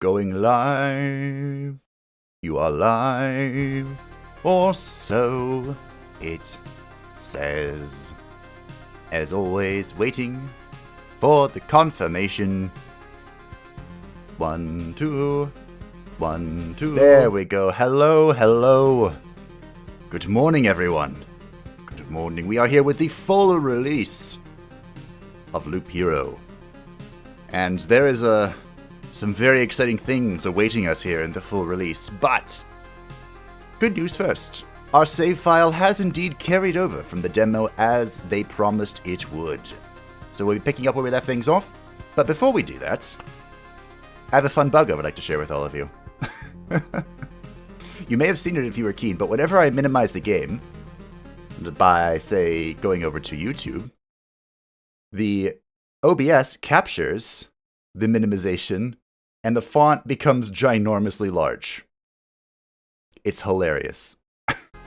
Going live. You are live. Or so it says. As always, waiting for the confirmation. 1, 2. 1, 2. There we go. Hello, hello. Good morning, everyone. Good morning. We are here with the full release of Loop Hero. And there is some very exciting things awaiting us here in the full release. But good news first. Our save file has indeed carried over from the demo as they promised it would. So we'll be picking up where we left things off. But before we do that, I have a fun bug I would like to share with all of you. You may have seen it if you were keen, but whenever I minimize the game, by, say, going over to YouTube, the OBS captures the minimization and the font becomes ginormously large. It's hilarious. I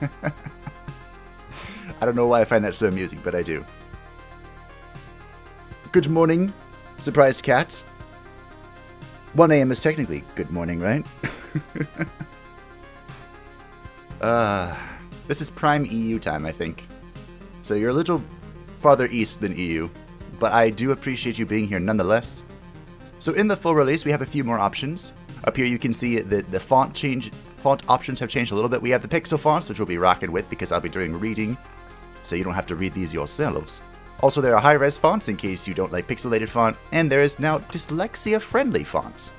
don't know why I find that so amusing, but I do. Good morning, surprised cat. 1 a.m. is technically good morning, right? This is prime EU time, I think. So you're a little farther east than EU, but I do appreciate you being here nonetheless. So in the full release, we have a few more options. Up here you can see that the font options have changed a little bit. We have the pixel fonts, which we'll be rocking with because I'll be doing reading, so you don't have to read these yourselves. Also, there are high-res fonts in case you don't like pixelated font, and there is now dyslexia-friendly font.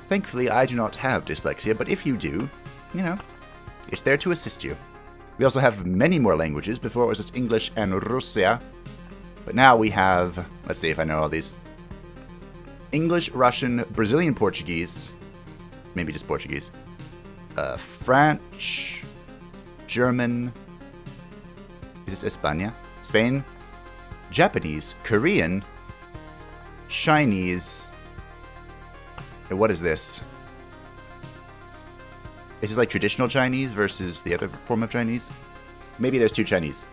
Thankfully, I do not have dyslexia, but if you do, you know, it's there to assist you. We also have many more languages. Before it was just English and Russia, but now we have, let's see if I know all these. English, Russian, Brazilian Portuguese, maybe just Portuguese, French, German, is this España? Spain, Japanese, Korean, Chinese, and what is this? Is this like traditional Chinese versus the other form of Chinese? Maybe there's two Chinese.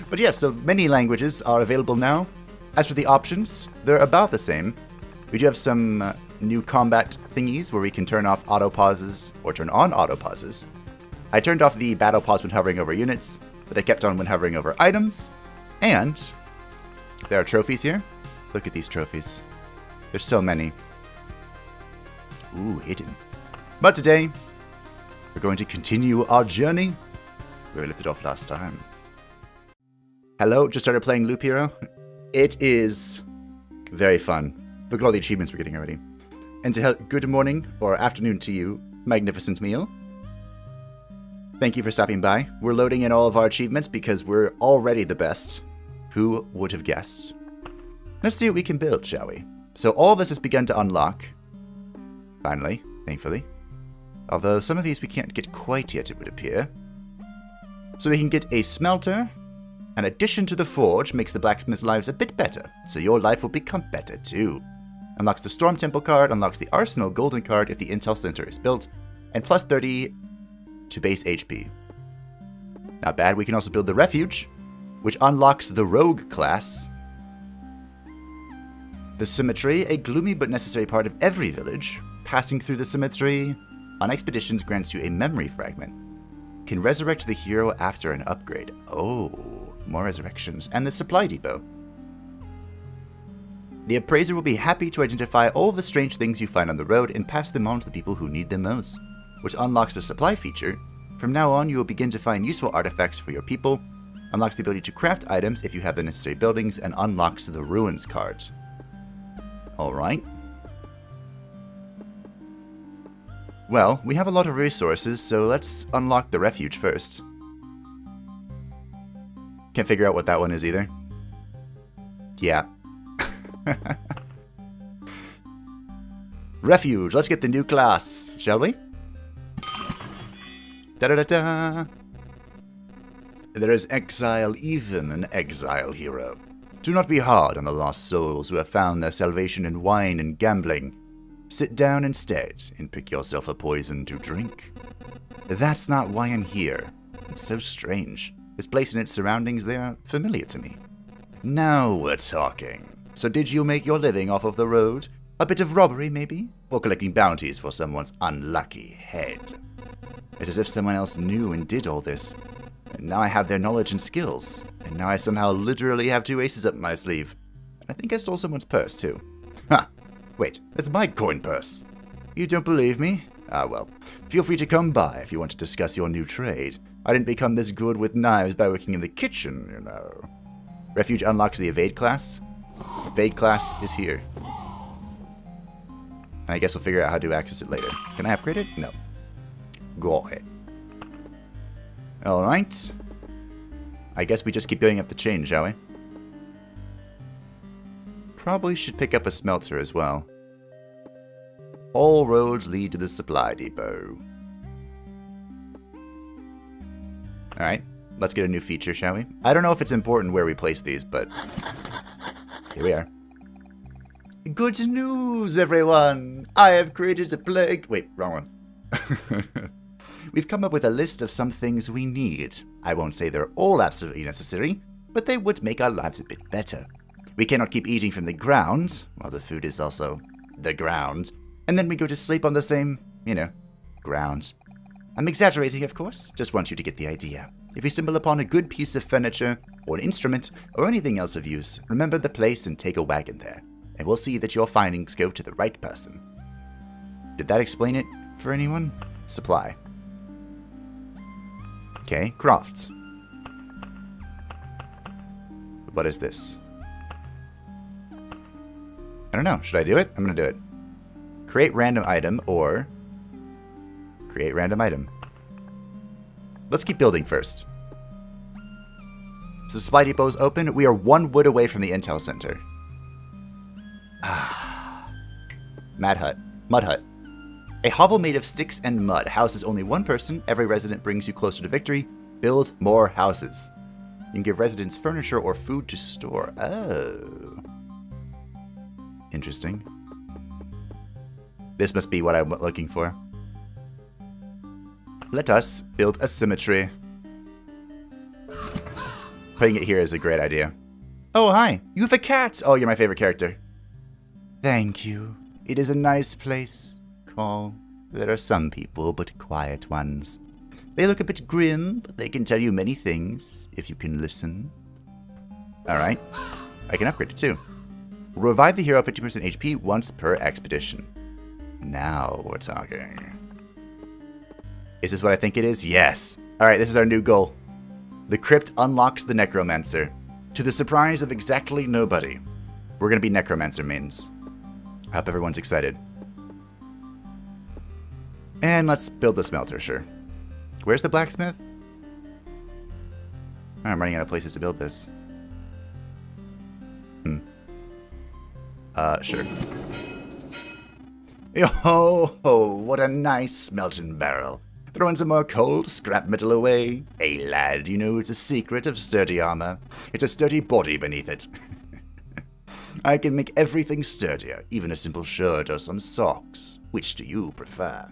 But yeah, so many languages are available now. As for the options, they're about the same. We do have some new combat thingies where we can turn off auto pauses or turn on auto pauses. I turned off the battle pause when hovering over units, but I kept on when hovering over items. And there are trophies here. Look at these trophies. There's so many. Ooh, hidden. But today, we're going to continue our journey where we left it off last time. Hello, just started playing Loop Hero. It is very fun. Look at all the achievements we're getting already. And to help, good morning or afternoon to you, magnificent meal. Thank you for stopping by. We're loading in all of our achievements because we're already the best. Who would have guessed? Let's see what we can build, shall we? So all of this has begun to unlock. Finally, thankfully. Although some of these we can't get quite yet, it would appear. So we can get a smelter. An addition to the forge makes the blacksmith's lives a bit better, so your life will become better too. Unlocks the Storm Temple card, unlocks the Arsenal Golden card if the Intel Center is built, and plus 30 to base HP. Not bad. We can also build the Refuge, which unlocks the Rogue class. The Cemetery, a gloomy but necessary part of every village. Passing through the cemetery on expeditions grants you a memory fragment. Can resurrect the hero after an upgrade. Oh, more resurrections. And the Supply Depot. The Appraiser will be happy to identify all the strange things you find on the road and pass them on to the people who need them most, which unlocks the Supply feature. From now on, you will begin to find useful artifacts for your people, unlocks the ability to craft items if you have the necessary buildings, and unlocks the Ruins card. Alright. Well, we have a lot of resources, so let's unlock the Refuge first. Can't figure out what that one is either. Yeah. Refuge, let's get the new class, shall we? Da-da-da-da! There is exile, even an exile hero. Do not be hard on the lost souls who have found their salvation in wine and gambling. Sit down instead and pick yourself a poison to drink. That's not why I'm here. It's so strange. This place and its surroundings, they are familiar to me. Now we're talking. So did you make your living off of the road? A bit of robbery, maybe? Or collecting bounties for someone's unlucky head? It's as if someone else knew and did all this. And now I have their knowledge and skills. And now I somehow literally have 2 aces up my sleeve. And I think I stole someone's purse, too. Ha! Wait, that's my coin purse. You don't believe me? Ah, well. Feel free to come by if you want to discuss your new trade. I didn't become this good with knives by working in the kitchen, you know. Refuge unlocks the evade class. Evade class is here. And I guess we'll figure out how to access it later. Can I upgrade it? No. Go ahead. Alright. I guess we just keep building up the chain, shall we? Probably should pick up a smelter as well. All roads lead to the supply depot. Alright, let's get a new feature, shall we? I don't know if it's important where we place these, but here we are. Good news, everyone! I have created a plague... Wait, wrong one. We've come up with a list of some things we need. I won't say they're all absolutely necessary, but they would make our lives a bit better. We cannot keep eating from the ground, while the food is also the ground, and then we go to sleep on the same, ground. I'm exaggerating, of course, just want you to get the idea. If you stumble upon a good piece of furniture, or an instrument, or anything else of use, remember the place and take a wagon there, and we'll see that your findings go to the right person. Did that explain it for anyone? Supply. Okay, craft. What is this? I don't know. Should I do it? I'm going to do it. Create random item or create random item. Let's keep building first. So supply depot is open. We are 1 wood away from the intel center. Mud hut. A hovel made of sticks and mud houses only 1 person. Every resident brings you closer to victory. Build more houses. You can give residents furniture or food to store. Oh. Interesting. This must be what I'm looking for. Let us build a symmetry. Putting it here is a great idea. Oh, hi. You have a cat. Oh, you're my favorite character. Thank you. It is a nice place. Calm. There are some people, but quiet ones. They look a bit grim, but they can tell you many things, if you can listen. Alright. I can upgrade it too. Revive the hero 50% HP once per expedition. Now we're talking. Is this what I think it is? Yes. Alright, this is our new goal. The crypt unlocks the Necromancer. To the surprise of exactly nobody. We're gonna be Necromancer mains. I hope everyone's excited. And let's build the smelter, sure. Where's the blacksmith? I'm running out of places to build this. Sure. Yo, what a nice smelting barrel. Throw in some more cold scrap metal away. Hey lad, you know it's a secret of sturdy armor. It's a sturdy body beneath it. I can make everything sturdier, even a simple shirt or some socks. Which do you prefer?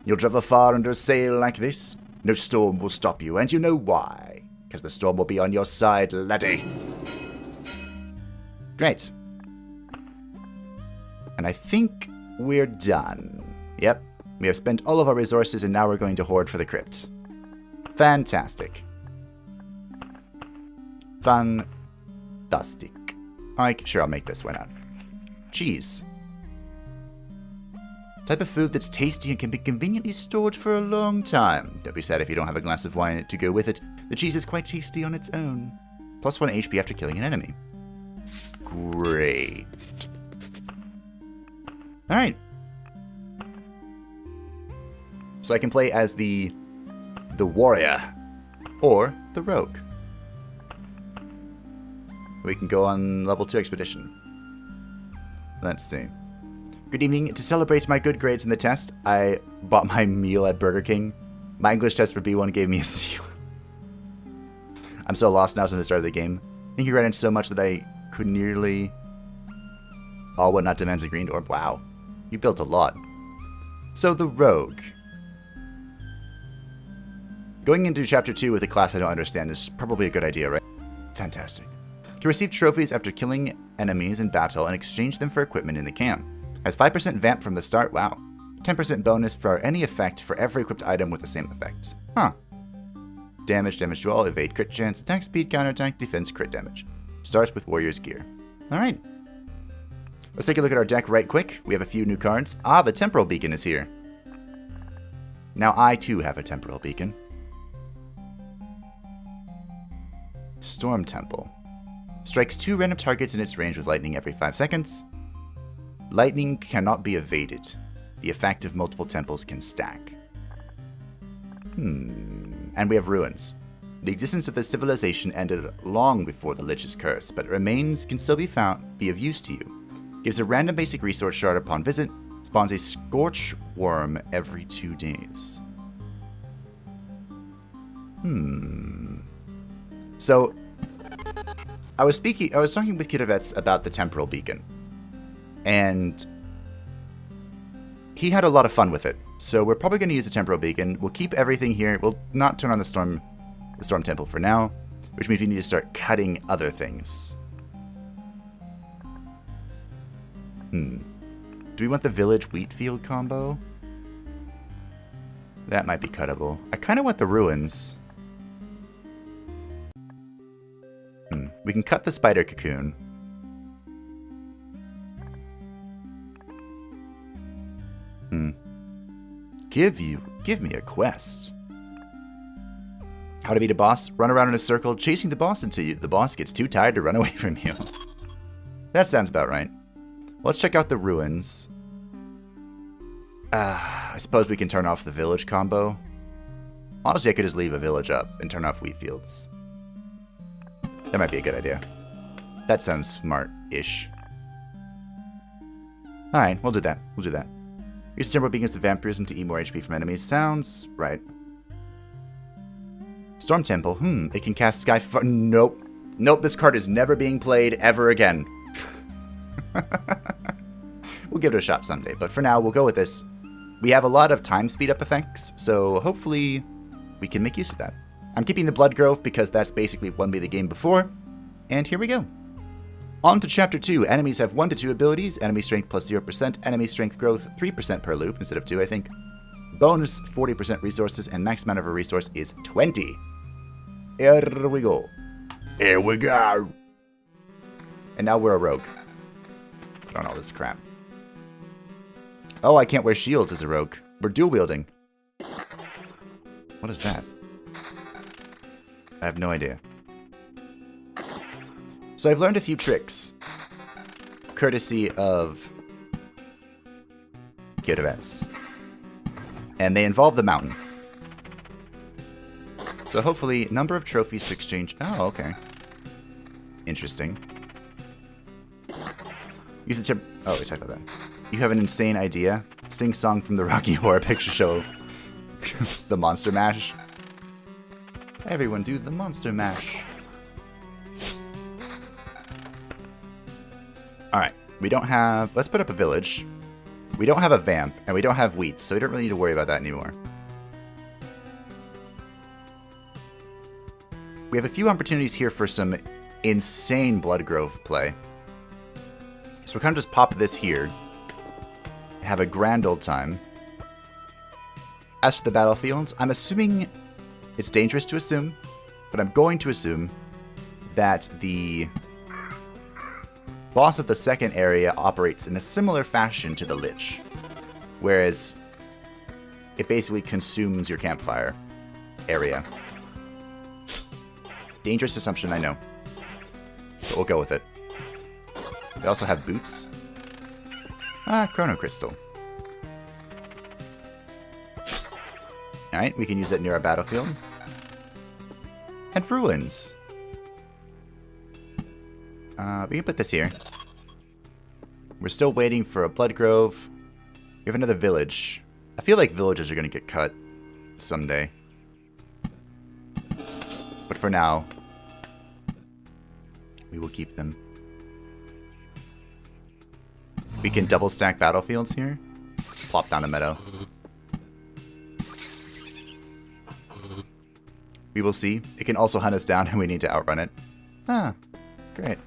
You'll travel far under a sail like this? No storm will stop you, and you know why. Because the storm will be on your side, laddie. Great. And I think we're done. Yep. We have spent all of our resources, and now we're going to hoard for the crypt. Fantastic. Fantastic. Sure, I'll make this. Why not? Cheese. Type of food that's tasty and can be conveniently stored for a long time. Don't be sad if you don't have a glass of wine to go with it. The cheese is quite tasty on its own. Plus 1 HP after killing an enemy. Great. Alright. So I can play as the warrior or the rogue. We can go on level 2 expedition. Let's see. Good evening. To celebrate my good grades in the test, I bought my meal at Burger King. My English test for B1 gave me a C. I'm so lost now since the start of the game. Thank you, Reddit, so much that I could nearly... All what not demands a green orb. Wow. You built a lot. So the rogue. Going into chapter 2 with a class I don't understand is probably a good idea, right? Fantastic. Can receive trophies after killing enemies in battle and exchange them for equipment in the camp. Has 5% vamp from the start. Wow. 10% bonus for any effect for every equipped item with the same effect. Huh. Damage to all, evade, crit chance, attack speed, counterattack, defense, crit damage. Starts with warrior's gear. Alright. Let's take a look at our deck right quick. We have a few new cards. Ah, the temporal beacon is here. Now I too have a temporal beacon. Storm Temple. Strikes 2 random targets in its range with lightning every 5 seconds. Lightning cannot be evaded. The effect of multiple temples can stack. And we have ruins. The existence of this civilization ended long before the Lich's curse, but remains can still be of use to you. Gives a random basic resource shard upon visit. Spawns a scorch worm every 2 days. So, I was talking with Kidovets about the temporal beacon, and he had a lot of fun with it. So we're probably going to use the temporal beacon. We'll keep everything here. We'll not turn on the storm temple for now, which means we need to start cutting other things. Do we want the village wheat field combo? That might be cuttable. I kind of want the ruins. We can cut the spider cocoon. Give me a quest. How to beat a boss? Run around in a circle, chasing the boss until the boss gets too tired to run away from you. That sounds about right. Let's check out the ruins. I suppose we can turn off the village combo. Honestly, I could just leave a village up and turn off wheat fields. That might be a good idea. That sounds smart-ish. Alright, we'll do that. We'll do that. Use temporal beacons to vampirism to eat more HP from enemies. Sounds right. Storm Temple. It can cast Sky... Nope. Nope, this card is never being played ever again. We'll give it a shot someday, but for now, we'll go with this. We have a lot of time speed-up effects, so hopefully we can make use of that. I'm keeping the Blood Growth because that's basically won me the game before, and here we go. On to Chapter 2. Enemies have 1 to 2 abilities, enemy strength plus 0%, enemy strength growth 3% per loop instead of 2, I think. Bonus 40% resources, and max amount of a resource is 20. Here we go. Here we go. And now we're a rogue. Put on all this crap. Oh, I can't wear shields as a rogue. We're dual wielding. What is that? I have no idea. So I've learned a few tricks. Courtesy of Kidovets. And they involve the mountain. So hopefully, number of trophies to exchange. Oh, okay. Interesting. Use the chip. Oh, we talked about that. You have an insane idea. Sing song from the Rocky Horror Picture Show. The Monster Mash. Everyone do the Monster Mash. Alright. We don't have... Let's put up a village. We don't have a vamp, and we don't have wheat, so we don't really need to worry about that anymore. We have a few opportunities here for some insane Blood Grove play. So we'll kind of just pop this here. Have a grand old time. As for the battlefield, I'm assuming... It's dangerous to assume, but I'm going to assume that the boss of the second area operates in a similar fashion to the Lich. Whereas it basically consumes your campfire area. Dangerous assumption, I know. But we'll go with it. We also have boots. Chrono Crystal. Alright, we can use that near our battlefield. And ruins. We can put this here. We're still waiting for a Blood Grove. We have another village. I feel like villages are going to get cut someday. But for now, we will keep them. We can double stack battlefields here. Let's plop down a meadow. We will see. It can also hunt us down and we need to outrun it. Very Great.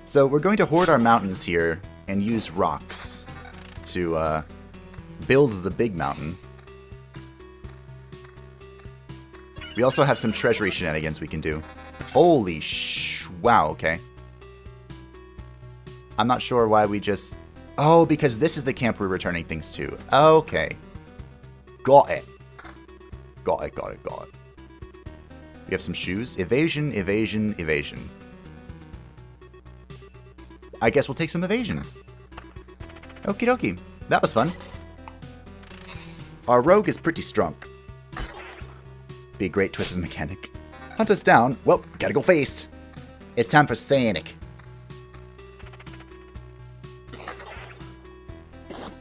So we're going to hoard our mountains here and use rocks to build the big mountain. We also have some treasury shenanigans we can do. Holy wow, okay. I'm not sure why we just... Oh, because this is the camp we're returning things to. Okay. Got it. Got it. We have some shoes. Evasion, evasion, evasion. I guess we'll take some evasion. Okie dokie. That was fun. Our rogue is pretty strong. Be a great twist of mechanic. Hunt us down. Well, gotta go face. It's time for Sanic.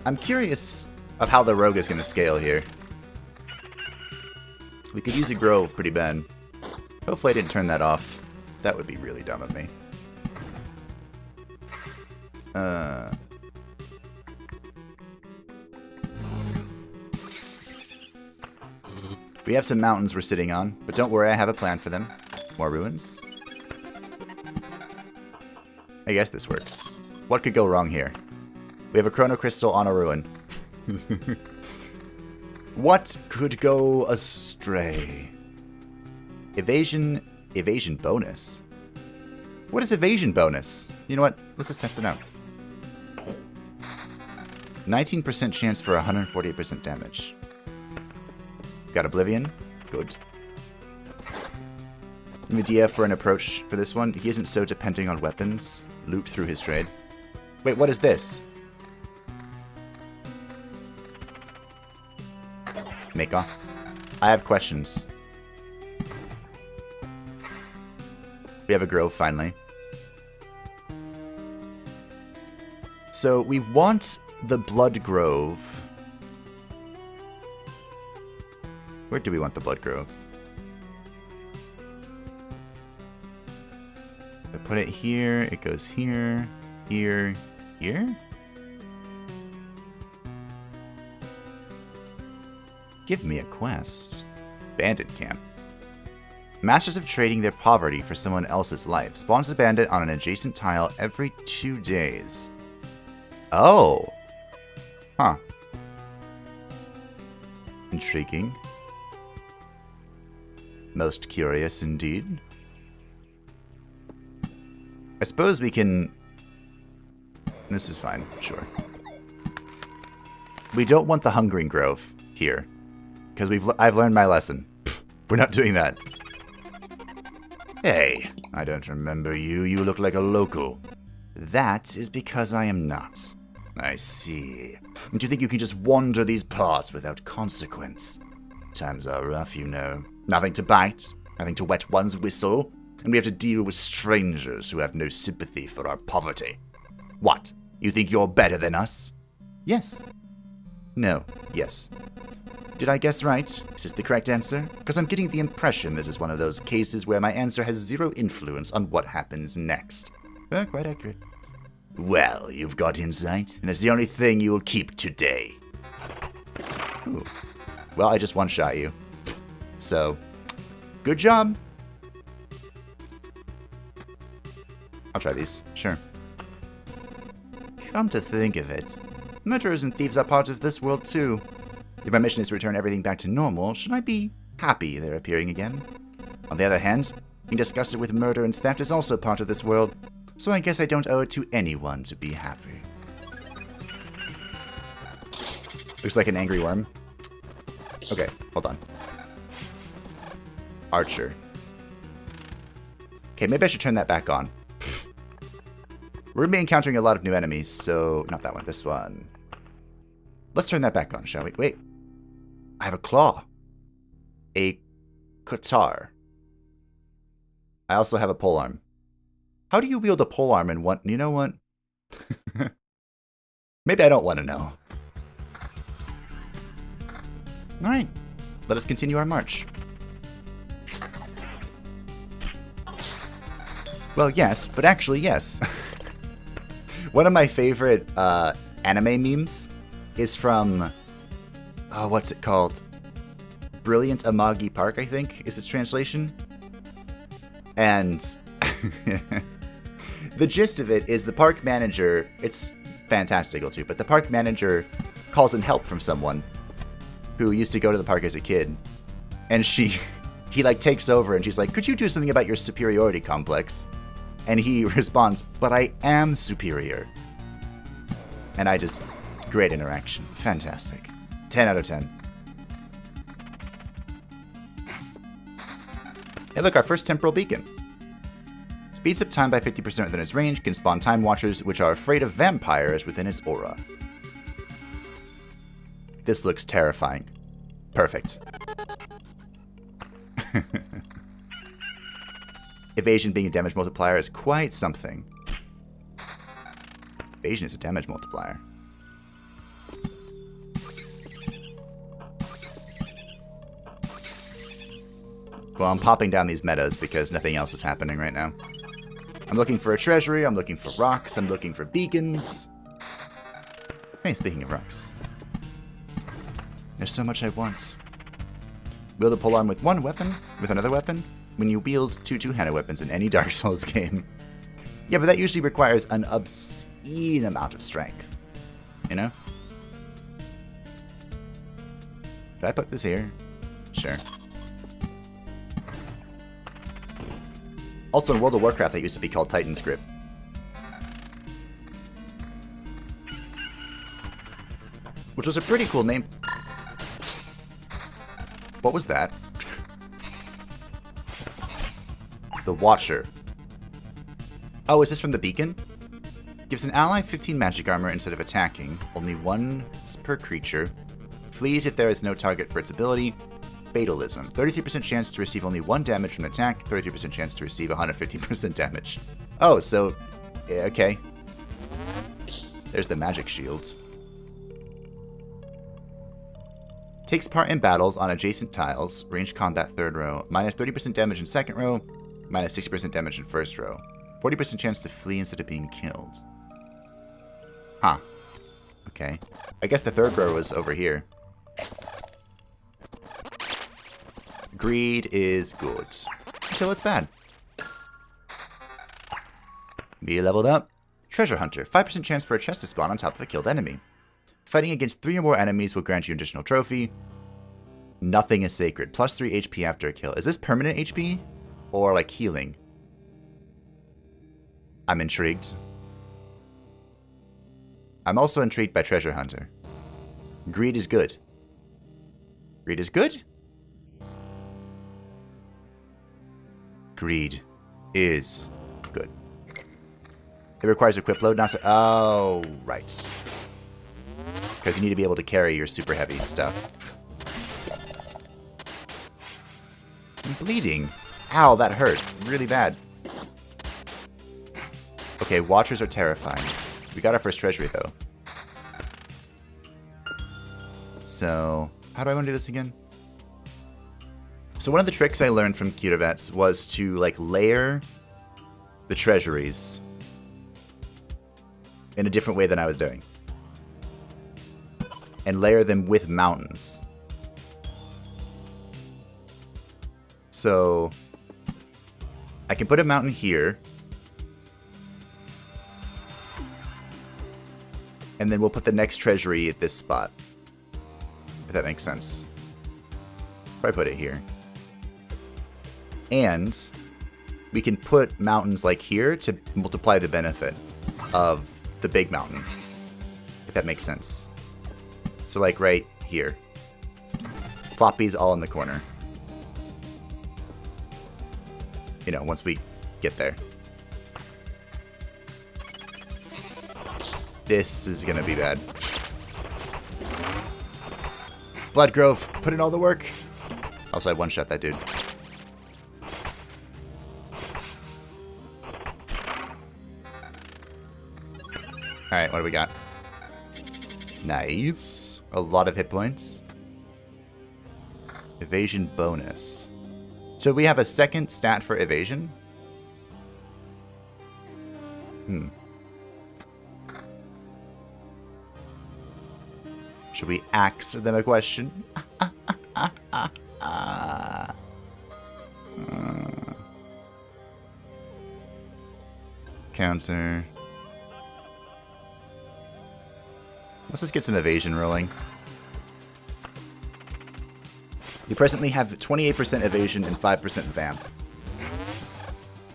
I'm curious of how the rogue is going to scale here. We could use a grove pretty bad. Hopefully I didn't turn that off. That would be really dumb of me. We have some mountains we're sitting on, but don't worry, I have a plan for them. More ruins. I guess this works. What could go wrong here? We have a chrono crystal on a ruin. What could go astray? Evasion bonus. What is evasion bonus? You know what? Let's just test it out. 19% chance for 148% damage. Got Oblivion. Good. An idea for an approach for this one. He isn't so depending on weapons. Loot through his trade. Wait, what is this? Mika. I have questions. We have a grove, finally. So, we want the Blood Grove. Where do we want the Blood Grove? I put it here, it goes here, here, here? Give me a quest. Bandit Camp. Masters of trading their poverty for someone else's life. Spawns a bandit on an adjacent tile every 2 days. Oh. Huh. Intriguing. Most curious indeed. I suppose we can... This is fine, sure. We don't want the Hungering Grove here. Because I've learned my lesson. We're not doing that. Hey, I don't remember you. You look like a local. That is because I am not. I see. And you think you can just wander these parts without consequence? Times are rough, you know. Nothing to bite, nothing to wet one's whistle, and we have to deal with strangers who have no sympathy for our poverty. What? You think you're better than us? Yes. No. Yes. Did I guess right? Is this the correct answer? Because I'm getting the impression this is one of those cases where my answer has zero influence on what happens next. Quite accurate. Well, you've got insight, and it's the only thing you will keep today. Ooh. Well, I just one-shot you. So, good job. I'll try these, sure. Come to think of it, murderers and thieves are part of this world too. If my mission is to return everything back to normal, should I be happy they're appearing again? On the other hand, being disgusted with murder and theft is also part of this world, so I guess I don't owe it to anyone to be happy. Looks like an angry worm. Okay, hold on. Archer. Okay, maybe I should turn that back on. We're going to be encountering a lot of new enemies, so... Not that one, this one. Let's turn that back on, shall we? Wait. I have a claw. A Qatar. I also have a polearm. How do you wield a polearm in one... You know what? Maybe I don't want to know. Alright. Let us continue our march. Well, yes, but actually, yes. One of my favorite anime memes is from... what's it called? Brilliant Amagi Park, I think, is its translation. And The gist of it is the park manager, it's fantastical too, but the park manager calls in help from someone who used to go to the park as a kid. And he like takes over and she's like, could you do something about your superiority complex? And he responds, but I am superior. And I just, great interaction. Fantastic. 10 out of 10. Hey look, our first temporal beacon. Speeds up time by 50% within its range, can spawn time watchers which are afraid of vampires within its aura. This looks terrifying. Perfect. Evasion being a damage multiplier is quite something. Evasion is a damage multiplier. Well, I'm popping down these metas because nothing else is happening right now. I'm looking for a treasury, I'm looking for rocks, I'm looking for beacons. Hey, speaking of rocks. There's so much I want. Wield a polearm with one weapon, with another weapon, when you wield two two-handed weapons in any Dark Souls game. Yeah, but that usually requires an obscene amount of strength. You know? Did I put this here? Sure. Also, in World of Warcraft, that used to be called Titan's Grip. Which was a pretty cool name. What was that? The Watcher. Oh, is this from the beacon? Gives an ally 15 magic armor instead of attacking. Only once per creature. Flees if there is no target for its ability. Fatalism. 33% chance to receive only 1 damage from an attack. 33% chance to receive 150% damage. Oh, so... yeah, okay. There's the magic shield. Takes part in battles on adjacent tiles. Ranged combat 3rd row. Minus 30% damage in 2nd row. Minus 60% damage in 1st row. 40% chance to flee instead of being killed. Huh. Okay. I guess the 3rd row was over here. Greed is good. Until it's bad. We leveled up. Treasure Hunter. 5% chance for a chest to spawn on top of a killed enemy. Fighting against 3 or more enemies will grant you an additional trophy. Nothing is sacred. Plus 3 HP after a kill. Is this permanent HP? Or like healing? I'm intrigued. I'm also intrigued by Treasure Hunter. Greed is good. Greed is good? Greed is good. It requires equip load, not so... oh, right. Because you need to be able to carry your super heavy stuff. I'm bleeding. Ow, that hurt. Really bad. Okay, Watchers are terrifying. We got our first treasury, though. So, how do I want to do this again? So one of the tricks I learned from Cutavets was to, like, layer the treasuries in a different way than I was doing. And layer them with mountains. So, I can put a mountain here. And then we'll put the next treasury at this spot. If that makes sense. Probably put it here. And we can put mountains like here to multiply the benefit of the big mountain. If that makes sense. So like right here. Plop these all in the corner. You know, once we get there. This is gonna be bad. Bloodgrove, put in all the work. Also, I one-shot that dude. Alright, what do we got? Nice. A lot of hit points. Evasion bonus. So we have a second stat for evasion? Should we ask them a question? Counter. Let's just get some evasion rolling. We presently have 28% evasion and 5% vamp.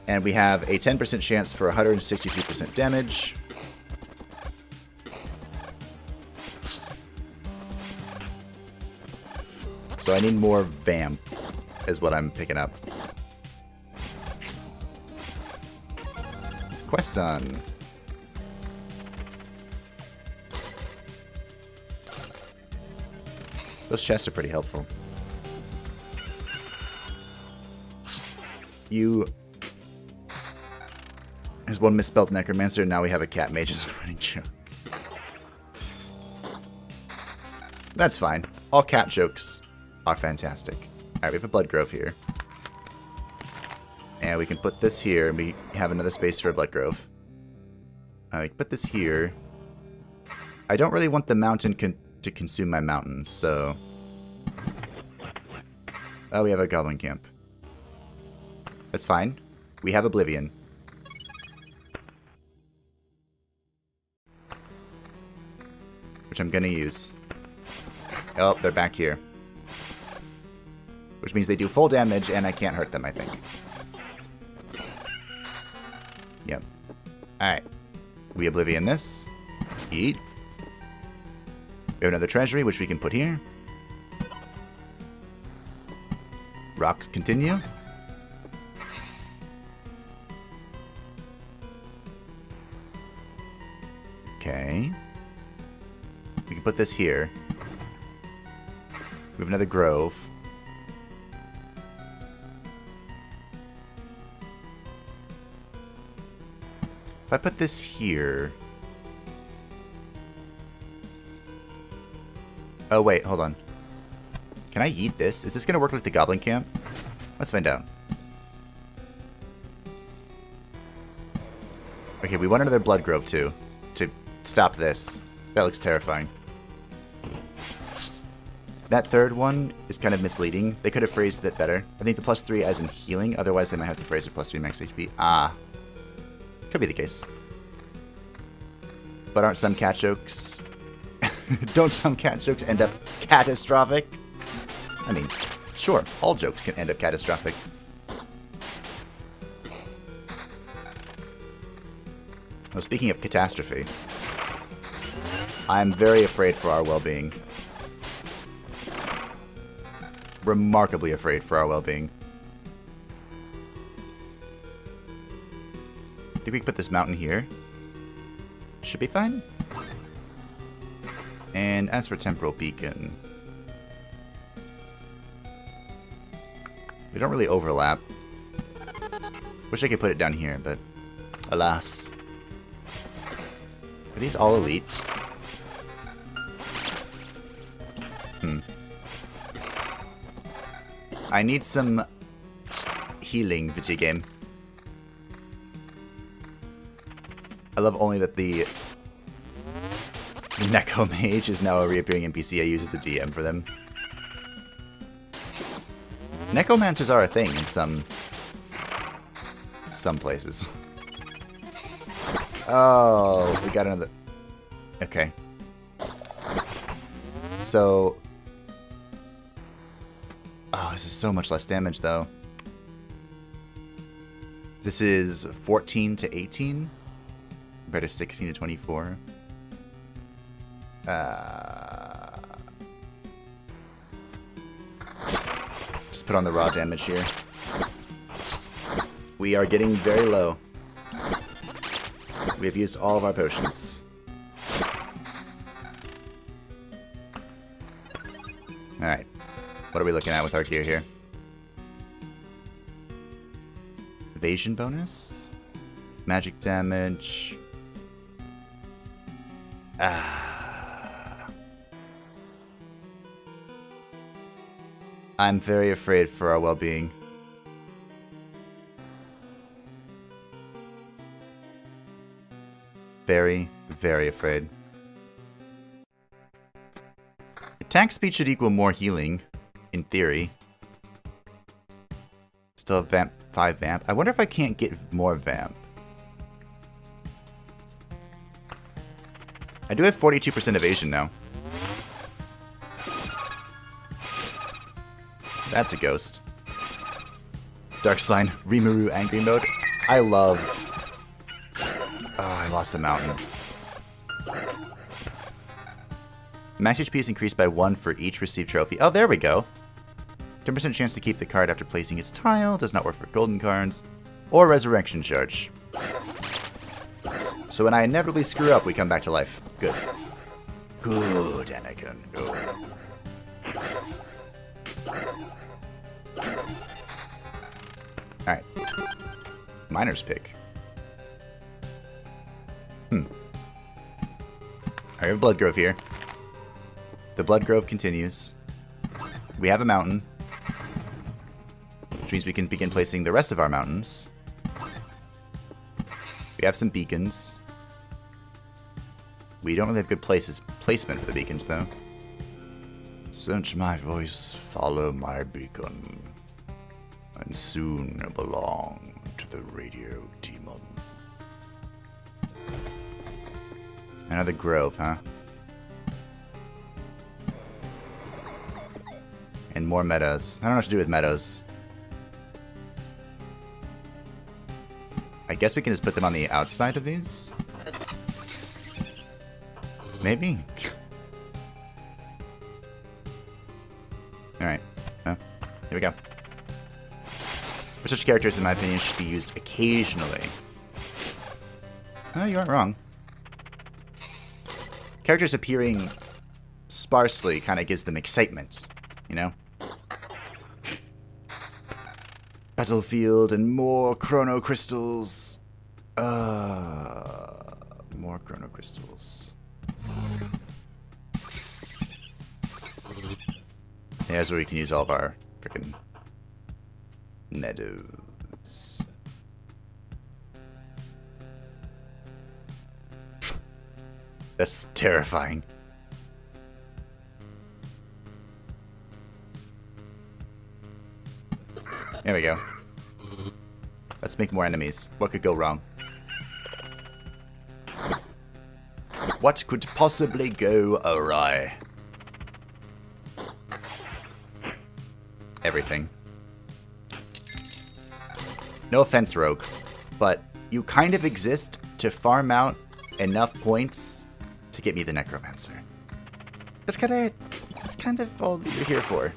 And we have a 10% chance for 162% damage. So I need more vamp, is what I'm picking up. Quest done. Those chests are pretty helpful. There's one misspelled Necromancer, and now we have a cat mage as a running joke. That's fine. All cat jokes are fantastic. Alright, we have a Blood Grove here. And we can put this here, and we have another space for a Blood Grove. We can put this here. I don't really want the mountain to consume my mountains, so... Oh, we have a Goblin Camp. That's fine. We have Oblivion. Which I'm gonna use. Oh, they're back here. Which means they do full damage, and I can't hurt them, I think. Yep. Alright. We Oblivion this. Eat. We have another treasury, which we can put here. Rocks continue. Okay. We can put this here. We have another grove. If I put this here... Oh, wait, hold on. Can I yeet this? Is this going to work like the Goblin Camp? Let's find out. Okay, we want another Blood Grove, too. To stop this. That looks terrifying. That third one is kind of misleading. They could have phrased it better. I think the +3 as in healing, otherwise they might have to phrase it +3 max HP. Ah. Could be the case. But aren't some cat jokes... Don't some cat jokes end up catastrophic? I mean, sure, all jokes can end up catastrophic. Well, speaking of catastrophe, I'm very afraid for our well-being. Remarkably afraid for our well-being. I think we can put this mountain here. Should be fine. And as for Temporal Beacon, we don't really overlap. Wish I could put it down here, but alas. Are these all elite? I need some healing, video game. I love only that the Necromage is now a reappearing NPC I use as a DM for them. Necromancers are a thing in some places. Oh, we got another... Okay. So... Oh, this is so much less damage, though. This is 14 to 18, compared to 16 to 24. Just put on the raw damage here. We are getting very low. We have used all of our potions. Alright. What are we looking at with our gear here? Evasion bonus? Magic damage? I'm very afraid for our well-being. Very, very afraid. Attack speed should equal more healing, in theory. Still have vamp, 5 vamp. I wonder if I can't get more vamp. I do have 42% evasion now. That's a ghost. Dark Sign, Rimuru angry mode. I love... Oh, I lost a mountain. Max HP is increased by 1 for each received trophy. Oh, there we go. 10% chance to keep the card after placing its tile. Does not work for golden cards. Or resurrection charge. So when I inevitably screw up, we come back to life. Good. Good, Anakin. Good. Alright. Miner's pick. Alright, we have Blood Grove here. The Blood Grove continues. We have a mountain. Which means we can begin placing the rest of our mountains. We have some beacons. We don't really have good placement for the beacons, though. Search my voice, follow my beacon, and soon belong to the radio demon. Another grove, huh? And more meadows. I don't know what to do with meadows. I guess we can just put them on the outside of these? Maybe? Alright. Oh, here we go. Such characters, in my opinion, should be used occasionally. Oh, you aren't wrong. Characters appearing sparsely kind of gives them excitement, you know? Battlefield and more chrono crystals. More chrono crystals. There's where we can use all of our frickin' meadows. That's terrifying. There we go. Let's make more enemies. What could go wrong? What could possibly go awry? Everything. No offense, Rogue, but you kind of exist to farm out enough points to get me the Necromancer. That's kind of it. It's kind of all that you're here for.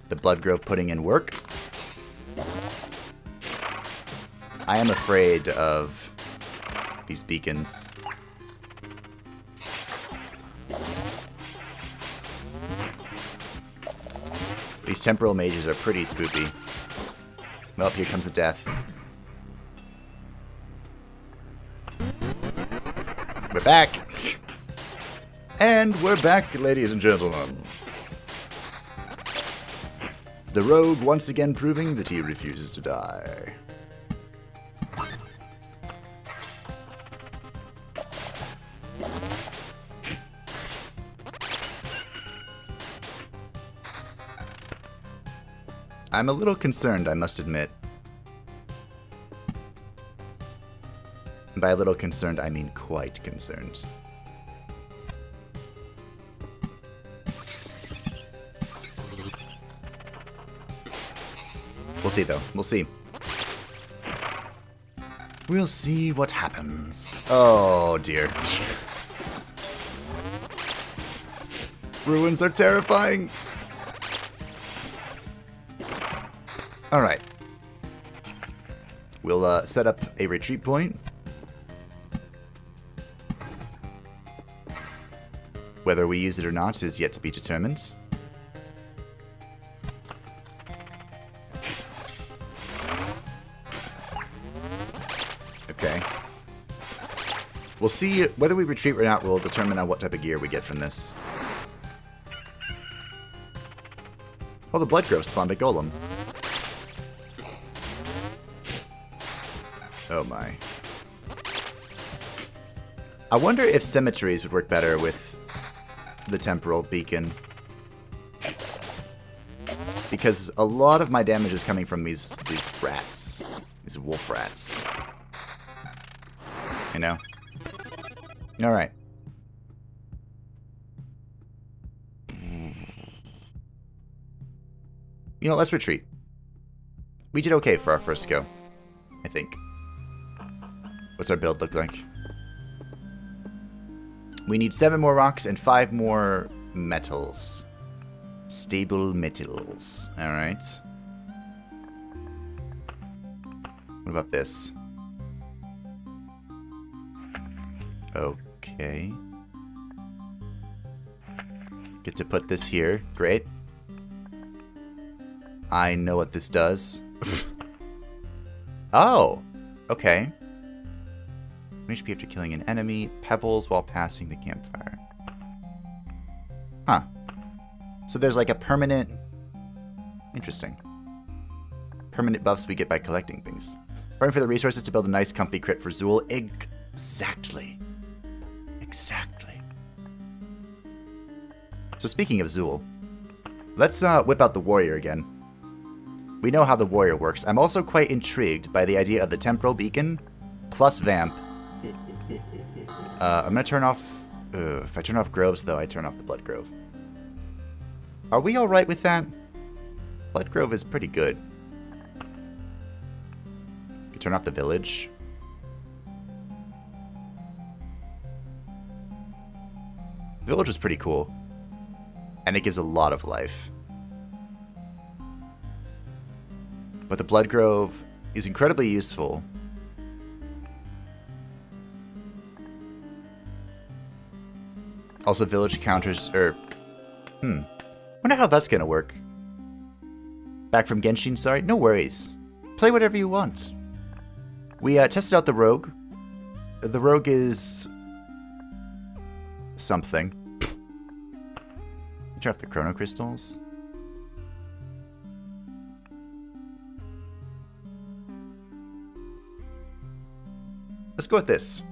The Blood Grove putting in work. I am afraid of these beacons. These temporal mages are pretty spoopy. Well, here comes a death. We're back! And we're back, ladies and gentlemen. The rogue once again proving that he refuses to die. I'm a little concerned, I must admit. And by a little concerned, I mean quite concerned. We'll see, though. We'll see. We'll see what happens. Oh, dear. Ruins are terrifying. Alright. We'll set up a retreat point. Whether we use it or not is yet to be determined. Okay. We'll see whether we retreat or not will determine on what type of gear we get from this. Oh, the Blood Grove spawned a golem. Oh my. I wonder if cemeteries would work better with the temporal beacon. Because a lot of my damage is coming from these rats. These wolf rats. You know? Alright. You know, let's retreat. We did okay for our first go, I think. What's our build look like? We need 7 more rocks and 5 more metals. Stable metals. Alright. What about this? Okay. Get to put this here. Great. I know what this does. Oh! Okay. 1 HP after killing an enemy. Pebbles while passing the campfire. Huh. So there's like a permanent... Interesting. Permanent buffs we get by collecting things. Farming for the resources to build a nice comfy crit for Zool. Exactly. Exactly. So speaking of Zool, let's whip out the warrior again. We know how the warrior works. I'm also quite intrigued by the idea of the temporal beacon plus vamp. I'm gonna turn off... if I turn off groves, though, I turn off the blood grove. Are we alright with that? Blood grove is pretty good. You turn off the village. Village is pretty cool. And it gives a lot of life. But the blood grove is incredibly useful. Also, village counters, wonder how that's gonna work. Back from Genshin, sorry? No worries. Play whatever you want. We tested out the rogue. The rogue is... something. Turn off the chrono crystals. Let's go with this.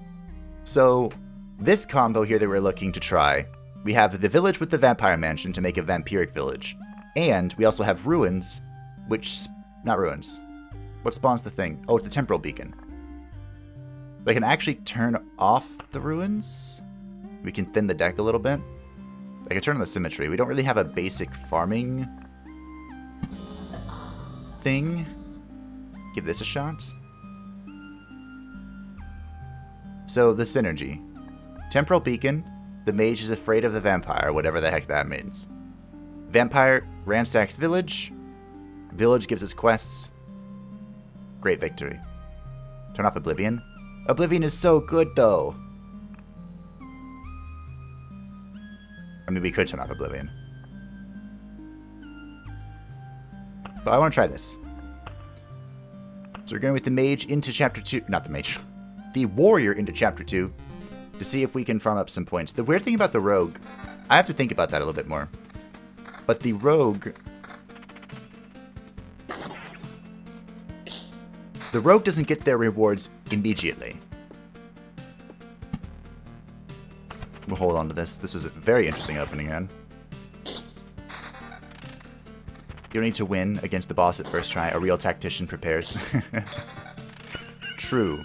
So, this combo here that we're looking to try, we have the village with the vampire mansion to make a vampiric village. And we also have ruins, which... not ruins. What spawns the thing? Oh, it's the temporal beacon. I can actually turn off the ruins. We can thin the deck a little bit. I can turn on the symmetry. We don't really have a basic farming thing. Give this a shot. So, the synergy. Temporal beacon. The mage is afraid of the vampire, whatever the heck that means. Vampire ransacks village. Village gives us quests. Great victory. Turn off Oblivion. Oblivion is so good, though. I mean, we could turn off Oblivion. But I want to try this. So we're going with the mage into chapter 2. Not the mage. The warrior into chapter 2. To see if we can farm up some points. The weird thing about the rogue... I have to think about that a little bit more. But the rogue... the rogue doesn't get their rewards immediately. We'll hold on to this. This was a very interesting opening run. You don't need to win against the boss at first try. A real tactician prepares. True.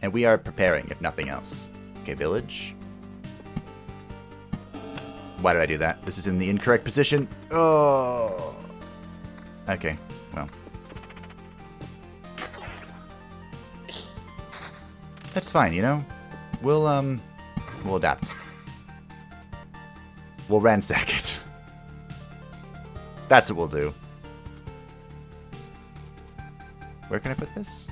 And we are preparing, if nothing else. Okay, village. Why did I do that? This is in the incorrect position. Oh. Okay, well. That's fine, you know? We'll adapt. We'll ransack it. That's what we'll do. Where can I put this?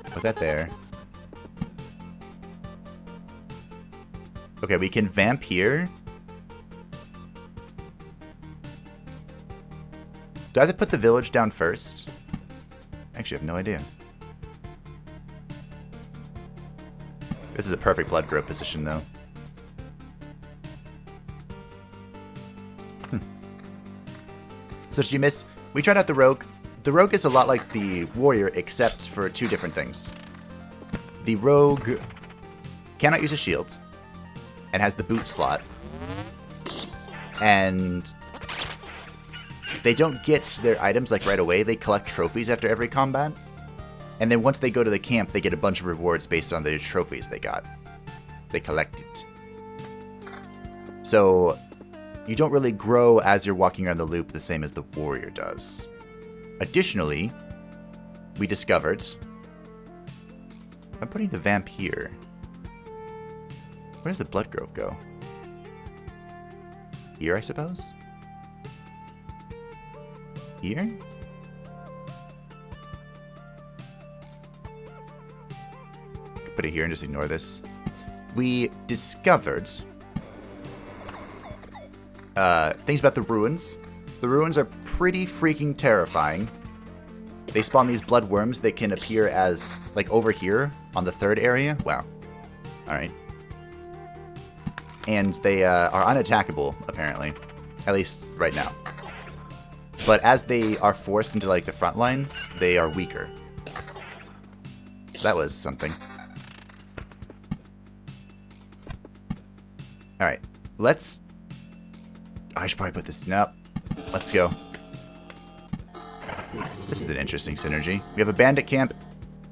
Put that there. Okay, we can vamp here. Do I have to put the village down first? Actually, I have no idea. This is a perfect blood grove position, though. So did you miss? We tried out the rogue. The rogue is a lot like the warrior, except for 2 different things. The rogue cannot use a shield, and has the boot slot. And they don't get their items like right away. They collect trophies after every combat. And then once they go to the camp, they get a bunch of rewards based on the trophies they got. They collected. So you don't really grow as you're walking around the loop the same as the warrior does. Additionally, we discovered... I'm putting the vamp here. Where does the blood grove go? Here, I suppose? Here? Put it here and just ignore this. We discovered things about the ruins. The ruins are pretty freaking terrifying. They spawn these blood worms that can appear as, like, over here on the third area. Wow. Alright. And they are unattackable, apparently. At least right now. But as they are forced into, like, the front lines, they are weaker. So that was something. Alright. Let's... I should probably put this... Nope. Let's go. This is an interesting synergy. We have a bandit camp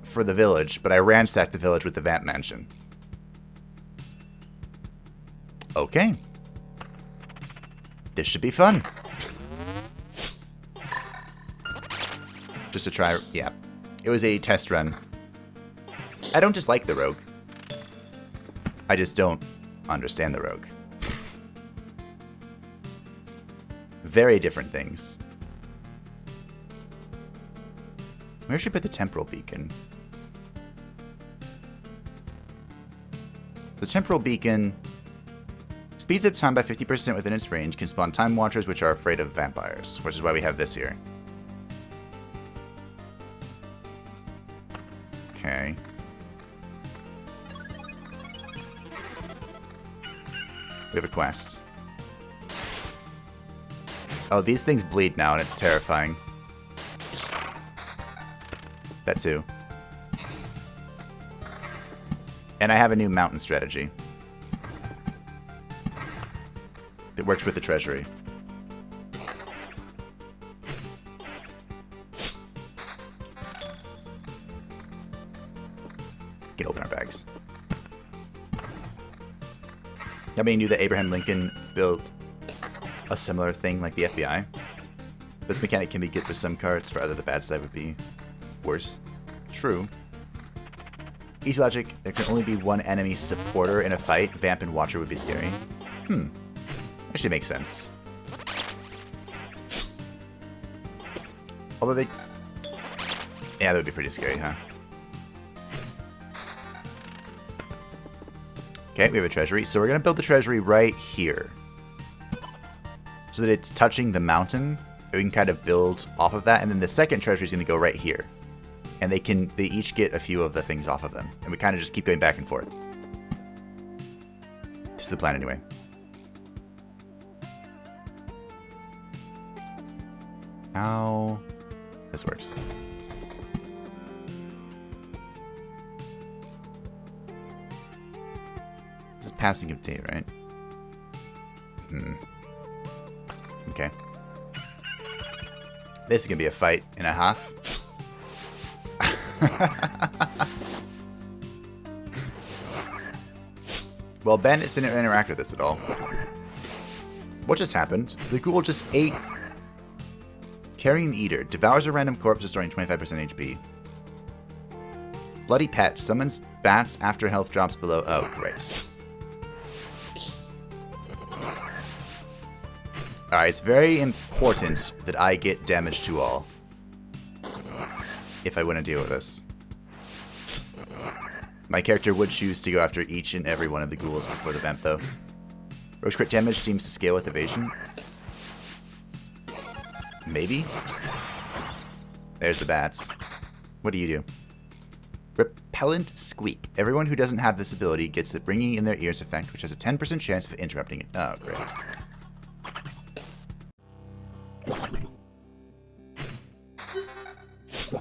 for the village, but I ransacked the village with the vamp mansion. Okay. This should be fun. Just to try... Yeah. It was a test run. I don't dislike the rogue. I just don't understand the rogue. Very different things. Where should I put the temporal beacon? The temporal beacon speeds up time by 50% within its range, can spawn time watchers which are afraid of vampires, which is why we have this here. Okay. We have a quest. Oh, these things bleed now and it's terrifying. That too. And I have a new mountain strategy. That works with the treasury. Get open our bags. I mean, knew that Abraham Lincoln built a similar thing like the FBI. This mechanic can be good for some cards, for other the bad side would be worse. True. Easy logic, there can only be one enemy supporter in a fight. Vamp and Watcher would be scary. Actually makes sense. Although they... Yeah, that would be pretty scary, huh? Okay, we have a treasury. So we're going to build the treasury right here. So that it's touching the mountain. We can kind of build off of that. And then the second treasury is going to go right here. And they each get a few of the things off of them. And we kind of just keep going back and forth. This is the plan anyway. How this works. This is passing of day, right? Okay. This is gonna be a fight and a half. Well, bandits didn't interact with this at all. What just happened? The ghoul just ate. Carrion Eater devours a random corpse, destroying 25% HP. Bloody Pet summons bats after health drops below. Oh, great. Alright, it's very important that I get damage to all. If I want to deal with this. My character would choose to go after each and every one of the ghouls before the vamp, though. Rogue's crit damage seems to scale with evasion. Maybe? There's the bats. What do you do? Repellent Squeak. Everyone who doesn't have this ability gets the Bringing in Their Ears effect, which has a 10% chance of interrupting it. Oh, great.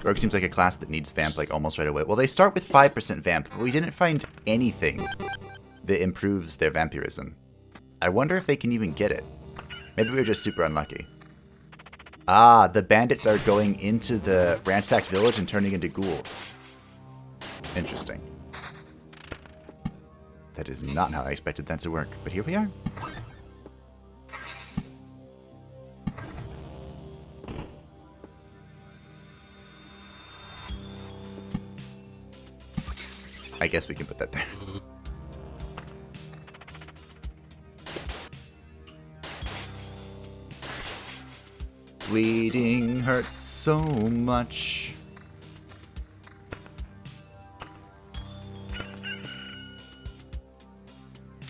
Rogue seems like a class that needs vamp like almost right away. Well, they start with 5% vamp, but we didn't find anything that improves their vampirism. I wonder if they can even get it. Maybe we're just super unlucky. Ah, the bandits are going into the ransacked village and turning into ghouls. Interesting. That is not how I expected that to work, but here we are. I guess we can put that there. Bleeding hurts so much.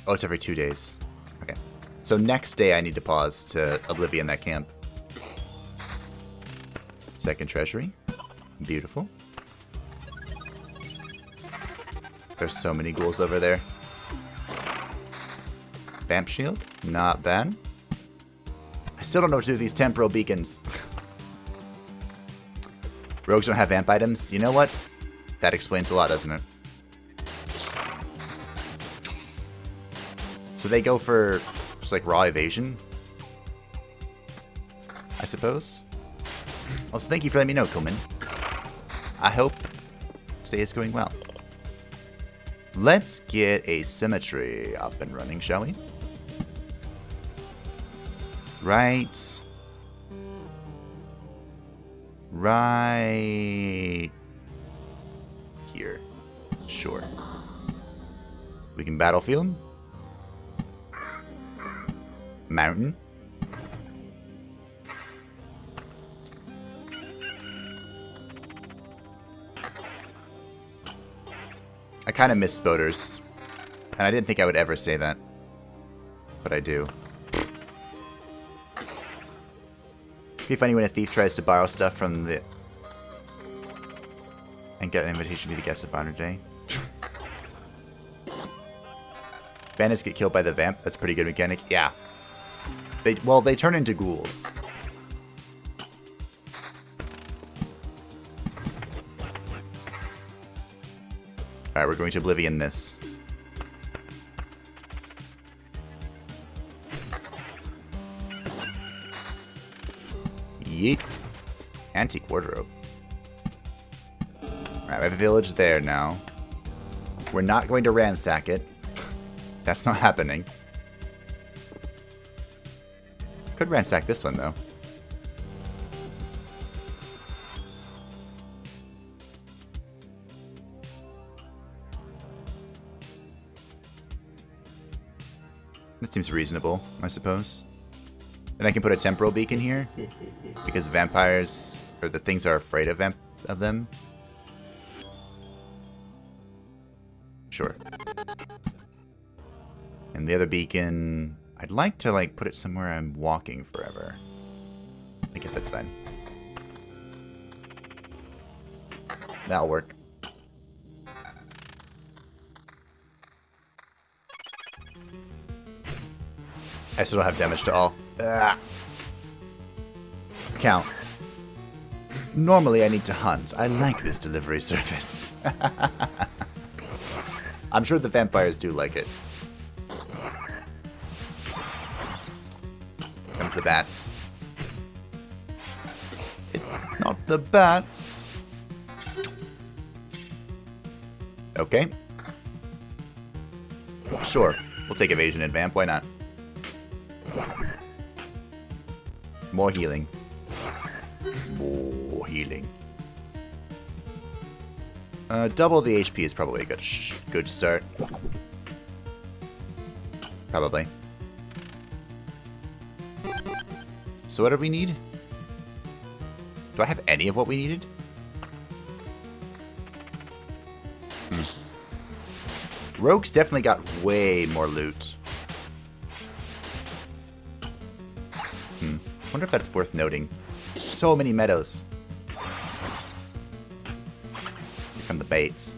Oh, it's every 2 days. Okay. So next day I need to pause to Oblivion that camp. Second treasury. Beautiful. There's so many ghouls over there. Vamp shield. Not bad. I still don't know what to do with these temporal beacons. Rogues don't have vamp items. You know what? That explains a lot, doesn't it? So they go for just like raw evasion, I suppose. Also, thank you for letting me know, Kuhlman. I hope today is going well. Let's get a cemetery up and running, shall we? Right. Right here. Sure. We can battlefield. Mountain. I kind of miss Spoders. And I didn't think I would ever say that. But I do. It'd be funny when a thief tries to borrow stuff from the... and get an invitation to be the guest of honor today. Bandits get killed by the vamp. That's a pretty good mechanic. Yeah. They turn into ghouls. Alright, we're going to Oblivion this. Yeet. Antique wardrobe. Alright, we have a village there now. We're not going to ransack it. That's not happening. Could ransack this one, though. That seems reasonable, I suppose. And I can put a temporal beacon here, because vampires, or the things are afraid of them. Sure. And the other beacon, I'd like to like put it somewhere I'm walking forever. I guess that's fine. That'll work. I still don't have damage to all. Ah. Count. Normally I need to hunt. I like this delivery service. I'm sure the vampires do like it. Comes the bats. It's not the bats. Okay. Sure. We'll take evasion and vamp. Why not? More healing. More healing. Double the HP is probably a good start. Probably. So what do we need? Do I have any of what we needed? Rogues definitely got way more loot. Wonder if that's worth noting. So many meadows. Here come the baits.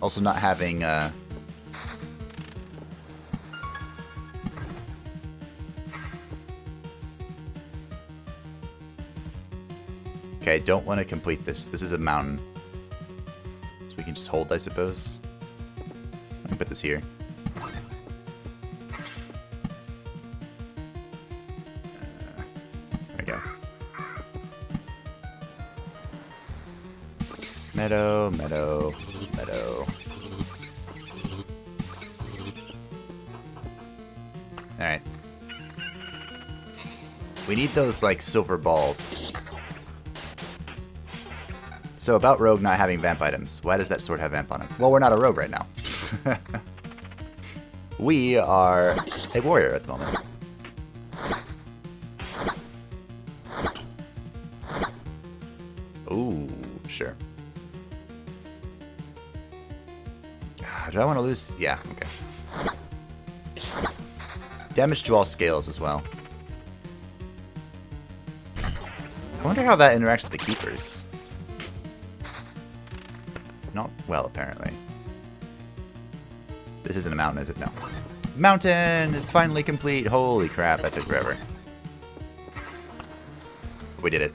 Also not having okay, I don't want to complete this. This is a mountain. So we can just hold, I suppose. I can put this here. Meadow, meadow, meadow. Alright. We need those, like, silver balls. So about Rogue not having vamp items. Why does that sword have vamp on it? Well, we're not a rogue right now. We are a warrior at the moment. Ooh, sure. Do I want to lose? Yeah, okay. Damage to all scales as well. I wonder how that interacts with the keepers. Not well, apparently. This isn't a mountain, is it? No. Mountain is finally complete. Holy crap, that took forever. We did it.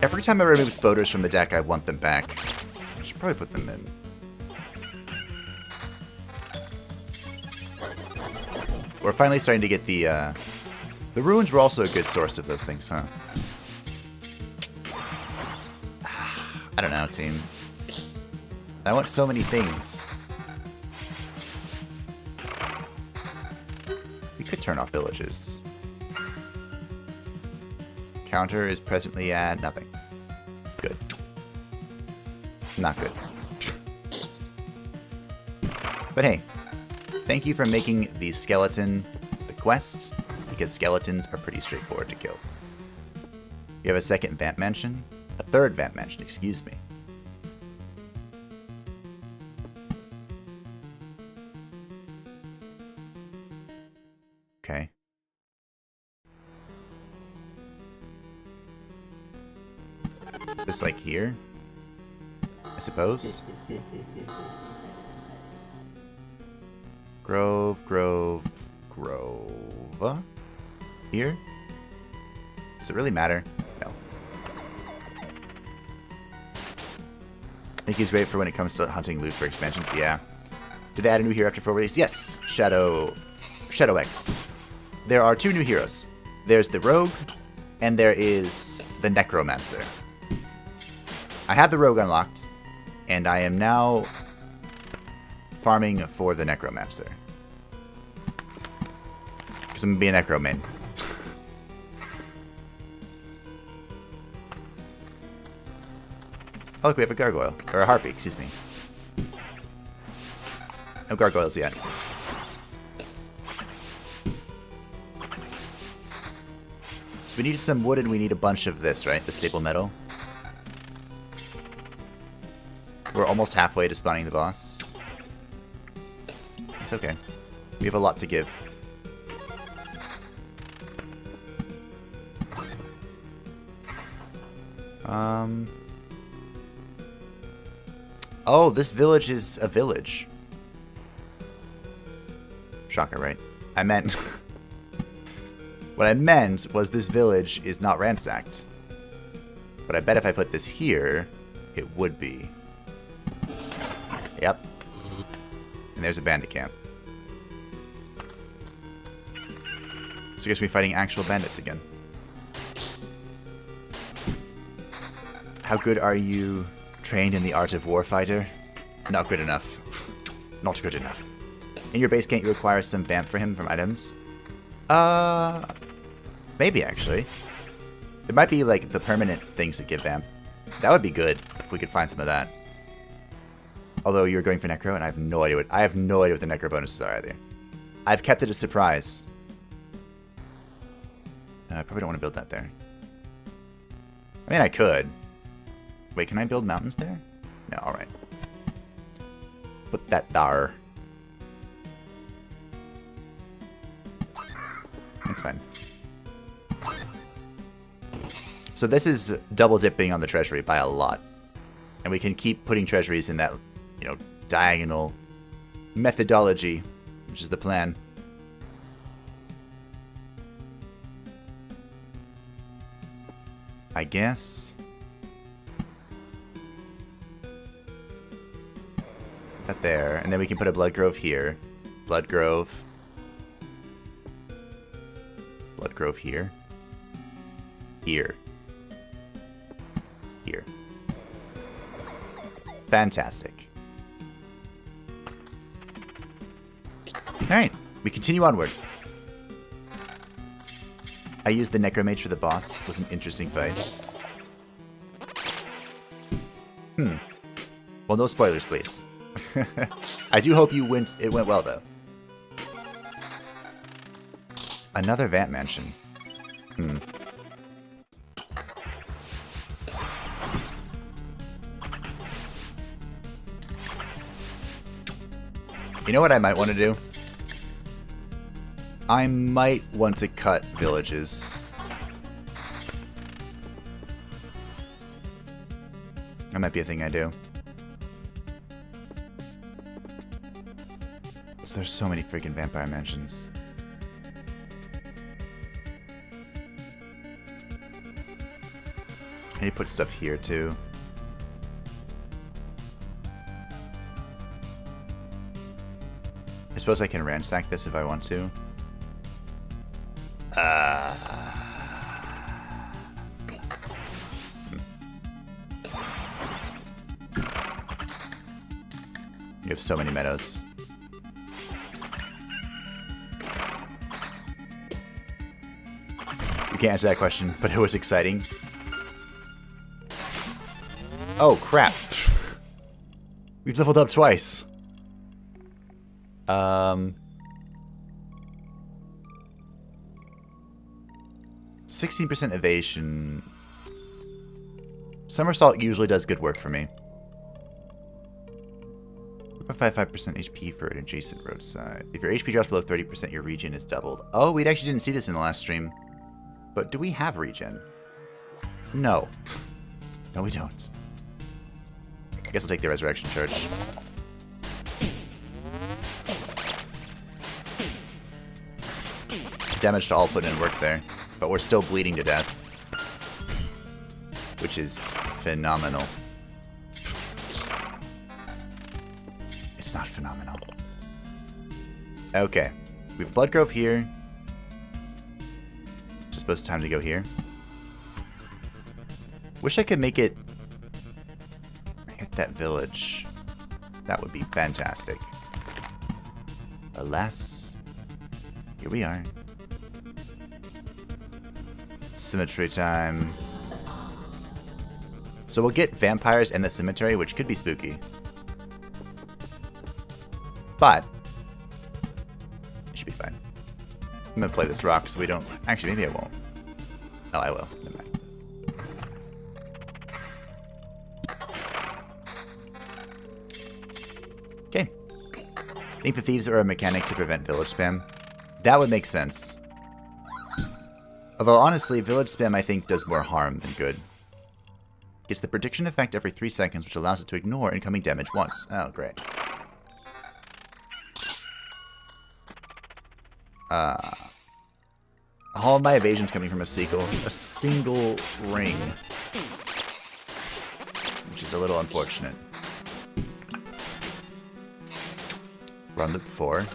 Every time I remove spoders from the deck, I want them back. I should probably put them in. We're finally starting to get the ruins were also a good source of those things, huh? I don't know, team. I want so many things. We could turn off villages. Counter is presently at nothing. Good. Not good. But hey, thank you for making the skeleton the quest, because skeletons are pretty straightforward to kill. You have a second vamp mansion? A third vamp mansion, excuse me. Okay. This like here? I suppose? Grove, grove, grove. Here? Does it really matter? No. I think he's great for when it comes to hunting loot for expansions. Yeah. Did they add a new hero after full release? Yes! Shadow X. There are two new heroes. There's the Rogue, and there is the Necromancer. I have the Rogue unlocked, and I am now farming for the Necromancer. Because I'm going to be a Necro main. Oh, look, we have a gargoyle. Or a harpy, excuse me. No gargoyles yet. So we needed some wood and we need a bunch of this, right? The staple metal. We're almost halfway to spawning the boss. It's okay. We have a lot to give. Oh, this village is a village. Shocker, right? I meant... What I meant was this village is not ransacked. But I bet if I put this here, it would be. Yep. And there's a bandit camp. So I guess we're fighting actual bandits again. How good are you trained in the art of warfighter? Not good enough. Not good enough. In your base, can't you require some vamp for him from items? Maybe actually. It might be like the permanent things that give vamp. That would be good if we could find some of that. Although you're going for Necro, and I have no idea what the Necro bonuses are either. I've kept it a surprise. I probably don't want to build that there. I mean, I could. Wait, can I build mountains there? No, alright. Put that there. That's fine. So this is double dipping on the treasury by a lot. And we can keep putting treasuries in that, you know, diagonal methodology, which is the plan. I guess. That there, and then we can put a blood grove here. Blood grove. Blood grove here. Here. Here. Fantastic. Alright, we continue onward. I used the Necromancer for the boss. It was an interesting fight. Well, no spoilers, please. I do hope it went well, though. Another Vamp Mansion. You know what I might want to do? I might want to cut villages. That might be a thing I do. So there's so many freaking vampire mansions. I need to put stuff here too. I suppose I can ransack this if I want to. You have so many meadows. You can't answer that question, but it was exciting. Oh, crap. We've leveled up twice. 16% evasion. Somersault usually does good work for me. 55% HP for an adjacent roadside. If your HP drops below 30%, your regen is doubled. Oh, we actually didn't see this in the last stream. But do we have regen? No. No, we don't. I guess I'll take the resurrection charge. Damage to all put in work there, but we're still bleeding to death, which is phenomenal. It's not phenomenal. Okay, we have Blood Grove here. Just supposed time to go here. Wish I could make it hit that village. That would be fantastic. Alas, here we are. Cemetery time. So we'll get vampires in the cemetery, which could be spooky. But it should be fine. I'm gonna play this rock so we don't... Actually, maybe I won't. Oh, I will. Never mind. Okay. Think the thieves are a mechanic to prevent village spam. That would make sense. Although, honestly, village spam, I think, does more harm than good. Gets the prediction effect every 3 seconds, which allows it to ignore incoming damage once. Oh, great. All of my evasion's coming from a single ring. Which is a little unfortunate. Run loop 4.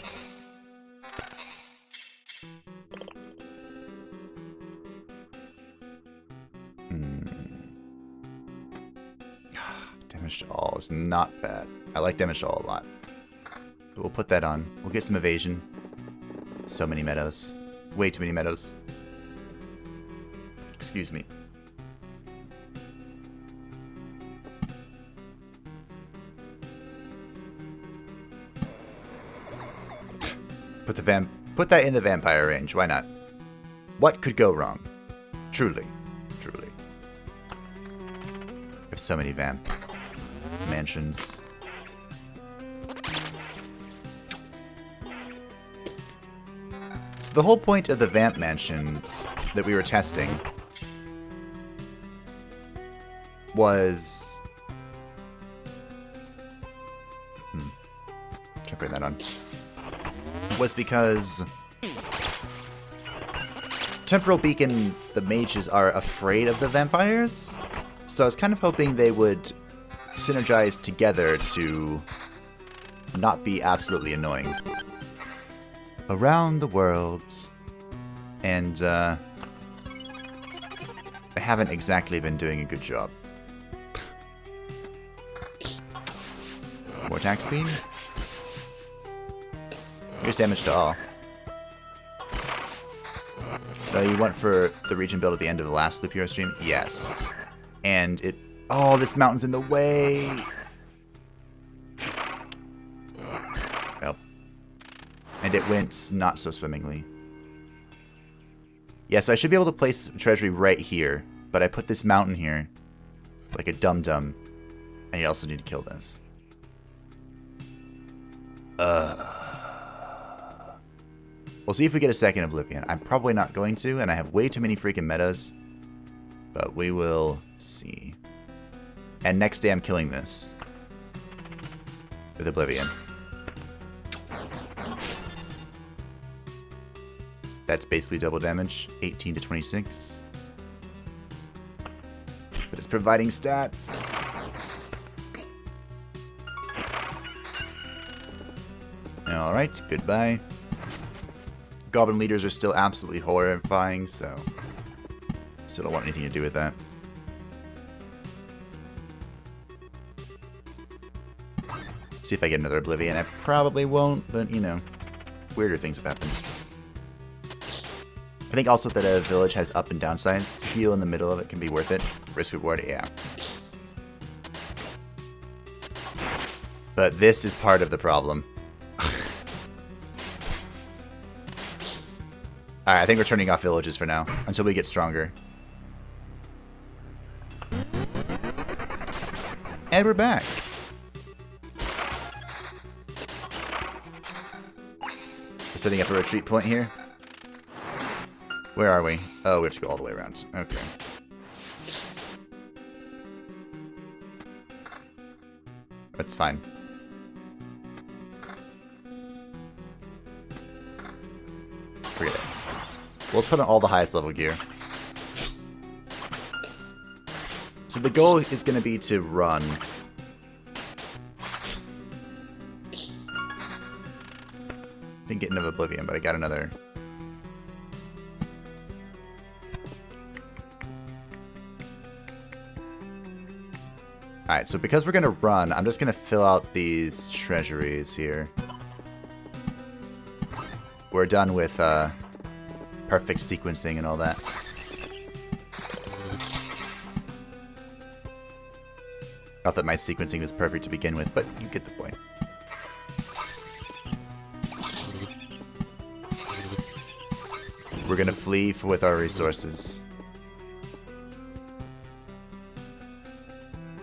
Damage to all is not bad. I like damage to all a lot. But we'll put that on. We'll get some evasion. So many meadows. Way too many meadows. Excuse me. Put that in the vampire range. Why not? What could go wrong? Truly. Truly. We have so many vamp mansions. So the whole point of the vamp mansions that we were testing was... Can't bring that on. Was because Temporal Beacon, the mages are afraid of the vampires. So I was kind of hoping they would synergize together to not be absolutely annoying. Around the world. And they haven't exactly been doing a good job. More attack speed. Here's damage to all. You went for the region build at the end of the last Loop Hero stream? Yes. And it... Oh, this mountain's in the way! Well. And it went not so swimmingly. Yeah, so I should be able to place treasury right here. But I put this mountain here. Like a dum-dum. And you also need to kill this. We'll see if we get a second Oblivion. I'm probably not going to, and I have way too many freaking metas. But we will see. And next day I'm killing this. With Oblivion. That's basically double damage. 18 to 26. But it's providing stats. Alright, goodbye. Goblin leaders are still absolutely horrifying, so still don't want anything to do with that. See if I get another Oblivion. I probably won't, but you know, weirder things have happened. I think also that a village has up and down sides. To heal in the middle of it can be worth it. Risk reward, yeah. But this is part of the problem. Alright, I think we're turning off villages for now, until we get stronger. And we're back. We're setting up a retreat point here. Where are we? Oh, we have to go all the way around. Okay. That's fine. Forget it. Well, let's put on all the highest level gear. So the goal is going to be to run. Didn't get another Oblivion, but I got another. Alright, so because we're going to run, I'm just going to fill out these treasuries here. We're done with perfect sequencing and all that. Not that my sequencing was perfect to begin with, but you get the point. We're going to flee with our resources.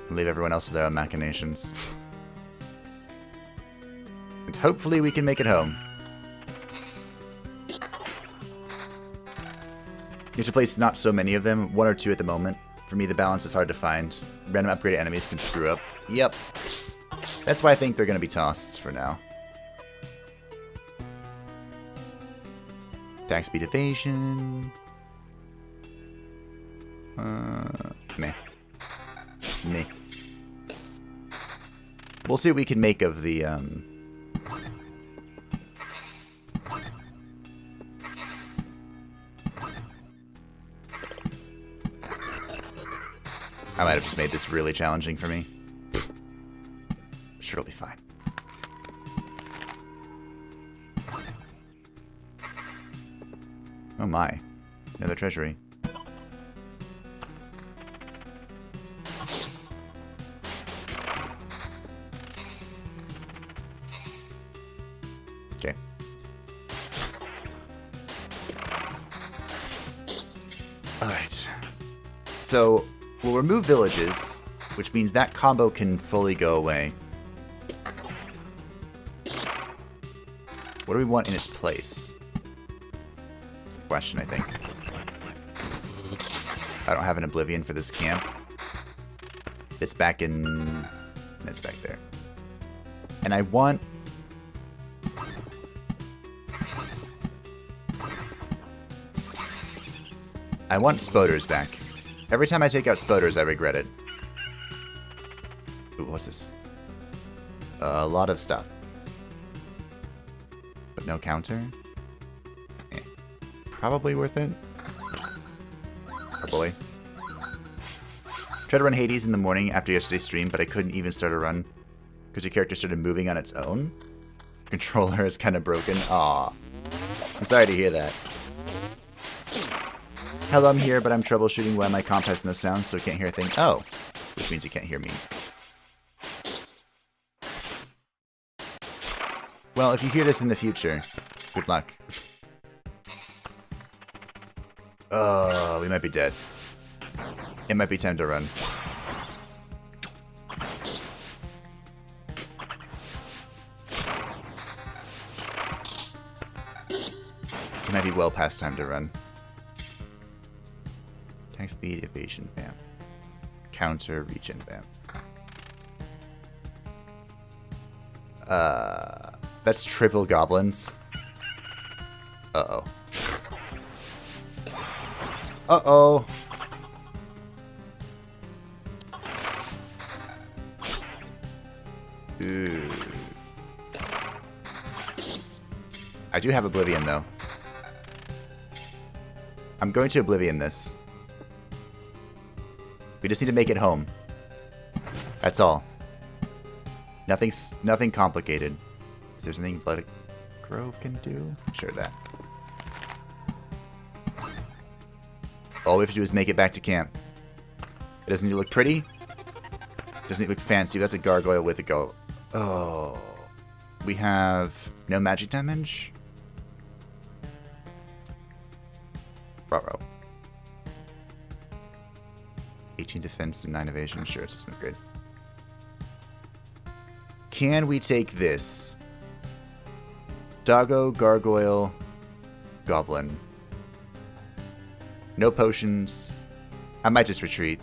And leave everyone else to their own machinations. And hopefully we can make it home. You should place not so many of them, 1 or 2 at the moment. For me, the balance is hard to find. Random upgraded enemies can screw up. Yep. That's why I think they're going to be tossed for now. Attack speed evasion. Meh. Meh. We'll see what we can make of the, I might have just made this really challenging for me. Sure, it'll be fine. Oh my. Another treasury. Okay. Alright. So, we'll remove villages, which means that combo can fully go away. What do we want in its place? That's the question, I think. I don't have an Oblivion for this camp. It's back in... It's back there. And I want... I want Spoders back. Every time I take out Spoders, I regret it. Ooh, what's this? A lot of stuff. But no counter? Eh. Probably worth it. Probably. Tried to run Hades in the morning after yesterday's stream, but I couldn't even start a run. Because your character started moving on its own? Controller is kind of broken. Aw. I'm sorry to hear that. Hello, I'm here, but I'm troubleshooting why my comp has no sound, so it can't hear a thing. Oh. Which means you can't hear me. Well, if you hear this in the future, good luck. Oh, we might be dead. It might be time to run. It might be well past time to run. Attack speed, evasion, vamp. Counter, regen, vamp. That's triple goblins. Uh-oh. Uh-oh. Ooh. I do have Oblivion, though. I'm going to Oblivion this. We just need to make it home. That's all. Nothing complicated. Is there something Blood Grove can do? Sure that. All we have to do is make it back to camp. It doesn't need to look pretty. It doesn't need to look fancy. That's a gargoyle with a go. Oh. We have no magic damage. Ruh-roh. 18 defense and 9 evasion. Sure, it's not good. Can we take this? Doggo, gargoyle, goblin. No potions. I might just retreat.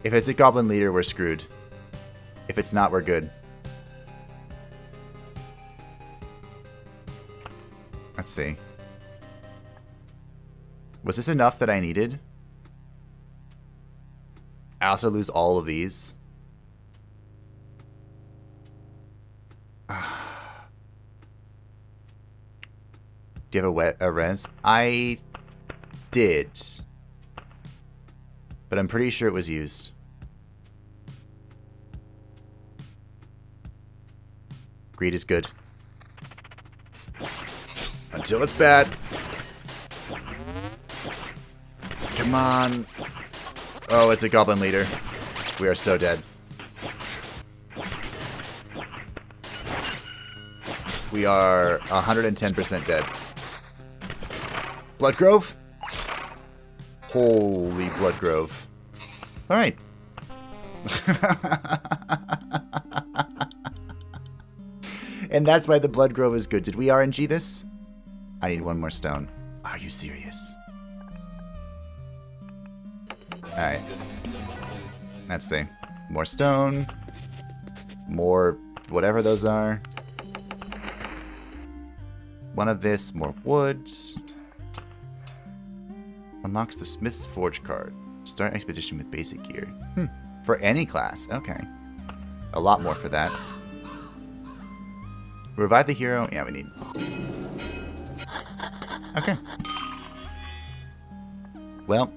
If it's a goblin leader, we're screwed. If it's not, we're good. Let's see. Was this enough that I needed? I also lose all of these. Do you have a res? I did. But I'm pretty sure it was used. Greed is good. Until it's bad. Come on. Oh, it's a goblin leader. We are so dead. We are 110% dead. Blood Grove? Holy Blood Grove. Alright. And that's why the Blood Grove is good. Did we RNG this? I need one more stone. Are you serious? Alright. Let's see. More stone. More whatever those are. One of this. More wood. Unlocks the Smith's Forge card. Start expedition with basic gear. For any class. Okay. A lot more for that. Revive the hero. Yeah, we need. Okay. Well.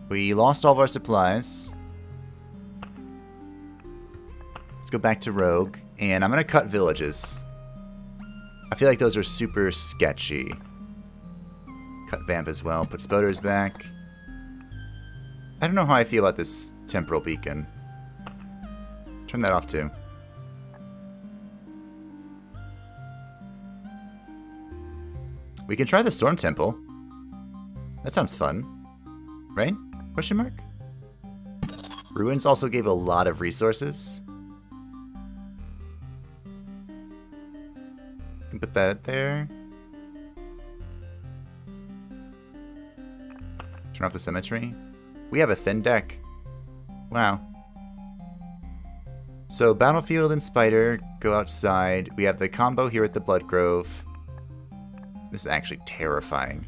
We lost all of our supplies. Let's go back to Rogue. And I'm going to cut villages. I feel like those are super sketchy. Cut Vamp as well. Put Spoders back. I don't know how I feel about this Temporal Beacon. Turn that off too. We can try the Storm Temple. That sounds fun. Right? Question mark? Ruins also gave a lot of resources. Can put that there. Turn off the cemetery. We have a thin deck. Wow. So Battlefield and Spider go outside. We have the combo here at the Blood Grove. This is actually terrifying.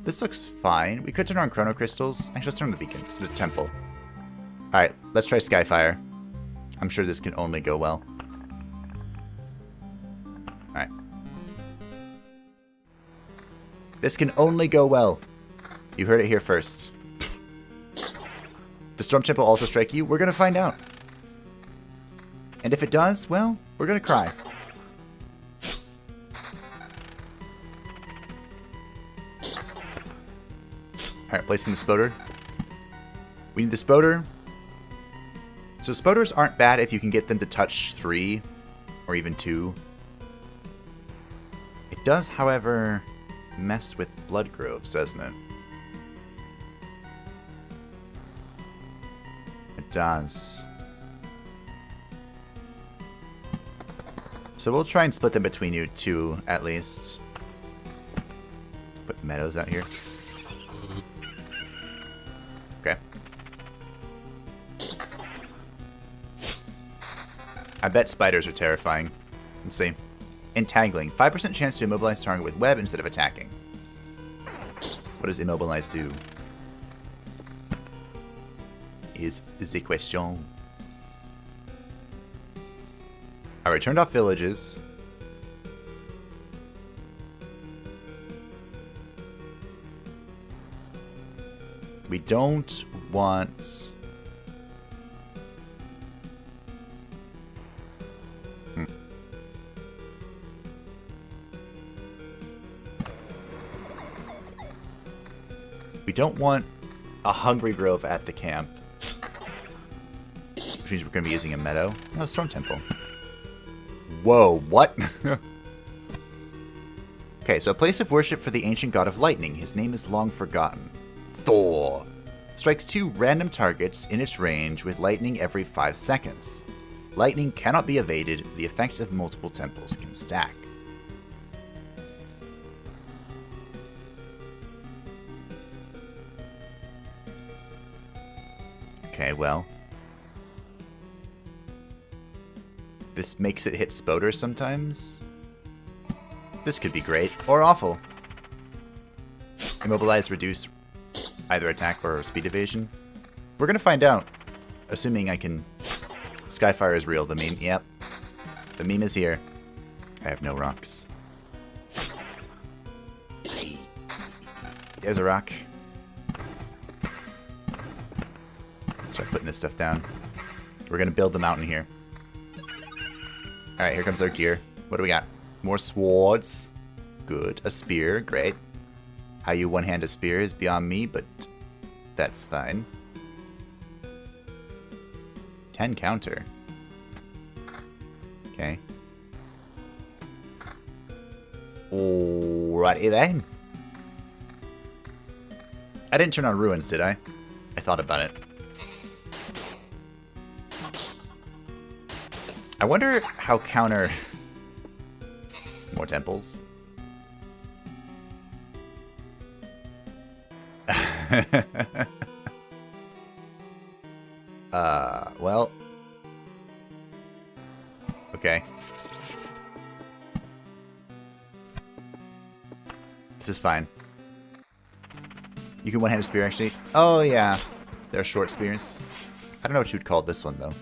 This looks fine. We could turn on Chrono Crystals. Actually, let's turn on the beacon, the temple. Alright, let's try Skyfire. I'm sure this can only go well. This can only go well. You heard it here first. The Storm Temple also strike you? We're going to find out. And if it does, well, we're going to cry. Alright, placing the Spoder. We need the Spoder. So Spoders aren't bad if you can get them to touch 3 or even 2. It does, however, mess with Blood Groves, doesn't it? It does. So we'll try and split them between you two, at least. Put meadows out here. Okay. I bet spiders are terrifying. Let's see. Entangling. 5% chance to immobilize target with web instead of attacking. What does immobilize do? Is the question. I turned off villages. We don't want... We don't want a Hungry Grove at the camp. Which means we're going to be using a meadow. No, Storm Temple. Whoa, what? Okay, so a place of worship for the ancient god of lightning. His name is long forgotten. Thor. Strikes 2 random targets in its range with lightning every 5 seconds. Lightning cannot be evaded. The effects of multiple temples can stack. Okay, well. This makes it hit Spoder sometimes. This could be great, or awful. Immobilize, reduce either attack or speed evasion. We're gonna find out. Assuming I can... Skyfire is real, the meme. Yep. The meme is here. I have no rocks. There's a rock. Start putting this stuff down. We're gonna build the mountain here. Alright, here comes our gear. What do we got? More swords. Good. A spear. Great. How you one-hand a spear is beyond me, but that's fine. 10 counter. Okay. Alrighty then. I didn't turn on ruins, did I? I thought about it. I wonder how counter... More temples. Well. Okay. This is fine. You can one-hand a spear, actually. Oh, yeah. They're short spears. I don't know what you'd call this one, though.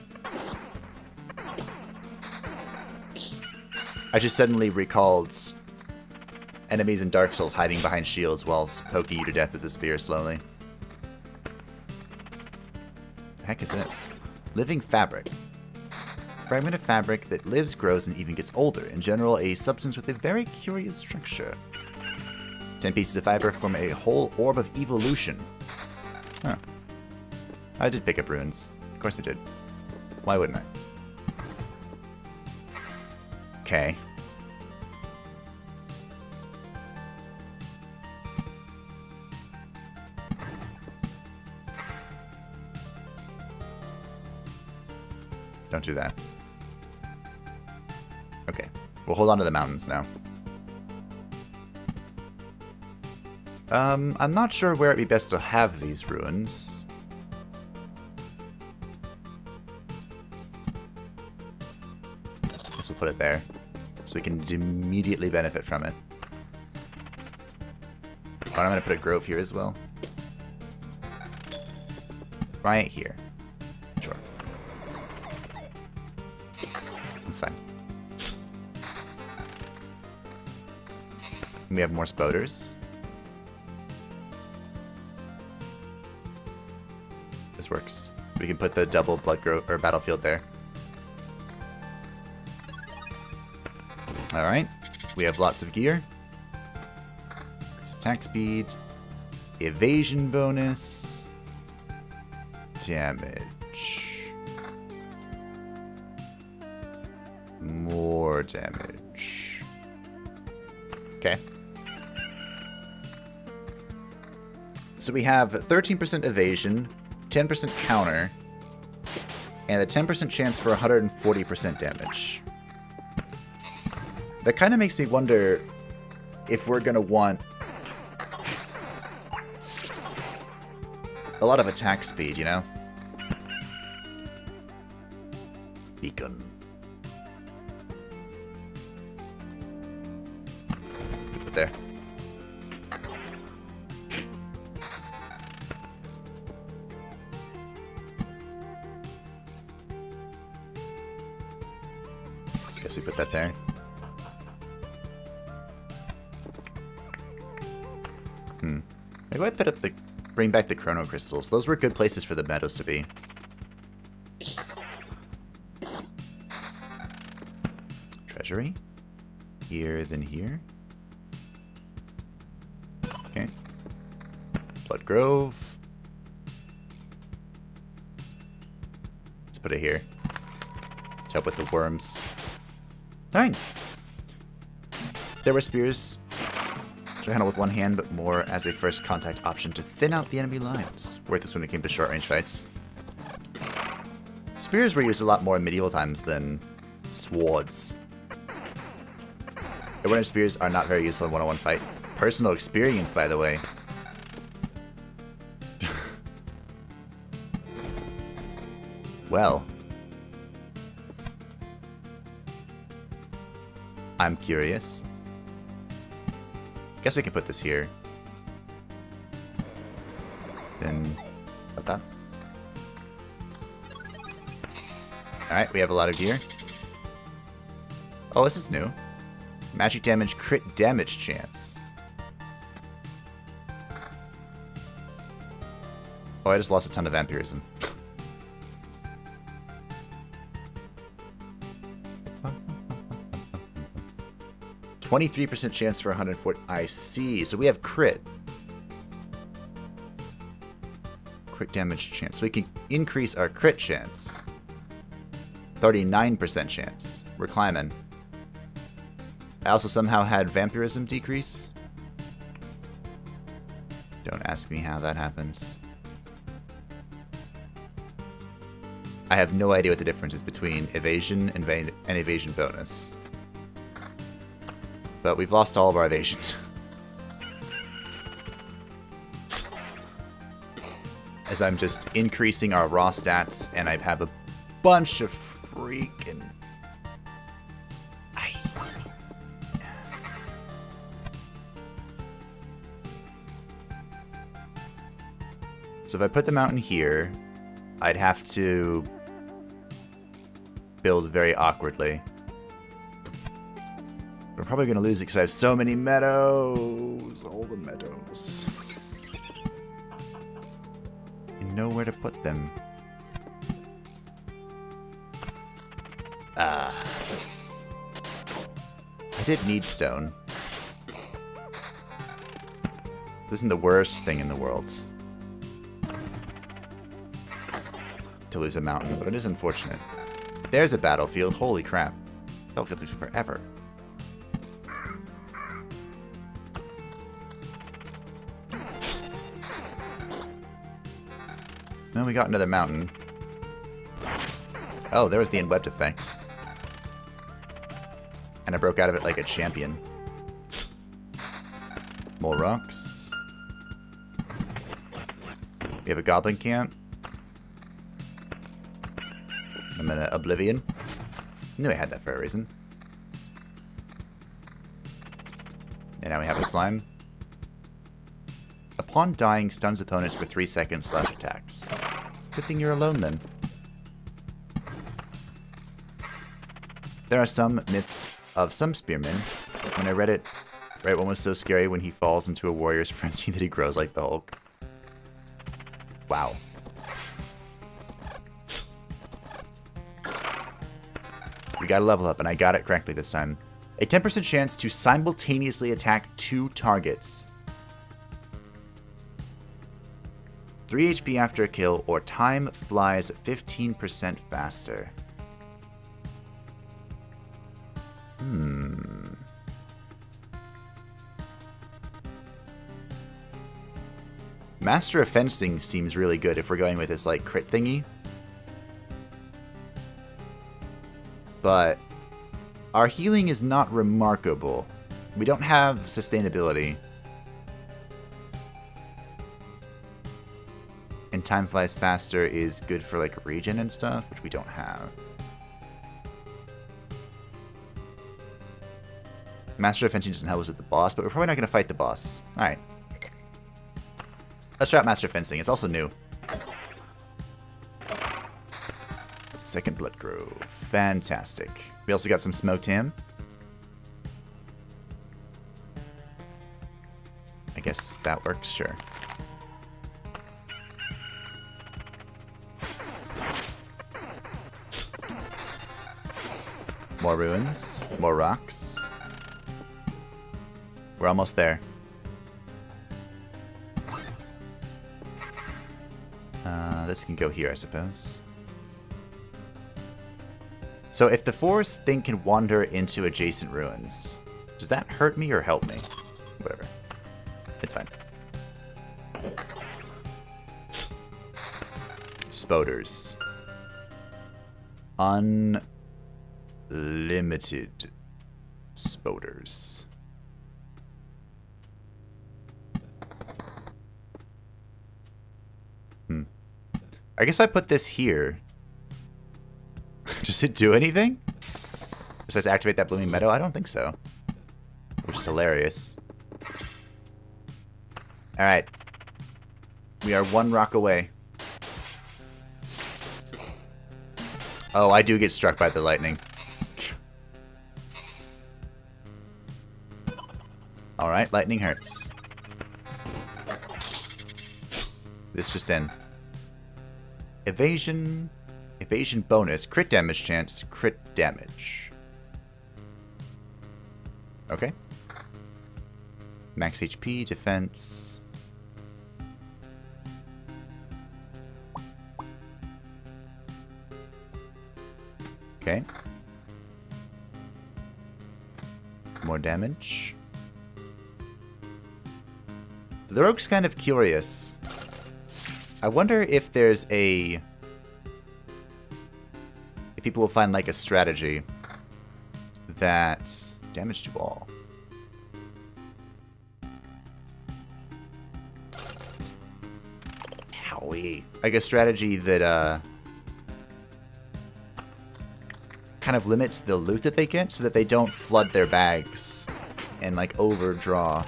I just suddenly recalled enemies in Dark Souls hiding behind shields whilst poking you to death with a spear slowly. The heck is this? Living fabric. Fragment of fabric that lives, grows, and even gets older. In general, a substance with a very curious structure. 10 pieces of fiber form a whole orb of evolution. Huh. I did pick up runes. Of course I did. Why wouldn't I? Okay. Don't do that. Okay. We'll hold on to the mountains now. I'm not sure where it'd be best to have these ruins. Guess we'll put it there. So we can immediately benefit from it. Oh, I'm going to put a grove here as well. Right here. Sure. That's fine. We have more spoders. this works. We can put the double blood growth or battlefield there. Alright. We have lots of gear. Attack speed. Evasion bonus. Damage. More damage. Okay. So we have 13% evasion, 10% counter, and a 10% chance for 140% damage. That kind of makes me wonder if we're going to want a lot of attack speed, you know? Beacon. Put it there. Guess we put that there. Maybe I put up the... Bring back the chrono crystals. Those were good places for the meadows to be. Treasury. Here, then here. Okay. Blood Grove. Let's put it here. To help with the worms. Fine. There were spears. To handle with one hand, but more as a first contact option to thin out the enemy lines. Worth this when it came to short range fights. Spears were used a lot more in medieval times than swords. Awareness spears are not very useful in one-on-one fight. Personal experience, by the way. Well. I'm curious. Guess we can put this here. Then put that. Alright, we have a lot of gear. Oh, this is new. Magic damage, crit damage chance. Oh, I just lost a ton of vampirism. 23% chance for 140. I see. So we have crit. Crit damage chance. So we can increase our crit chance. 39% chance. We're climbing. I also somehow had vampirism decrease. Don't ask me how that happens. I have no idea what the difference is between evasion and evasion bonus. But we've lost all of our evasion. As I'm just increasing our raw stats, and I have a bunch of freaking... So if I put the mountain here, I'd have to build very awkwardly. We're probably going to lose it because I have so many meadows. All the meadows. And nowhere to put them. I did need stone. This isn't the worst thing in the world. To lose a mountain, but it is unfortunate. There's a battlefield. Holy crap. Felt like it took forever. Then we got another mountain. Oh, there was the enwebbed effect. And I broke out of it like a champion. More rocks. We have a goblin camp. I'm in Oblivion. Knew I had that for a reason. And now we have a slime. Upon dying, stuns opponents for 3 seconds / attacks. Good thing you're alone then. There are some myths of some spearmen. When I read it, right one was so scary when he falls into a warrior's frenzy that he grows like the Hulk. Wow. We got a level up, and I got it correctly this time. A 10% chance to simultaneously attack 2 targets. 3 HP after a kill, or time flies 15% faster. Master of Fencing seems really good if we're going with this, like, crit thingy. But our healing is not remarkable. We don't have sustainability. And time flies faster is good for, like, regen and stuff, which we don't have. Master of Fencing doesn't help us with the boss, but we're probably not going to fight the boss. Alright. Let's try out Master of Fencing. It's also new. Second Blood Grove. Fantastic. We also got some Smoked Ham. I guess that works, sure. More ruins. More rocks. We're almost there. This can go here, I suppose. So if the forest thing can wander into adjacent ruins, does that hurt me or help me? Whatever. It's fine. Spoders. Unlimited spoders. I guess if I put this here, does it do anything? Besides activate that blooming meadow? I don't think so. Which is hilarious. Alright. We are 1 rock away. Oh, I do get struck by the lightning. Alright, lightning hurts. This just in. Evasion. Evasion bonus. Crit damage chance. Crit damage. Okay. Max HP. Defense. Okay. More damage. The rogue's kind of curious. I wonder if there's a... if people will find, like, a strategy that... damage to all. Owie. Like a strategy that, kind of limits the loot that they get so that they don't flood their bags and, like, overdraw.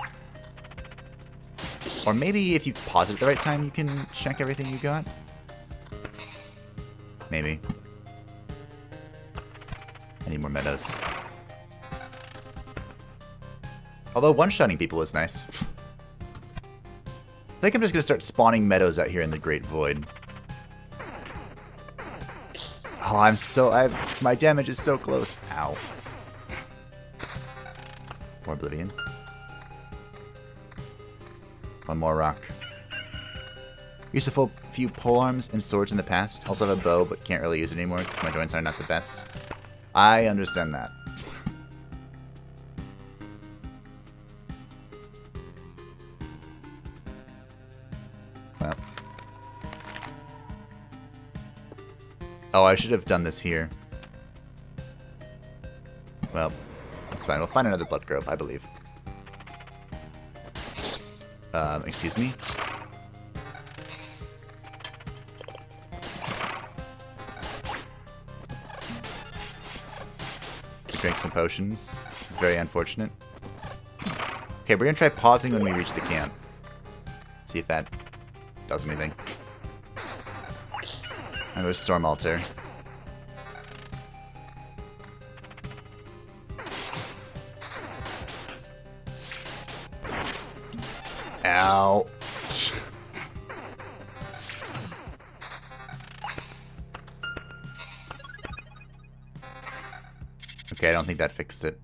Or maybe if you pause it at the right time, you can check everything you got. Maybe. I need more meadows. Although one-shotting people is nice. I think I'm just going to start spawning meadows out here in the Great Void. Oh, my damage is so close. Ow. More Oblivion. One more rock. Used a few polearms and swords in the past. Also have a bow, but can't really use it anymore because my joints are not the best. I understand that. Well. Oh, I should have done this here. Well, that's fine. We'll find another Blood Grove, I believe. Excuse me? We drank some potions. Very unfortunate. Okay, we're gonna try pausing when we reach the camp. See if that does anything. And there's Storm Altar. Ow. Okay, I don't think that fixed it.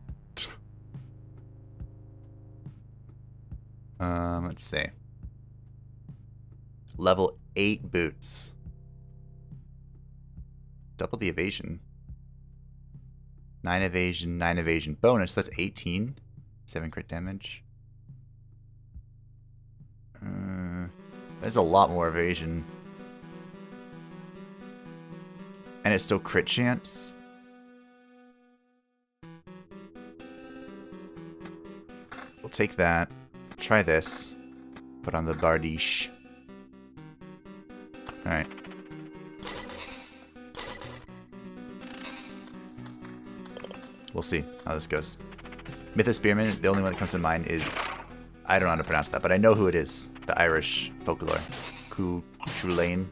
Let's see. Level 8 boots. Double the evasion. 9 evasion, 9 evasion. Bonus, that's 18. 7 crit damage. There's a lot more evasion. And it's still crit chance. We'll take that. Try this. Put on the Bardiche. Alright. We'll see how this goes. Mythos Spearman, the only one that comes to mind is... I don't know how to pronounce that, but I know who it is. The Irish folklore. Culane.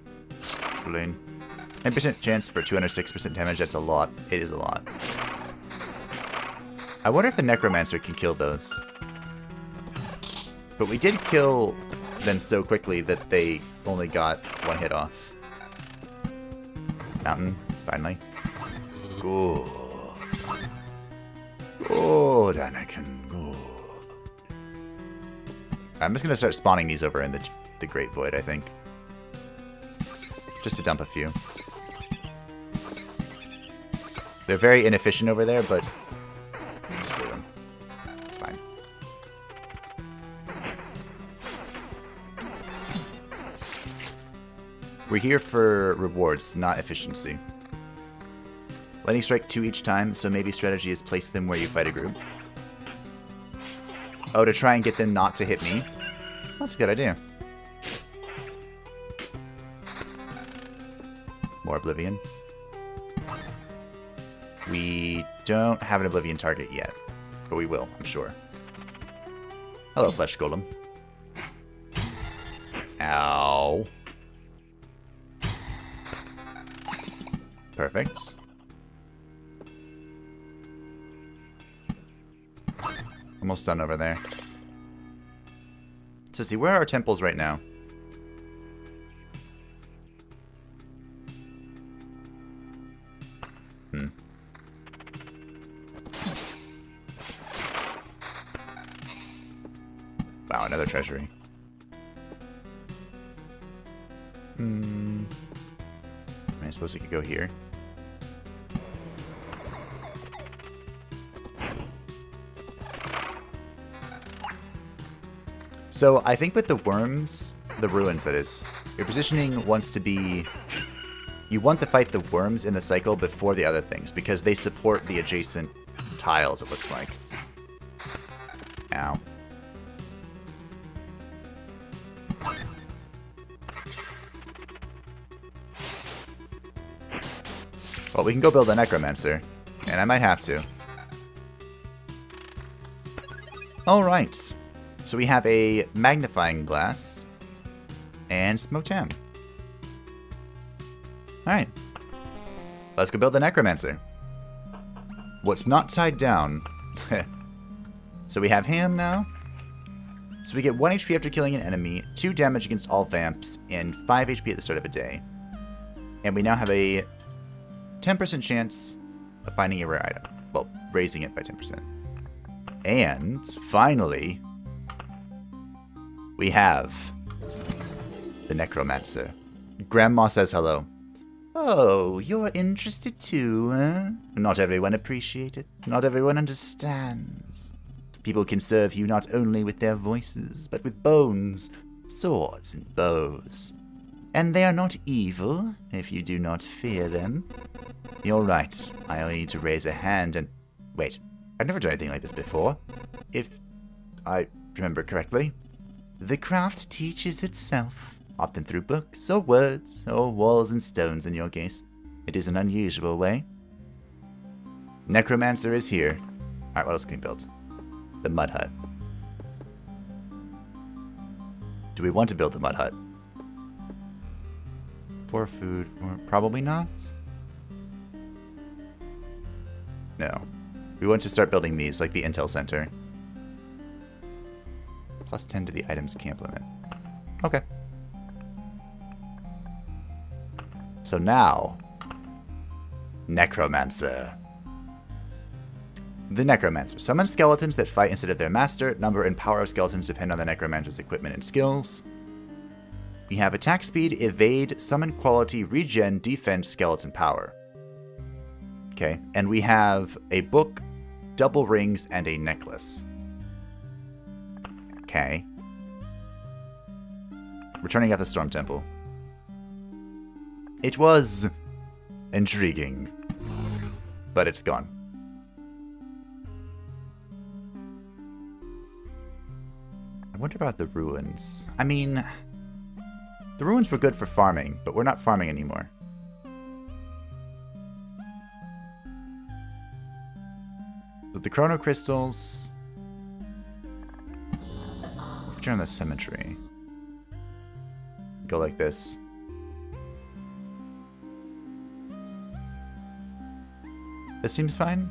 10% chance for 206% damage, that's a lot. It is a lot. I wonder if the Necromancer can kill those. But we did kill them so quickly that they only got 1 hit off. Mountain, finally. Good. Good, Anakin, good. I'm just gonna start spawning these over in the Great Void, I think. Just to dump a few. They're very inefficient over there, but just leave them. It's fine. We're here for rewards, not efficiency. Lightning strike 2 each time, so maybe strategy is place them where you fight a group. Oh, to try and get them not to hit me? That's a good idea. More Oblivion. We don't have an Oblivion target yet, but we will, I'm sure. Hello, Flesh Golem. Ow. Perfect. Almost done over there. So see, where are our temples right now? Wow, another treasury. I suppose we could go here. So I think with the worms, the ruins that is, your positioning wants to be... You want to fight the worms in the cycle before the other things, because they support the adjacent tiles, it looks like. Ow. Well, we can go build a Necromancer, and I might have to. Alright. So we have a magnifying glass and smoked ham. Alright. Let's go build the Necromancer. What's not tied down? So we have ham now. So we get 1 HP after killing an enemy, 2 damage against all vamps, and 5 HP at the start of a day. And we now have a 10% chance of finding a rare item. Well, raising it by 10%. And finally, we have the Necromancer. Grandma says hello. Oh, you're interested too, huh? Not everyone appreciates it. Not everyone understands. People can serve you not only with their voices, but with bones, swords, and bows. And they are not evil, if you do not fear them. You're right. I only need to raise a hand and... Wait, I've never done anything like this before. If I remember correctly. The craft teaches itself, often through books, or words, or walls and stones in your case. It is an unusual way. Necromancer is here. Alright, what else can we build? The mud hut. Do we want to build the mud hut? For food, or probably not. No. We want to start building these, like the Intel Center. Plus 10 to the item's camp limit. Okay. So now, Necromancer. The Necromancer. Summon skeletons that fight instead of their master. Number and power of skeletons depend on the Necromancer's equipment and skills. We have attack speed, evade, summon quality, regen, defense, skeleton power. Okay, and we have a book, double rings, and a necklace. Okay. Returning at the Storm Temple. It was intriguing, but it's gone. I wonder about the ruins. I mean, the ruins were good for farming, but we're not farming anymore. With the chrono crystals, turn on the symmetry. Go like this. This seems fine.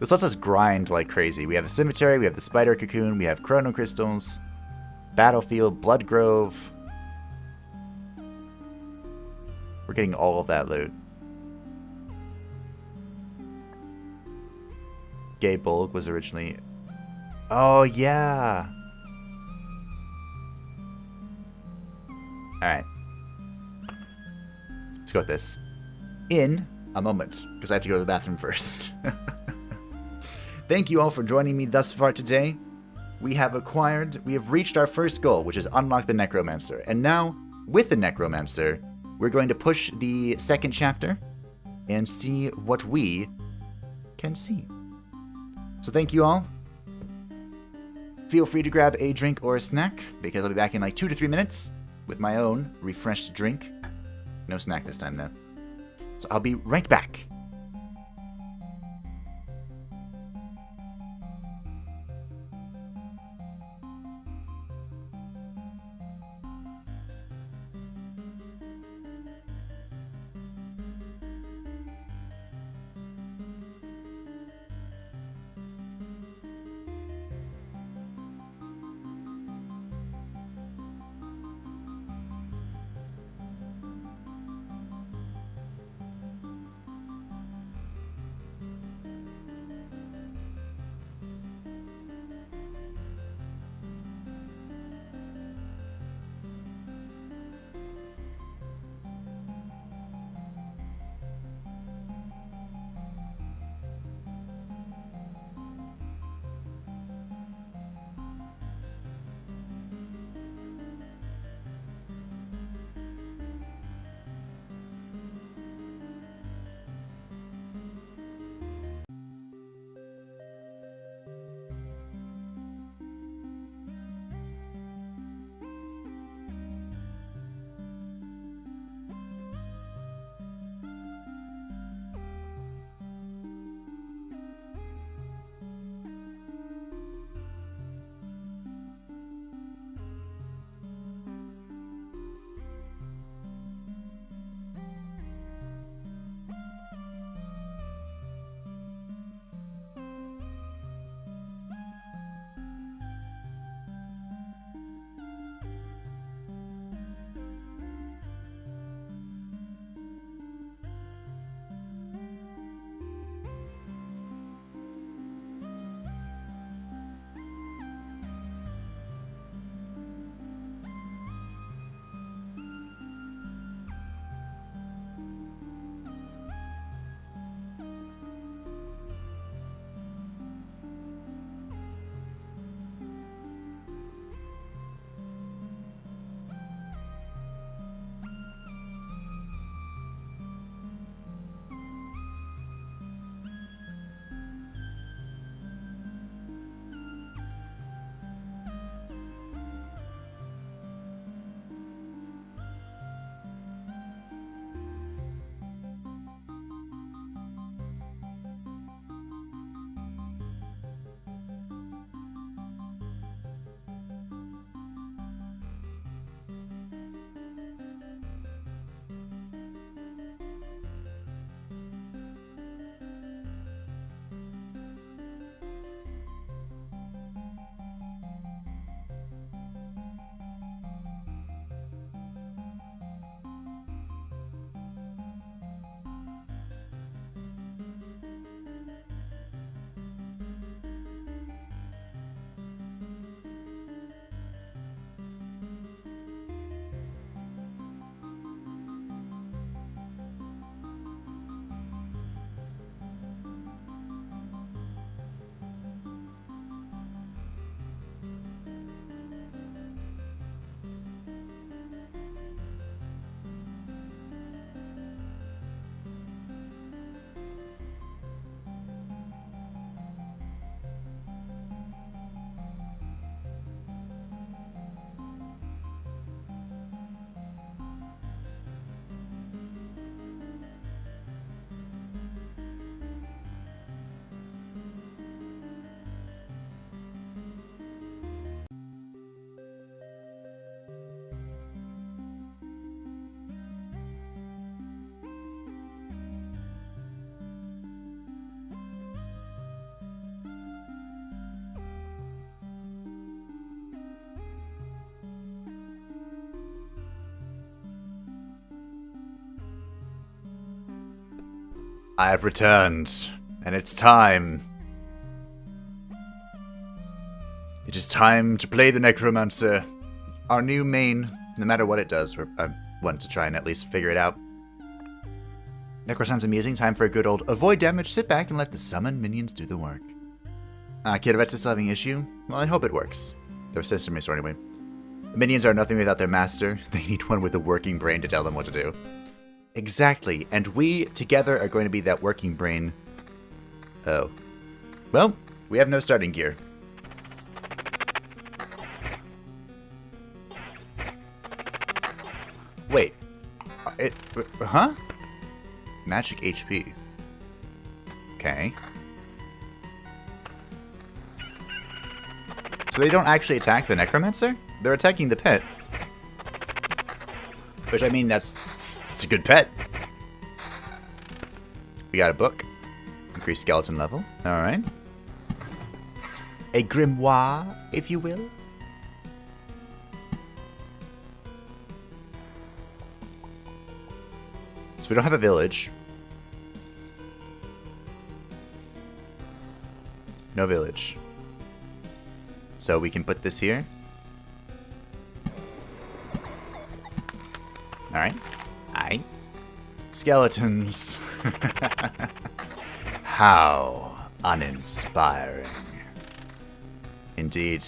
This lets us grind like crazy. We have the cemetery, we have the spider cocoon, we have chrono crystals, battlefield, blood grove. We're getting all of that loot. Gay Bulg was originally... Oh, yeah! Alright. Let's go with this. In a moment, because I have to go to the bathroom first. Thank you all for joining me thus far today. We have reached our first goal, which is unlock the Necromancer. And now, with the Necromancer, we're going to push the second chapter and see what we can see. So thank you all. Feel free to grab a drink or a snack, because I'll be back in like 2 to 3 minutes with my own refreshed drink. No snack this time, though. So I'll be right back. I have returned, and it's time. It is time to play the Necromancer. Our new main, no matter what it does, I want to try and at least figure it out. Necro sounds amusing. Time for a good old avoid damage, sit back, and let the summoned minions do the work. Kidovets is still having an issue? Well, I hope it works. Their system restore anyway. The minions are nothing without their master. They need one with a working brain to tell them what to do. Exactly, and we together are going to be that working brain. Oh. Well, we have no starting gear. Wait. Huh? Magic HP. Okay. So they don't actually attack the Necromancer? They're attacking the pet. Which, I mean, it's a good pet. We got a book. Increase skeleton level. Alright. A grimoire, if you will. So we don't have a village. No village. So we can put this here. Alright. Aye. Skeletons. How uninspiring. Indeed.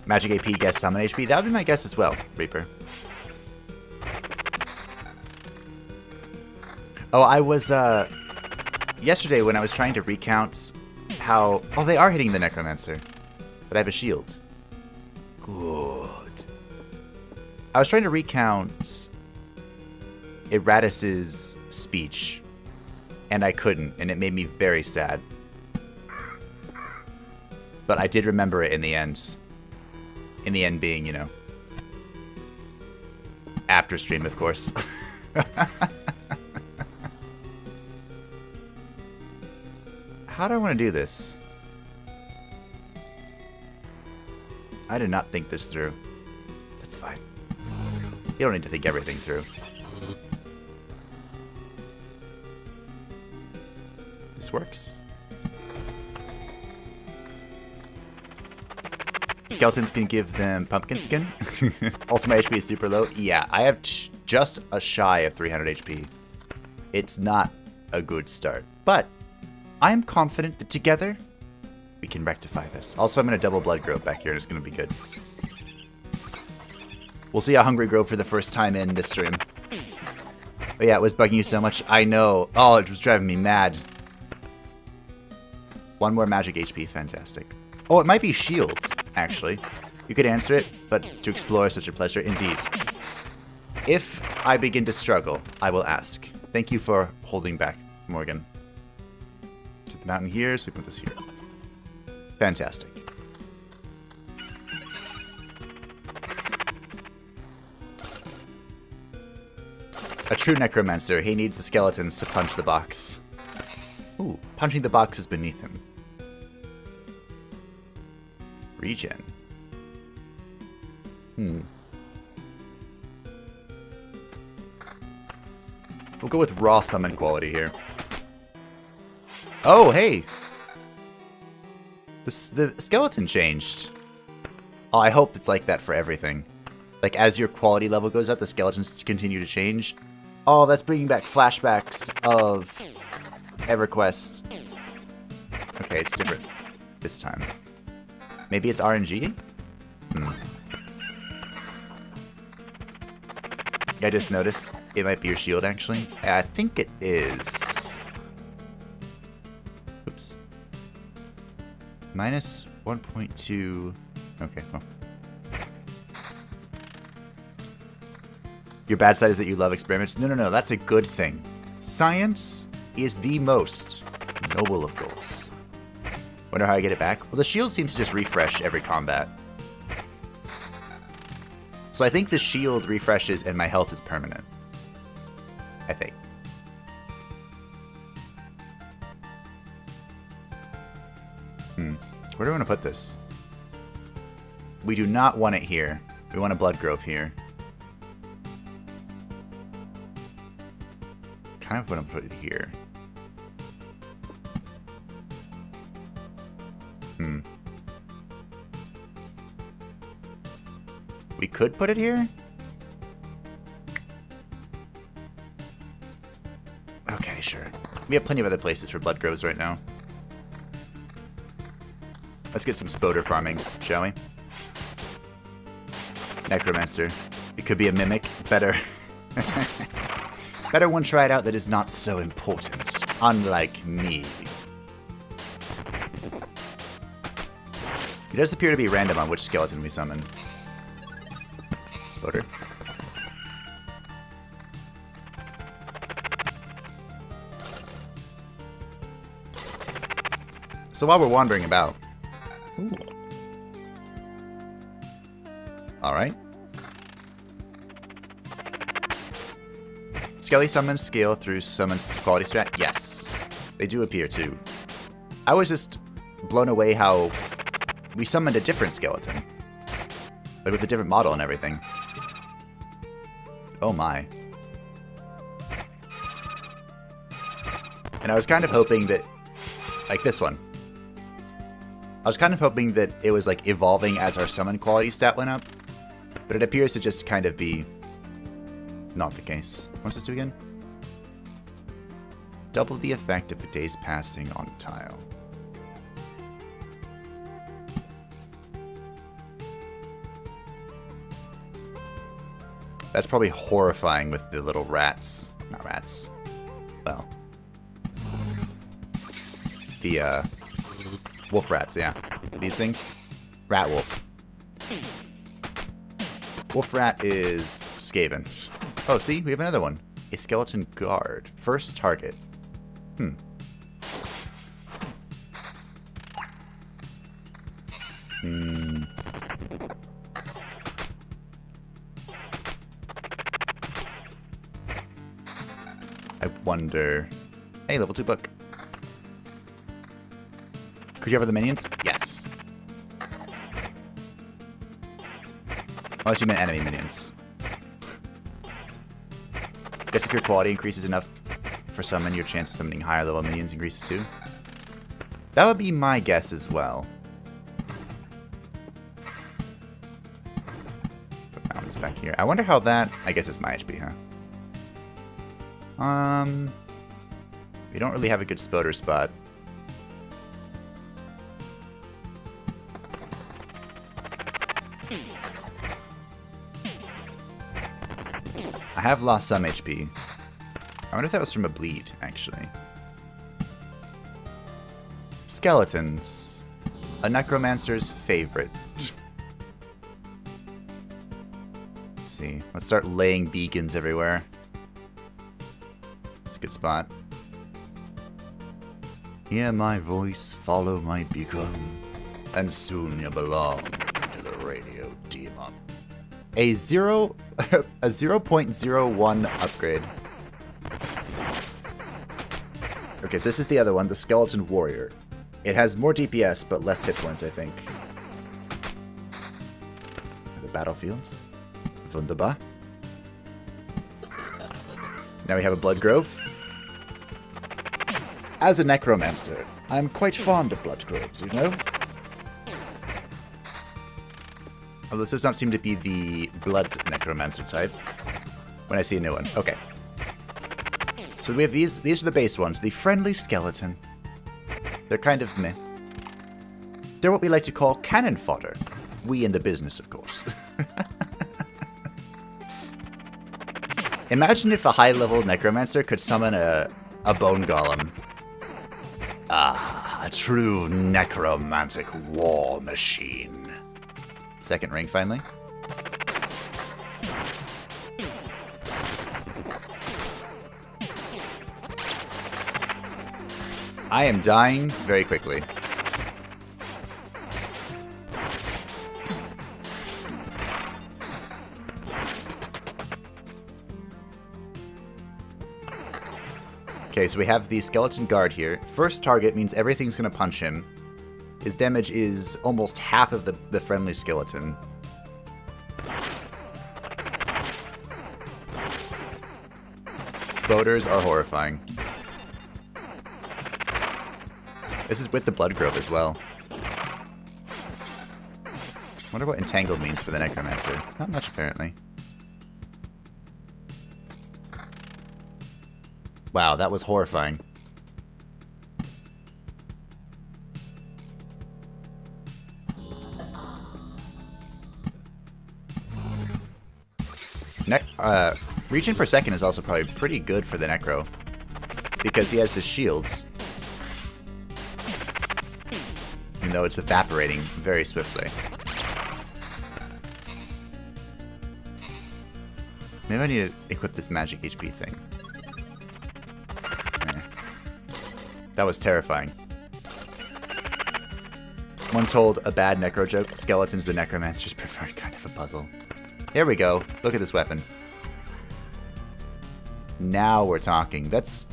Magic AP guess summon HP. That would be my guess as well, Reaper. Oh, I was, yesterday when I was trying to recount how... Oh, they are hitting the Necromancer. But I have a shield. Good. I was trying to recount Eratus's speech, and I couldn't, and it made me very sad. But I did remember it in the end. In the end being, you know, after stream, of course. How do I want to do this? I did not think this through. That's fine. You don't need to think everything through. This works. Skeletons can give them pumpkin skin. Also, my HP is super low. Yeah, I have just a shy of 300 HP. It's not a good start, but I am confident that together we can rectify this. Also, I'm going to double blood growth back here, and it's going to be good. We'll see how hungry grow for the first time in this stream. But yeah, it was bugging you so much. I know. Oh, it was driving me mad. One more magic HP. Fantastic. Oh, it might be shield, actually. You could answer it, but to explore is such a pleasure. Indeed. If I begin to struggle, I will ask. Thank you for holding back, Morgan. To the mountain here, so we put this here. Fantastic. A true Necromancer. He needs the skeletons to punch the box. Ooh, punching the box is beneath him. Regen. We'll go with raw summon quality here. Oh, hey! The skeleton changed. Oh, I hope it's like that for everything. Like, as your quality level goes up, the skeletons continue to change. Oh, that's bringing back flashbacks of EverQuest. Okay, it's different this time. Maybe it's RNG? I just noticed it might be your shield, actually. I think it is. Oops. Minus 1.2. Okay, well. Your bad side is that you love experiments? No, no, no, that's a good thing. Science is the most noble of goals. Wonder how I get it back? Well, the shield seems to just refresh every combat. So I think the shield refreshes and my health is permanent. I think. Where do I want to put this? We do not want it here. We want a blood grove here. Kind of want to put it here. We could put it here? Okay, sure. We have plenty of other places for blood groves right now. Let's get some spoder farming, shall we? Necromancer. It could be a mimic. Better. Better one try it out that is not so important. Unlike me. It does appear to be random on which skeleton we summon. Spoder. So while we're wandering about... Ooh. Alright. Skelly summons scale through summons quality strat? Yes. They do appear too. I was just blown away how we summoned a different skeleton. Like with a different model and everything. Oh my. And I was kind of hoping that... Like this one. I was kind of hoping that it was like evolving as our summon quality stat went up. But it appears to just kind of be not the case. What's this do again? Double the effect of a day's passing on a tile. That's probably horrifying with the little rats. Not rats. Well. The, wolf rats, yeah. These things. Rat wolf. Wolf rat is Skaven. Oh, see? We have another one. A skeleton guard. First target. I wonder... Hey, level 2 book. Could you have the minions? Yes. Unless you meant enemy minions. Guess if your quality increases enough for summon, your chance of summoning higher level minions increases too. That would be my guess as well. Put mountains back here. I wonder how that... I guess it's my HP, huh? We don't really have a good spoder spot. I have lost some HP. I wonder if that was from a bleed, actually. Skeletons. A necromancer's favorite. Let's see. Let's start laying beacons everywhere. It's a good spot. Hear my voice, follow my beacon, and soon you belong to the radio demon. A 0.01 upgrade. Okay, so this is the other one, the Skeleton Warrior. It has more DPS, but less hit points, I think. The battlefield. Wunderbar. Now we have a Blood Grove. As a Necromancer, I'm quite fond of Blood Groves, you know? Although this does not seem to be the Blood Necromancer type. When I see a new one. Okay. So we have these are the base ones. The Friendly Skeleton. They're kind of meh. They're what we like to call cannon fodder. We in the business, of course. Imagine if a high-level Necromancer could summon a Bone Golem. Ah, a true necromantic war machine. Second ring, finally. I am dying very quickly. Okay, so we have the Skeleton Guard here. First target means everything's going to punch him. His damage is almost half of the friendly skeleton. Spoders are horrifying. This is with the Blood Grove as well. Wonder what entangle means for the Necromancer. Not much, apparently. Wow, that was horrifying. Regen per second is also probably pretty good for the Necro, because he has the shields. Even though it's evaporating very swiftly. Maybe I need to equip this magic HP thing. That was terrifying. One told a bad necro joke, skeletons the necromancer's preferred kind of a puzzle. Here we go. Look at this weapon. Now we're talking. That's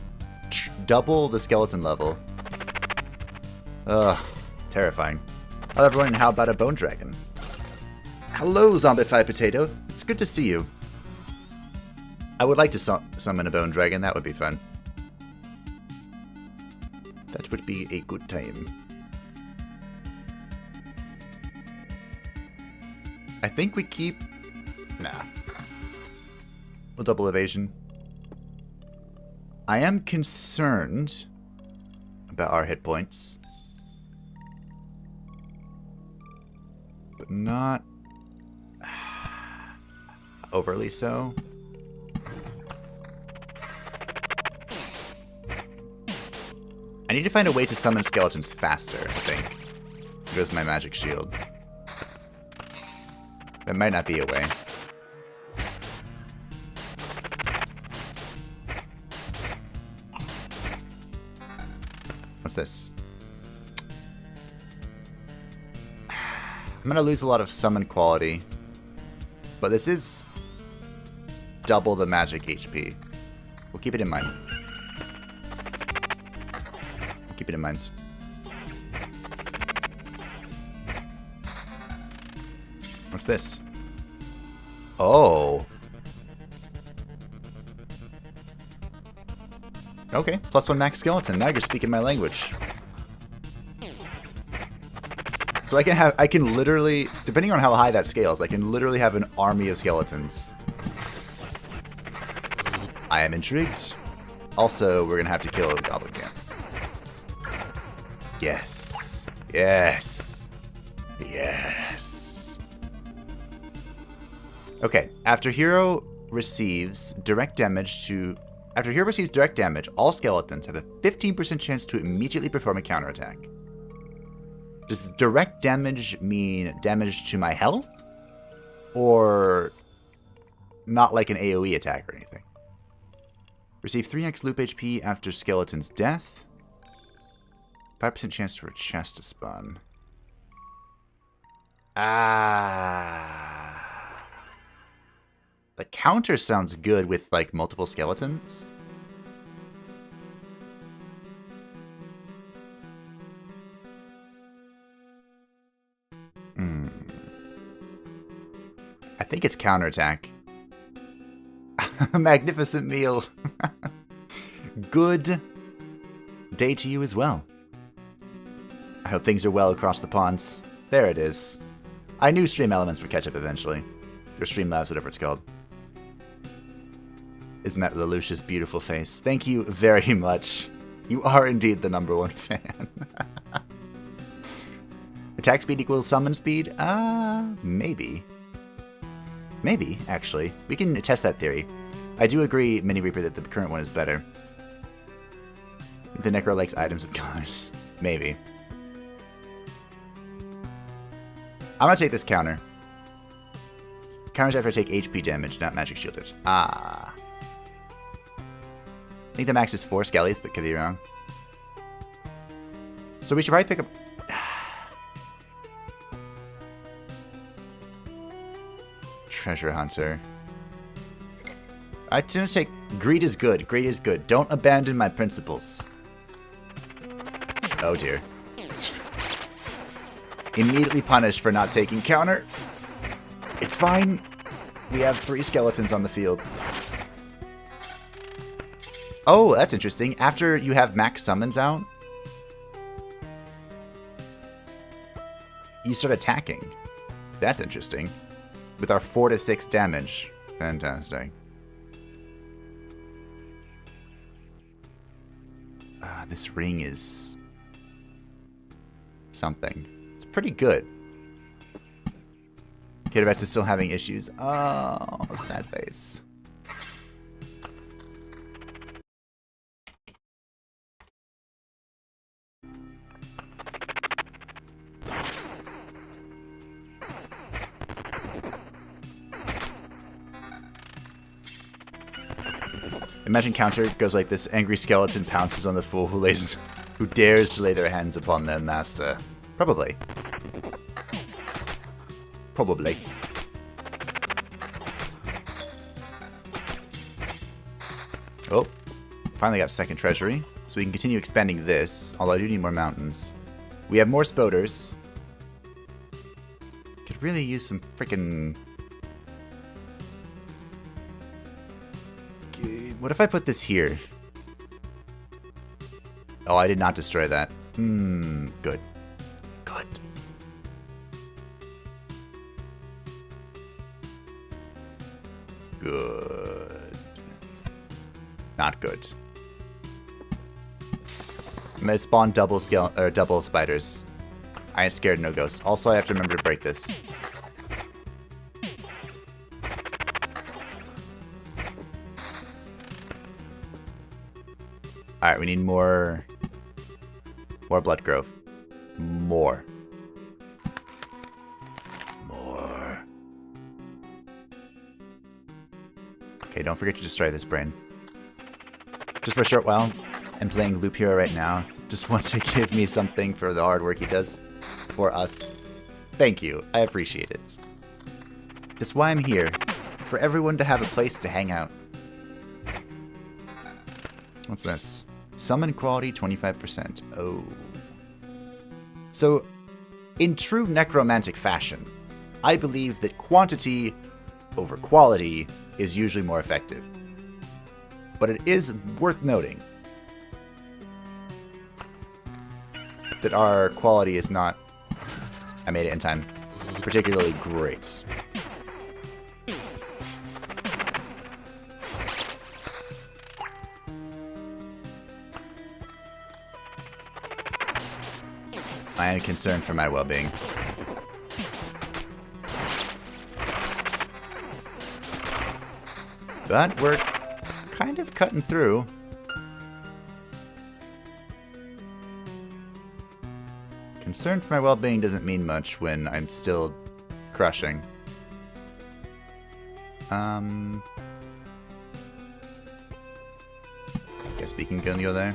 double the skeleton level. Ugh. Terrifying. Hello everyone, and how about a bone dragon? Hello, Zombified Potato. It's good to see you. I would like to summon a bone dragon. That would be fun. That would be a good time. I think we keep... Nah. We'll double evasion. I am concerned about our hit points. But not overly so. I need to find a way to summon skeletons faster, I think. There goes my magic shield. That might not be a way. What's this? I'm going to lose a lot of summon quality. But this is double the magic HP. We'll keep it in mind. Keep it in mind. What's this? Oh. Okay, +1 max skeleton. Now you're speaking my language. So I can literally, depending on how high that scales, I can literally have an army of skeletons. I am intrigued. Also, we're gonna have to kill the goblin camp. Yes. Yes. Yes. Okay, after hero receives direct damage, all skeletons have a 15% chance to immediately perform a counterattack. Does direct damage mean damage to my health? Or not like an AoE attack or anything? Receive 3x loop HP after skeleton's death. 5% chance for a chest to spawn. Ah. The counter sounds good with, like, multiple skeletons. I think it's counterattack. Magnificent meal. Good day to you as well. I hope things are well across the ponds. There it is. I knew Stream Elements would catch up eventually. Or Stream Labs, whatever it's called. Isn't that Lelouch's beautiful face? Thank you very much. You are indeed the #1 fan. Attack speed equals summon speed? Maybe. Maybe, actually. We can test that theory. I do agree, Mini Reaper, that the current one is better. The Necro likes items with colors. Maybe. I'm gonna take this counter. Counters after I take HP damage, not magic shielders. Ah. I think the max is 4 skellies, but could be wrong. So we should probably pick up... Treasure Hunter. I'm gonna take... Greed is good. Greed is good. Don't abandon my principles. Oh dear. Immediately punished for not taking counter. It's fine. We have 3 skeletons on the field. Oh, that's interesting. After you have max summons out, you start attacking. That's interesting. With our 4 to 6 damage. Fantastic. This ring is something. It's pretty good. Kittervets is still having issues. Oh, sad face. Imagine counter goes like this: angry skeleton pounces on the fool who dares to lay their hands upon their master. Probably. Probably. Oh, finally got second treasury, so we can continue expanding this, although I do need more mountains. We have more spoders. Could really use some freaking... What if I put this here? Oh, I did not destroy that. Good. Good. Good. Not good. I'm gonna spawn double spiders. I ain't scared of no ghosts. Also, I have to remember to break this. Alright, we need more blood growth. More. Okay, don't forget to destroy this brain. Just for a short while, I'm playing Loop Hero right now. Just wants to give me something for the hard work he does for us. Thank you. I appreciate it. That's why I'm here. For everyone to have a place to hang out. What's this? Summon quality 25%. Oh. So, in true necromantic fashion, I believe that quantity over quality is usually more effective. But it is worth noting that our quality is not, I made it in time, particularly great. I am concerned for my well-being. But we're kind of cutting through. Concern for my well-being doesn't mean much when I'm still crushing. Guess we can go there.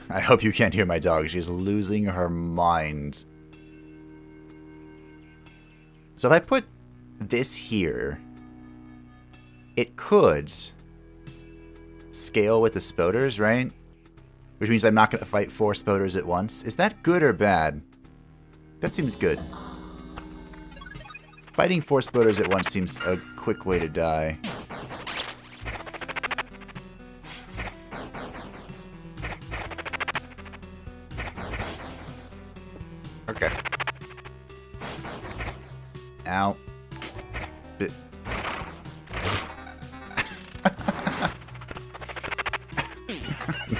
I hope you can't hear my dog. She's losing her mind. So if I put this here, it could scale with the spoders, right? Which means I'm not going to fight 4 spoders at once. Is that good or bad? That seems good. Fighting 4 spoders at once seems a quick way to die. Okay. Ow.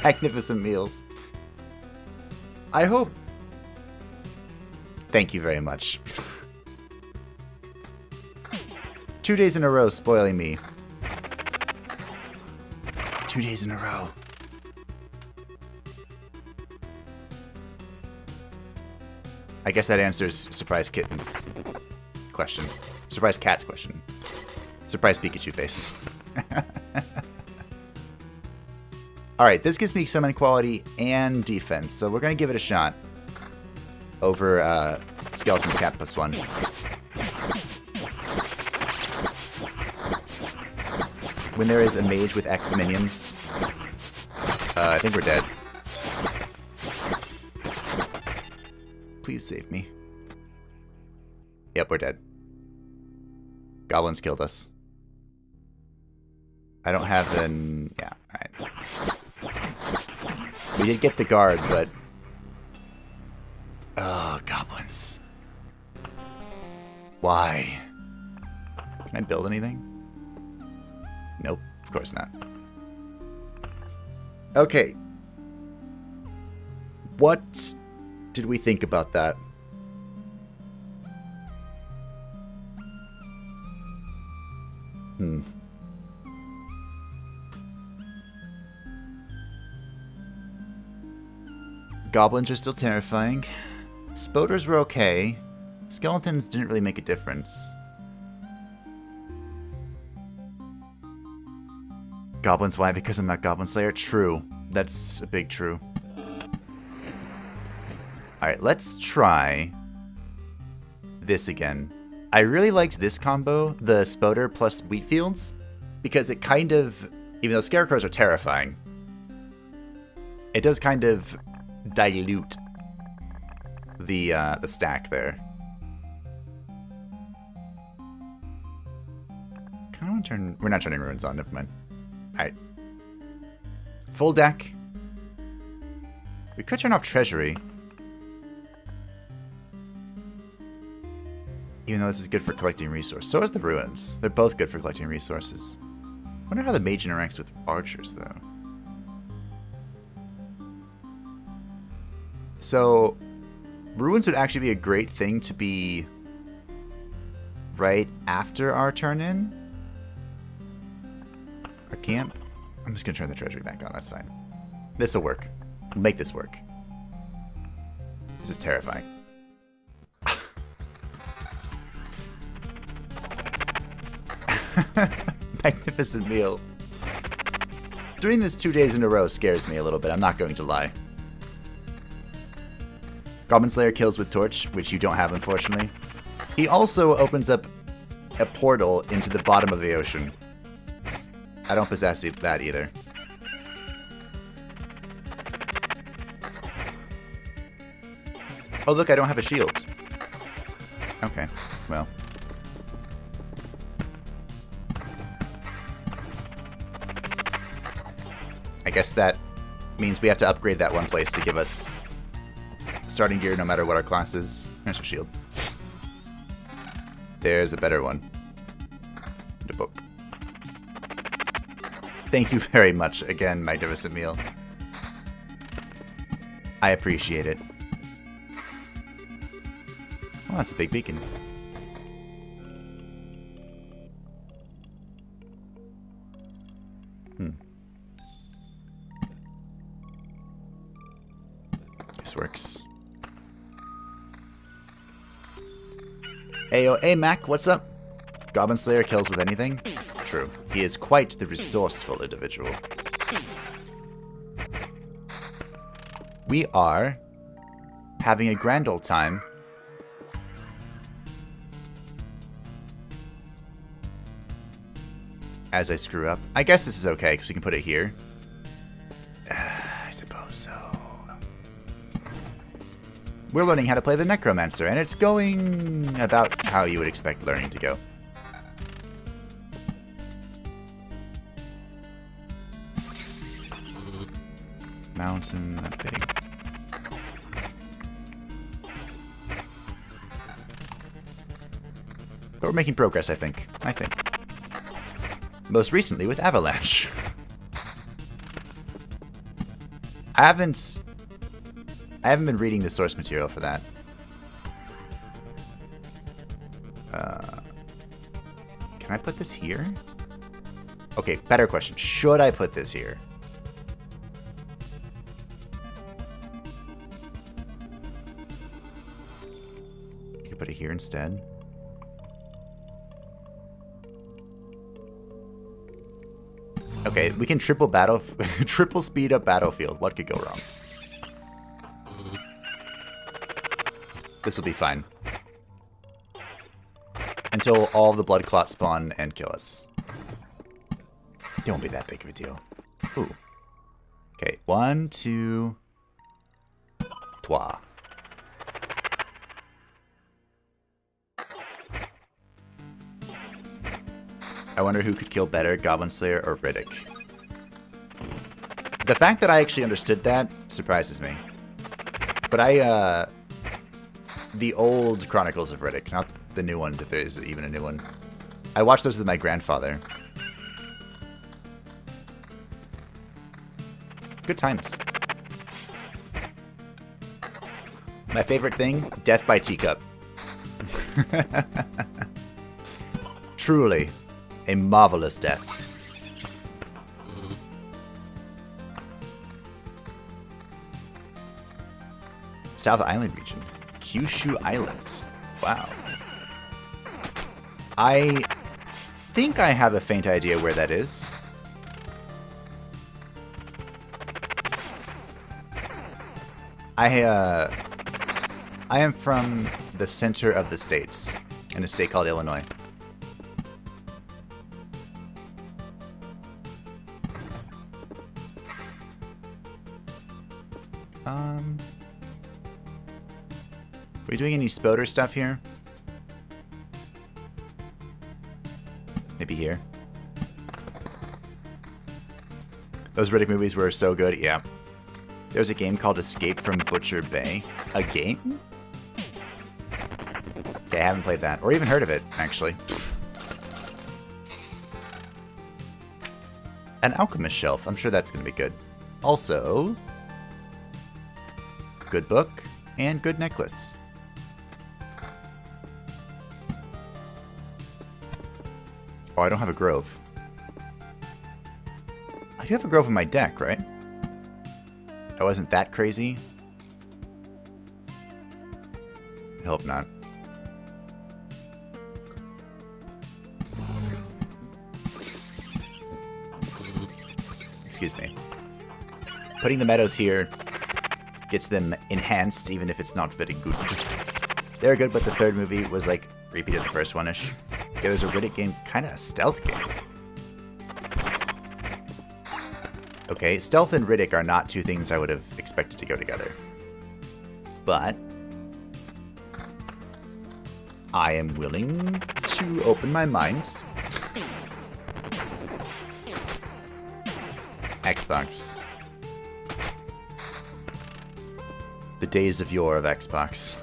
Magnificent meal. I hope... Thank you very much. 2 days in a row spoiling me. 2 days in a row. I guess that answers Surprise Kitten's question. Surprise Cat's question. Surprise Pikachu face. Alright, this gives me summon quality and defense, so we're going to give it a shot. Over Skeleton to Cat +1. When there is a mage with X minions, I think we're dead. Please save me. Yep, we're dead. Goblins killed us. I don't have the... Yeah, alright. We did get the guard, but... Oh, goblins. Why? Can I build anything? Nope, of course not. Okay. What did we think about that? Goblins are still terrifying. Spoders were okay. Skeletons didn't really make a difference. Goblins, why? Because I'm not Goblin Slayer? True. That's a big true. Alright, let's try this again. I really liked this combo, the Spoder plus Wheatfields, because it kind of, even though Scarecrows are terrifying, it does kind of dilute the stack there. Kind of want to turn... We're not turning ruins on, never mind. Alright. Full deck. We could turn off Treasury. Even though this is good for collecting resources. So is the ruins. They're both good for collecting resources. Wonder how the mage interacts with archers, though. So, ruins would actually be a great thing to be right after our turn in. Our camp. I'm just going to turn the treasury back on. That's fine. This will work. We'll make this work. This is terrifying. Magnificent meal. Doing this 2 days in a row scares me a little bit. I'm not going to lie. Goblin Slayer kills with Torch, which you don't have, unfortunately. He also opens up a portal into the bottom of the ocean. I don't possess that either. Oh, look, I don't have a shield. Okay, well. I guess that means we have to upgrade that one place to give us starting gear no matter what our class is. There's a shield. There's a better one. The book. Thank you very much again, Magnificent Meal. I appreciate it. Oh, that's a big beacon. This works. Ayo, hey Mac, what's up? Goblin Slayer kills with anything? True. He is quite the resourceful individual. We are having a grand old time. As I screw up. I guess this is okay, because we can put it here. I suppose so. We're learning how to play the Necromancer, and it's going about how you would expect learning to go. Mountain, that big. But we're making progress, I think. Most recently with Avalanche. I haven't been reading the source material for that. Can I put this here? Okay, better question. Should I put this here? You could put it here instead. Okay, we can triple speed up battlefield. What could go wrong? This will be fine. Until all the blood clots spawn and kill us. It won't be that big of a deal. Ooh. Okay, 1, 2, 3. I wonder who could kill better, Goblin Slayer or Riddick. The fact that I actually understood that surprises me. But the old Chronicles of Riddick, not the new ones, if there is even a new one. I watched those with my grandfather. Good times. My favorite thing, death by teacup. Truly, a marvelous death. South Island region. Kyushu Island. Wow. I think I have a faint idea where that is. I am from the center of the states, in a state called Illinois. Are we doing any Spoder stuff here? Maybe here. Those Riddick movies were so good, yeah. There's a game called Escape from Butcher Bay. A game? Okay, I haven't played that, or even heard of it, actually. An alchemist shelf. I'm sure that's going to be good. Also, good book and good necklace. Oh, I don't have a grove. I do have a grove in my deck, right? I wasn't that crazy. I hope not. Excuse me. Putting the meadows here gets them enhanced, even if it's not very good. They're good, but the third movie was like repeated the first one-ish. Yeah, there's a Riddick game, kind of a stealth game. Okay, stealth and Riddick are not two things I would have expected to go together. But I am willing to open my mind. Xbox. The days of yore of Xbox.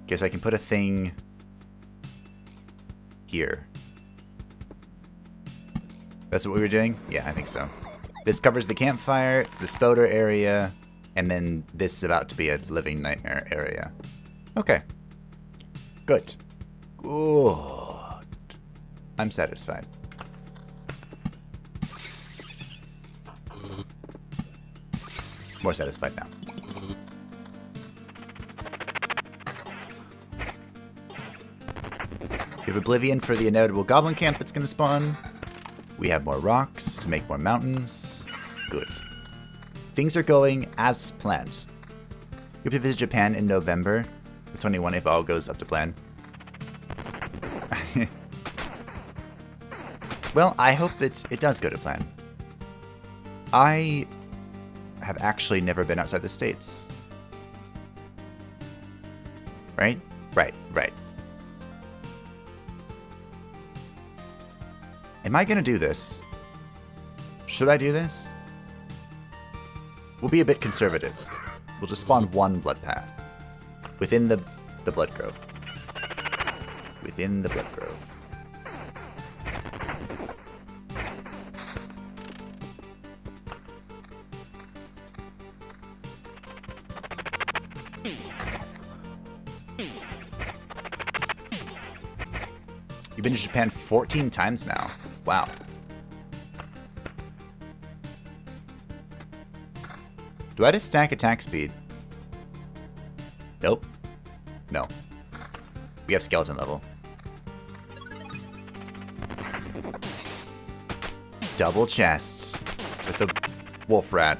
Guess I can put a thing here. That's what we were doing? Yeah, I think so. This covers the campfire, the Spoder area, and then this is about to be a living nightmare area. Okay. Good. Good. I'm satisfied. More satisfied now. We have Oblivion for the inevitable goblin camp that's going to spawn. We have more rocks to make more mountains. Good. Things are going as planned. You'll be to visit Japan in November with 21 if all goes up to plan. Well, I hope that it does go to plan. I have actually never been outside the States. Right? Right. Am I going to do this? Should I do this? We'll be a bit conservative. We'll just spawn one blood path. Within the blood grove. Within the blood grove. You've been to Japan 14 times now. Wow. Do I just stack attack speed? Nope. No. We have skeleton level. Double chests with the wolf rat.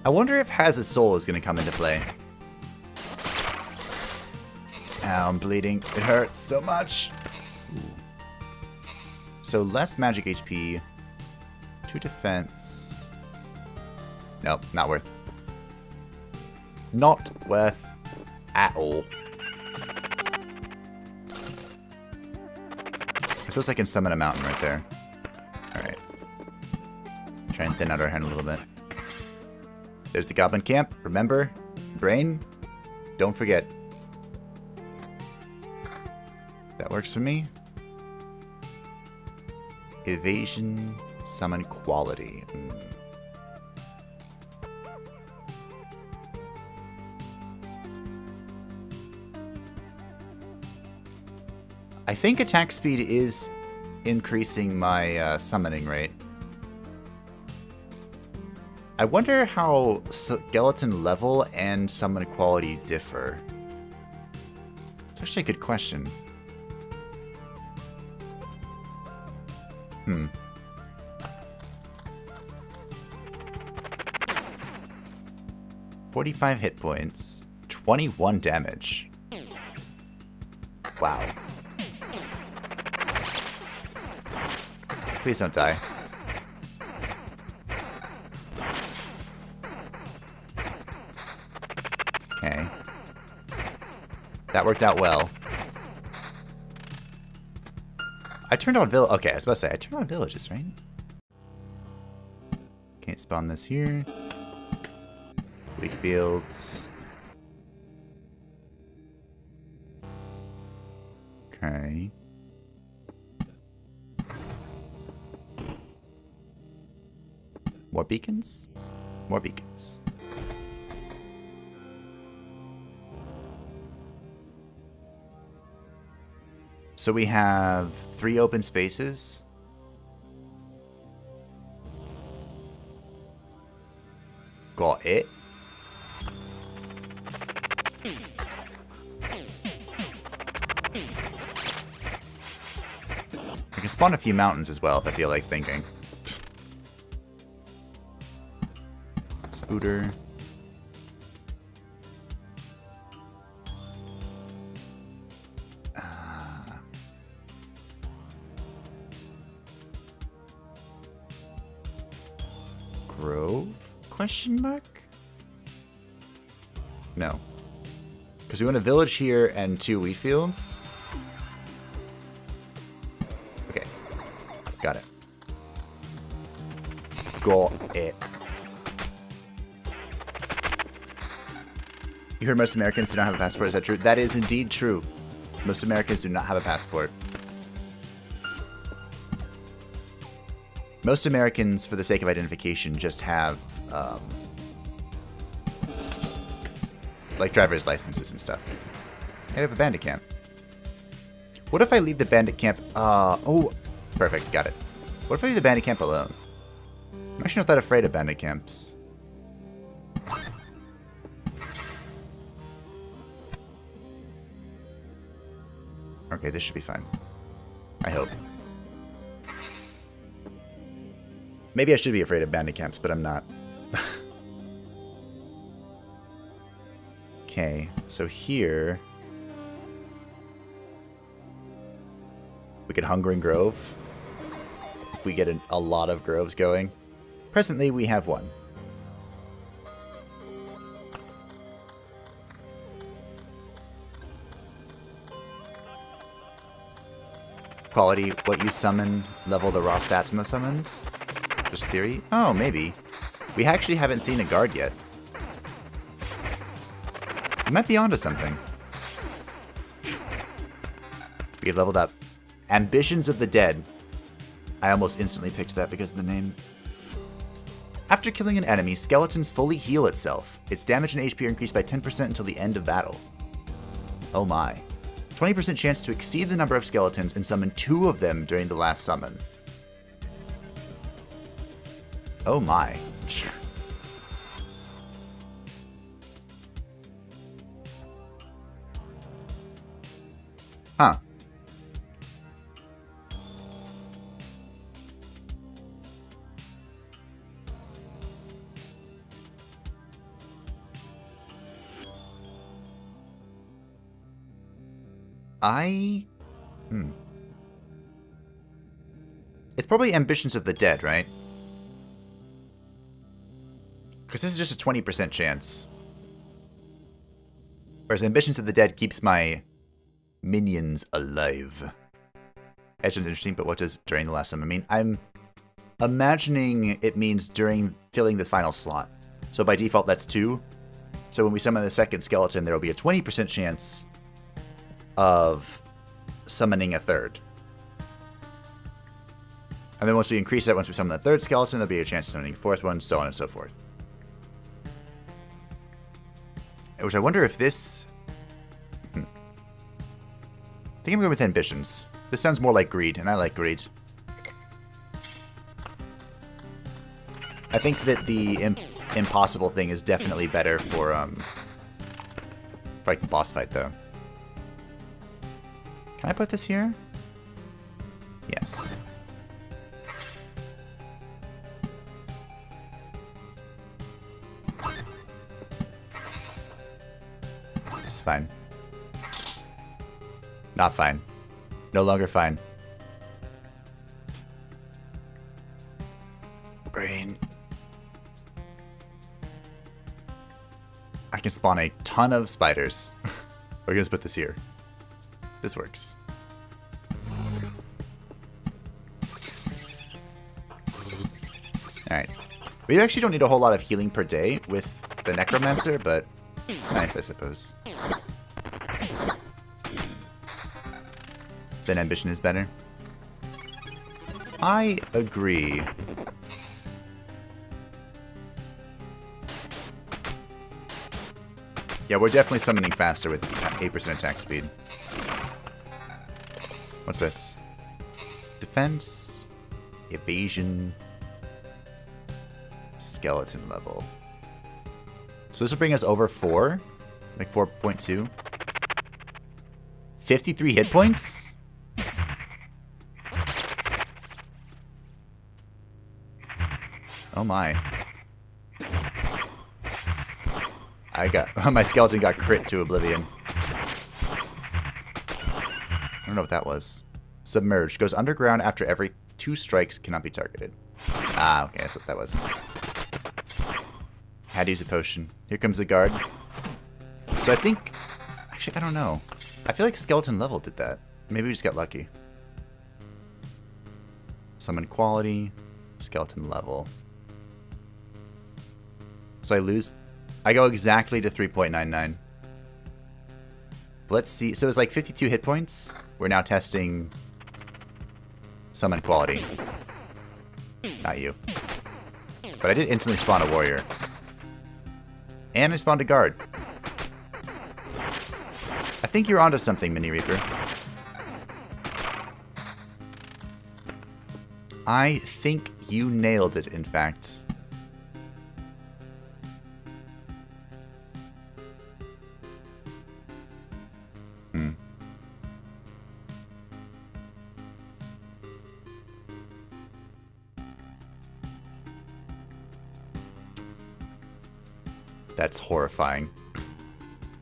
I wonder if Has a Soul is going to come into play. Ow, I'm bleeding. It hurts so much. Ooh. So less magic HP, 2 defense. Nope, not worth. Not worth at all. suppose I can summon a mountain right there. Alright. Try and thin out our hand a little bit. There's the goblin camp. Remember, brain, don't forget. That works for me. Evasion, summon quality. I think attack speed is increasing my summoning rate. I wonder how skeleton level and summon quality differ. It's actually a good question. 45 hit points, 21 damage. Wow. Please don't die. Okay. That worked out well. I turned on village. Okay, I was about to say, I turned on villages, right? Can't spawn this here. Wheat fields. Okay. More beacons? More beacons. So we have 3 open spaces. Got it. I can spawn a few mountains as well if I feel like thinking. Spooter. Grove? Question mark? No. Because we want a village here and 2 wheat fields. Okay. Got it. Got it. You heard most Americans do not have a passport. Is that true? That is indeed true. Most Americans do not have a passport. Most Americans, for the sake of identification, just have, like, driver's licenses and stuff. I have a bandit camp. What if I leave the bandit camp, oh, perfect, got it. What if I leave the bandit camp alone? I'm actually not that afraid of bandit camps. Okay, this should be fine. I hope. Maybe I should be afraid of bandit camps, but I'm not. Okay, so here... we could Hunger and Grove. If we get a lot of groves going. Presently, we have 1. Quality, what you summon, level the raw stats in the summons. Just theory? Oh, maybe. We actually haven't seen a guard yet. We might be onto something. We have leveled up. Ambitions of the Dead. I almost instantly picked that because of the name. After killing an enemy, skeletons fully heal itself. Its damage and HP are increased by 10% until the end of battle. Oh my. 20% chance to exceed the number of skeletons and summon 2 of them during the last summon. Oh my. Huh. It's probably Ambitions of the Dead, right? Because this is just a 20% chance. Whereas Ambitions of the Dead keeps my minions alive. Edge is interesting, but what does during the last summon mean? I'm imagining it means during filling the final slot. So by default, that's 2. So when we summon the second skeleton, there will be a 20% chance of summoning a third. And then once we increase that, once we summon the third skeleton, there'll be a chance of summoning a fourth one, so on and so forth. Which I wonder if this... I think I'm going with ambitions. This sounds more like greed, and I like greed. I think that the impossible thing is definitely better for like the boss fight, though. Can I put this here? Yes. This is fine. Not fine. No longer fine. Brain. I can spawn a ton of spiders. We're gonna just put this here. This works. Alright. We actually don't need a whole lot of healing per day with the Necromancer, but it's nice, I suppose. Then ambition is better. I agree. Yeah, we're definitely summoning faster with this 8% attack speed. What's this? Defense, evasion, skeleton level. So this will bring us over 4, like 4.2. 53 hit points? Oh my. My skeleton got crit to oblivion. I don't know what that was. Submerged. Goes underground after every 2 strikes, cannot be targeted. Ah, okay, that's what that was. Had to use a potion. Here comes the guard. So I think... Actually, I don't know. I feel like skeleton level did that. Maybe we just got lucky. Summon quality. Skeleton level. So I lose... I go exactly to 3.99. Let's see. So it's like 52 hit points. We're now testing summon quality. Not you. But I did instantly spawn a warrior. And I spawned a guard. I think you're onto something, Mini Reaper. I think you nailed it, in fact. That's horrifying.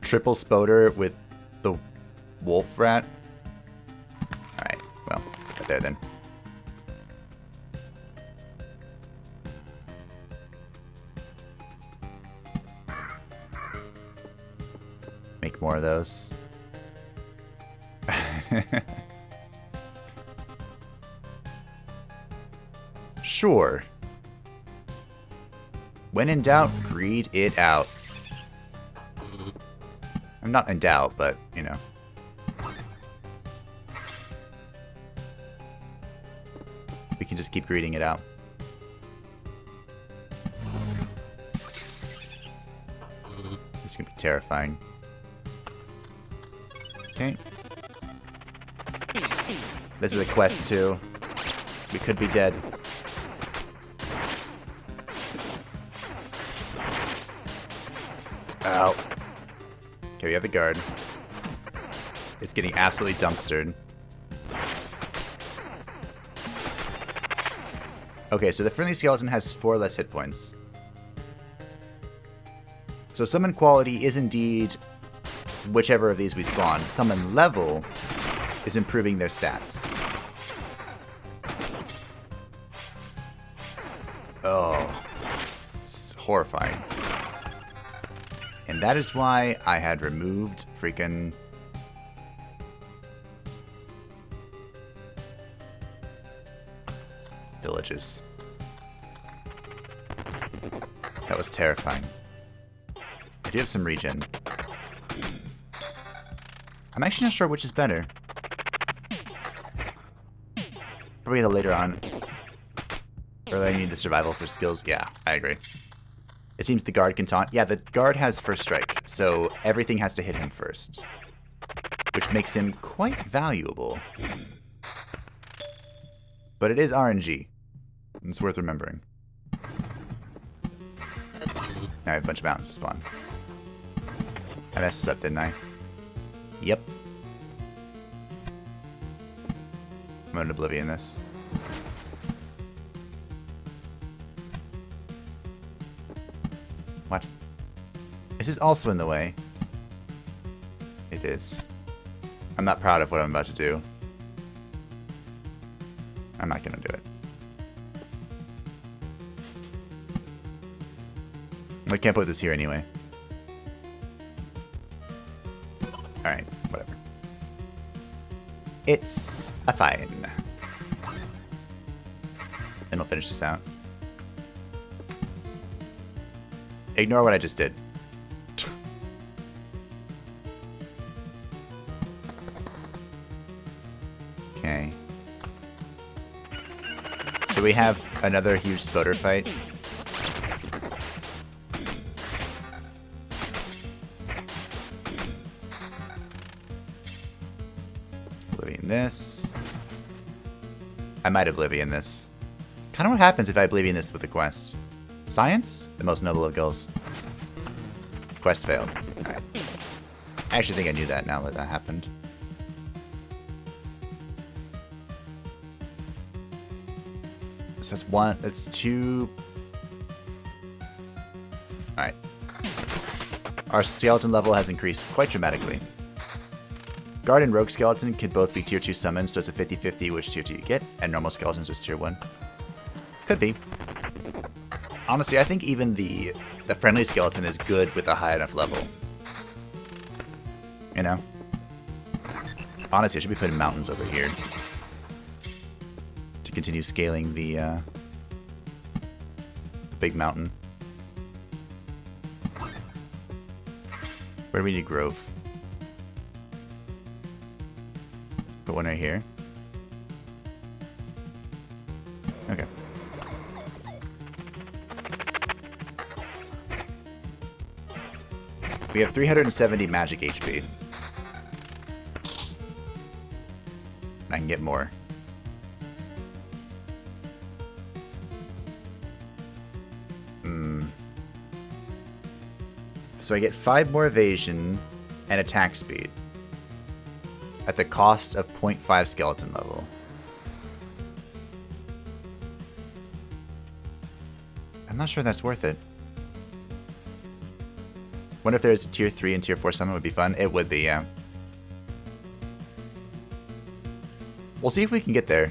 Triple Spoder with the wolf rat. Alright, well, right there then. Make more of those. Sure. When in doubt, greed it out. I'm not in doubt, but, you know. We can just keep greeding it out. This is gonna be terrifying. Okay. This is a quest too. We could be dead. Ow. Okay, we have the guard. It's getting absolutely dumpstered. Okay, so the friendly skeleton has 4 less hit points. So summon quality is indeed whichever of these we spawn. Summon level is improving their stats. Oh, it's horrifying. And that is why I had removed freaking... villages. That was terrifying. I do have some regen. I'm actually not sure which is better. Probably the later on. Or I need the survival for skills. Yeah, I agree. It seems the guard can taunt. Yeah, the guard has first strike, so everything has to hit him first. Which makes him quite valuable. But it is RNG. It's worth remembering. Now I have a bunch of mountains to spawn. I messed this up, didn't I? Yep. I'm going to Oblivion this. What? This is also in the way. It is. I'm not proud of what I'm about to do. I'm not going to do it. I can't put this here anyway. Alright, whatever. It's a fine. And we'll finish this out. Ignore what I just did. Okay. So we have another huge spoder fight. Oblivion this. I might Oblivion this. Kind of what happens if I Oblivion this with a quest. Science? The most noble of goals. Quest failed. Alright. I actually think I knew that now that that happened. So that's one, that's two. Alright. Our skeleton level has increased quite dramatically. Guard and Rogue Skeleton can both be tier 2 summons, so it's a 50-50 which tier 2 you get, and normal skeletons is tier 1. Could be. Honestly, I think even the friendly skeleton is good with a high enough level. You know? Honestly, I should be putting mountains over here. To continue scaling the big mountain. Where do we need grove? Put one right here. Okay. We have 370 magic HP. I can get more. So I get 5 more evasion and attack speed at the cost of 0.5 skeleton level. I'm not sure that's worth it. Wonder if there's a tier 3 and tier 4 summon would be fun. It would be, yeah. We'll see if we can get there.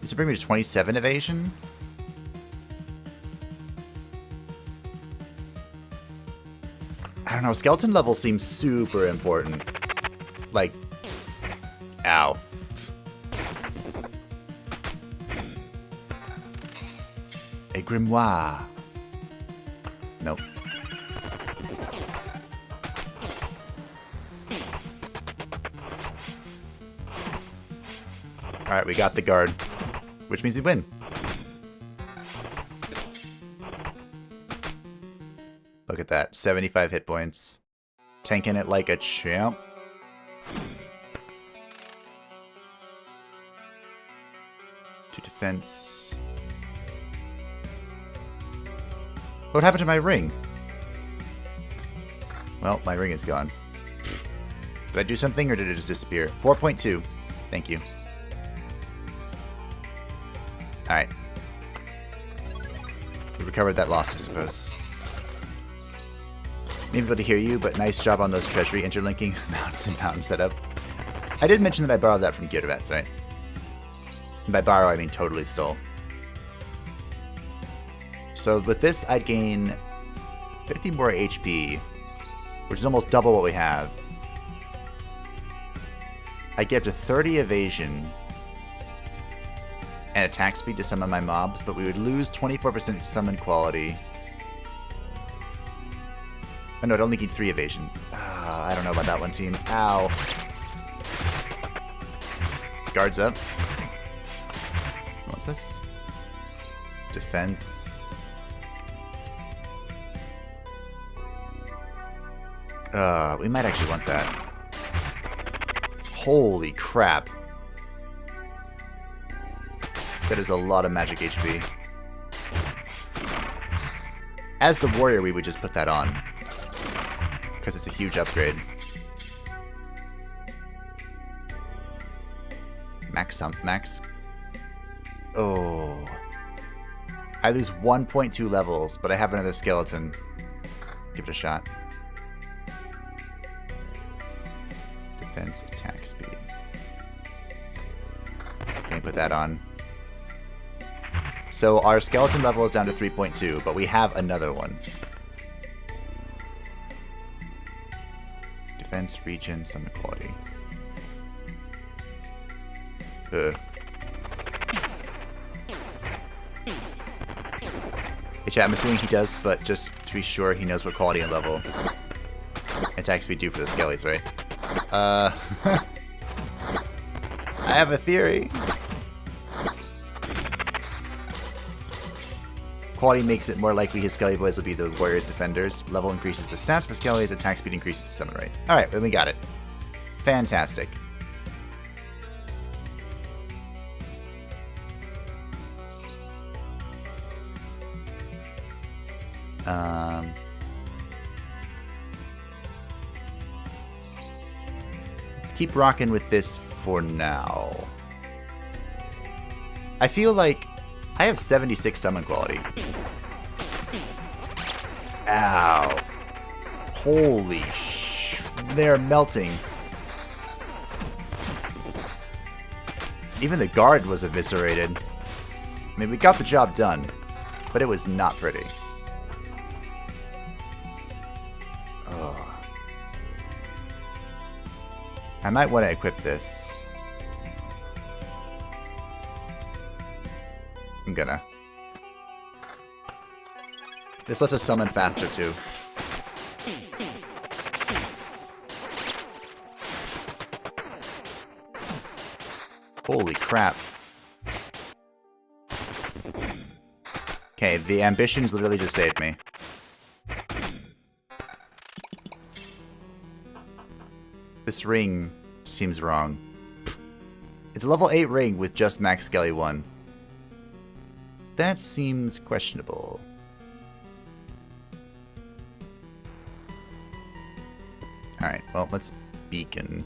This will bring me to 27 evasion. I don't know, skeleton level seems super important. Like, ow. A grimoire. Nope. Alright, we got the guard. Which means we win. Look at that. 75 hit points. Tanking it like a champ. To defense. What happened to my ring? Well, my ring is gone. Did I do something or did it just disappear? 4.2. Thank you. Alright. We recovered that loss, I suppose. Maybe able to hear you, but nice job on those treasury interlinking mounts and mountain setup. I did mention that I borrowed that from Gear Events, right? And by borrow, I mean totally stole. So with this, I'd gain 50 more HP, which is almost double what we have. I get to 30 evasion and attack speed to summon my mobs, but we would lose 24% summon quality. Oh no, I'd only need 3 evasion. I don't know about that one, team. Ow. Guards up. What's this? Defense. We might actually want that. Holy crap. That is a lot of magic HP. As the warrior, we would just put that on, because it's a huge upgrade. Max. Oh. I lose 1.2 levels, but I have another skeleton. Give it a shot. Defense, attack speed. Okay, put that on. So our skeleton level is down to 3.2, but we have another one. Defense, regen, summon quality. Hey, chat, I'm assuming he does, but just to be sure, he knows what quality and level attack speed do for the skellies, right? I have a theory. Quality makes it more likely his Skelly boys will be the warrior's defenders. Level increases the stats for Skellies, attack speed increases the summon rate. Alright, then we got it. Fantastic. Let's keep rocking with this for now. I feel like I have 76 summon quality. Ow. Holy they're melting. Even the guard was eviscerated. I mean, we got the job done, but it was not pretty. I might want to equip this. I'm gonna. This lets us summon faster too. Holy crap. Okay, the ambitions literally just saved me. This ring seems wrong. It's a level 8 ring with just max Skelly 1. That seems questionable. Alright, well, let's beacon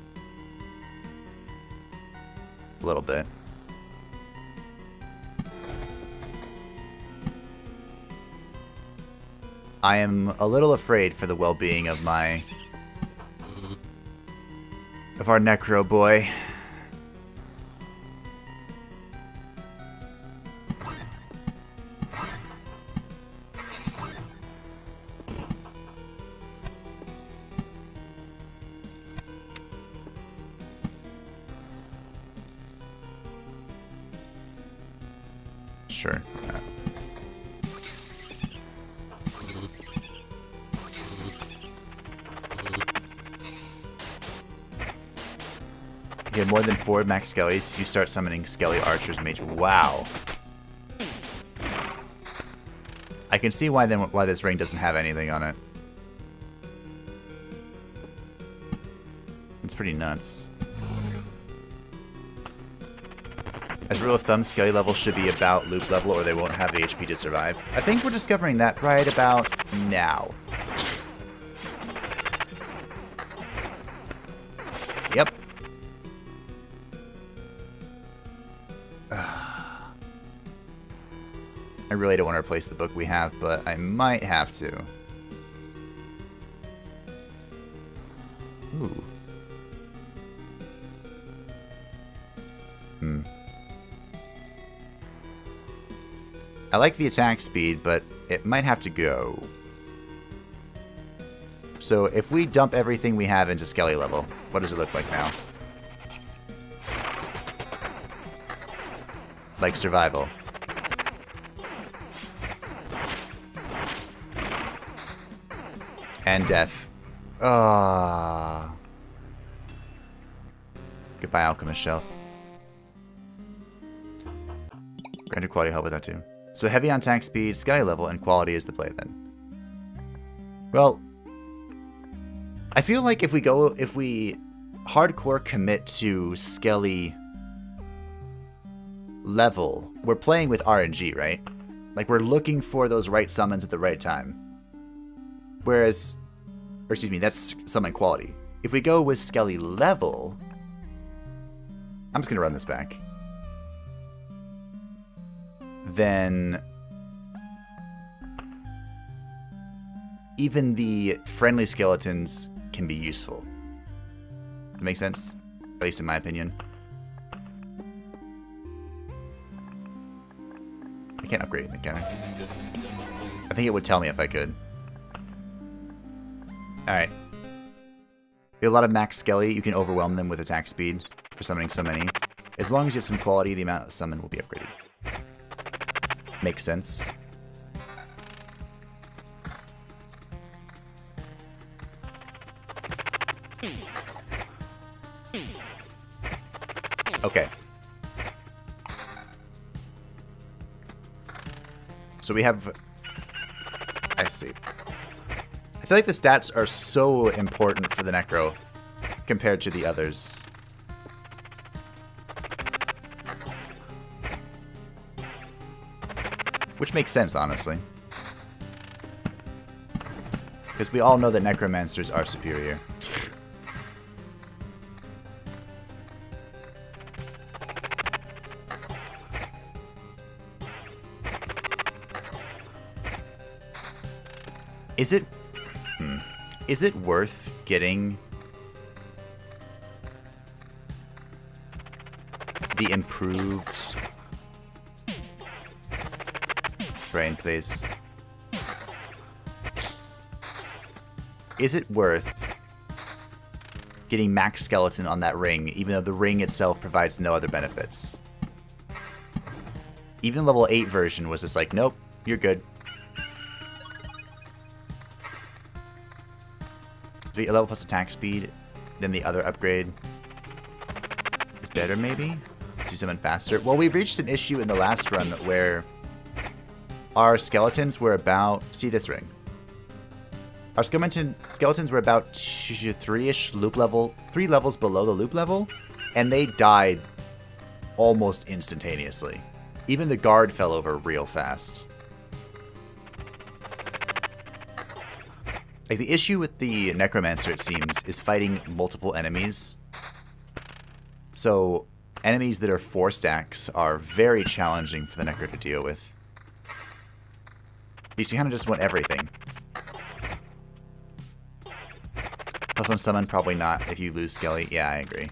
a little bit. I am a little afraid for the well-being of our Necro boy. Sure. You get more than 4 max Skellies, you start summoning Skelly Archers Mage. Wow. I can see why this ring doesn't have anything on it. It's pretty nuts. As a rule of thumb, Skelly level should be about loop level or they won't have the HP to survive. I think we're discovering that right about now. Yep. I really don't want to replace the book we have, but I might have to. Ooh. I like the attack speed, but it might have to go. So if we dump everything we have into Skelly level, what does it look like now? like survival. And death. Ah. Goodbye, Alchemist Shelf. Granted quality help with that too. So heavy on attack speed, sky level, and quality is the play then. Well, I feel like if we hardcore commit to Skelly level, we're playing with RNG, right? Like we're looking for those right summons at the right time. Whereas, or excuse me, that's summon quality. If we go with Skelly level, I'm just gonna run this back. Then even the friendly skeletons can be useful. Does that make sense? At least in my opinion. I can't upgrade anything, can I? I think it would tell me if I could. Alright. We have a lot of max Skelly. You can overwhelm them with attack speed for summoning so many. As long as you have some quality, the amount of summon will be upgraded. Makes sense. Okay. So we have... I see. I feel like the stats are so important for the Necro compared to the others. Which makes sense, honestly. Because we all know that Necromancers are superior. Is it worth getting the improved brain, please? Is it worth getting max skeleton on that ring, even though the ring itself provides no other benefits? Even the level 8 version was just like, nope, you're good. 3 level plus attack speed, then the other upgrade is better, maybe? Do summon faster? Well, we reached an issue in the last run where our skeletons were about... See this ring. Our skeletons were about 3-ish loop level, 3 levels below the loop level, and they died almost instantaneously. Even the guard fell over real fast. Like, the issue with the Necromancer, it seems, is fighting multiple enemies. So, enemies that are 4 stacks are very challenging for the Necro to deal with. Because you kind of just want everything. Plus 1 summon, probably not if you lose Skelly. Yeah, I agree.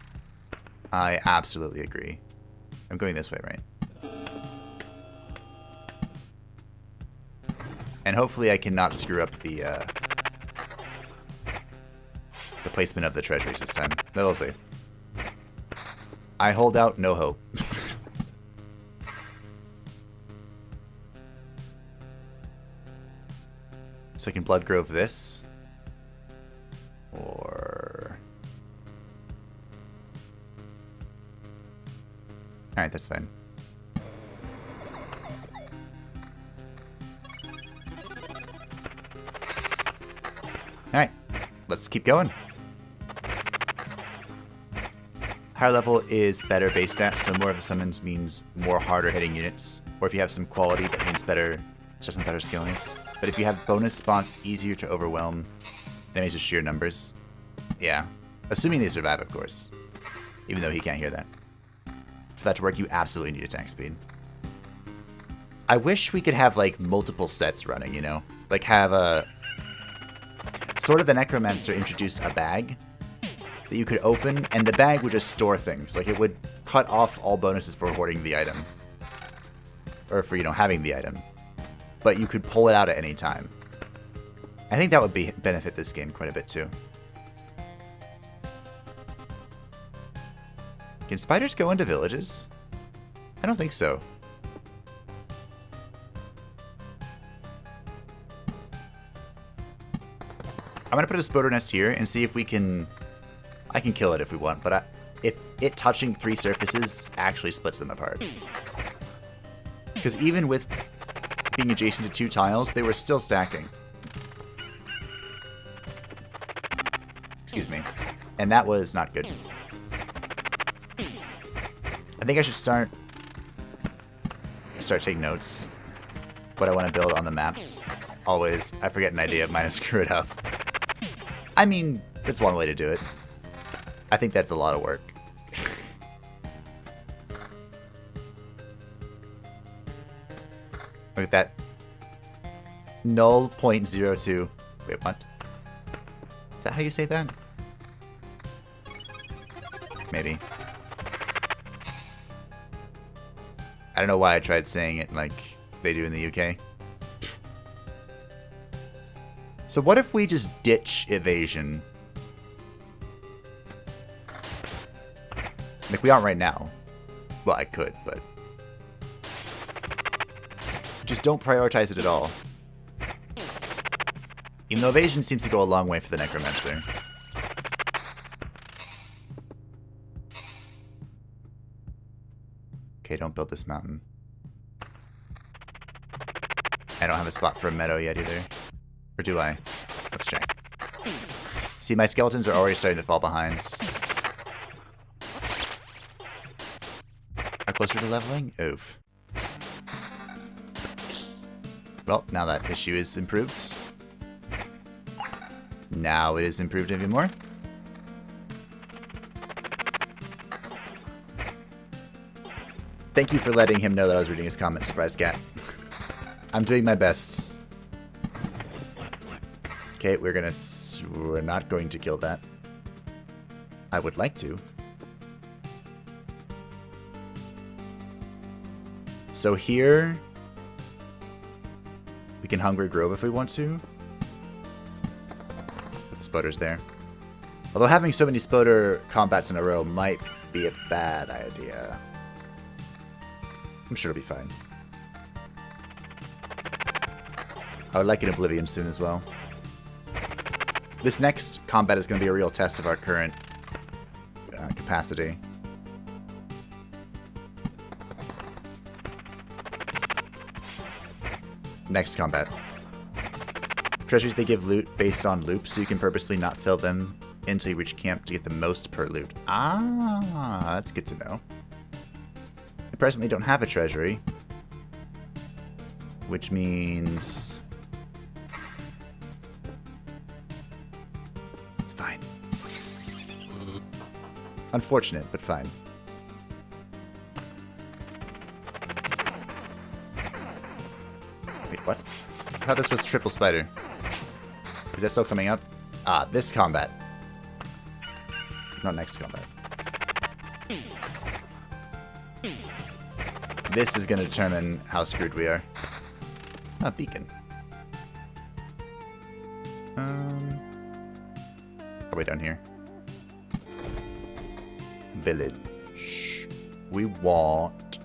I absolutely agree. I'm going this way, right? And hopefully I cannot screw up the placement of the treasuries this time. But we'll see. I hold out no hope. So I can Blood Grove this. Or... Alright, that's fine. Alright, let's keep going. Higher level is better base stat, so more of the summons means more harder hitting units. Or if you have some quality, that means better, just some better skillings. But if you have bonus spots, easier to overwhelm enemies with sheer numbers. Yeah. Assuming they survive, of course. Even though he can't hear that. For that to work, you absolutely need attack speed. I wish we could have, like, multiple sets running, you know? Like, have a... Sort of the Necromancer introduced a bag that you could open, and the bag would just store things. Like, it would cut off all bonuses for hoarding the item. Or for, you know, having the item. But you could pull it out at any time. I think that would benefit this game quite a bit, too. Can spiders go into villages? I don't think so. I'm gonna put a spoder nest here and see if we can... I can kill it if we want, but if it touching 3 surfaces actually splits them apart. Because even with being adjacent to 2 tiles, they were still stacking. Excuse me. And that was not good. I think I should start taking notes. What I want to build on the maps. Always, I forget an idea of mine and screw it up. I mean, that's one way to do it. I think that's a lot of work. Look at that. 0.02. Wait, what? Is that how you say that? Maybe. I don't know why I tried saying it like they do in the UK. So what if we just ditch evasion? Like we aren't right now. Well, I could, but... just don't prioritize it at all. Even though evasion seems to go a long way for the Necromancer. Okay, don't build this mountain. I don't have a spot for a meadow yet either. Or do I? Let's check. See, my skeletons are already starting to fall behind. Are closer to leveling? Oof. Well, now that issue is improved. Now it is improved even more. Thank you for letting him know that I was reading his comment, Surprise Cat. I'm doing my best. Okay, we're not going to kill that. I would like to. So here, we can Hungry Grove if we want to. Put the spoders there. Although having so many spoder combats in a row might be a bad idea. I'm sure it'll be fine. I would like an Oblivion soon as well. This next combat is going to be a real test of our current capacity. Next combat. Treasures, they give loot based on loops, so you can purposely not fill them until you reach camp to get the most per loot. Ah, that's good to know. I presently don't have a treasury, which means it's fine. Unfortunate, but fine. Wait, what? I thought this was triple spider. Is that still coming up? Ah, this combat. Not next combat. This is going to determine how screwed we are. Ah, beacon. Probably down here. Village. We want...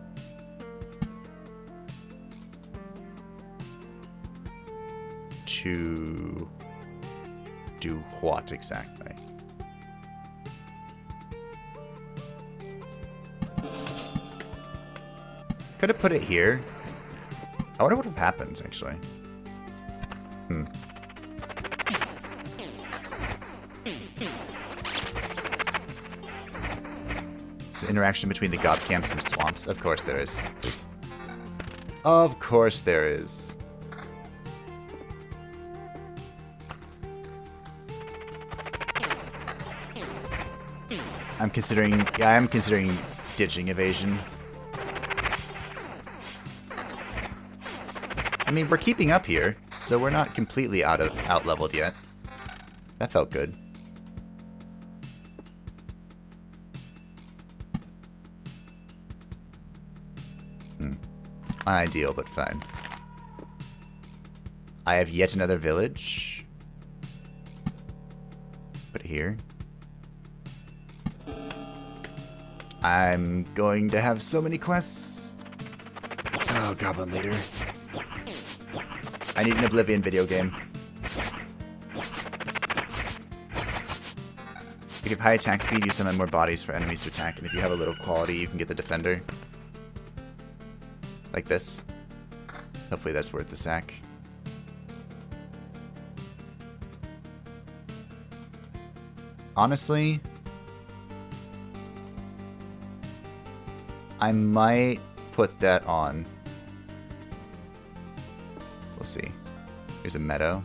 to... do what exactly? Could have put it here. I wonder what would have happened, actually. There's interaction between the god camps and swamps. Of course there is. Of course there is. I'm considering... yeah, I am considering ditching evasion. I mean, we're keeping up here, so we're not completely out-leveled yet. That felt good. Ideal, but fine. I have yet another village. But here... I'm going to have so many quests. Oh, Goblin Leader. I need an Oblivion video game. If you have high attack speed, you summon more bodies for enemies to attack, and if you have a little quality, you can get the defender. Like this. Hopefully that's worth the sack. Honestly, I might put that on. We'll see. Here's a meadow.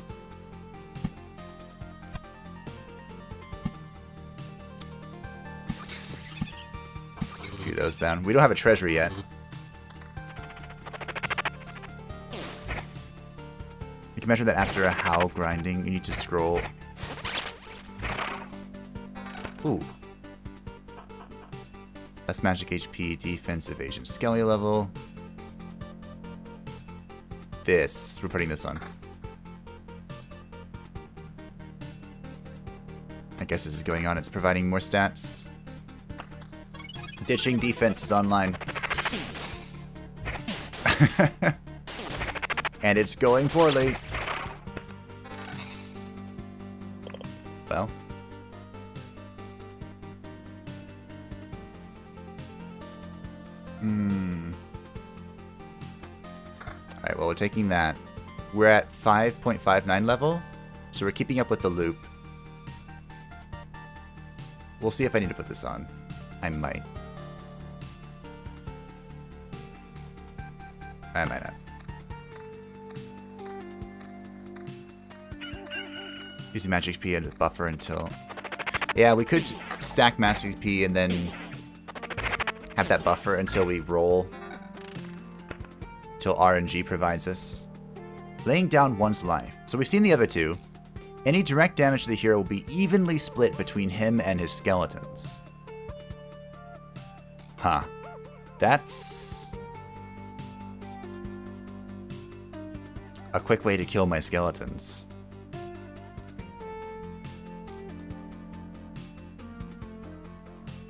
A few of those down. We don't have a treasury yet. You can measure that after a howl grinding, you need to scroll. Ooh. Less magic HP, defense, evasion, skelly level. This. We're putting this on. I guess this is going on. It's providing more stats. Ditching defense is online. And it's going poorly. Well. Alright, well, we're taking that. We're at 5.59 level, so we're keeping up with the loop. We'll see if I need to put this on. I might. I might not. Using magic HP and buffer until... Yeah, we could stack magic HP and then have that buffer until we roll. Until RNG provides us. Laying down one's life. So we've seen the other two. Any direct damage to the hero will be evenly split between him and his skeletons. Huh. That's a quick way to kill my skeletons.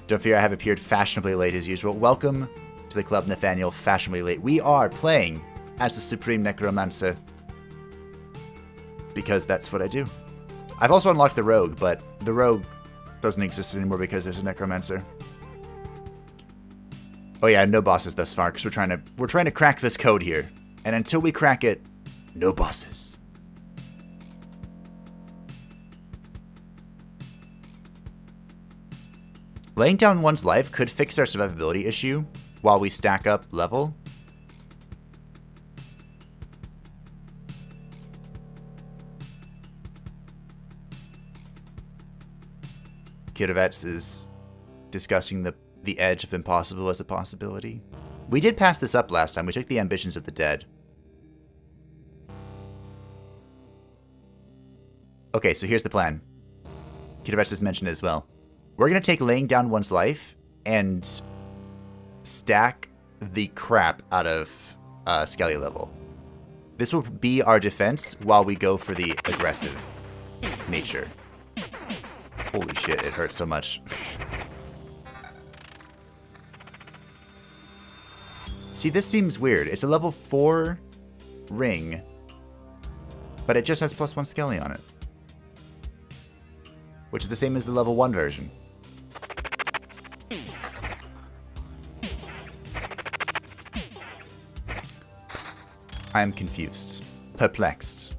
Don't fear, I have appeared fashionably late as usual. Welcome to the club, Nathaniel, fashionably late. We are playing as the Supreme Necromancer. Because that's what I do. I've also unlocked the Rogue, but the Rogue doesn't exist anymore because there's a Necromancer. Oh yeah, no bosses thus far, because we're trying to crack this code here. And until we crack it, no bosses. Laying down one's life could fix our survivability issue while we stack up level. Kirovets is discussing the edge of impossible as a possibility. We did pass this up last time. We took the ambitions of the dead. Okay, so here's the plan. Kirovets has mentioned it as well. We're going to take laying down one's life and stack the crap out of Skelly level. This will be our defense while we go for the aggressive nature. Holy shit, it hurts so much. See, this seems weird. It's a level 4 ring, but it just has +1 Skelly on it. Which is the same as the level 1 version. I am confused. Perplexed.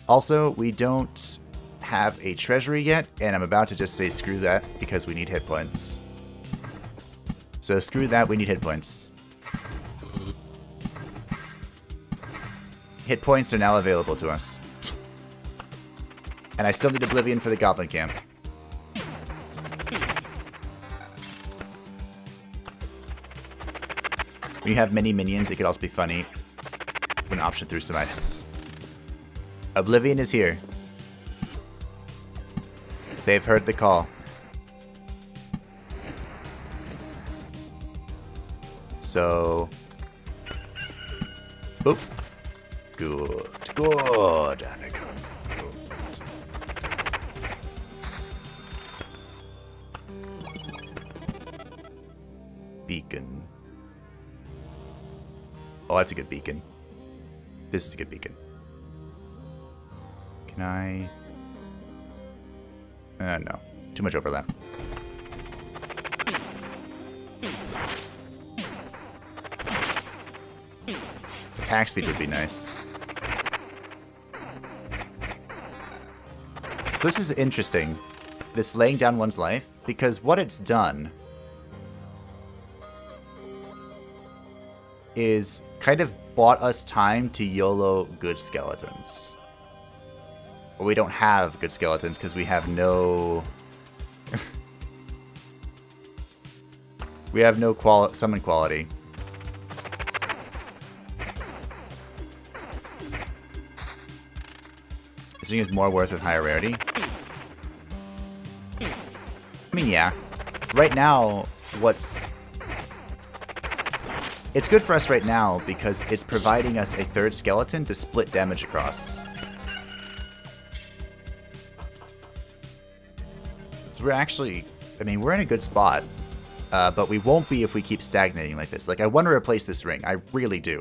Also, we don't have a treasury yet, and I'm about to just say screw that because we need hit points. So screw that, we need hit points. Hit points are now available to us. And I still need Oblivion for the Goblin Camp. When you have many minions, it could also be funny when option through some items. Oblivion is here. They've heard the call. So... Oop. Good. Good, Anakin. Good. Beacon. Oh, that's a good beacon. This is a good beacon. Can I... no. Too much overlap. Attack speed would be nice. So this is interesting, this laying down one's life, because what it's done is kind of bought us time to YOLO good skeletons. But we don't have good skeletons because we have no... we have no summon quality. This thing is more worth with higher rarity. I mean, yeah. Right now, it's good for us right now because it's providing us a third skeleton to split damage across. So we're actually, I mean, we're in a good spot. But we won't be if we keep stagnating like this. Like, I want to replace this ring. I really do.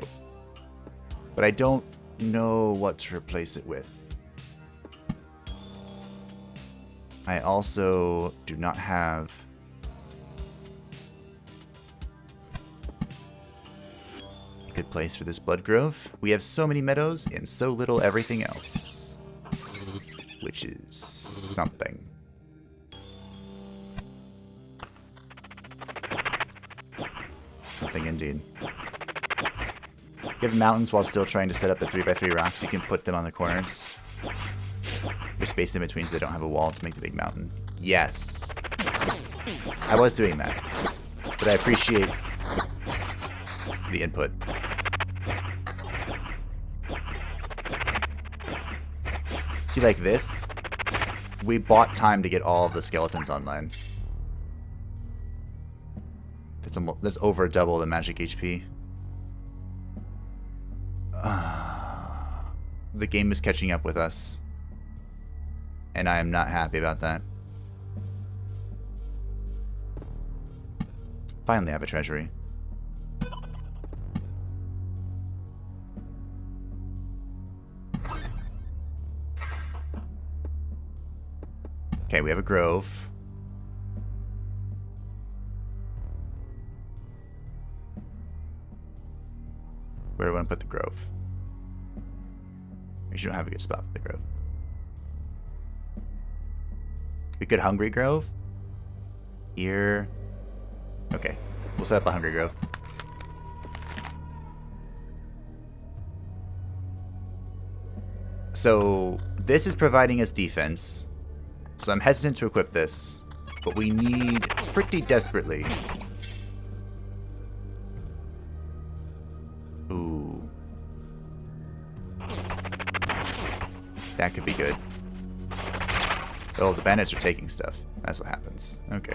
But I don't know what to replace it with. I also do not have... a good place for this blood grove. We have so many meadows and so little everything else. Which is something. Something indeed. You have mountains while still trying to set up the 3x3 rocks. You can put them on the corners. There's space in between so they don't have a wall to make the big mountain. Yes. I was doing that. But I appreciate the input. See, like this, we bought time to get all of the skeletons online. That's over double the magic HP. The game is catching up with us. And I am not happy about that. Finally have a treasury. Okay, we have a grove. Where do I want to put the grove? We don't have a good spot for the grove. We could hungry grove. Here. Okay. We'll set up a hungry grove. So this is providing us defense. So I'm hesitant to equip this. But we need pretty desperately. Ooh. That could be good. Oh, the bandits are taking stuff. That's what happens. Okay.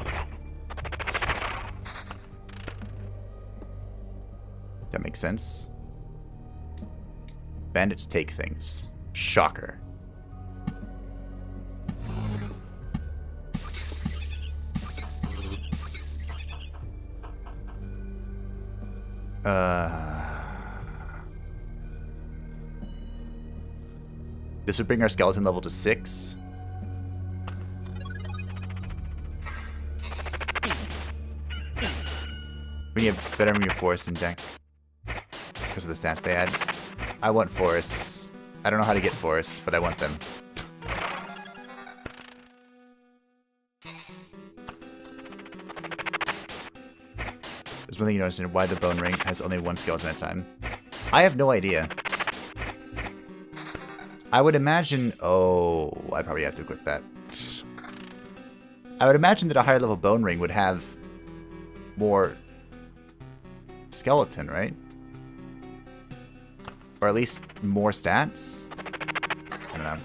That makes sense. Bandits take things. Shocker. This would bring our skeleton level to 6. We have better than your forest in deck. Because of the stats they add. I want forests. I don't know how to get forests, but I want them. There's one thing you notice in why the bone ring has only one skeleton at a time. I have no idea. I would imagine... Oh, I probably have to equip that. I would imagine that a higher level bone ring would have more skeleton, right? Or at least more stats? I don't know.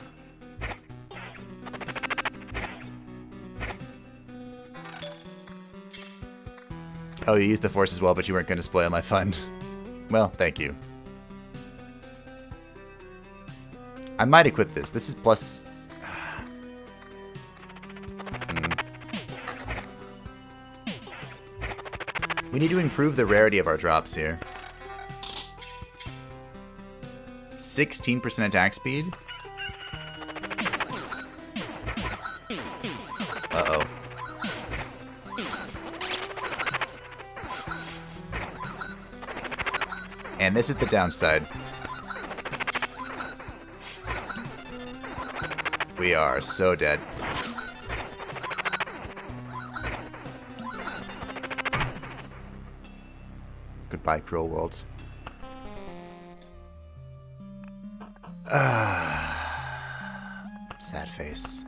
Oh, you used the force as well, but you weren't going to spoil my fun. Well, thank you. I might equip this. This is plus... We need to improve the rarity of our drops here. 16% attack speed? Uh-oh. And this is the downside. We are so dead. Goodbye, cruel world. Sad face.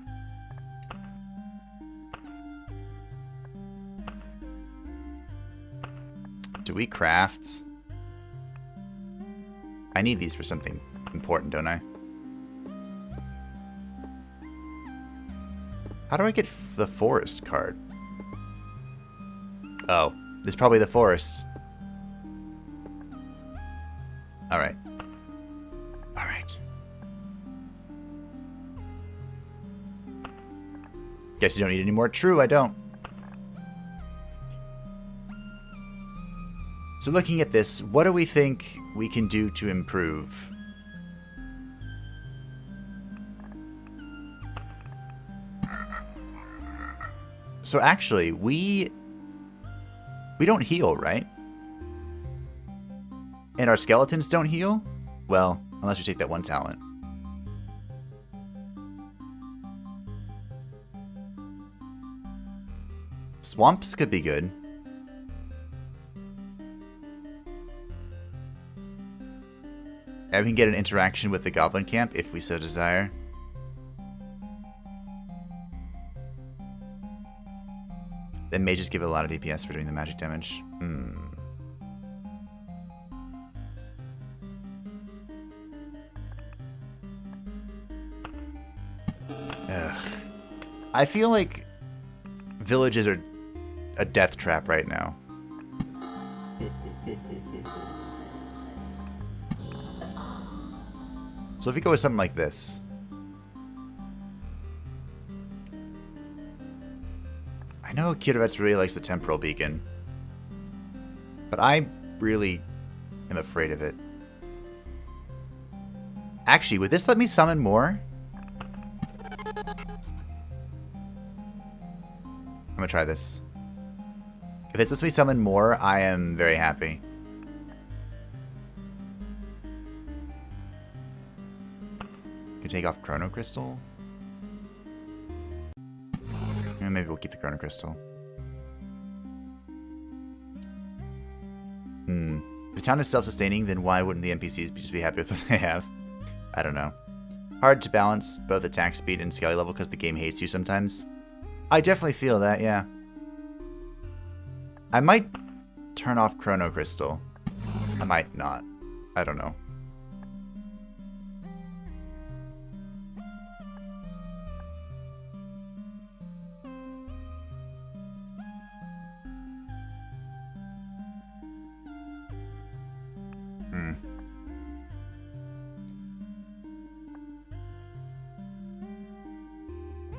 Do we craft? I need these for something important, don't I? How do I get the forest card? Oh, this is probably the forest. Alright. Alright. Guess you don't need any more. True, I don't. So looking at this, what do we think we can do to improve? So actually, we don't heal, right? And our skeletons don't heal? Well, unless you take that one talent. Swamps could be good. And we can get an interaction with the goblin camp if we so desire. Then mages give a lot of DPS for doing the magic damage. Ugh. I feel like villages are a death trap right now. So if you go with something like this. I know Kirovets really likes the temporal beacon. But I really am afraid of it. Actually, would this let me summon more? I'm gonna try this. If this lets me summon more, I am very happy. Can take off Chrono Crystal? Maybe we'll keep the Chrono Crystal. If the town is self-sustaining, then why wouldn't the NPCs just be happy with what they have? I don't know. Hard to balance both attack speed and skelly level because the game hates you sometimes. I definitely feel that, yeah. I might turn off Chrono Crystal. I might not. I don't know.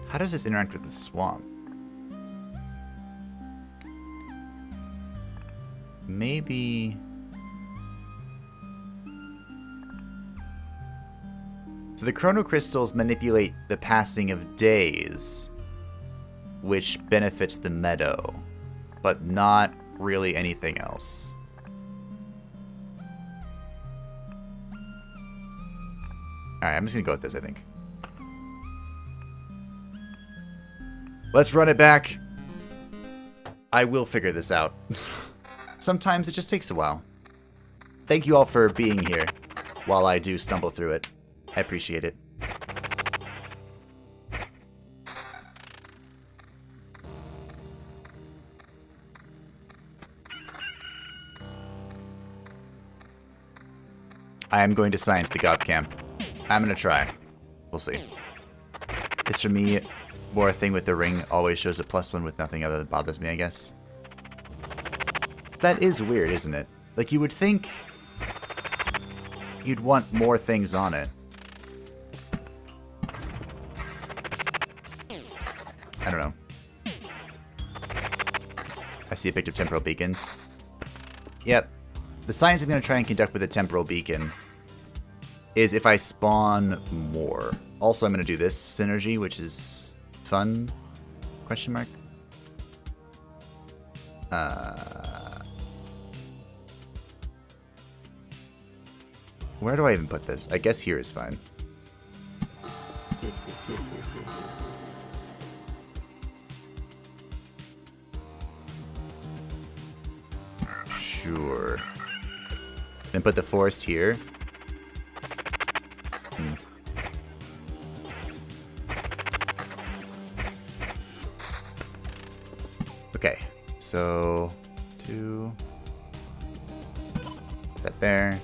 How does this interact with the swamp? Maybe... So the Chrono Crystals manipulate the passing of days, which benefits the meadow, but not really anything else. Alright, I'm just gonna go with this, I think. Let's run it back. I will figure this out. Sometimes it just takes a while. Thank you all for being here while I do stumble through it. I appreciate it. I am going to science the God Camp. I'm going to try. We'll see. It's for me, more a thing with the ring always shows a +1 with nothing other that bothers me, I guess. That is weird, isn't it? Like, you would think you'd want more things on it. I don't know. I see a picture of temporal beacons. Yep. The science I'm going to try and conduct with a temporal beacon is if I spawn more. Also, I'm going to do this synergy, which is fun? Question mark? Where do I even put this? I guess here is fine. Sure. Then put the forest here. Okay, so 2. Put that there.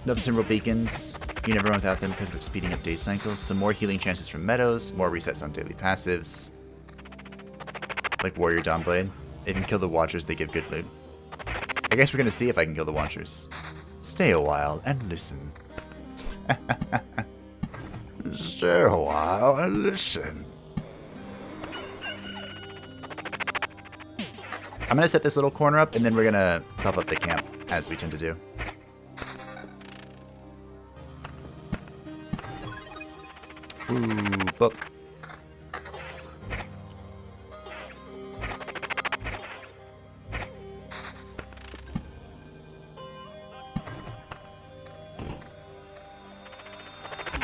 Love Symbol Beacons. You never run without them because of speeding up day cycles. Some more healing chances from meadows, more resets on daily passives. Like Warrior Dawnblade. If you can kill the Watchers, they give good loot. I guess we're gonna see if I can kill the Watchers. Stay a while and listen. Stay a while and listen. I'm gonna set this little corner up and then we're gonna pop up the camp, as we tend to do. Ooh, book.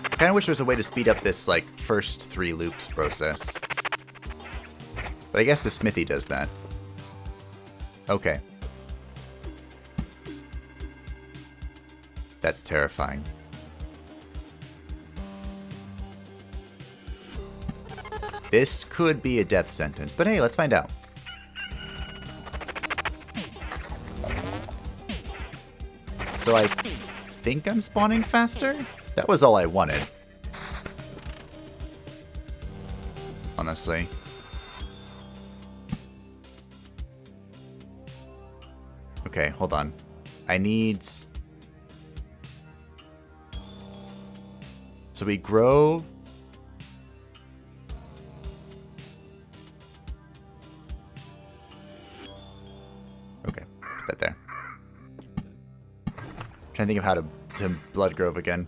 I kind of wish there was a way to speed up this, like, first 3 loops process. But I guess the smithy does that. Okay. That's terrifying. This could be a death sentence, but hey, let's find out. So I think I'm spawning faster? That was all I wanted. Honestly. Okay, hold on. I need... So we grove... Okay, put that there. Trying to think of how to blood grove again.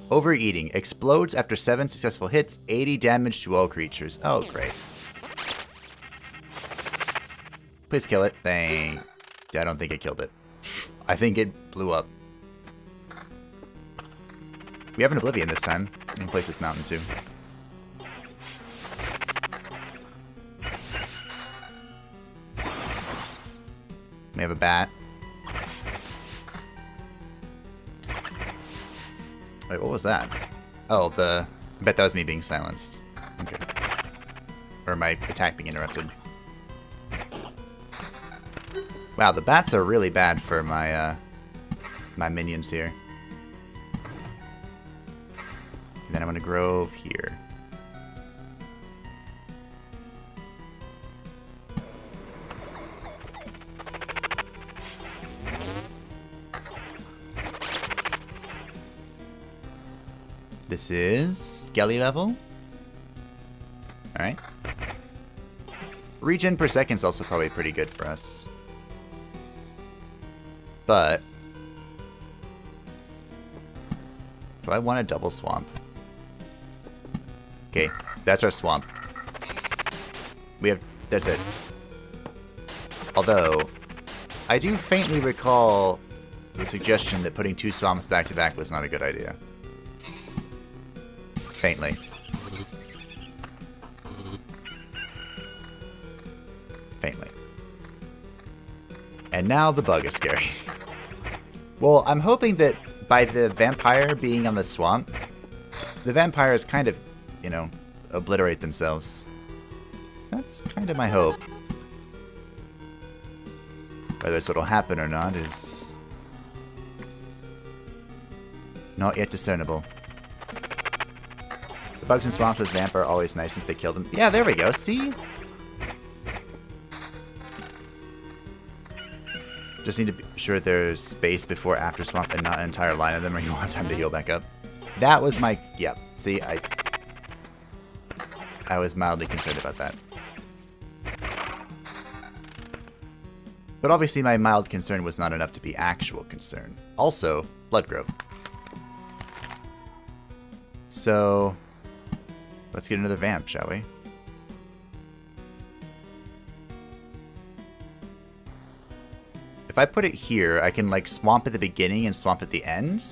Overeating. Explodes after 7 successful hits. 80 damage to all creatures. Oh, great. Please kill it. Thank... I don't think it killed it. I think it blew up. We have an Oblivion this time. I can place this mountain too. We have a bat. Wait, what was that? Oh, I bet that was me being silenced. Okay. Or my attack being interrupted. Wow, the bats are really bad for my, my minions here. And then I'm gonna grove here. This is Skelly level. Alright. Regen per second is also probably pretty good for us. But... do I want a double swamp? Okay, that's our swamp. We have... that's it. Although, I do faintly recall the suggestion that putting 2 swamps back to back was not a good idea. Faintly. Faintly. And now the bug is scary. Well, I'm hoping that by the vampire being on the swamp, the vampires kind of, you know, obliterate themselves. That's kind of my hope. Whether that's what'll happen or not is not yet discernible. The bugs and swamps with vamp are always nice since they kill them. Yeah, there we go. See? Just need to be sure there's space before after swamp and not an entire line of them, or you want time to heal back up. That was my... yeah. See, I was mildly concerned about that. But obviously my mild concern was not enough to be actual concern. Also, Bloodgrove. So, let's get another vamp, shall we? if I put it here, I can like swamp at the beginning and swamp at the end.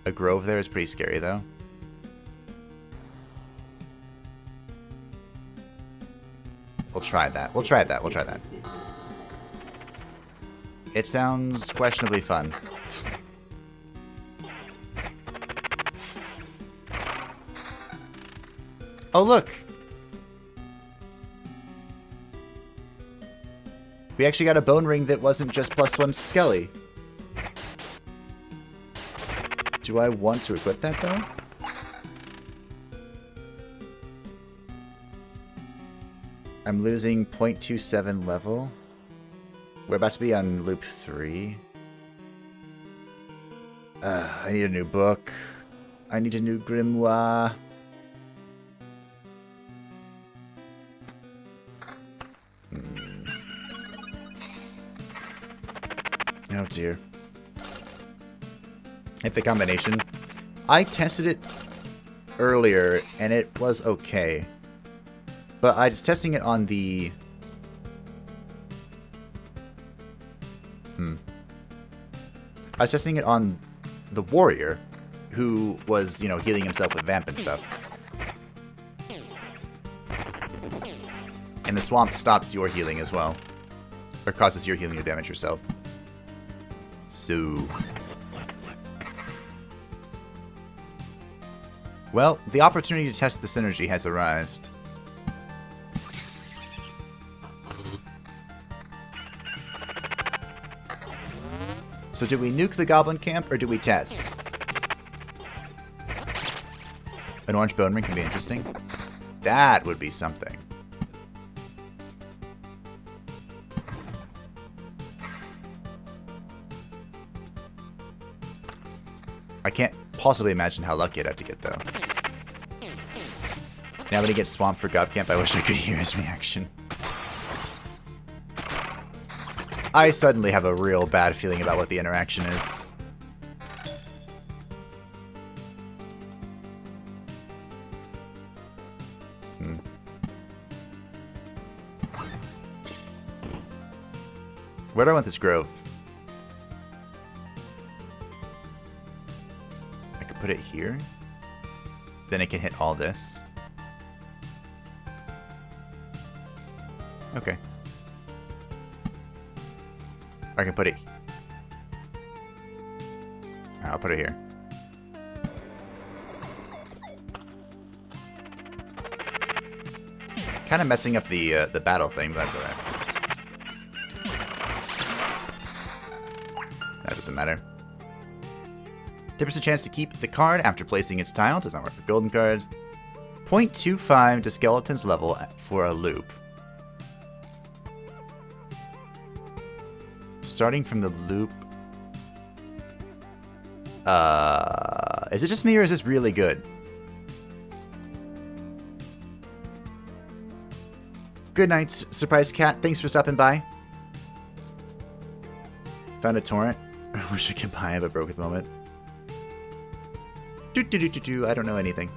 A grove there is pretty scary though. We'll try that. We'll try that. We'll try that. It sounds questionably fun. Oh, look! We actually got a bone ring that wasn't just +1 Skelly. Do I want to equip that, though? I'm losing 0.27 level. We're about to be on loop 3. I need a new book. I need a new grimoire. Oh dear. Hit the combination. I tested it earlier and it was okay. But I was testing it on the... I was testing it on the warrior, who was, you know, healing himself with vamp and stuff. And the swamp stops your healing as well. Or causes your healing to damage yourself. So... Well, the opportunity to test the synergy has arrived. So do we nuke the goblin camp, or do we test? An orange bone ring can be interesting. That would be something. I can't possibly imagine how lucky I'd have to get, though. Now when he gets swamped for gob camp, I wish I could hear his reaction. I suddenly have a real bad feeling about what the interaction is. Where do I want this grove? I could put it here. Then it can hit all this. Okay. I can put it... I'll put it here. Kind of messing up the battle thing, but that's alright. That doesn't matter. 10% chance to keep the card after placing its tile. Does not work for golden cards. 0.25 to skeleton's level for a loop. Starting from the loop. Is it just me or is this really good? Good night, Surprise Cat. Thanks for stopping by. Found a torrent. I wish I could buy it, but broke at the moment. I don't know anything.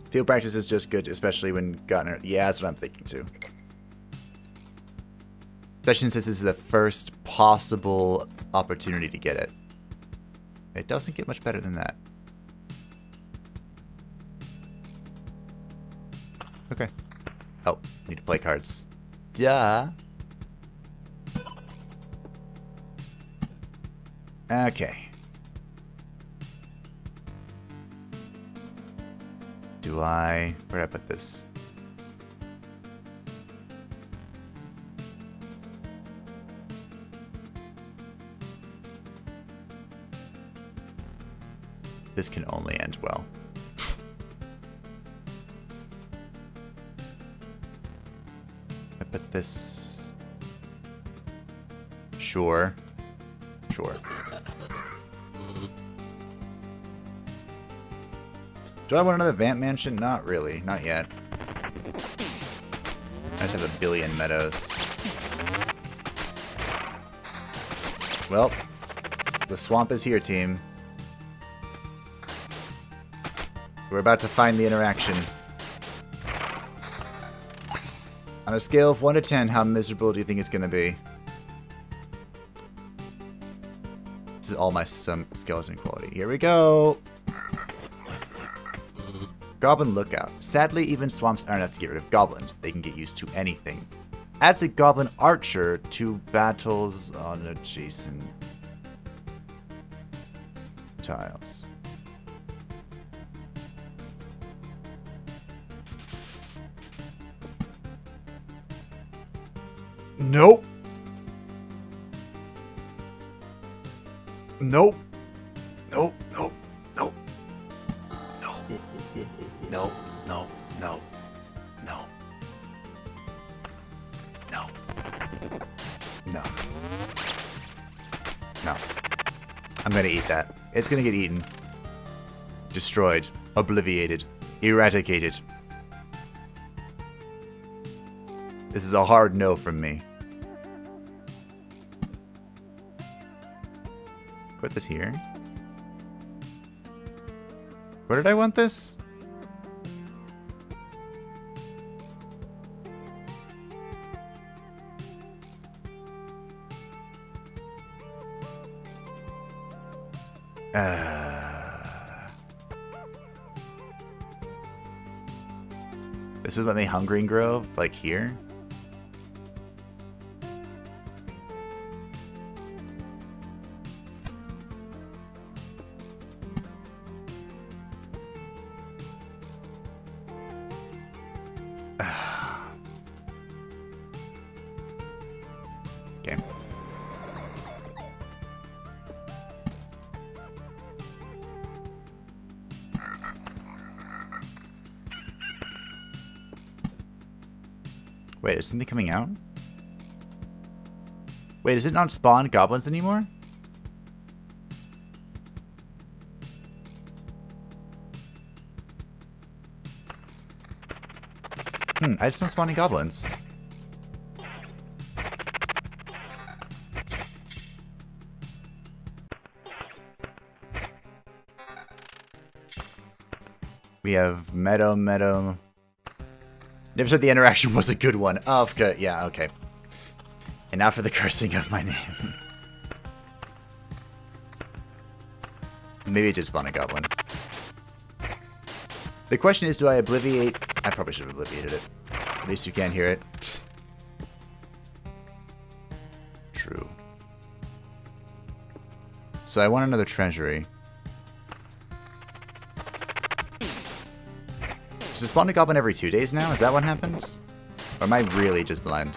Field practice is just good, especially when gotten... Yeah, that's what I'm thinking too. Especially since this is the first possible opportunity to get it. It doesn't get much better than that. Okay. Oh, need to play cards. Duh. Okay. Where do I put this? This can only end well. I put this... Sure. Sure. Do I want another Vamp Mansion? Not really. Not yet. I just have a billion meadows. Well, the swamp is here, team. We're about to find the interaction. On a scale of 1 to 10, how miserable do you think it's going to be? This is all my skeleton quality. Here we go! Goblin Lookout. Sadly, even swamps aren't enough to get rid of goblins. They can get used to anything. Adds a goblin archer to battles on adjacent tiles. Nope. Nope. Nope. Nope. Nope. No. No. No. No. No. No. No. No. I'm gonna eat that. It's gonna get eaten. Destroyed. Obliviated. Eradicated. This is a hard no from me. Put this here. Where did I want this? This would let me Hungering Grove, like here? Okay. Wait, is something coming out? Wait, does it not spawn goblins anymore? I just don't spawn any goblins. We have Meadow. Never said the interaction was a good one. Oh, good. Yeah, okay. And now for the cursing of my name. Maybe it did spawn a goblin. The question is, do I obliviate? I probably should have obliviated it. At least you can't hear it. True. So I want another treasury. Does it spawn a goblin every 2 days now? Is that what happens? Or am I really just blind?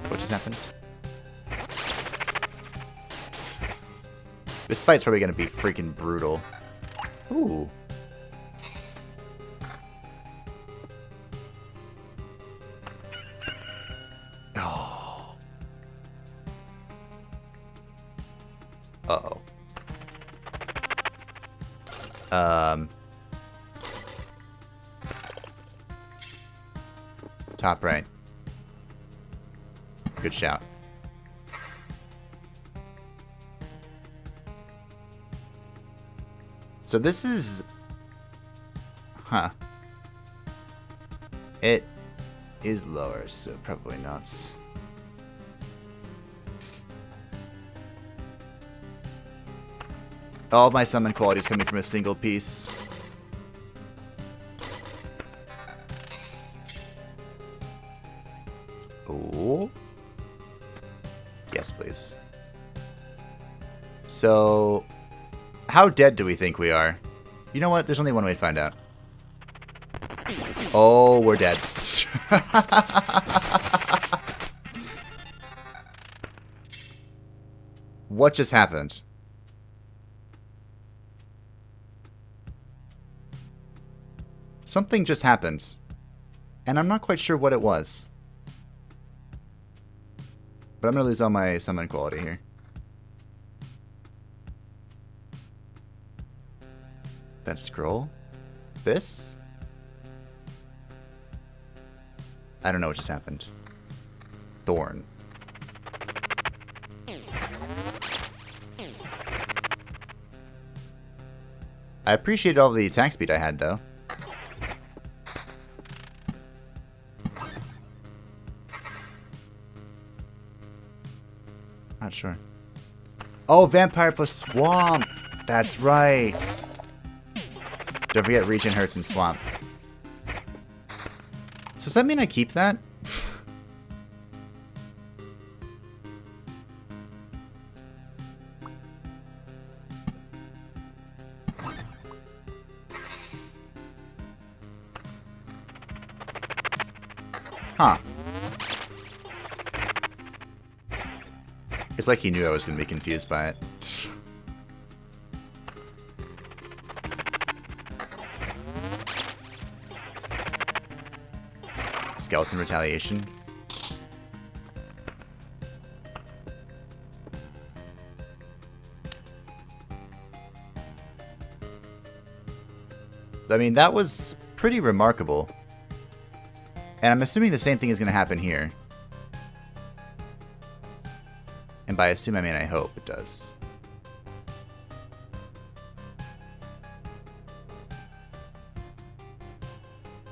What just happened? This fight's probably gonna be freaking brutal. Ooh. Oh. Uh-oh. Top right. Good shout. So this is... Huh. It is lower, so probably not. All of my summon quality is coming from a single piece. Oh. Yes, please. So... how dead do we think we are? You know what? There's only one way to find out. Oh, we're dead. What just happened? Something just happened. And I'm not quite sure what it was. But I'm going to lose all my summon quality here. That scroll? This? I don't know what just happened. Thorn. I appreciate all the attack speed I had, though. Not sure. Oh, Vampire plus Swamp! That's right! Don't forget, regen hurts in Swamp. So does that mean I keep that? Huh. It's like he knew I was going to be confused by it. Skeleton retaliation. I mean, that was pretty remarkable. And I'm assuming the same thing is going to happen here. And by assume, I mean I hope it does.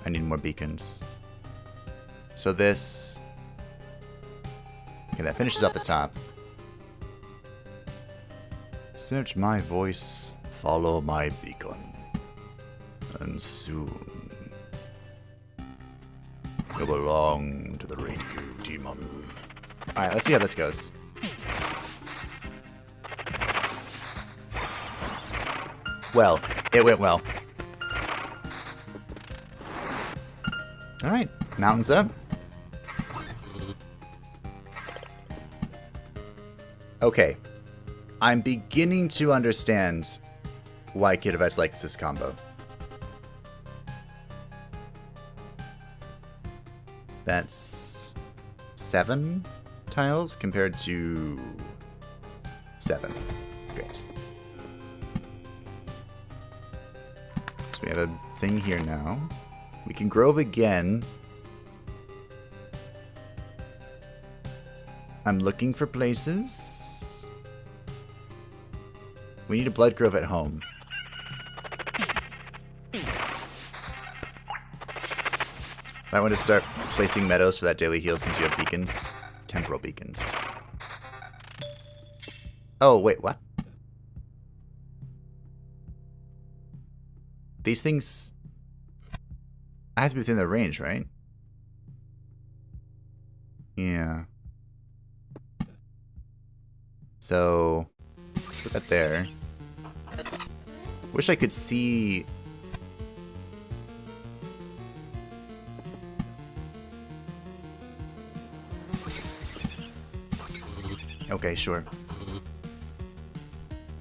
I need more beacons. So this... Okay, that finishes off the top. Search my voice, follow my beacon. And soon... you belong to the radio demon. Alright, let's see how this goes. Well, it went well. Alright, mountains up. Okay. I'm beginning to understand why Kidovets likes this combo. That's 7 tiles compared to 7. Great. So we have a thing here now. We can grove again. I'm looking for places. We need a blood grove at home. I want to start placing meadows for that daily heal since you have beacons. Temporal beacons. Oh, wait, what? These things... I have to be within their range, right? Yeah. So... put that there. Wish I could see... Okay, sure.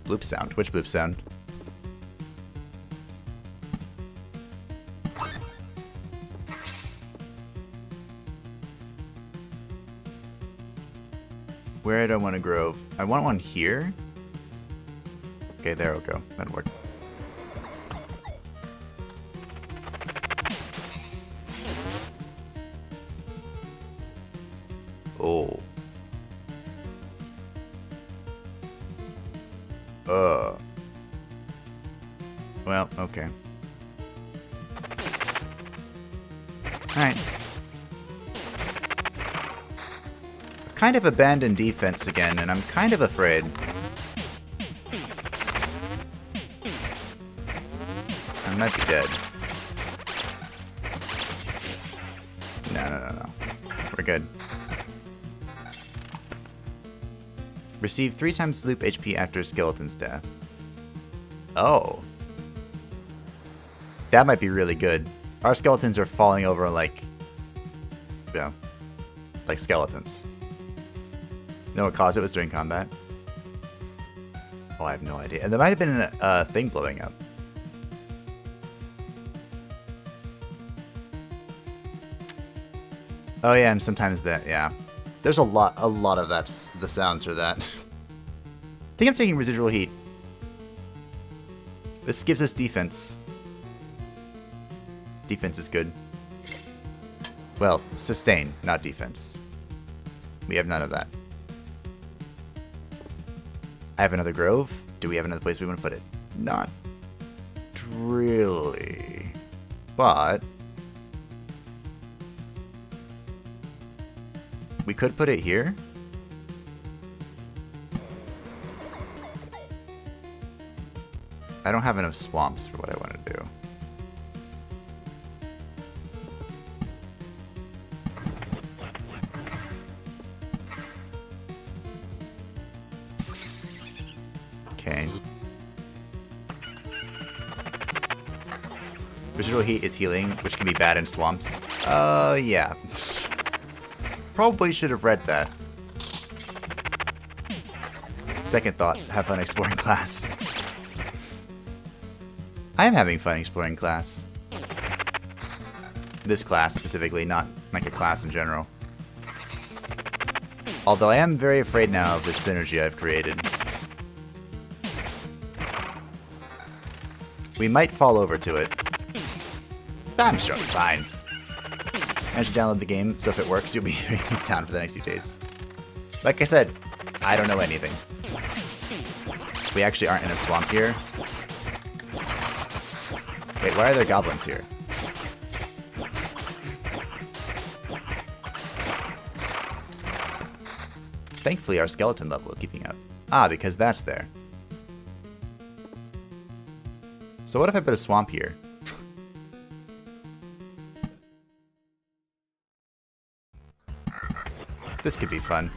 Bloop sound. Which bloop sound? Where do I want to grove? I want one here. Okay, there we go. That'll work. Oh. Well, okay. Alright. I've kind of abandoned defense again, and I'm kind of afraid. I might be dead. No. We're good. Receive 3 times loop HP after a skeleton's death. Oh. That might be really good. Our skeletons are falling over like... yeah. Like skeletons. You know what caused it was during combat? Oh, I have no idea. And there might have been a thing blowing up. Oh yeah, and sometimes that, yeah. There's a lot of that's the sounds for that. I think I'm taking residual heat. This gives us defense. Defense is good. Well, sustain, not defense. We have none of that. I have another grove. Do we have another place we want to put it? Not. really. But we could put it here. I don't have enough swamps for what I want to do. Okay. Residual heat is healing, which can be bad in swamps. Yeah. Probably should have read that. Second thoughts, have fun exploring class. I am having fun exploring class. This class specifically, not like a class in general. Although I am very afraid now of this synergy I've created. We might fall over to it. I'm sure it'll be fine. I should download the game, so if it works, you'll be hearing the sound for the next few days. Like I said, I don't know anything. We actually aren't in a swamp here. Wait, why are there goblins here? Thankfully, our skeleton level is keeping up. Ah, because that's there. So what if I put a swamp here? This could be fun.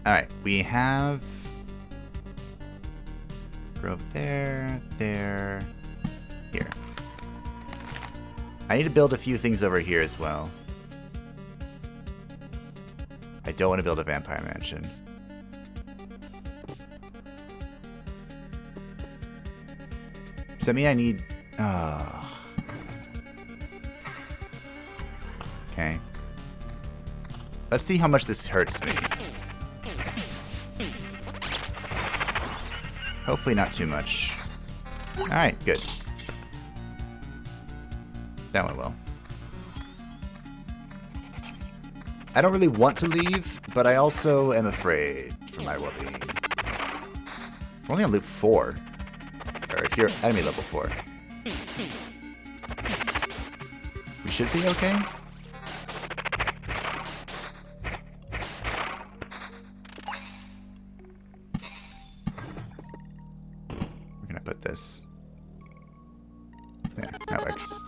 Alright, we have... Grove there, here. I need to build a few things over here as well. I don't want to build a vampire mansion. Does that mean I need... Okay. Let's see how much this hurts me. Hopefully not too much. Alright, good. That went well. I don't really want to leave, but I also am afraid for my well-being. We're only on loop 4. Or if you're enemy level 4. We should be okay? We're gonna put this. There, that works.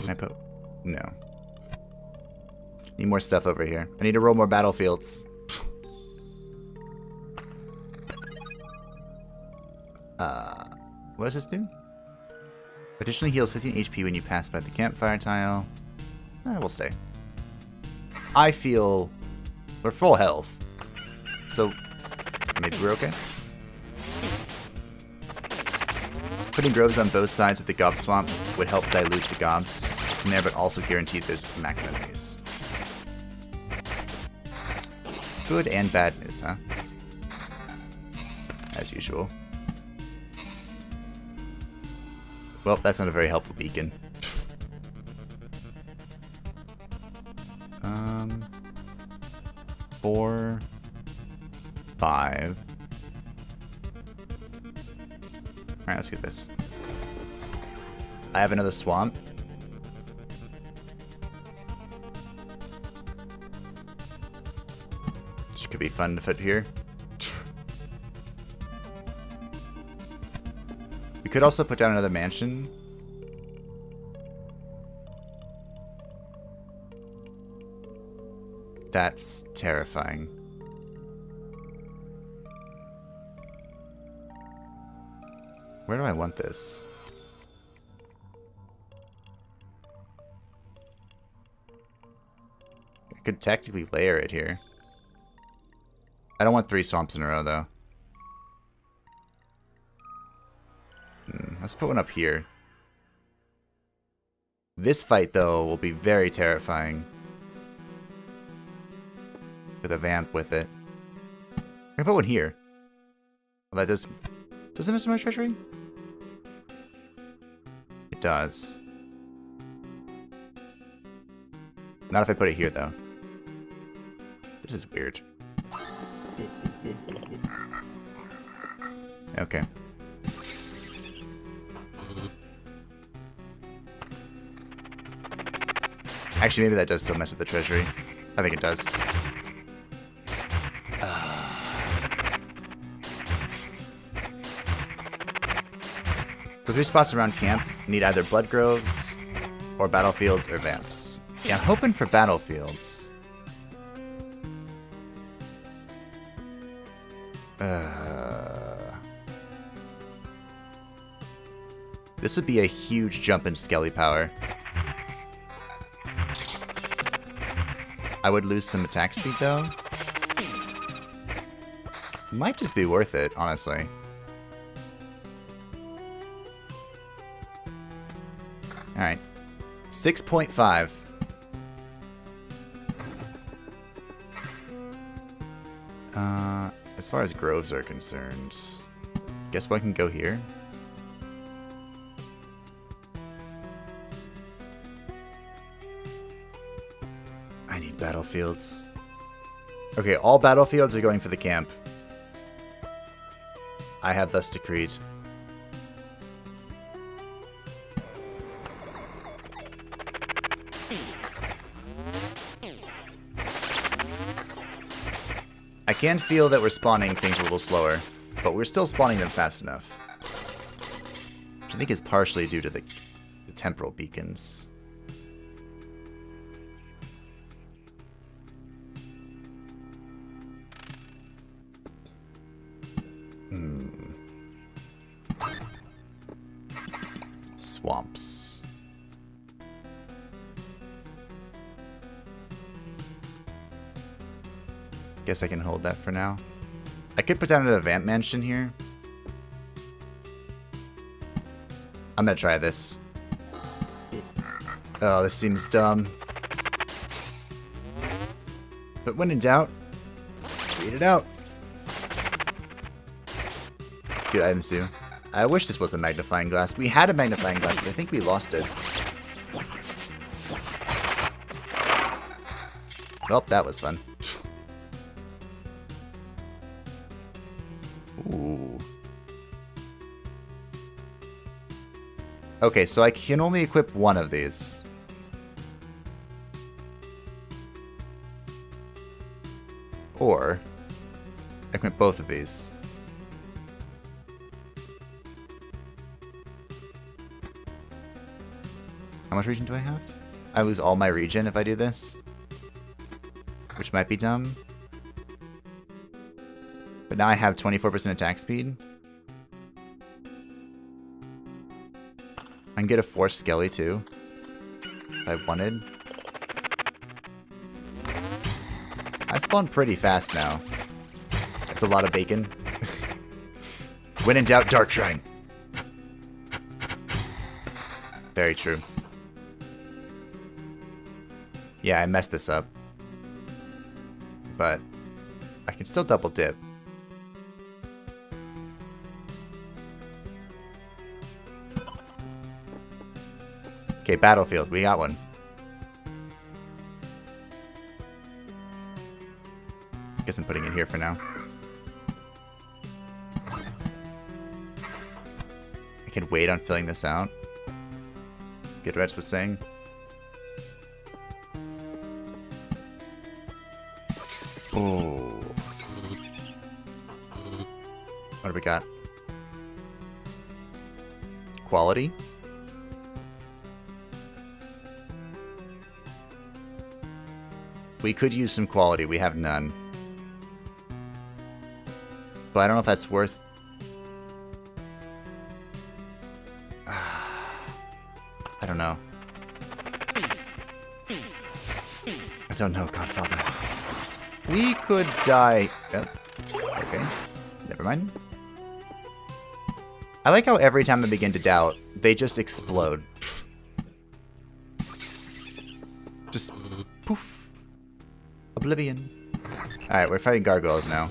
Can I put... No. Need more stuff over here. I need to roll more battlefields. What does this do? Additionally heals 15 HP when you pass by the campfire tile. We'll stay. I feel we're full health. So maybe we're okay. Putting groves on both sides of the gob swamp would help dilute the gobs from there, but also guarantee there's max enemies. Good and bad news, huh? As usual. Well, that's not a very helpful beacon. 4, 5. Alright, let's get this. I have another swamp. Which could be fun to put here. We could also put down another mansion. That's terrifying. Where do I want this? I could technically layer it here. I don't want 3 swamps in a row, though. Let's put one up here. This fight, though, will be very terrifying. With a vamp with it. I can put one here. Well, that does... Does it mess with my treasury? It does. Not if I put it here, though. This is weird. Okay. Actually, maybe that does still mess with the treasury. I think it does. The 3 spots around camp need either blood groves, or battlefields, or vamps. Yeah, I'm hoping for battlefields. This would be a huge jump in skelly power. I would lose some attack speed, though. Might just be worth it, honestly. Alright. 6.5. As far as groves are concerned, guess one can go here. I need battlefields. Okay, all battlefields are going for the camp. I have thus decreed. I can feel that we're spawning things a little slower, but we're still spawning them fast enough. Which I think is partially due to the temporal beacons. Swamps. Guess I can hold that for now. I could put down a vamp mansion here. I'm gonna try this. Oh, this seems dumb. But when in doubt, read it out. See what items do. I wish this was a magnifying glass. We had a magnifying glass, but I think we lost it. Well, that was fun. Ooh. Okay, so I can only equip one of these. Or equip both of these. How much regen do I have? I lose all my regen if I do this. Which might be dumb. But now I have 24% attack speed. I can get a forced skelly too. If I wanted. I spawn pretty fast now. That's a lot of bacon. When in doubt, Dark Shrine. Very true. Yeah, I messed this up. But I can still double dip. Okay, battlefield. We got one. Guess I'm putting it here for now. I can wait on filling this out. Good Reds was saying. Oh. What do we got? Quality? We could use some quality. We have none. But I don't know if that's worth... I don't know. I don't know, Godfather. We could die... Oh, okay. Never mind. I like how every time I begin to doubt, they just explode. Just poof. Oblivion. Alright, we're fighting gargoyles now.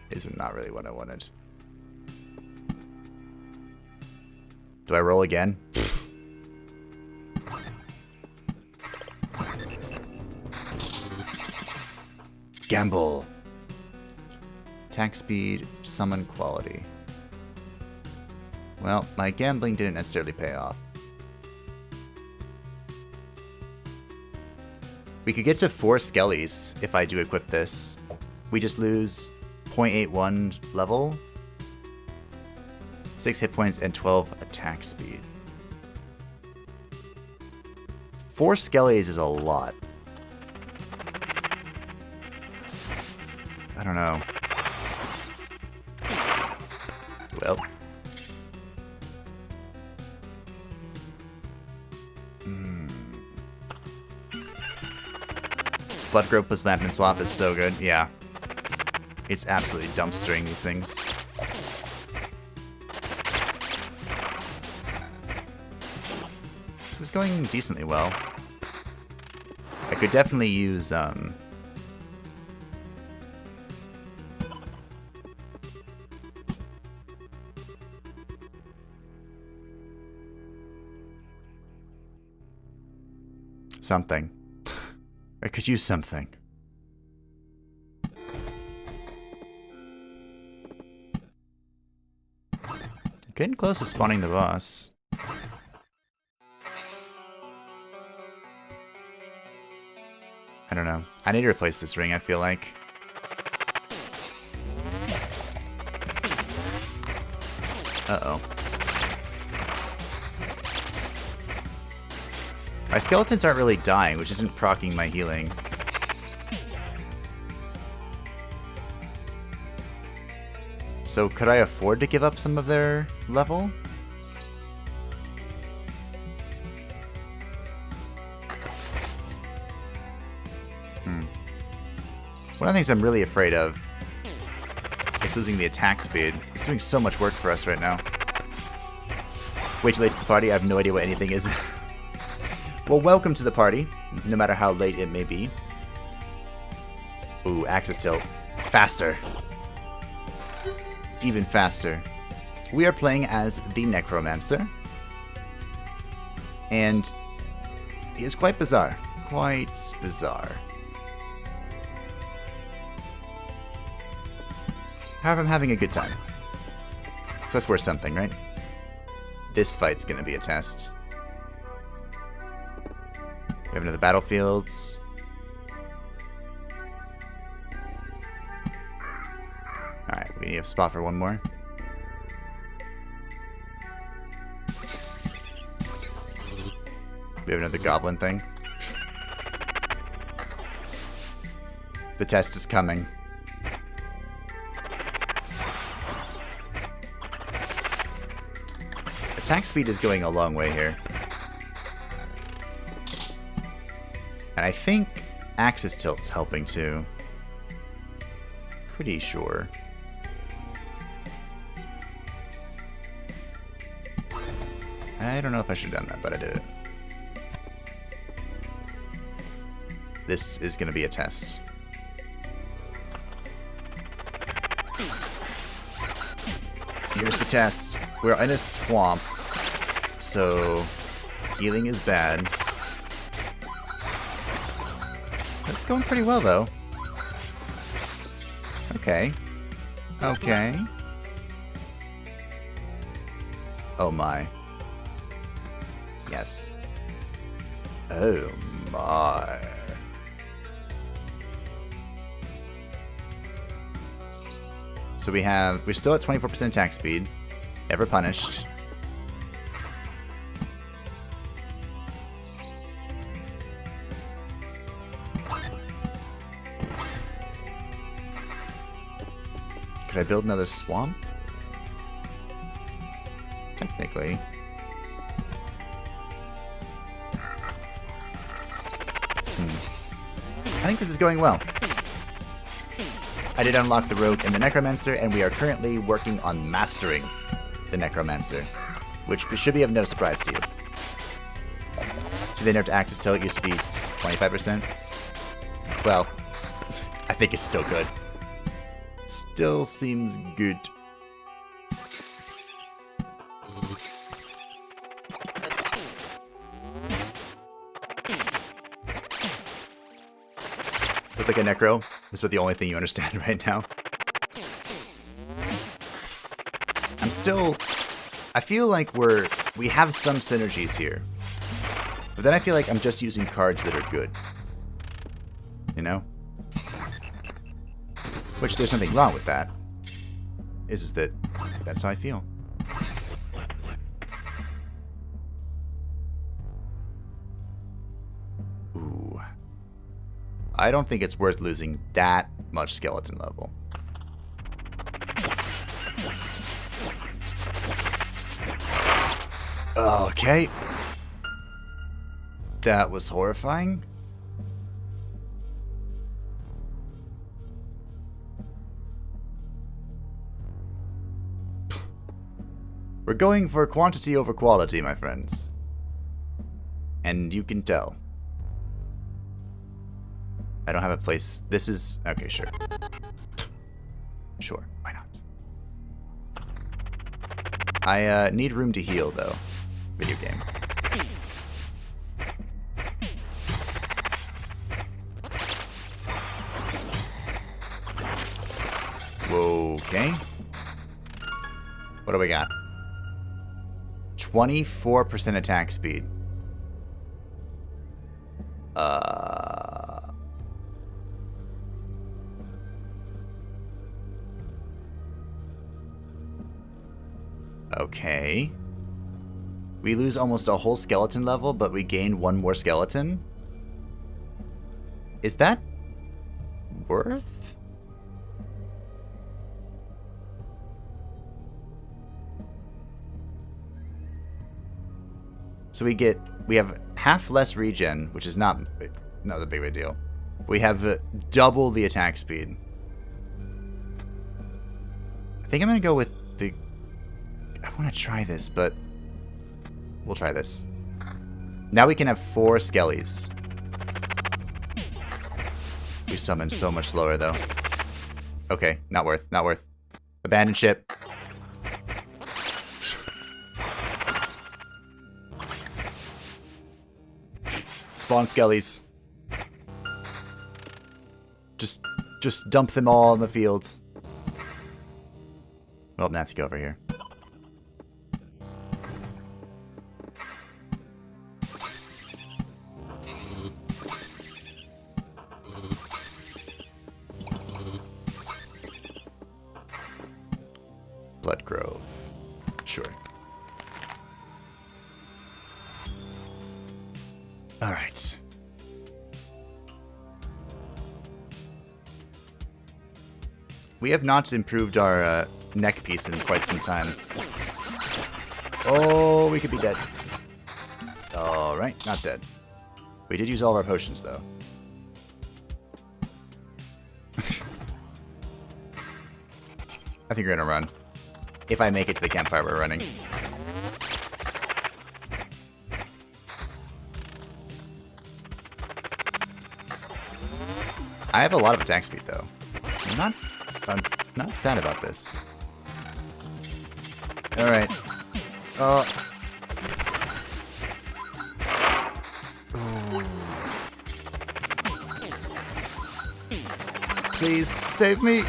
These are not really what I wanted. Do I roll again? gamble. Attack speed, summon quality. Well, my gambling didn't necessarily pay off. We could get to 4 skellies if I do equip this. We just lose 0.81 level, 6 hit points, and 12 attack speed. 4 skellies is a lot. I don't know. Well. Blood Grove plus Vamp and Swap is so good. Yeah. It's absolutely dumpstering these things. This is going decently well. I could definitely use, something. I could use something. Getting close to spawning the boss. I don't know. I need to replace this ring, I feel like. Uh-oh. My skeletons aren't really dying, which isn't proccing my healing. So could I afford to give up some of their level? One of the things I'm really afraid of is losing the attack speed. It's doing so much work for us right now. Way too late to the party. I have no idea what anything is. Well, welcome to the party, no matter how late it may be. Ooh, axis tilt. Faster. Even faster. We are playing as the Necromancer. And he is quite bizarre. Quite bizarre. However, I'm having a good time. So that's worth something, right? This fight's gonna be a test. We have another battlefield. Alright, we need a spot for one more. We have another goblin thing. The test is coming. Attack speed is going a long way here. And I think axis tilt's helping too. Pretty sure. I don't know if I should have done that, but I did it. This is going to be a test. Here's the test. We're in a swamp, so healing is bad. It's going pretty well, though. Okay. Okay. Oh my. Yes. Oh my. So we're still at 24% attack speed. Never punished. Could I build another swamp? Technically. I think this is going well. I did unlock the rogue in the Necromancer, and we are currently working on mastering the Necromancer, which should be of no surprise to you. So they nerfed axis tilt. It used to be 25%. Well, I think it's still good. Still seems good. Look like a necro. That's about the only thing you understand right now. I feel like we have some synergies here. But then I feel like I'm just using cards that are good. You know? Which there's nothing wrong with that. Is that that's how I feel. Ooh. I don't think it's worth losing that much skeleton level. Okay. That was horrifying. We're going for quantity over quality, my friends. And you can tell. I don't have a place. This is... Okay, sure. Sure, why not? I need room to heal, though. Video game. Okay. What do we got? 24% attack speed. Okay. We lose almost a whole skeleton level, but we gain one more skeleton? Is that worth? So we have half less regen, which is not a big of a deal. We have double the attack speed. I think I'm gonna go with the... I want to try this, but we'll try this. Now we can have 4 skellies. We summon so much slower, though. Okay, not worth. Abandon ship. Spawn skellies. Just dump them all in the fields. Well, now I have to go over here. Blood Grove. Sure. Alright. We have not improved our neck piece in quite some time. Oh, we could be dead. Alright, not dead. We did use all of our potions, though. I think we're gonna run. If I make it to the campfire, we're running. I have a lot of attack speed, though. I'm not sad about this. Alright. Please, save me!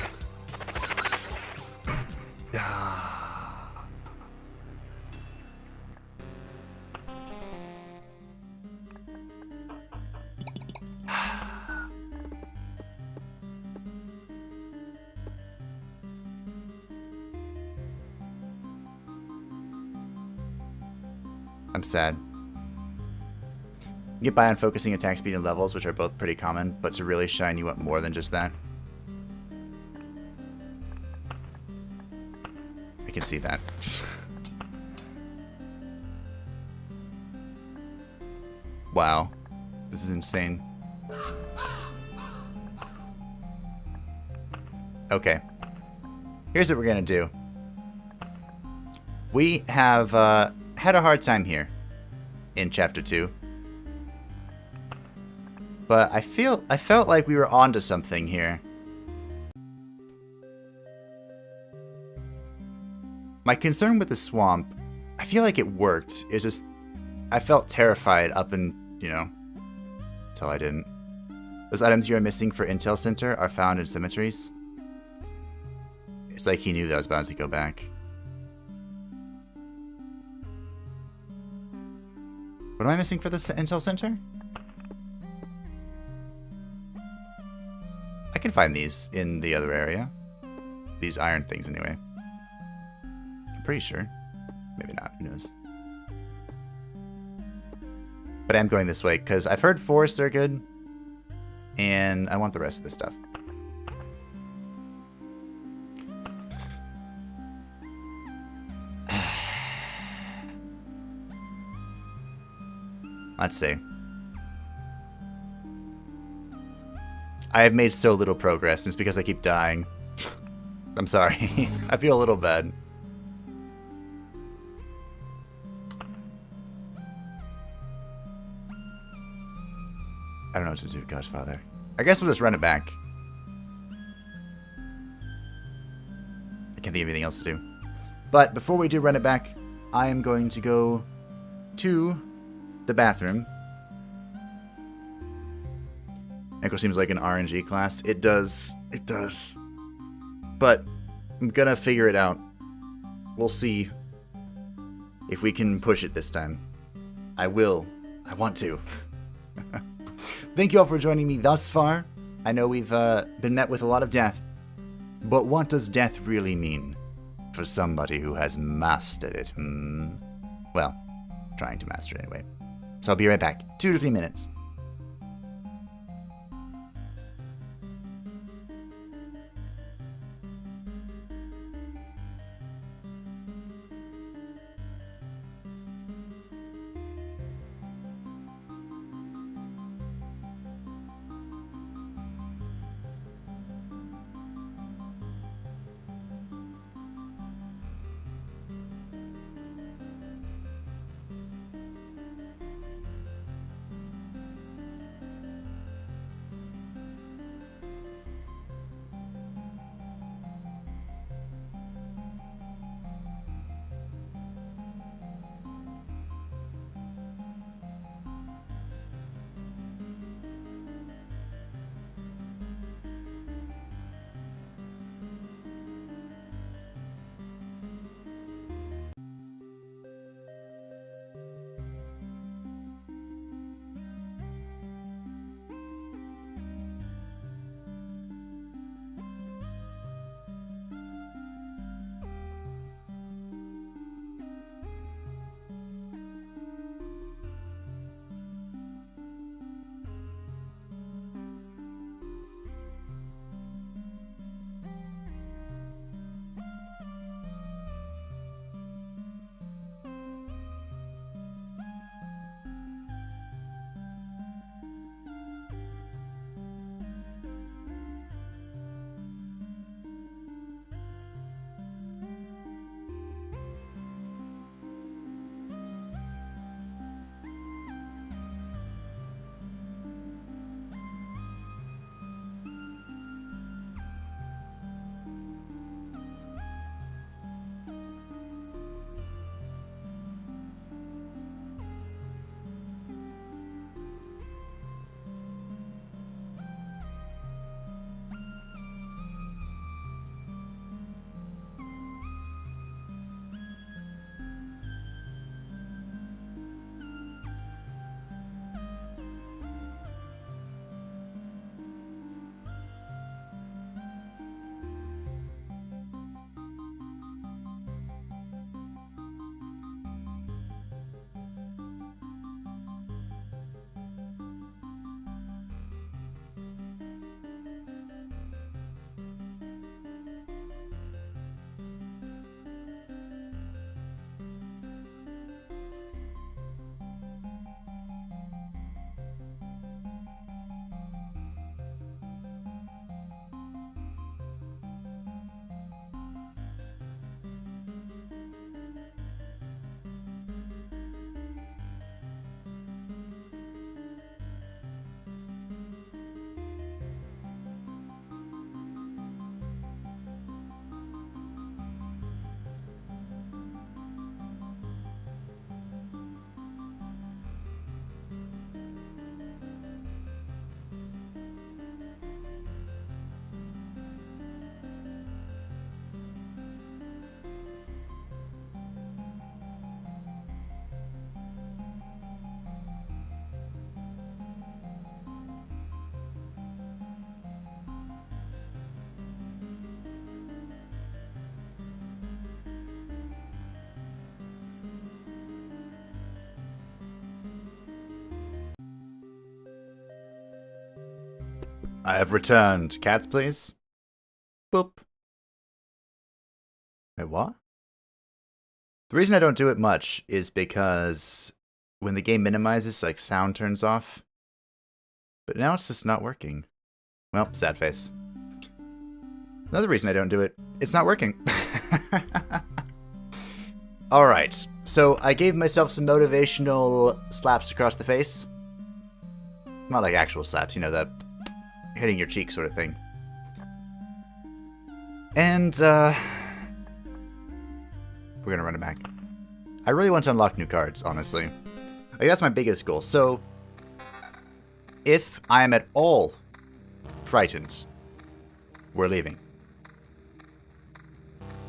I'm sad. You get by on focusing attack speed and levels, which are both pretty common, but to really shine you want more than just that. I can see that. Wow. This is insane. Okay. Here's what we're gonna do. We have had a hard time here in Chapter 2. But I felt like we were onto something here. My concern with the swamp, I feel like it worked. It's just, I felt terrified up and, you know, until I didn't. Those items you are missing for Intel Center are found in cemeteries. It's like he knew that I was about to go back. What am I missing for the Intel Center? I can find these in the other area. These iron things, anyway. I'm pretty sure. Maybe not. Who knows? But I'm going this way because I've heard forests are good. And I want the rest of this stuff. Let's see. I have made so little progress, and it's because I keep dying. I'm sorry. I feel a little bad. I don't know what to do, Godfather. I guess we'll just run it back. I can't think of anything else to do. But before we do run it back, I am going to go to the bathroom. Necro seems like an RNG class. It does. It does. But I'm gonna figure it out. We'll see if we can push it this time. I will. I want to. Thank you all for joining me thus far. I know we've been met with a lot of death. But what does death really mean for somebody who has mastered it? Well, trying to master it anyway. So I'll be right back. 2 to 3 minutes. I have returned. Cats, please. Boop. Wait, what? The reason I don't do it much is because when the game minimizes, like, sound turns off. But now it's just not working. Well, sad face. Another reason I don't do it, it's not working. Alright, so I gave myself some motivational slaps across the face. Not like actual slaps, you know, the hitting your cheek sort of thing. And, we're gonna run it back. I really want to unlock new cards, honestly. Like, that's my biggest goal. So, if I am at all frightened, we're leaving.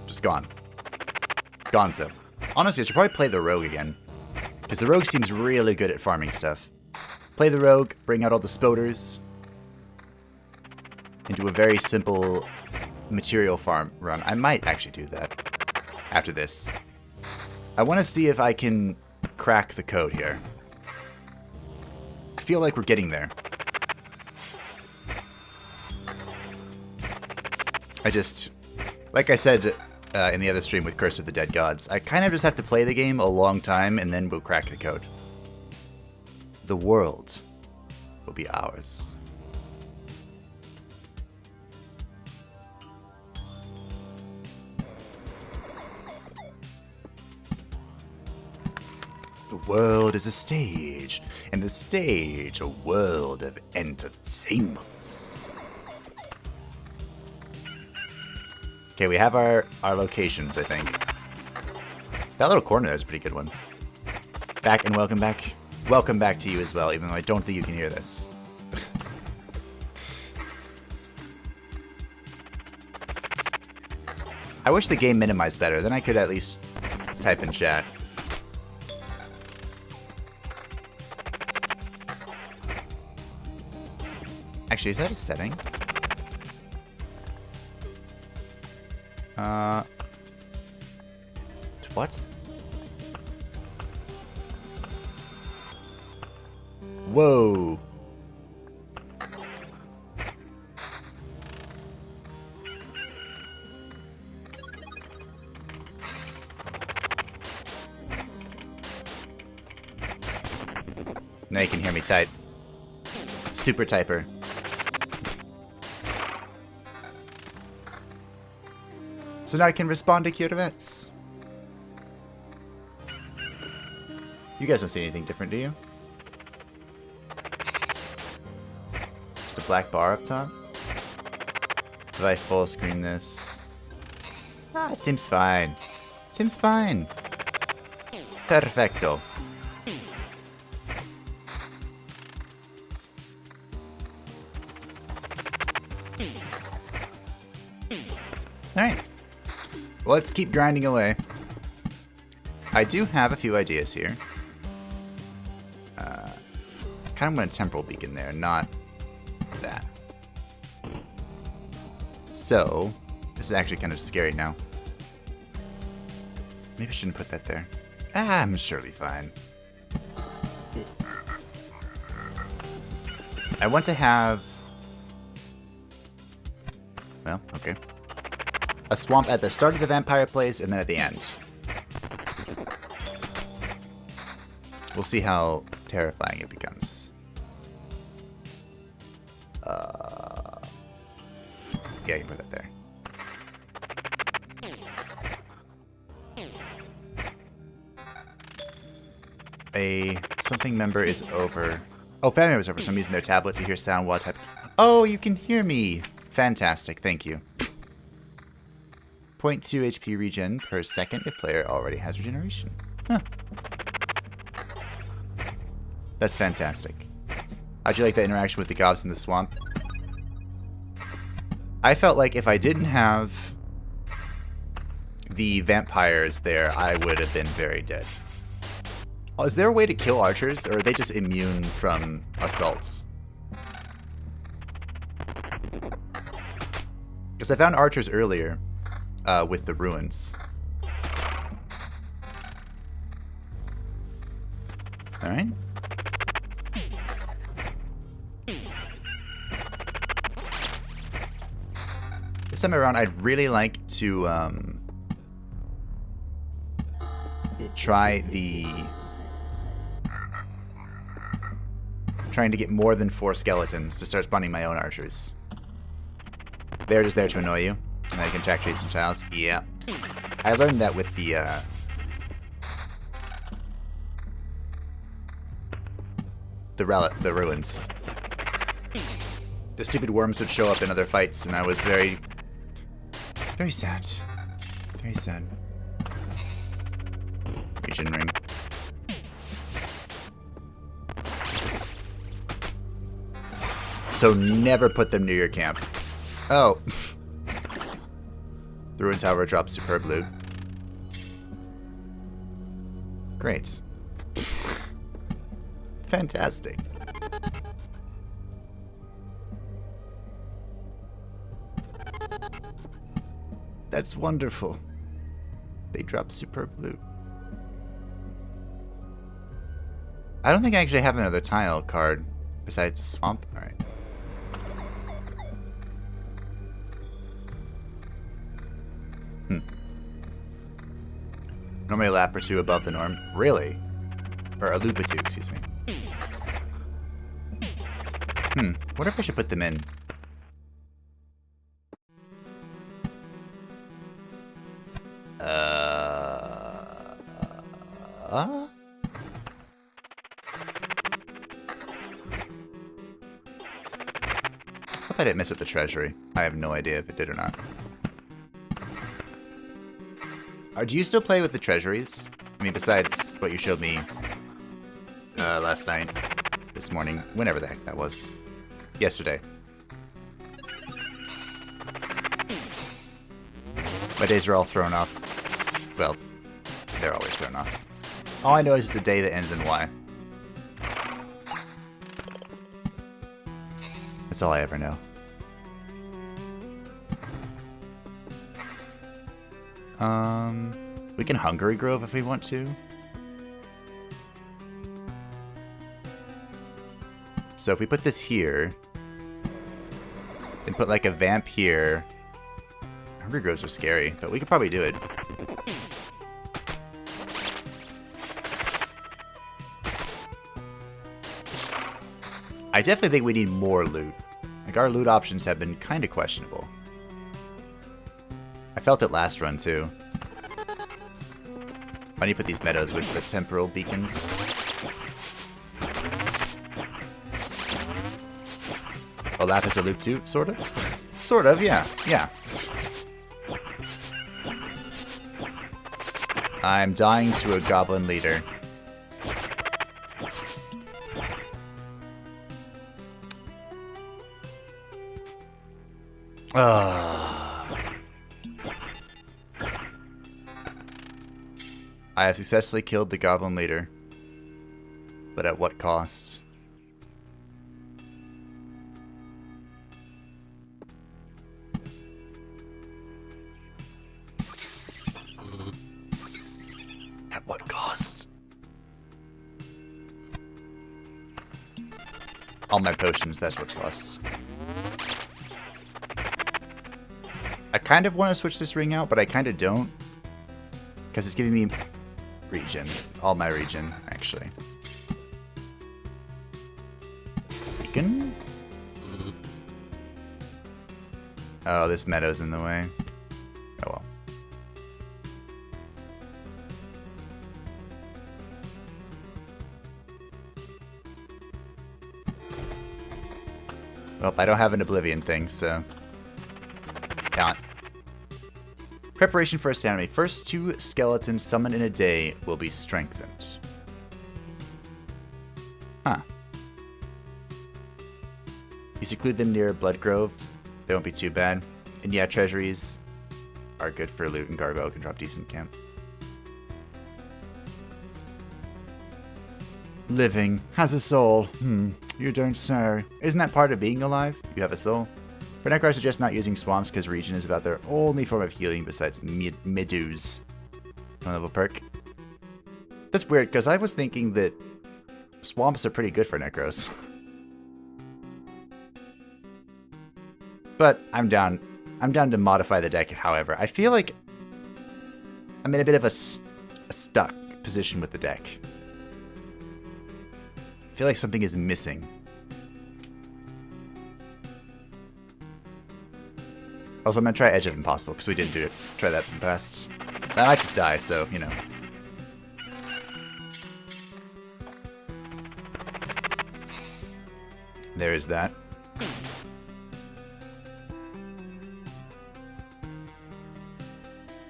Just gone. Gonzo. Honestly, I should probably play the Rogue again. Because the Rogue seems really good at farming stuff. Play the Rogue, bring out all the spoders. And do a very simple material farm run. I might actually do that after this. I want to see if I can crack the code here. I feel like we're getting there. I just, like I said in the other stream with Curse of the Dead Gods, I kind of just have to play the game a long time and then we'll crack the code. The world will be ours. The world is a stage, and the stage a world of entertainments. Okay, we have our locations, I think. That little corner there is a pretty good one. Back and welcome back. Welcome back to you as well, even though I don't think you can hear this. I wish the game minimized better, then I could at least type in chat. Actually, is that a setting? What? Whoa. Now you can hear me type. Super typer. So now I can respond to cute events. You guys don't see anything different, do you? Just a black bar up top? If I full screen this... Ah, it seems fine. Seems fine. Perfecto. Alright. Well, let's keep grinding away. I do have a few ideas here. Kind of want a temporal beacon there, not that. So, this is actually kind of scary now. Maybe I shouldn't put that there. Ah, I'm surely fine. I want to have... Well, okay. A swamp at the start of the vampire place and then at the end. We'll see how terrifying it becomes. Yeah, you can put that there. A something member is over. Oh, family member is over, so I'm using their tablet to hear sound while I type. Oh, you can hear me. Fantastic, thank you. 0.2 HP regen per second if player already has regeneration. Huh. That's fantastic. How'd you like that interaction with the gobs in the swamp? I felt like if I didn't have the vampires there, I would have been very dead. Oh, is there a way to kill archers, or are they just immune from assaults? Because I found archers earlier with the ruins. Alright. This time around, I'd really like to try trying to get more than 4 skeletons to start spawning my own archers. They're just there to annoy you, and I can attack Chase and Childs. Yeah. I learned that with the ruins. The stupid worms would show up in other fights, and I was very sad. Very sad. Region ring. So never put them near your camp. Oh. The ruin tower drops superb loot. Great. Fantastic. That's wonderful. They drop superb loot. I don't think I actually have another tile card besides swamp. Alright. Normally a lap or 2 above the norm. Really? Or a loop or 2, excuse me. What if I should put them in? Hope I didn't miss at the treasury. I have no idea if it did or not. Do you still play with the treasuries? I mean, besides what you showed me last night, this morning, whenever the heck that was. Yesterday. My days are all thrown off. Well, they're always thrown off. All I know is it's a day that ends in Y. That's all I ever know. We can Hungry Grove if we want to. So if we put this here, and put like a vamp here. Hungry Groves are scary, but we could probably do it. I definitely think we need more loot. Like, our loot options have been kind of questionable. I felt it last run, too. Why do you put these meadows with the temporal beacons? Oh, Lapis a loot too? Sort of? Sort of, yeah. Yeah. I'm dying to a goblin leader. I have successfully killed the goblin leader. But at what cost? At what cost? All my potions, that's what's cost. I kind of want to switch this ring out, but I kind of don't. Because it's giving me regen. All my regen, actually. Beacon? Oh, this meadow's in the way. Oh well. Well, I don't have an Oblivion thing, so... Count. Preparation for Astronomy. First 2 skeletons summoned in a day will be strengthened. Huh. You seclude them near Blood Grove. They won't be too bad. And yeah, treasuries are good for loot, and Gargoyle can drop decent camp. Living. Has a soul. You don't say. Isn't that part of being alive? You have a soul. For Necro, I suggest not using swamps because regen is about their only form of healing besides Medu's. Level perk. That's weird because I was thinking that swamps are pretty good for Necros. But I'm down I'm down to modify the deck, however. I feel like I'm in a bit of a stuck position with the deck. I feel like something is missing. Also, I'm going to try Edge of Impossible, because we didn't try that in the past. I might just die, so, you know. There is that.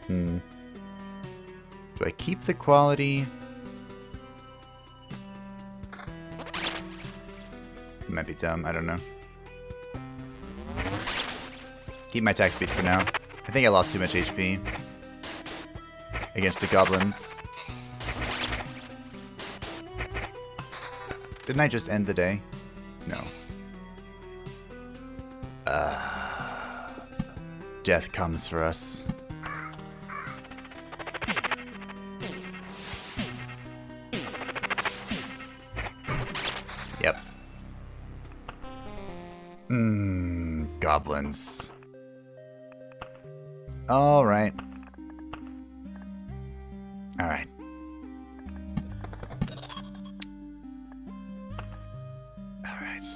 Do I keep the quality? It might be dumb, I don't know. Keep my attack speed for now. I think I lost too much HP against the goblins. Didn't I just end the day? No. Death comes for us. Yep. Goblins. Alright. Alright. Alright.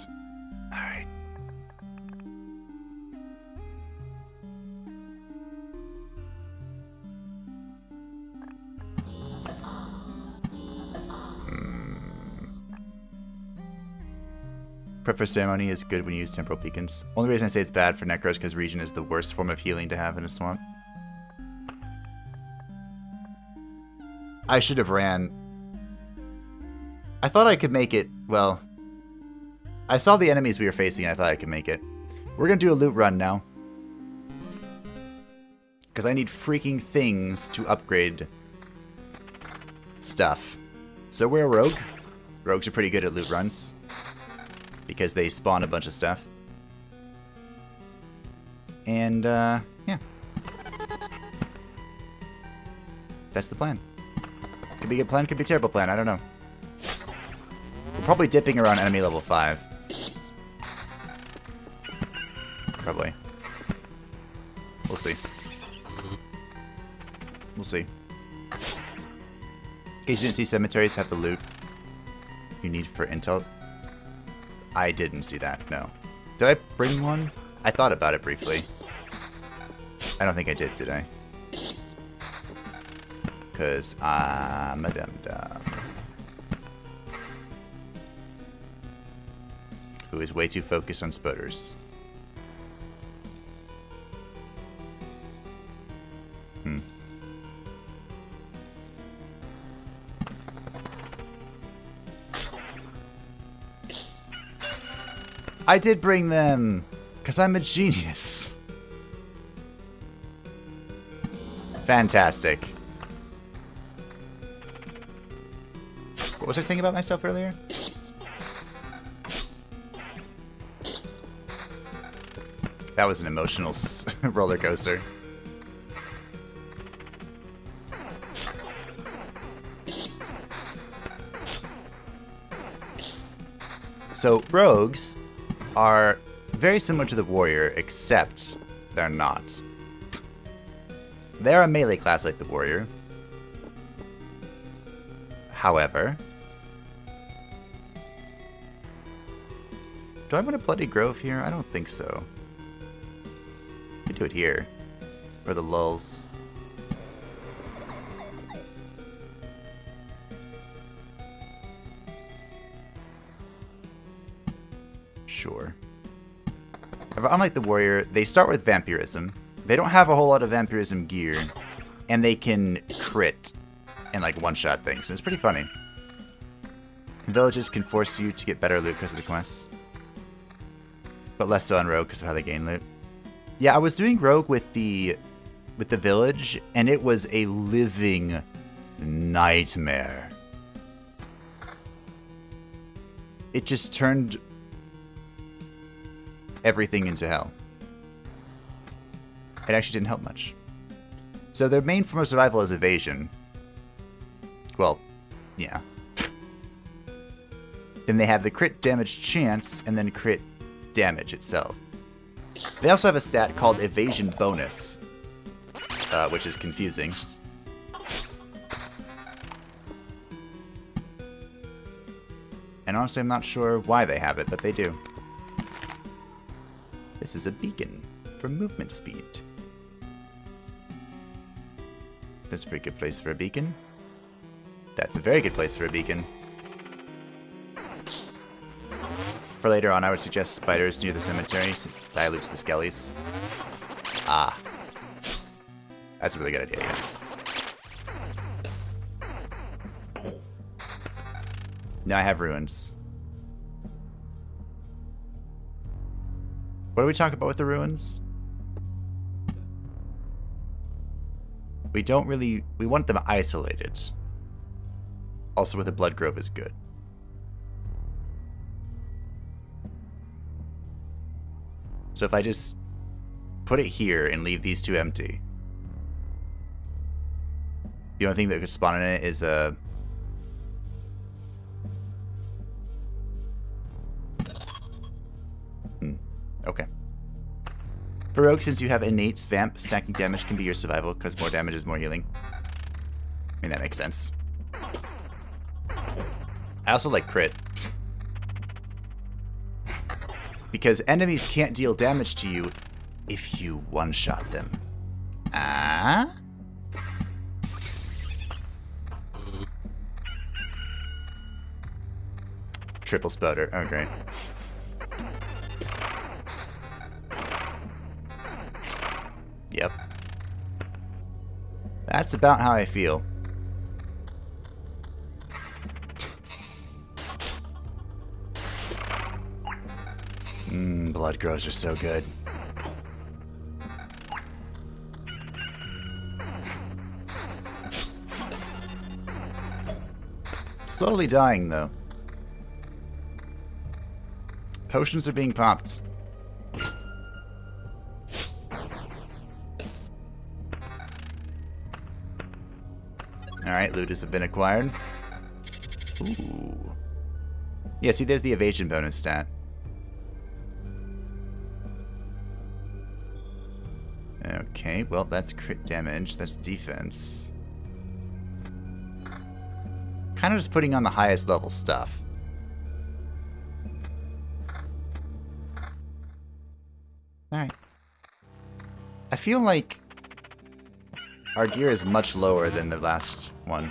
Alright. Prep for Ceremony is good when you use Temporal Beacons. Only reason I say it's bad for Necros because Regen is the worst form of healing to have in a swamp. I should have ran. I thought I could make it, well... I saw the enemies we were facing and I thought I could make it. We're gonna do a loot run now. Because I need freaking things to upgrade stuff. So we're a rogue. Rogues are pretty good at loot runs. Because they spawn a bunch of stuff. And, yeah. That's the plan. Could be a good plan, could be a terrible plan, I don't know. We're probably dipping around enemy level 5. Probably. We'll see. We'll see. In case you didn't see, cemeteries have the loot you need for intel. I didn't see that, no. Did I bring one? I thought about it briefly. I don't think I did I? Because I'm a dum-dum. Who is way too focused on sputters. I did bring them, because I'm a genius. Fantastic. What was I saying about myself earlier? That was an emotional roller coaster. So, rogues are very similar to the warrior, except they're not. They're a melee class like the warrior. However, do I want a Bloody Grove here? I don't think so. We could do it here, for the lulz. Sure. Unlike the warrior, they start with vampirism. They don't have a whole lot of vampirism gear, and they can crit and like one-shot things. And it's pretty funny. Villages can force you to get better loot because of the quests, but less so on rogue because of how they gain loot. Yeah, I was doing rogue with the village, and it was a living nightmare. It just turned everything into hell. It actually didn't help much. So their main form of survival is evasion. Well, yeah. Then they have the crit damage chance, and then crit damage itself. They also have a stat called Evasion Bonus, which is confusing. And honestly, I'm not sure why they have it, but they do. This is a beacon for movement speed. That's a pretty good place for a beacon. That's a very good place for a beacon. For later on, I would suggest spiders near the cemetery, since it dilutes the skellies. Ah. That's a really good idea, yeah. Now I have ruins. What do we talk about with the ruins? We don't really... We want them isolated. Also, with a blood grove is good. So if I just put it here and leave these two empty, the only thing that could spawn in it is a... Okay. For Rogue, since you have innate vamp, stacking damage can be your survival, because more damage is more healing. I mean, that makes sense. I also like crit. Because enemies can't deal damage to you if you one-shot them. Ah? Triple spotter. Oh, great. Yep. That's about how I feel. Blood grows are so good. Slowly dying, though. Potions are being popped. Alright, loot has been acquired. Ooh. Yeah, see, there's the evasion bonus stat. Okay, well, that's crit damage. That's defense. Kind of just putting on the highest level stuff. Alright. I feel like our gear is much lower than the last one.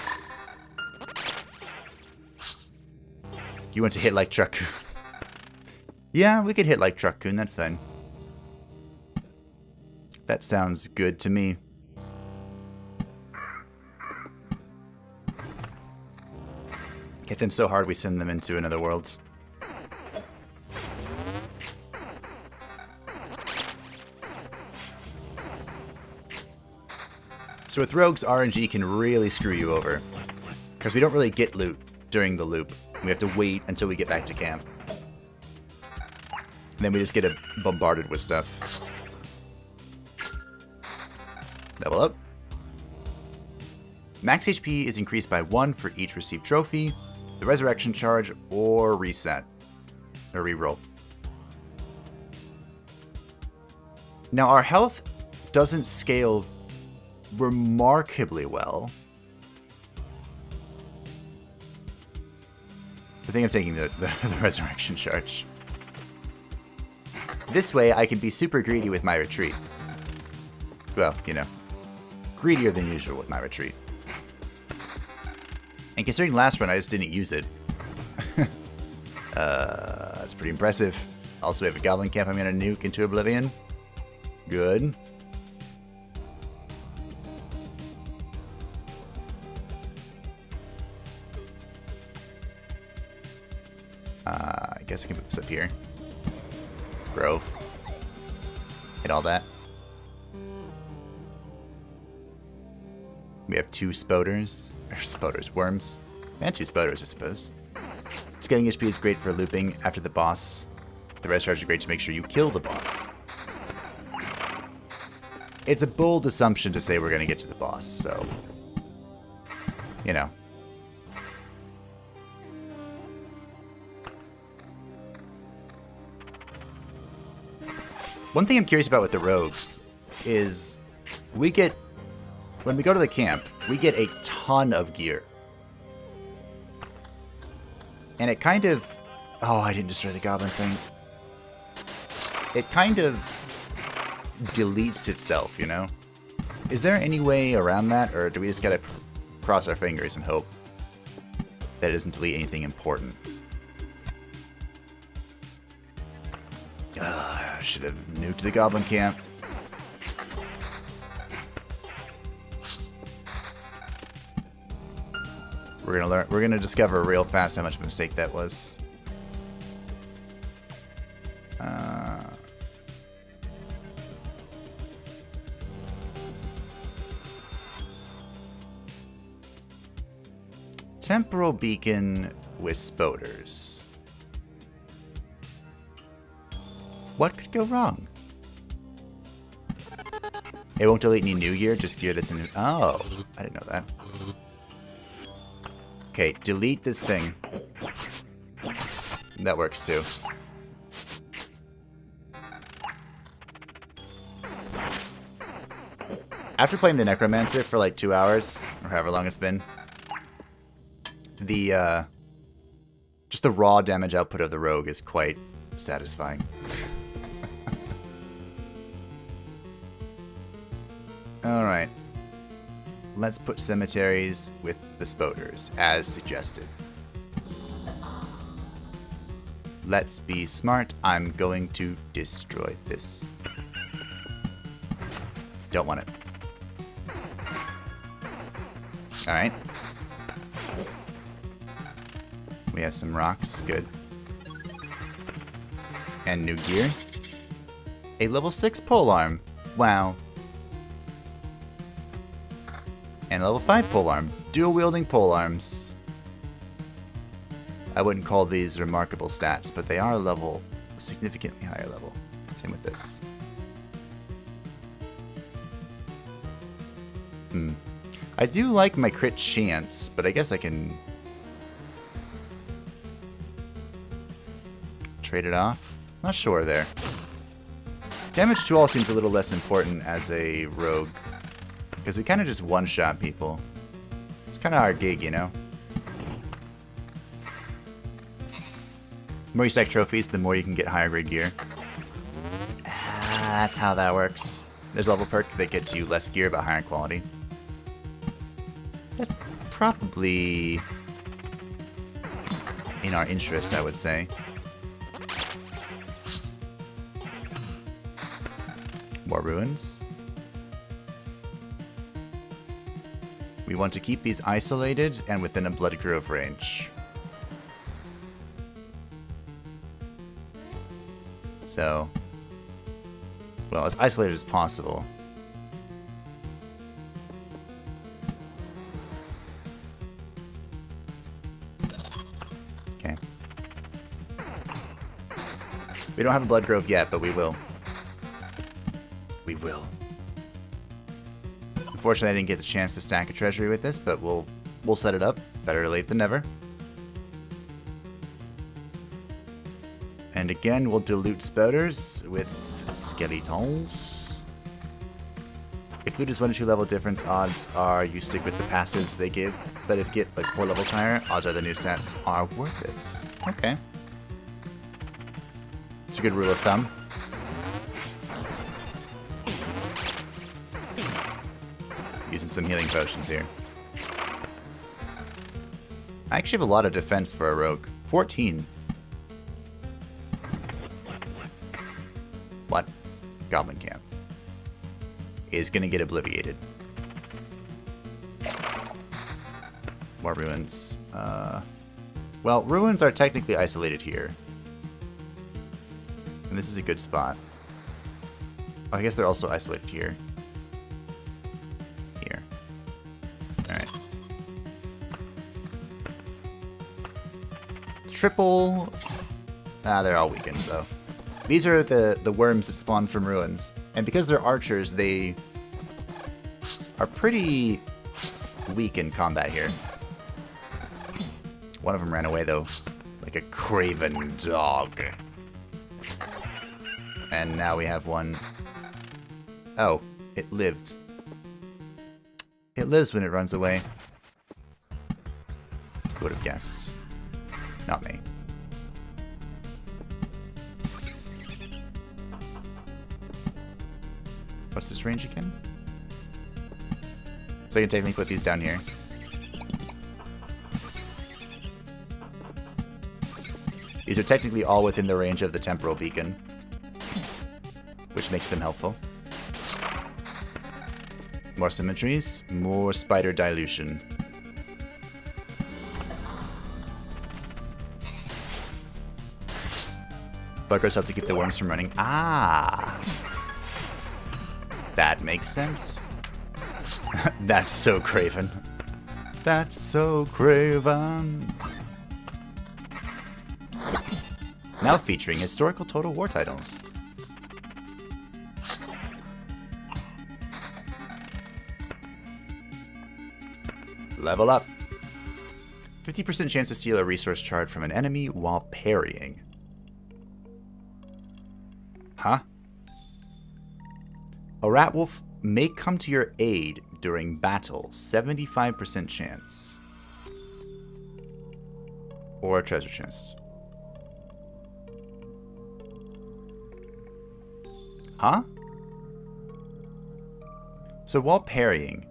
You want to hit like Truckcoon? Yeah, we could hit like Truckcoon, that's fine. That sounds good to me. Hit them so hard we send them into another world. So with rogues, RNG can really screw you over. Because we don't really get loot during the loop. We have to wait until we get back to camp. And then we just get bombarded with stuff. Level up. Max HP is increased by 1 for each received trophy, the resurrection charge, or reset. Or reroll. Now our health doesn't scale remarkably well. I think I'm taking the resurrection charge. This way I can be super greedy with my retreat. Well, you know, greedier than usual with my retreat. And considering last run I just didn't use it. That's pretty impressive. Also we have a goblin camp I'm going to nuke into oblivion. Good. I guess I can put this up here. Grove. Hit all that. We have 2 spoders. Or spoders, worms. And 2 spoders, I suppose. Scaling HP is great for looping after the boss. The rest charge is great to make sure you kill the boss. It's a bold assumption to say we're going to get to the boss, so... You know. One thing I'm curious about with the rogue is when we go to the camp, we get a ton of gear. And it kind of... Oh, I didn't destroy the goblin thing. It kind of deletes itself, you know? Is there any way around that, or do we just gotta cross our fingers and hope that it doesn't delete anything important? I should have nuked the goblin camp. We're gonna discover real fast how much of a mistake that was. Temporal beacon with spoders. What could go wrong? It won't delete any new gear, just gear that's in... Oh, I didn't know that. Okay, delete this thing. That works too. After playing the Necromancer for like 2 hours, or however long it's been, just the raw damage output of the rogue is quite satisfying. Alright. Let's put cemeteries with the spoders, as suggested. Let's be smart. I'm going to destroy this. Don't want it. Alright. We have some rocks. Good. And new gear. A level 6 polearm. Wow. And a level 5 polearm. Dual-wielding polearms. I wouldn't call these remarkable stats, but they are a level, significantly higher level. Same with this. I do like my crit chance, but I guess I can trade it off. Not sure there. Damage to all seems a little less important as a rogue, because we kind of just one-shot people. It's kind of our gig, you know? The more you stack trophies, the more you can get higher grade gear. That's how that works. There's a level perk that gets you less gear but higher quality. That's probably in our interest, I would say. More ruins. We want to keep these isolated and within a Blood Grove range. So, well, as isolated as possible. Okay. We don't have a Blood Grove yet, but we will. We will. Unfortunately, I didn't get the chance to stack a treasury with this, but we'll set it up. Better late than never. And again, we'll dilute spouters with skeletons. If loot is 1 to 2 level difference, odds are you stick with the passives they give. But if you get like 4 levels higher, odds are the new stats are worth it. Okay. It's a good rule of thumb. Using some healing potions here. I actually have a lot of defense for a rogue. 14. What? Goblin camp is gonna get obliviated. More ruins. Well, ruins are technically isolated here. And this is a good spot. Oh, I guess they're also isolated here. Here. Alright. Triple... they're all weakened, though. These are the worms that spawn from ruins. And because they're archers, they are pretty weak in combat here. One of them ran away, though, like a craven dog. And now we have one. Oh, it lived. It lives when it runs away. Would have guessed. Not me. What's this range again? So I can technically put these down here. These are technically all within the range of the temporal beacon, which makes them helpful. More symmetries, more spider dilution. Buggers help to keep the worms from running. Ah! That makes sense. That's so Craven. That's so Craven. Now featuring historical Total War titles. Level up. 50% chance to steal a resource shard from an enemy while parrying. Huh? A rat wolf may come to your aid during battle. 75% chance. Or a treasure chest. Huh? So while parrying,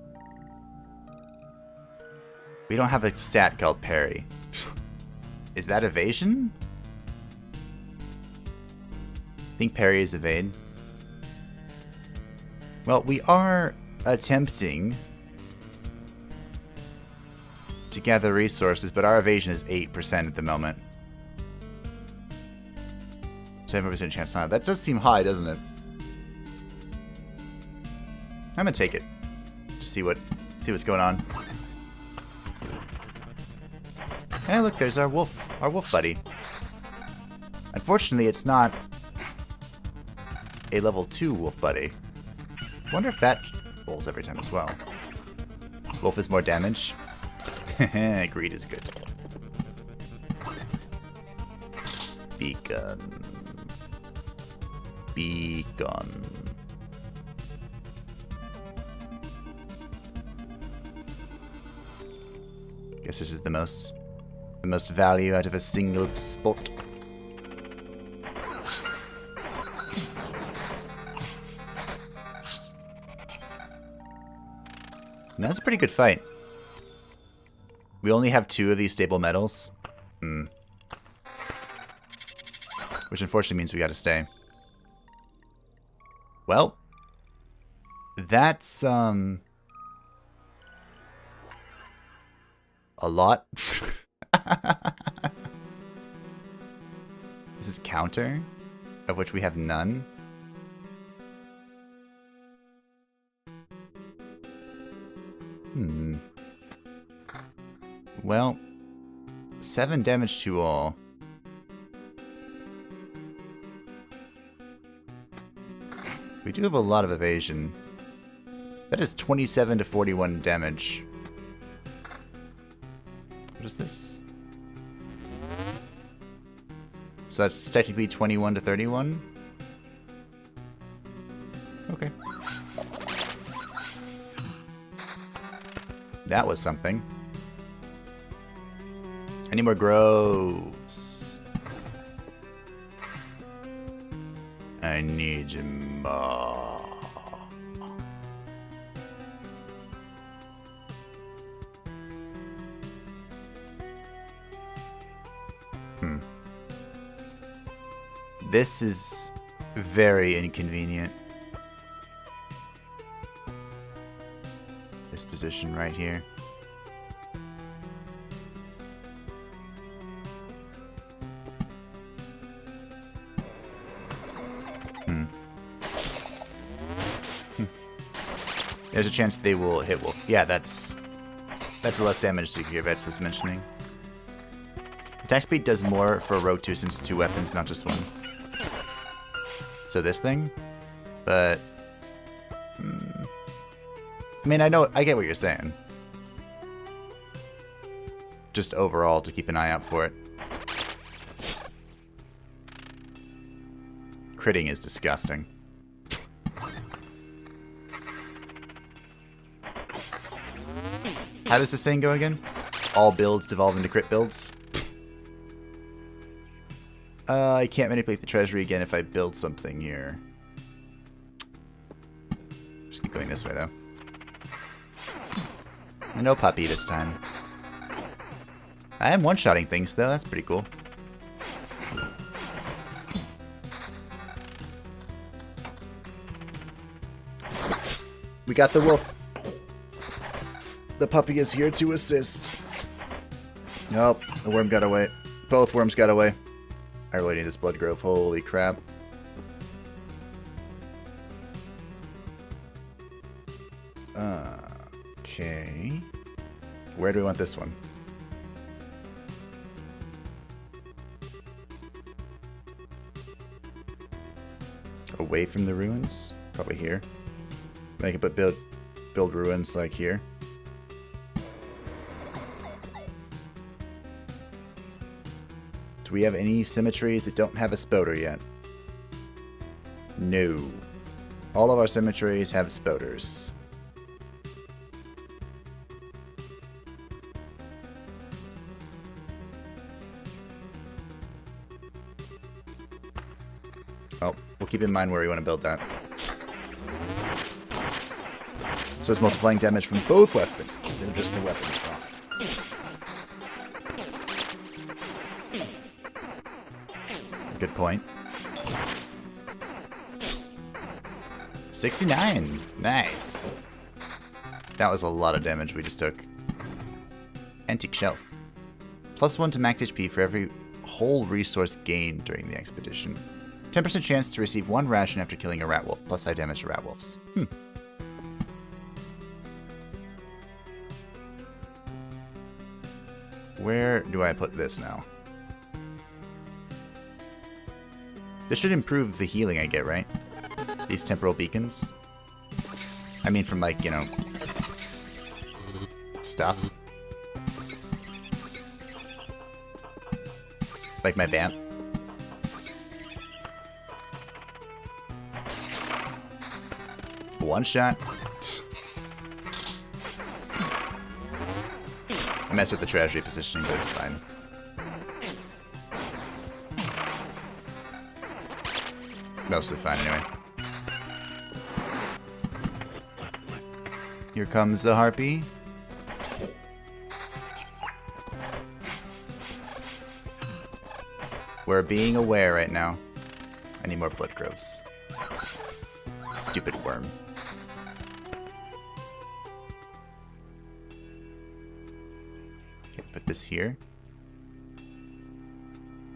we don't have a stat called parry. Is that evasion? I think parry is evade. Well, we are attempting to gather resources, but our evasion is 8% at the moment. 7% chance now. That does seem high, doesn't it? I'm gonna take it. Just see what's going on. Hey, look, there's our wolf buddy. Unfortunately, it's not a level 2 wolf buddy. Wonder if that rolls every time as well. Wolf is more damage. Greed is good. Beacon. Beacon. Guess this is the most value out of a single spot. And that's a pretty good fight. We only have 2 of these stable metals. Which unfortunately means we gotta stay. Well, that's a lot. This is counter, of which we have none. Well, 7 damage to all. We do have a lot of evasion. That is 27 to 41 damage. What is this? So that's technically 21 to 31? Okay. That was something. Any more grows? I need more. This is very inconvenient. This position right here. There's a chance they will hit wolf. Yeah, that's less damage to your Vets was mentioning. Attack speed does more for a rogue 2 since 2 weapons, not just 1. So this thing, but I mean, I get what you're saying. Just overall to keep an eye out for it. Critting is disgusting. How does this saying go again? All builds devolve into crit builds. I can't manipulate the treasury again if I build something here. Just keep going this way, though. And no puppy this time. I am one-shotting things, though. That's pretty cool. We got the wolf. The puppy is here to assist. Nope, the worm got away. Both worms got away. I really need this blood grove. Holy crap. Okay. Where do we want this one? Away from the ruins? Probably here. Then I can put build ruins like here. Do we have any cemeteries that don't have a spoder yet? No. All of our cemeteries have spoders. Oh, we'll keep in mind where we want to build that. So it's multiplying damage from both weapons instead of just the weapon it's on. Good point. 69! Nice! That was a lot of damage we just took. Antique shelf. +1 to max HP for every whole resource gained during the expedition. 10% chance to receive 1 ration after killing a rat wolf. +5 damage to rat wolves. Where do I put this now? This should improve the healing I get, right? These temporal beacons. I mean from like, you know, stuff. Like my vamp. One shot. I messed with the treasury positioning, but it's fine. Mostly fine anyway. Here comes the harpy. We're being aware right now. I need more blood groves. Stupid worm. Okay, put this here.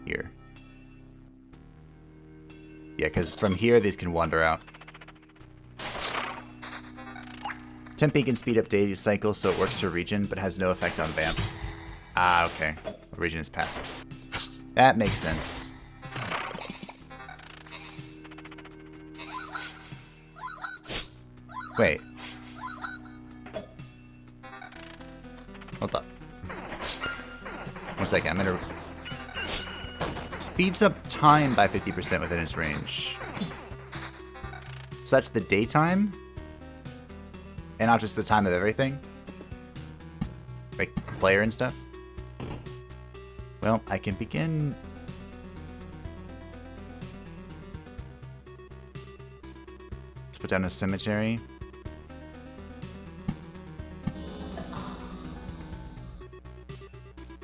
Here. Yeah, because from here these can wander out. Temp beacon speed up daily cycle, so it works for region, but has no effect on vamp. Ah, okay. The region is passive. That makes sense. Wait. Hold up. 1 second, I'm gonna... Speeds up time by 50% within its range. So that's the daytime? And not just the time of everything? Like, player and stuff? Well, I can begin... Let's put down a cemetery.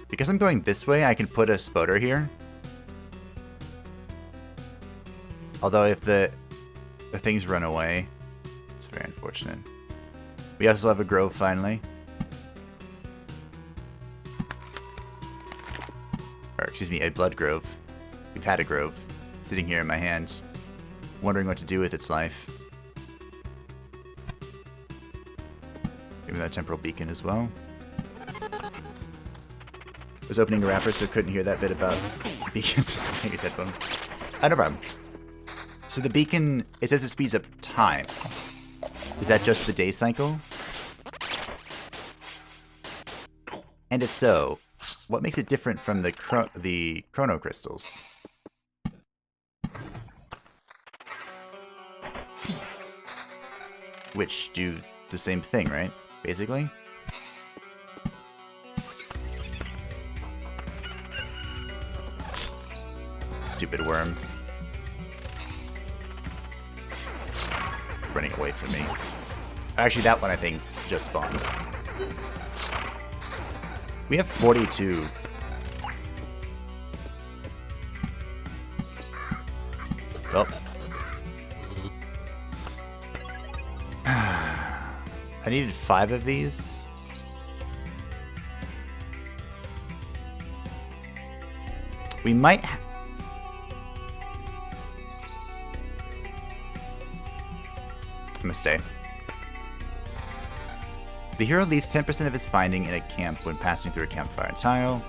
Because I'm going this way, I can put a spoder here. Although if the things run away, it's very unfortunate. We also have a grove finally. Or excuse me, a blood grove. We've had a grove sitting here in my hand, wondering what to do with its life. Give me that temporal beacon as well. I was opening a wrapper, so couldn't hear that bit about beacons. So I think it's headphone. No problem. So the beacon, it says it speeds up time. Is that just the day cycle? And if so, what makes it different from the chrono crystals? which do the same thing, right? Basically. Stupid worm. Running away from me. Actually, that one I think just spawned. We have 42. Well. I needed 5 of these. We might I'm gonna stay. The hero leaves 10% of his finding in a camp when passing through a campfire tile.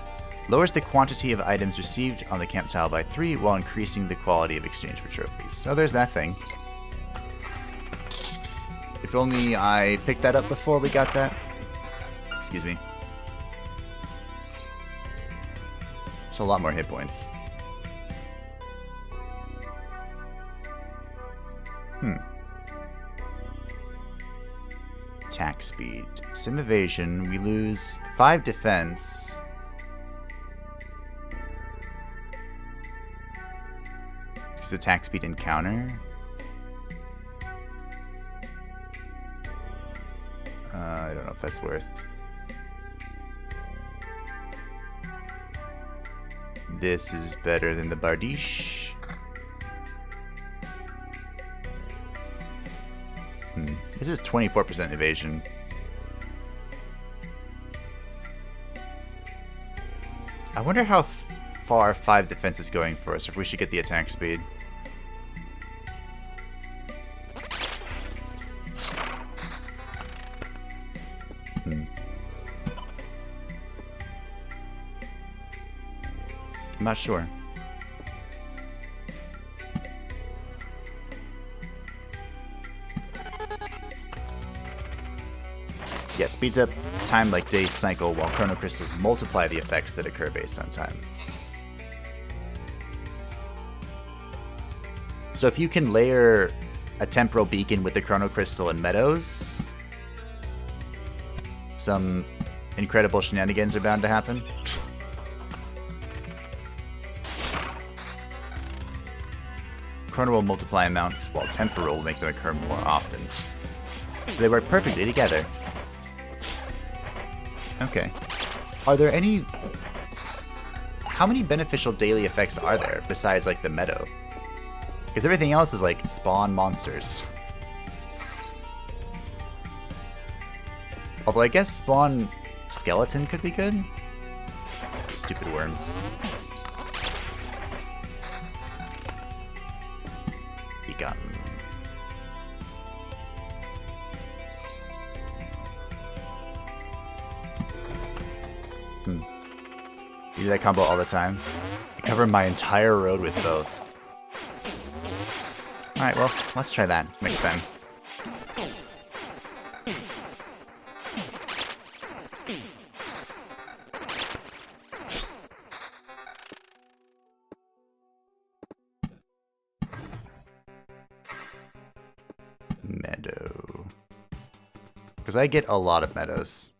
Lowers the quantity of items received on the camp tile by 3 while increasing the quality of exchange for trophies. So there's that thing. If only I picked that up before we got that. Excuse me. So a lot more hit points. Attack speed. Sim evasion, we lose 5 defense. Is attack speed and counter? I don't know if that's worth. This is better than the Bardiche. This is 24% evasion. I wonder how far 5 defense is going for us, or if we should get the attack speed. I'm not sure. Yeah, speeds up time like day cycle, while chrono crystals multiply the effects that occur based on time. So if you can layer a temporal beacon with the chrono crystal and meadows, some incredible shenanigans are bound to happen. Chrono will multiply amounts, while temporal will make them occur more often. So they work perfectly together. Okay. Are there any... How many beneficial daily effects are there besides, like, the meadow? Because everything else is, like, spawn monsters. Although I guess spawn skeleton could be good. Stupid worms. Begun. You do that combo all the time. I cover my entire road with both. Alright, well, let's try that next time. Meadow. Because I get a lot of meadows.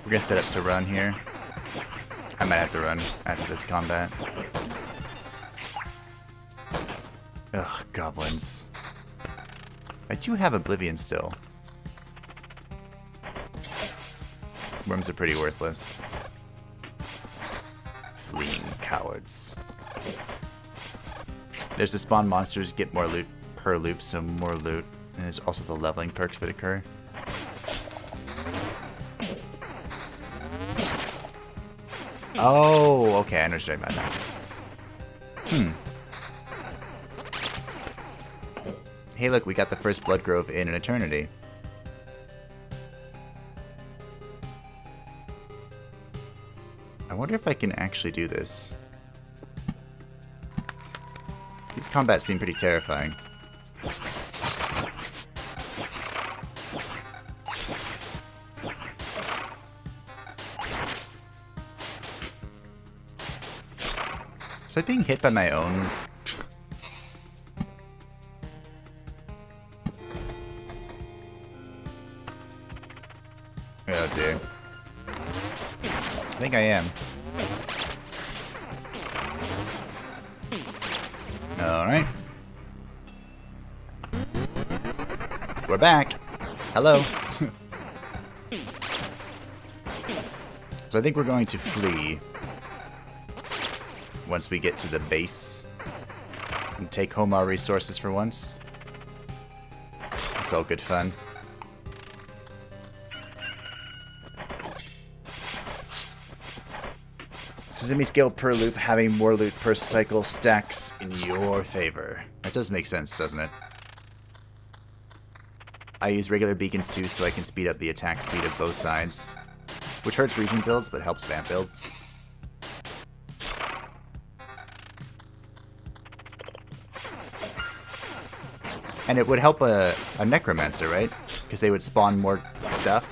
We're gonna set up to run here. I might have to run after this combat. Ugh, goblins. I do have Oblivion still. Worms are pretty worthless. Fleeing cowards. There's the spawn monsters, get more loot per loop, so more loot. And there's also the leveling perks that occur. Oh, okay, I understand about that. Hey, look, we got the first Blood Grove in an eternity. I wonder if I can actually do this. These combats seem pretty terrifying. Was I being hit by my own? Oh dear. I think I am. Alright. We're back. Hello. So I think we're going to flee once we get to the base and take home our resources for once. It's all good fun. Sesame scale per loop, having more loot per cycle stacks in your favor. That does make sense, doesn't it? I use regular beacons too, so I can speed up the attack speed of both sides, which hurts region builds but helps vamp builds. And it would help a Necromancer, right? Because they would spawn more stuff.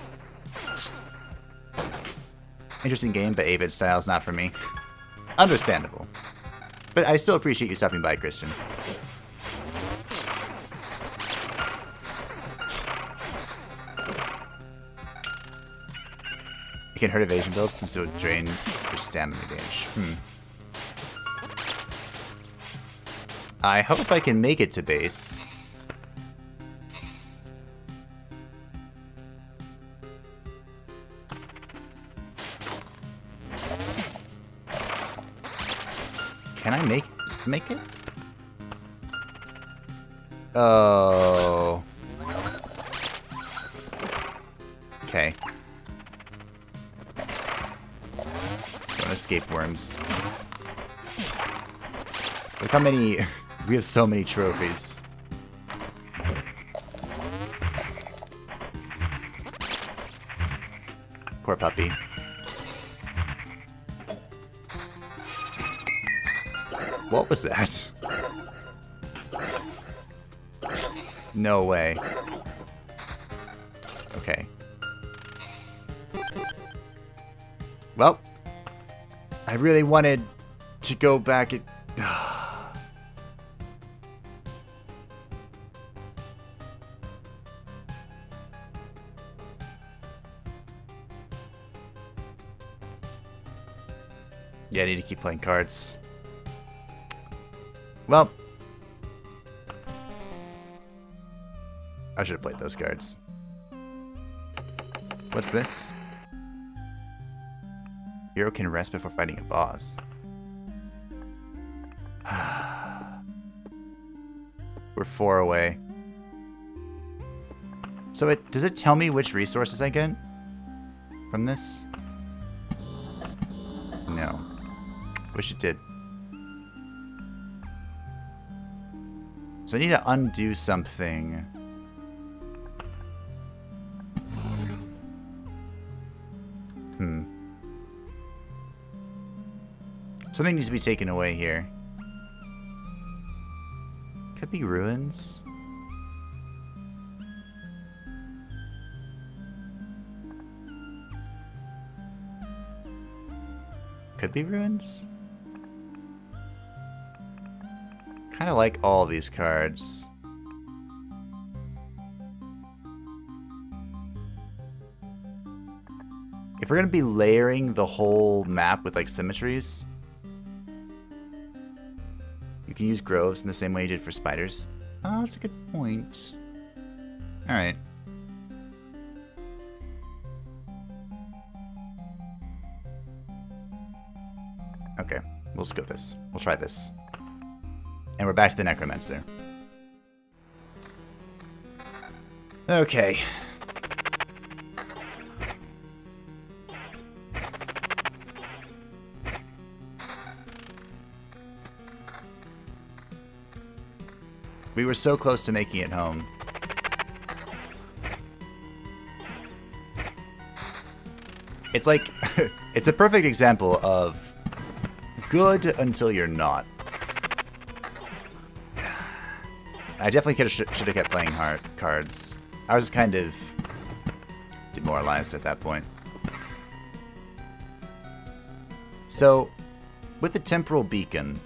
Interesting game, but 8-bit style is not for me. Understandable. But I still appreciate you stopping by, Christian. You can hurt evasion builds since it would drain your stamina gauge. I hope I can make it to base. Can I make it? Oh. Okay. Don't escape worms. Look how many... we have so many trophies. Poor puppy. What was that? No way. Okay. Well, I really wanted to go back and... Yeah, I need to keep playing cards. Well, I should have played those cards. What's this? Hero can rest before fighting a boss. We're 4 away. So does it tell me which resources I get from this? No. Wish it did. So I need to undo something. Something needs to be taken away here. Could be ruins. Could be ruins. Kind of like all these cards. If we're going to be layering the whole map with like symmetries, you can use groves in the same way you did for spiders. Oh, that's a good point. Alright. Okay, we'll just go with this. We'll try this. And we're back to the Necromancer. Okay. We were so close to making it home. It's like, it's a perfect example of good until you're not. I definitely should have kept playing hard cards. I was kind of demoralized at that point. So, with the temporal beacon,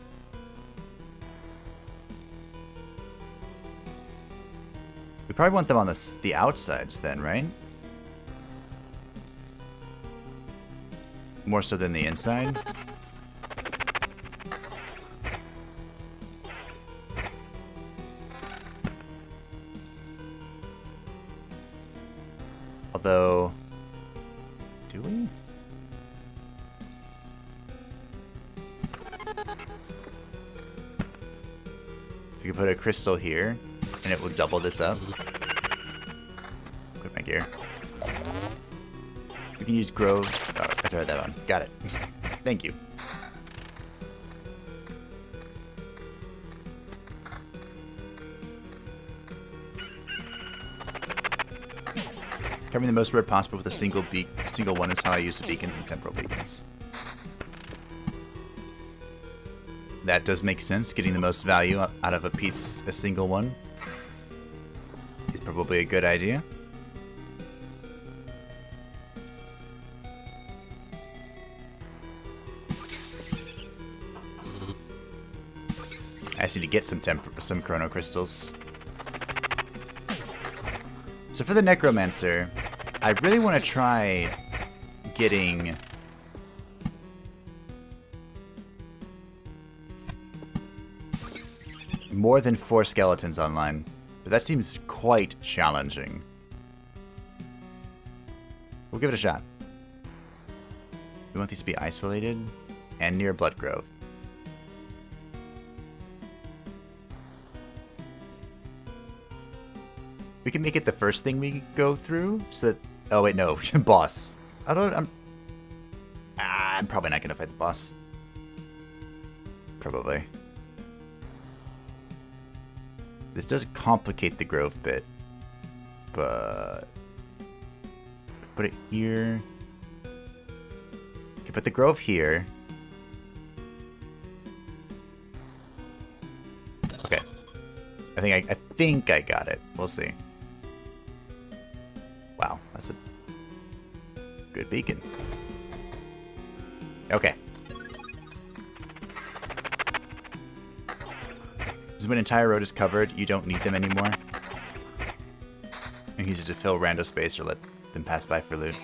We probably want them on the outsides then, right? More so than the inside. Although, do we? We could put a crystal here, and it will double this up. Put my gear. We can use Grove. Oh, I threw that on. Got it. Thank you. Covering the most road possible with a single one is how I use the beacons and temporal beacons. That does make sense. Getting the most value out of a single one, is probably a good idea. I just need to get some chrono crystals. So for the Necromancer, I really want to try getting more than 4 skeletons online, but that seems quite challenging. We'll give it a shot. We want these to be isolated and near Blood Grove. We can make it the first thing we go through, so that... Oh, wait, no. Boss. I'm probably not going to fight the boss. Probably. This does complicate the Grove bit. But... put it here. Okay, put the Grove here. Okay. I think I got it. We'll see. Wow, that's a good beacon. Okay. So when an entire road is covered, you don't need them anymore. You can use it to fill rando space or let them pass by for loot.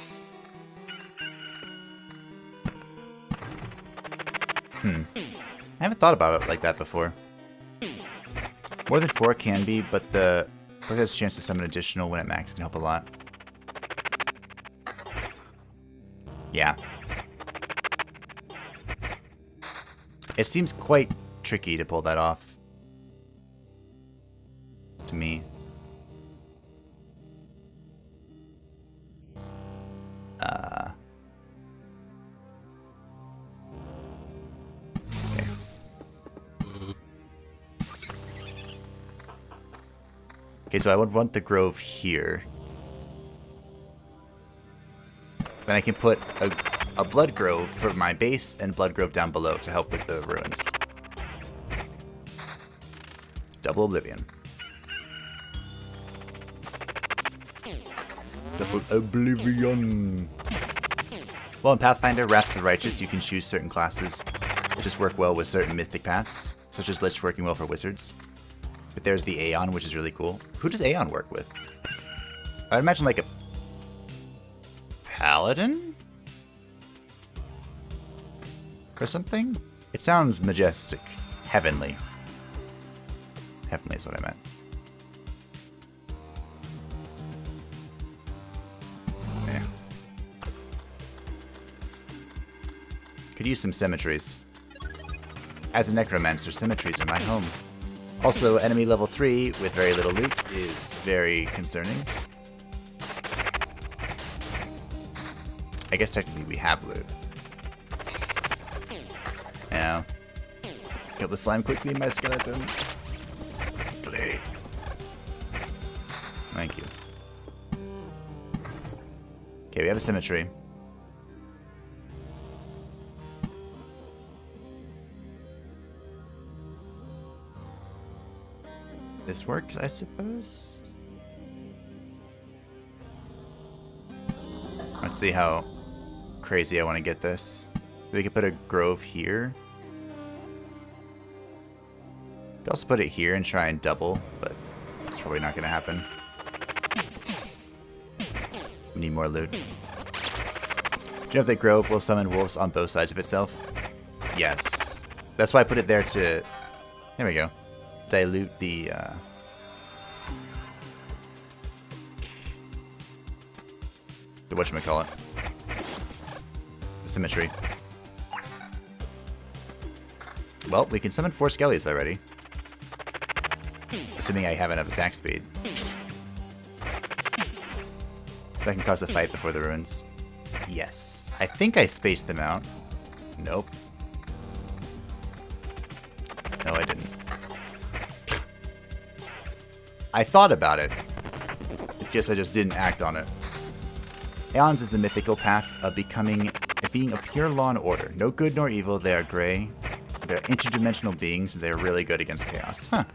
I haven't thought about it like that before. More than 4 can be, but the Perk has a chance to summon additional when at max can help a lot. Yeah. It seems quite tricky to pull that off. To me. Okay. Okay, so I would want the Grove here. Then I can put a Blood Grove for my base and Blood Grove down below to help with the ruins. Double Oblivion. Double Oblivion. Well, in Pathfinder, Wrath of the Righteous, you can choose certain classes that just work well with certain mythic paths, such as Lich working well for wizards. But there's the Aeon, which is really cool. Who does Aeon work with? I'd imagine like a Paladin? Or something? It sounds majestic. Heavenly. Heavenly is what I meant. Yeah. Could use some symmetries. As a Necromancer, symmetries are my home. Also, enemy level 3 with very little loot is very concerning. I guess technically we have loot. Now, kill the slime quickly, my skeleton. Play. Thank you. Okay, we have a symmetry. This works, I suppose? Let's see how crazy I want to get this. We could put a Grove here. Could also put it here and try and double, but it's probably not going to happen. We need more loot. Do you know if that grove will summon wolves on both sides of itself? Yes. That's why I put it there to... There we go. Dilute the... the whatchamacallit. The symmetry. Well, we can summon 4 skellies already. Assuming I have enough attack speed. That can cause a fight before the ruins. Yes. I think I spaced them out. Nope. No, I didn't. I thought about it. I just didn't act on it. Aeons is the mythical path of being a pure law and order. No good nor evil, they are gray. They're interdimensional beings, and they're really good against chaos. Huh.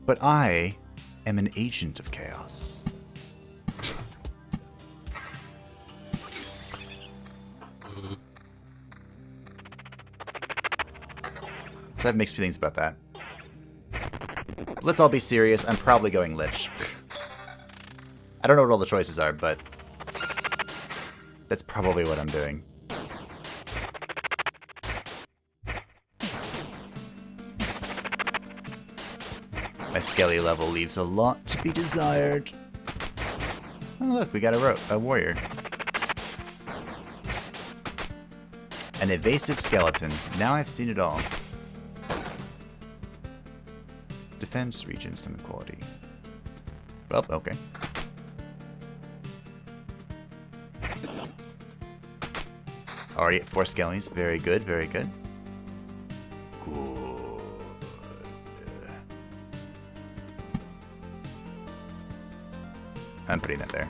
But I am an agent of chaos. So I have mixed feelings about that. But let's all be serious, I'm probably going Lich. I don't know what all the choices are, but that's probably what I'm doing. My skelly level leaves a lot to be desired. Oh look, we got a warrior. An evasive skeleton. Now I've seen it all. Defense region, some equality. Well, okay. Already at 4 skellies. Very good, very good. Good. I'm putting that there.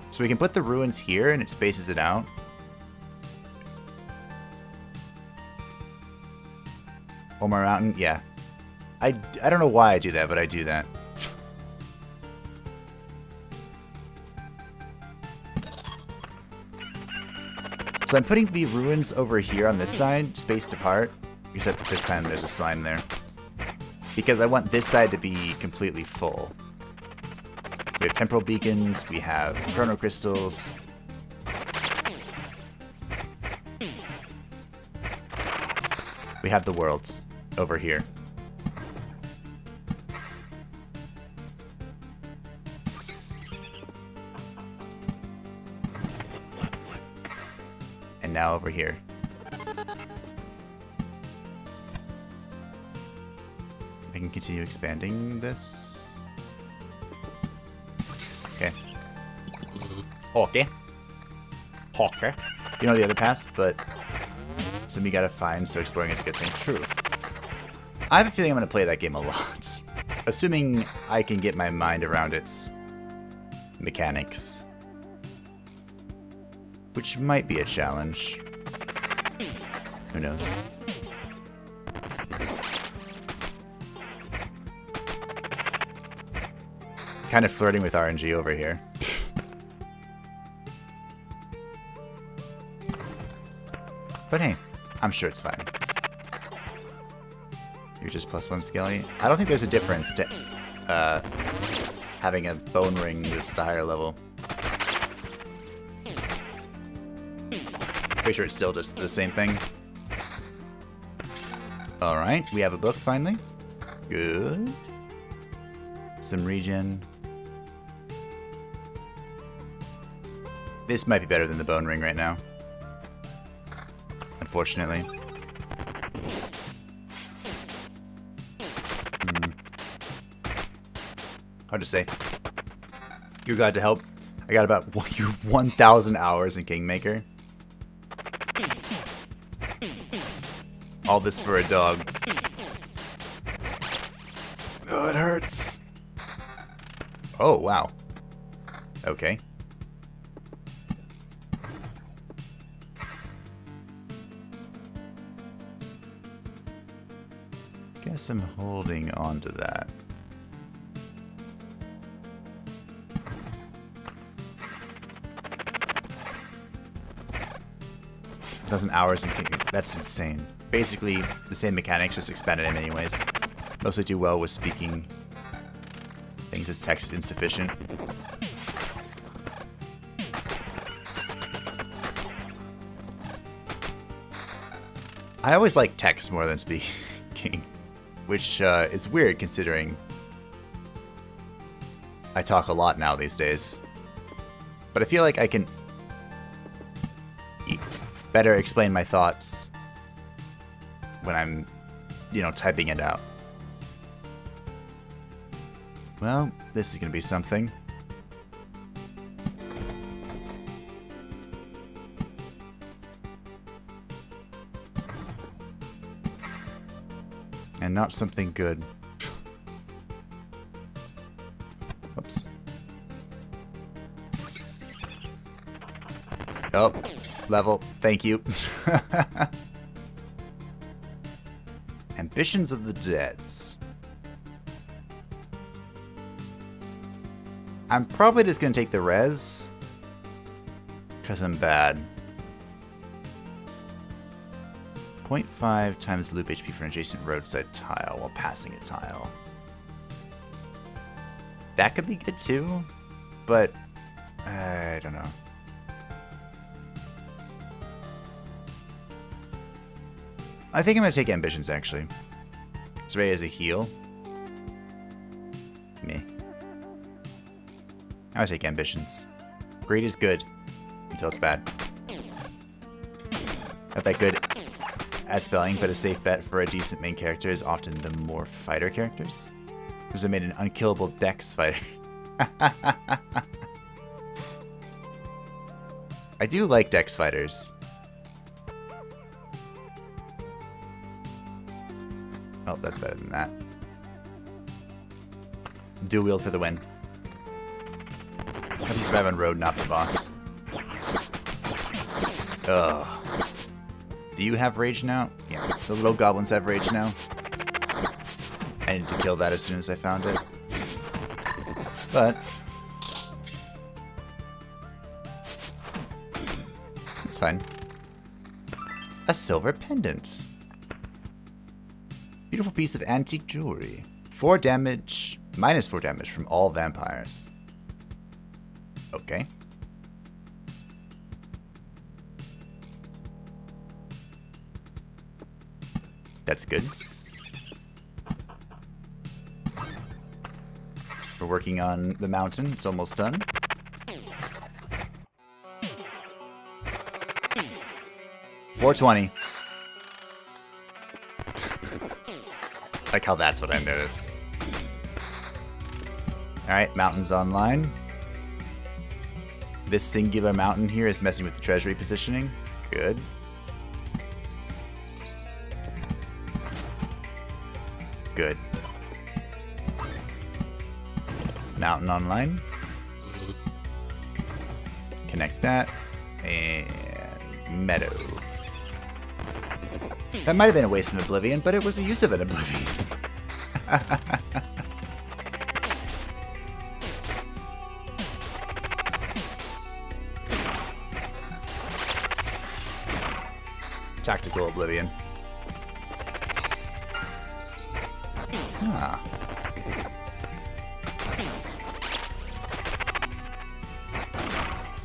So we can put the ruins here and it spaces it out. Omar Mountain, yeah. I don't know why I do that, but I do that. So I'm putting the ruins over here on this side, spaced apart. Except this time there's a slime there. Because I want this side to be completely full. We have temporal beacons, we have chrono crystals. We have the worlds over here. And now over here. I can continue expanding this. Okay. Okay. Okay. You know the other paths, but some you gotta find, so exploring is a good thing. True. I have a feeling I'm gonna play that game a lot. Assuming I can get my mind around its mechanics. Which might be a challenge. Who knows? Kind of flirting with RNG over here. But hey, I'm sure it's fine. You're just +1 skelly. I don't think there's a difference to having a bone ring that's a higher level. Pretty sure it's still just the same thing. Alright, we have a book finally. Good. Some regen. This might be better than the bone ring right now. Unfortunately. Hard to say. You're glad to help. I got about 1,000 hours in Kingmaker. All this for a dog. Oh, it hurts. Oh, wow. Okay. Guess I'm holding on to that. Thousand hours in Kingmaker. That's insane. Basically, the same mechanics, just expanded in many ways. Mostly do well with speaking things thinks his text is insufficient. I always like text more than speaking, which is weird considering I talk a lot now these days. But I feel like I can better explain my thoughts when I'm, you know, typing it out. Well, this is going to be something. And not something good. Whoops. Oh, level. Thank you. Ambitions of the Deads. I'm probably just going to take the res. Because I'm bad. 0.5 times loop HP for an adjacent roadside tile while passing a tile. That could be good too, but I don't know. I think I'm going to take ambitions actually. It's ready as a heal. Me. I'll take ambitions. Greed is good until it's bad. Not that good at spelling, but a safe bet for a decent main character is often the more fighter characters. Because they made an unkillable dex fighter. I do like dex fighters. Oh, that's better than that. Dual wield for the win. How do you survive on road, not the boss? Ugh. Do you have rage now? Yeah, the little goblins have rage now. I needed to kill that as soon as I found it. But it's fine. A silver pendant. Beautiful piece of antique jewelry. 4 damage, minus 4 damage from all vampires. Okay. That's good. We're working on the mountain. It's almost done. $420. Like how that's what I noticed. Alright, mountain's online. This singular mountain here is messing with the treasury positioning. Good. Good. Mountain online. Connect that. And meadow. That might have been a waste of an oblivion, but it was a use of an oblivion. Tactical oblivion. Ah.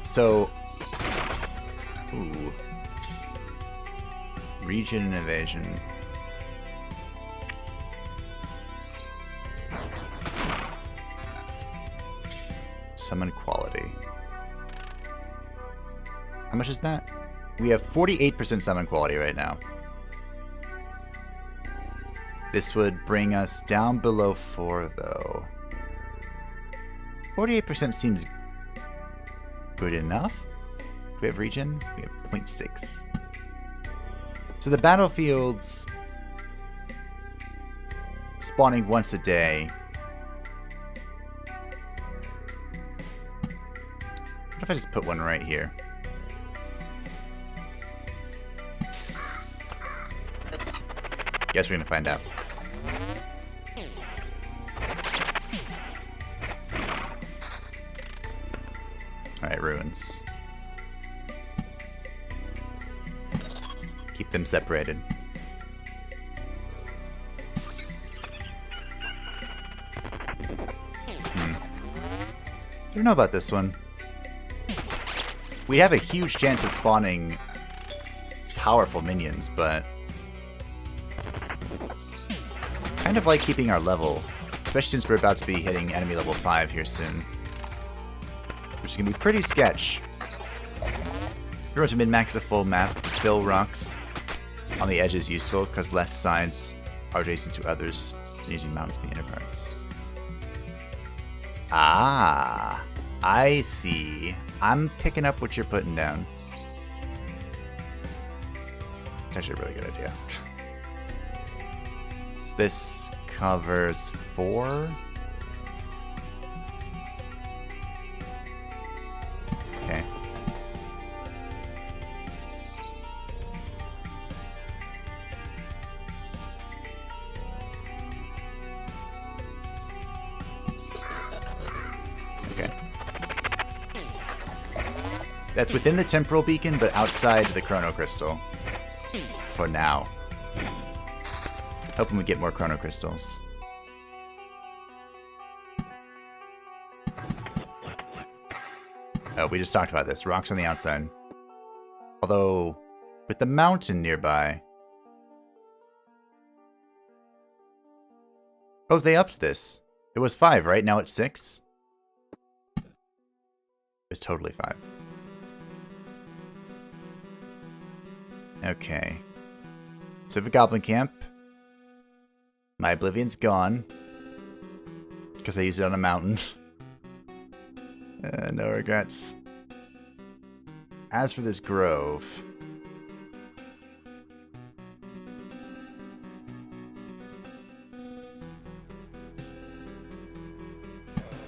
So, ooh. Region and evasion. Summon quality. How much is that? We have 48% summon quality right now. This would bring us down below 4, though. 48% seems good enough. Do we have regen? We have 0.6. So the battlefields spawning once a day. What if I just put one right here? Guess we're gonna find out. Alright, ruins. Keep them separated. Hmm. don't know about this one. We have a huge chance of spawning powerful minions, but kind of like keeping our level, especially since we're about to be hitting enemy level 5 here soon, which is going to be pretty sketch. Pretty much min-max a full map, fill rocks on the edge is useful because less sides are adjacent to others than using mountains in the inner parts. Ah, I see. I'm picking up what you're putting down. It's actually a really good idea. So this covers 4. Okay. Okay. That's within the temporal beacon, but outside the chrono crystal. For now. Hoping we get more chrono crystals. Oh, we just talked about this. Rocks on the outside. Although, with the mountain nearby... Oh, they upped this. It was 5, right? Now it's 6? It was totally 5. Okay. So we have a goblin camp. My Oblivion's gone. Because I used it on a mountain. No regrets. As for this grove...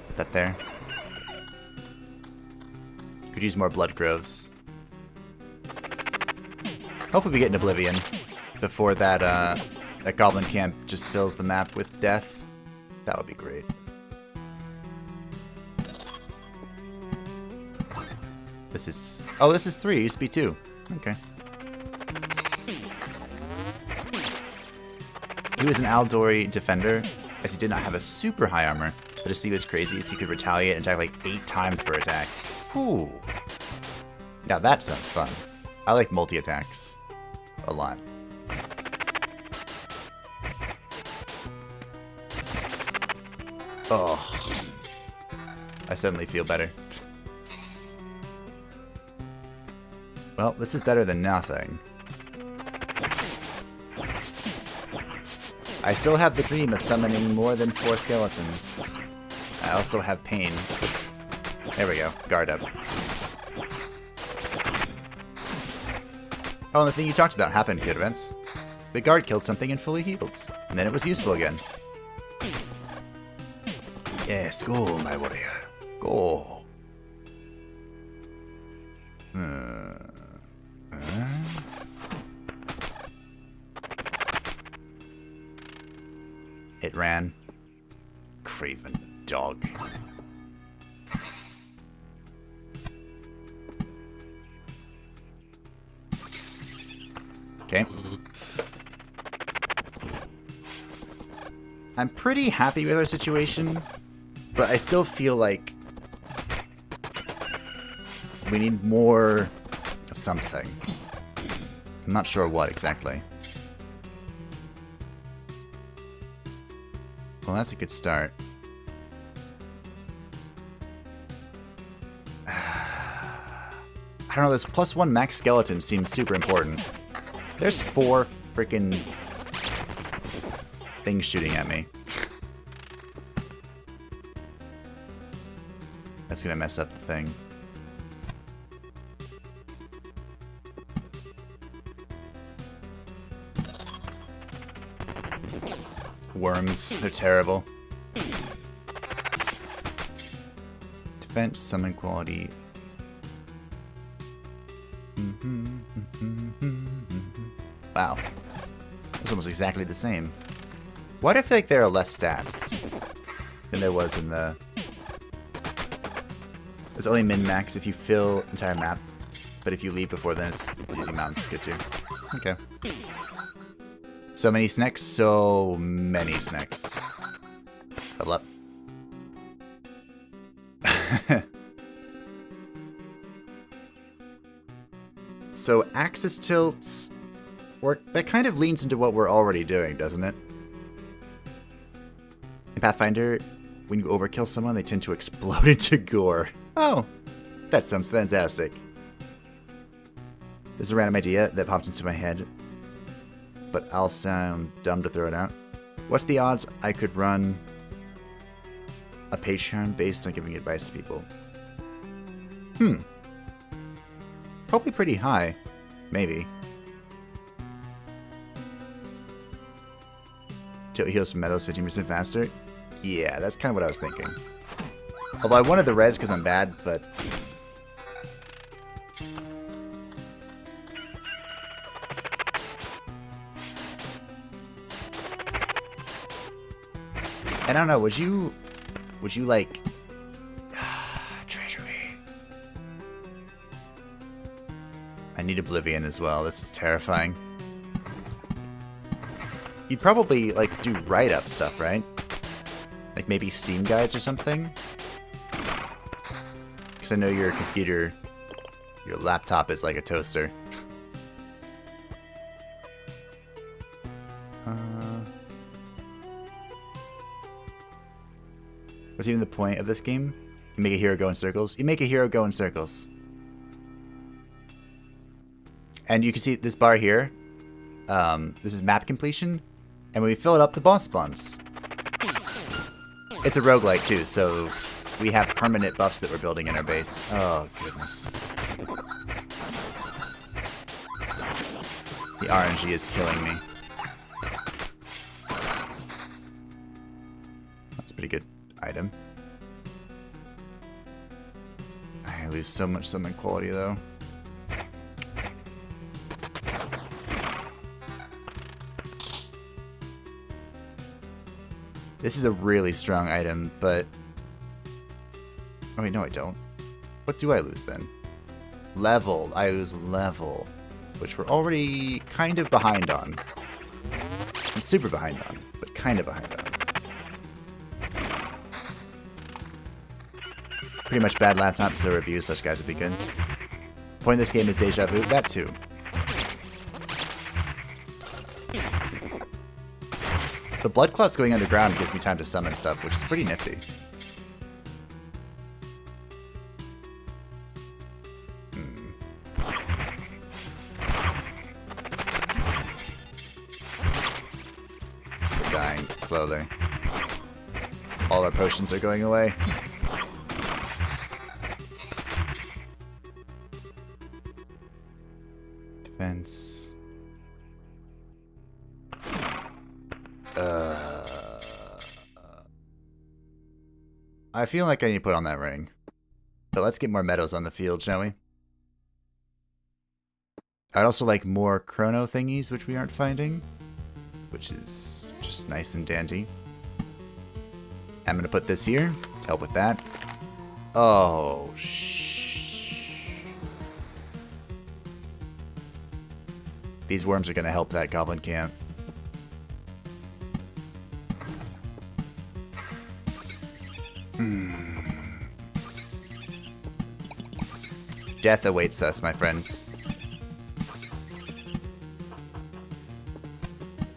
Put that there. Could use more blood groves. Hopefully we get an Oblivion before that that goblin camp just fills the map with death. That would be great. This is... Oh, this is 3. It used to be 2. Okay. He was an Aldori defender, as he did not have a super high armor, but his speed was crazy, so he could retaliate and attack like 8 times per attack. Whew. Now that sounds fun. I like multi-attacks a lot. Oh. I suddenly feel better. Well, this is better than nothing. I still have the dream of summoning more than 4 skeletons. I also have pain. There we go. Guard up. Oh, and the thing you talked about happened, Kid Events. The guard killed something and fully healed. And then it was useful again. Yes, go, my warrior. Go. It ran. Craven dog. Okay. I'm pretty happy with our situation, but I still feel like we need more of something. I'm not sure what exactly. Well, that's a good start. I don't know, this +1 max skeleton seems super important. There's 4 freaking things shooting at me. That's gonna mess up the thing. Worms, they're terrible. Defense, summon quality. Wow. It's almost exactly the same. Why do I feel like there are less stats than there was in the... It's only min-max if you fill entire map, but if you leave before then it's using mountains to get to. Okay. So many snacks, so many snacks. Level up. So axis tilts, that kind of leans into what we're already doing, doesn't it? In Pathfinder, when you overkill someone, they tend to explode into gore. Oh, that sounds fantastic. This is a random idea that popped into my head, but I'll sound dumb to throw it out. What's the odds I could run a Patreon based on giving advice to people? Probably pretty high. Maybe. Tilt heals from meadows 15% faster? Yeah, that's kind of what I was thinking. Although I wanted the res because I'm bad, but... I don't know, would you like... Treasury. I need Oblivion as well, this is terrifying. You'd probably, like, do write-up stuff, right? Like maybe Steam guides or something? Because I know your computer, your laptop is like a toaster. What's even the point of this game? You make a hero go in circles? You make a hero go in circles. And you can see this bar here. This is map completion. And when we fill it up, the boss spawns. It's a roguelike too, so we have permanent buffs that we're building in our base. Oh, goodness. The RNG is killing me. That's a pretty good item. I lose so much summon quality though. This is a really strong item, but... Oh wait, no I don't. What do I lose then? Level. I lose level. Which we're already kind of behind on. I'm super behind on, but kind of behind on. Pretty much bad laptop, so reviews such guys would be good. Point of this game is Deja Vu. That too. The blood clot's going underground gives me time to summon stuff, which is pretty nifty. We're dying slowly. All our potions are going away. Defense. I feel like I need to put on that ring. But let's get more meadows on the field, shall we? I'd also like more chrono thingies, which we aren't finding. Which is just nice and dandy. I'm going to put this here to help with that. Oh, These worms are going to help that goblin camp. Death awaits us, my friends.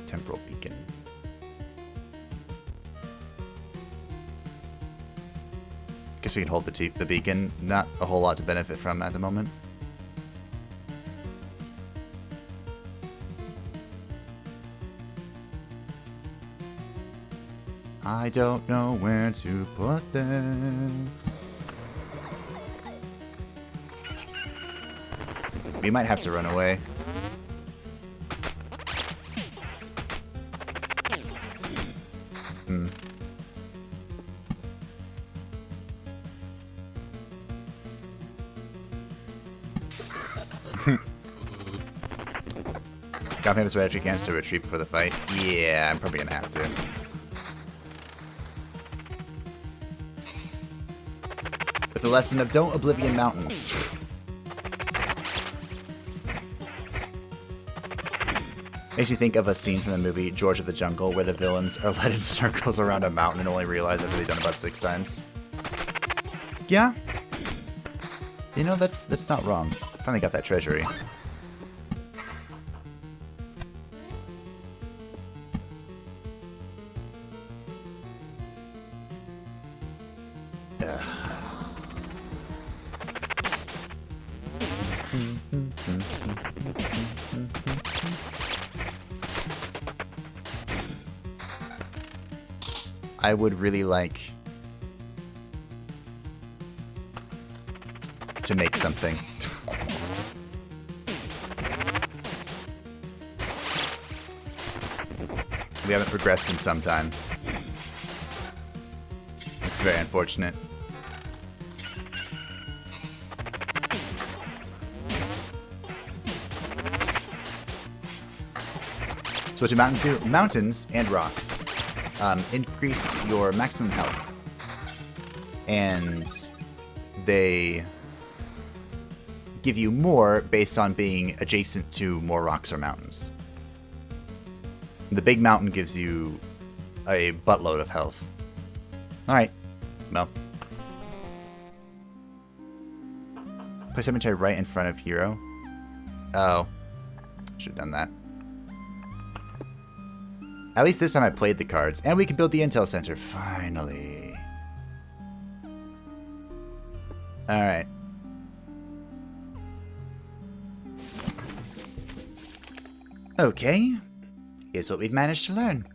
Temporal beacon. Guess we can hold the beacon. Not a whole lot to benefit from at the moment. I don't know where to put this. We might have to run away. Got famous red tree cancer to retreat before the fight. Yeah, I'm probably gonna have to. With the lesson of don't Oblivion Mountains. Makes you think of a scene from the movie George of the Jungle where the villains are led in circles around a mountain and only realize after they've done about 6 times. Yeah. You know, that's not wrong. Finally got that treasury. I would really like to make something. We haven't progressed in some time. It's very unfortunate. So what do mountains do? Mountains and rocks increase your maximum health. And they give you more based on being adjacent to more rocks or mountains. The big mountain gives you a buttload of health. Alright. Well. Place inventory right in front of hero. Oh. Should have done that. At least this time I played the cards. And we can build the intel center. Finally. Alright. Okay. Here's what we've managed to learn.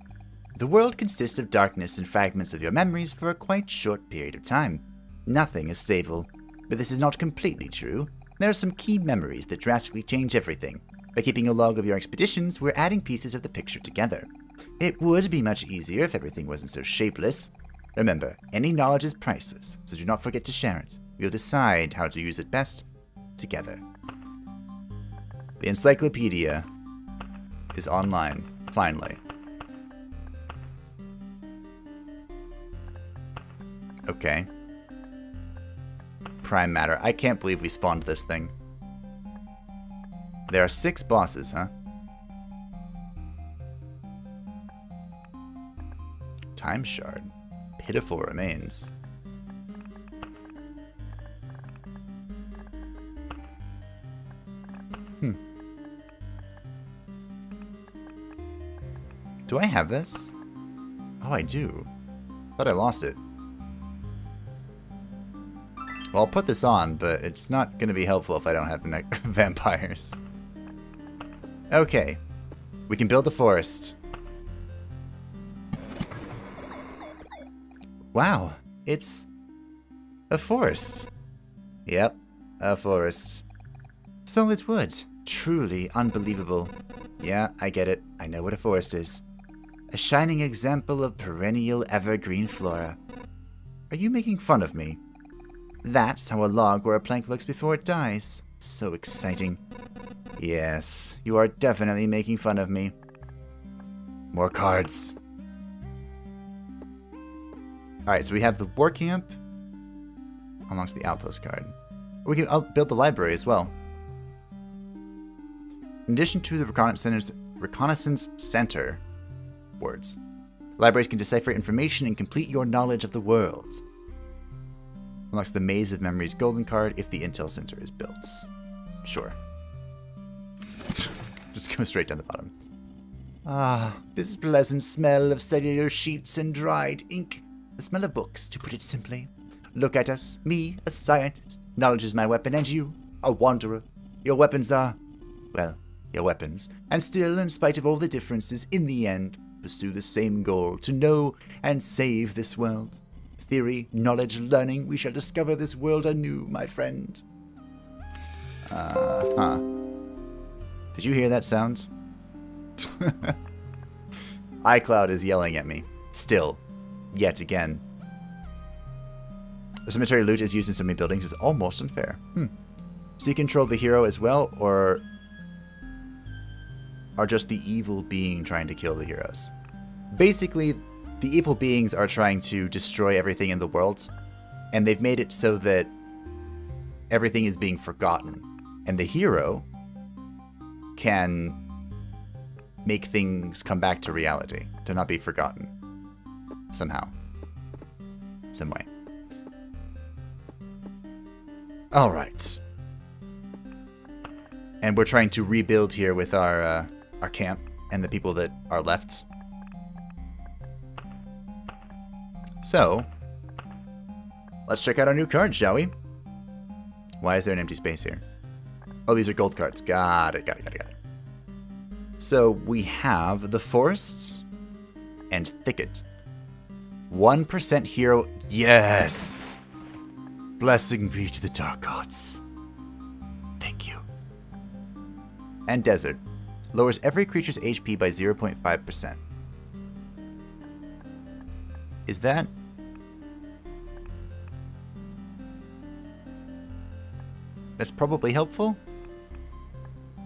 The world consists of darkness and fragments of your memories for a quite short period of time. Nothing is stable. But this is not completely true. There are some key memories that drastically change everything. By keeping a log of your expeditions, we're adding pieces of the picture together. It would be much easier if everything wasn't so shapeless. Remember, any knowledge is priceless, so do not forget to share it. We'll decide how to use it best together. The encyclopedia is online, finally. Okay. Prime matter. I can't believe we spawned this thing. There are 6 bosses, huh? Time shard. Pitiful remains. Do I have this? Oh, I do. Thought I lost it. Well, I'll put this on, but it's not going to be helpful if I don't have vampires. Okay. We can build the forest. Wow. It's a forest. Yep, a forest. Solid wood. Truly unbelievable. Yeah, I get it. I know what a forest is. A shining example of perennial evergreen flora. Are you making fun of me? That's how a log or a plank looks before it dies. So exciting. Yes, you are definitely making fun of me. More cards. Alright, so we have the war camp. Unlocks the outpost card. I'll build the library as well. In addition to the reconnaissance center words, libraries can decipher information and complete your knowledge of the world. Unlocks the Maze of Memories golden card if the intel center is built. Sure. Just go straight down the bottom. Ah, this pleasant smell of cellular sheets and dried ink. The smell of books, to put it simply. Look at us, me, a scientist. Knowledge is my weapon, and you, a wanderer. Your weapons are, well, your weapons. And still, in spite of all the differences, in the end, pursue the same goal, to know and save this world. Theory, knowledge, learning, we shall discover this world anew, my friend. Did you hear that sound? iCloud is yelling at me. Still. Yet again. The cemetery loot is used in so many buildings is almost unfair. So you control the hero as well, or are just the evil being trying to kill the heroes? Basically, the evil beings are trying to destroy everything in the world, and they've made it so that everything is being forgotten. And the hero can make things come back to reality, to not be forgotten. Somehow. Some way. Alright. And we're trying to rebuild here with our camp and the people that are left. So, let's check out our new cards, shall we? Why is there an empty space here? Oh, these are gold cards. Got it. So, we have the Forest and Thicket. 1% hero. Yes! Blessing be to the Dark Gods. Thank you. And Desert. Lowers every creature's HP by 0.5%. Is that... That's probably helpful?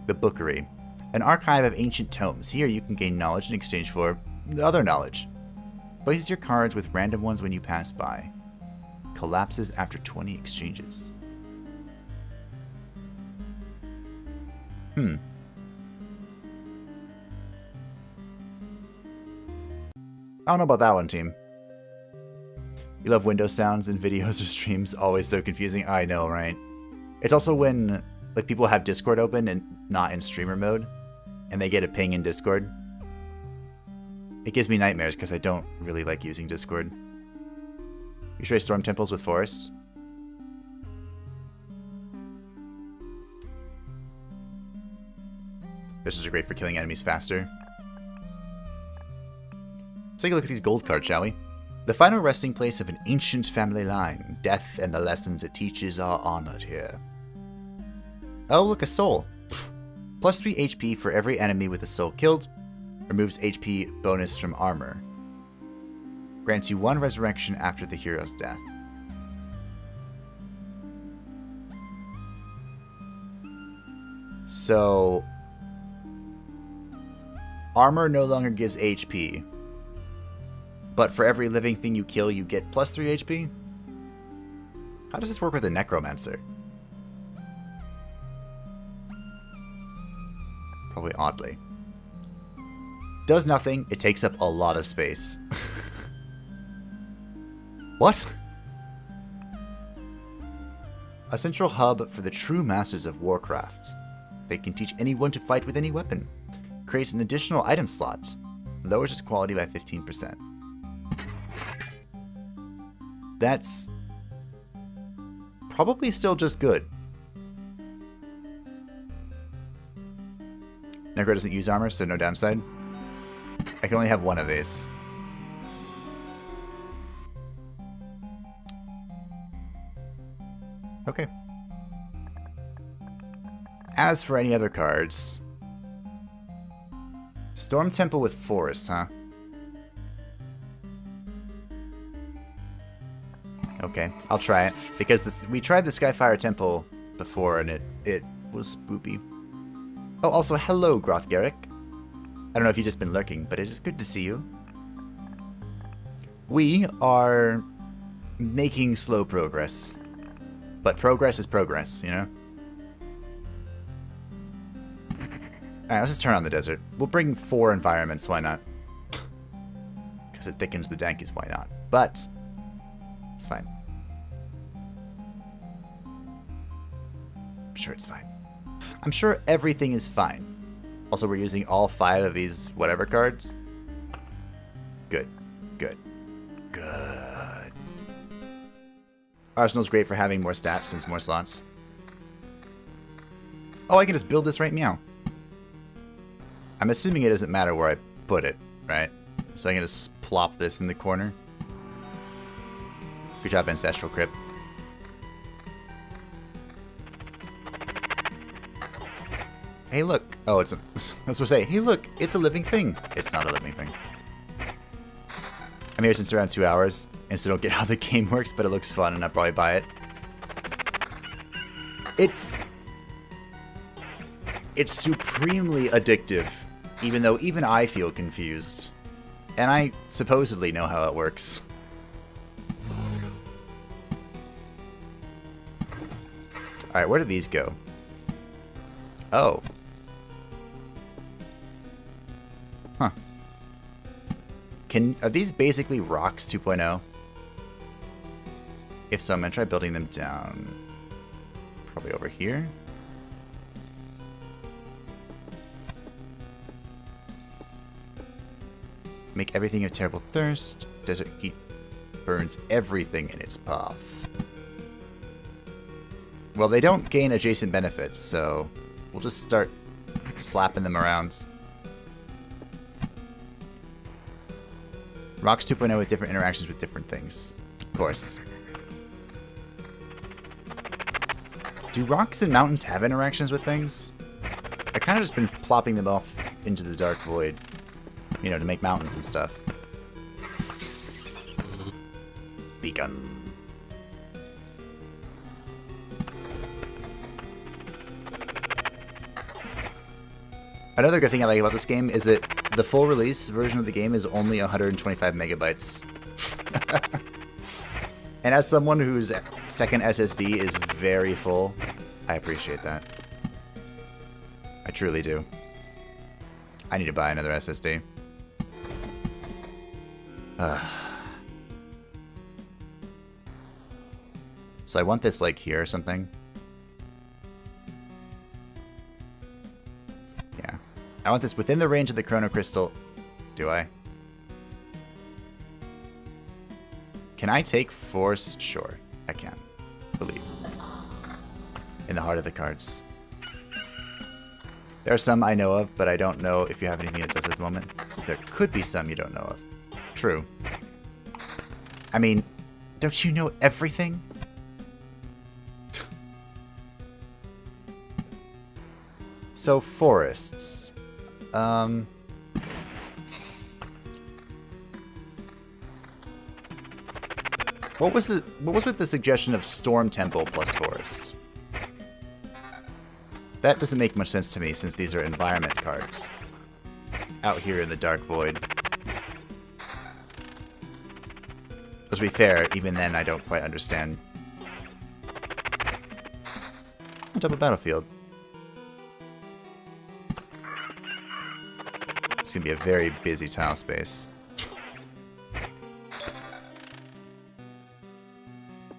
The Bookery. An archive of ancient tomes. Here you can gain knowledge in exchange for other knowledge. Places your cards with random ones when you pass by. Collapses after 20 exchanges. I don't know about that one, team. You love window sounds in videos or streams. Always so confusing. I know, right? It's also when like people have Discord open and not in streamer mode, and they get a ping in Discord. It gives me nightmares because I don't really like using Discord. You trade storm temples with forests. This is great for killing enemies faster. Let's take a look at these gold cards, shall we? The final resting place of an ancient family line. Death and the lessons it teaches are honored here. Oh, look, a soul. Plus 3 HP for every enemy with a soul killed. Removes HP bonus from armor. Grants you 1 resurrection after the hero's death. So... armor no longer gives HP. But for every living thing you kill, you get plus 3 HP? How does this work with a Necromancer? Probably oddly. Does nothing, it takes up a lot of space. What? A central hub for the true masters of Warcraft. They can teach anyone to fight with any weapon. Creates an additional item slot. Lowers its quality by 15%. That's probably still just good. Necro doesn't use armor, so no downside. I can only have 1 of these. Okay. As for any other cards... Storm Temple with Forest, huh? Okay, I'll try it. Because we tried the Skyfire Temple before, and it was spoopy. Oh, also, hello, Grothgarrick. I don't know if you've just been lurking, but it is good to see you. We are making slow progress. But progress is progress, you know? Alright, let's just turn on the desert. We'll bring 4 environments, why not? Because it thickens the dankies, why not? But, it's fine. I'm sure it's fine. I'm sure everything is fine. Also, we're using all 5 of these whatever cards. Good. Good. Good. Arsenal's great for having more stats since more slots. Oh, I can just build this right meow. I'm assuming it doesn't matter where I put it, right? So I can just plop this in the corner. Good job, Ancestral Crypt. Hey, look. Oh, it's a... I was supposed to say, hey, look, it's a living thing. It's not a living thing. I'm here since around 2 hours, and still don't get how the game works, but it looks fun, and I'll probably buy it. It's supremely addictive, even though even I feel confused. And I supposedly know how it works. Alright, where do these go? Oh. Huh. Are these basically rocks 2.0? If so, I'm gonna try building them down. Probably over here. Make everything of terrible thirst. Desert heat burns everything in its path. Well, they don't gain adjacent benefits, so we'll just start slapping them around. Rocks 2.0 with different interactions with different things. Of course. Do rocks and mountains have interactions with things? I kind of just been plopping them off into the dark void. You know, to make mountains and stuff. Beacon. Another good thing I like about this game is that the full release version of the game is only 125 megabytes. And as someone whose second SSD is very full, I appreciate that. I truly do. I need to buy another SSD. So I want this like here or something. Yeah. I want this within the range of the Chrono Crystal. Do I? Can I take Force? Sure, I can. Believe. In the heart of the cards. There are some I know of, but I don't know if you have anything that does at the moment. Since there could be some you don't know of. True. I mean, don't you know everything? So, forests. What was with the suggestion of Storm Temple plus Forest? That doesn't make much sense to me since these are environment cards. Out here in the Dark Void. Let's be fair, even then I don't quite understand. Double battlefield. It's gonna be a very busy tile space.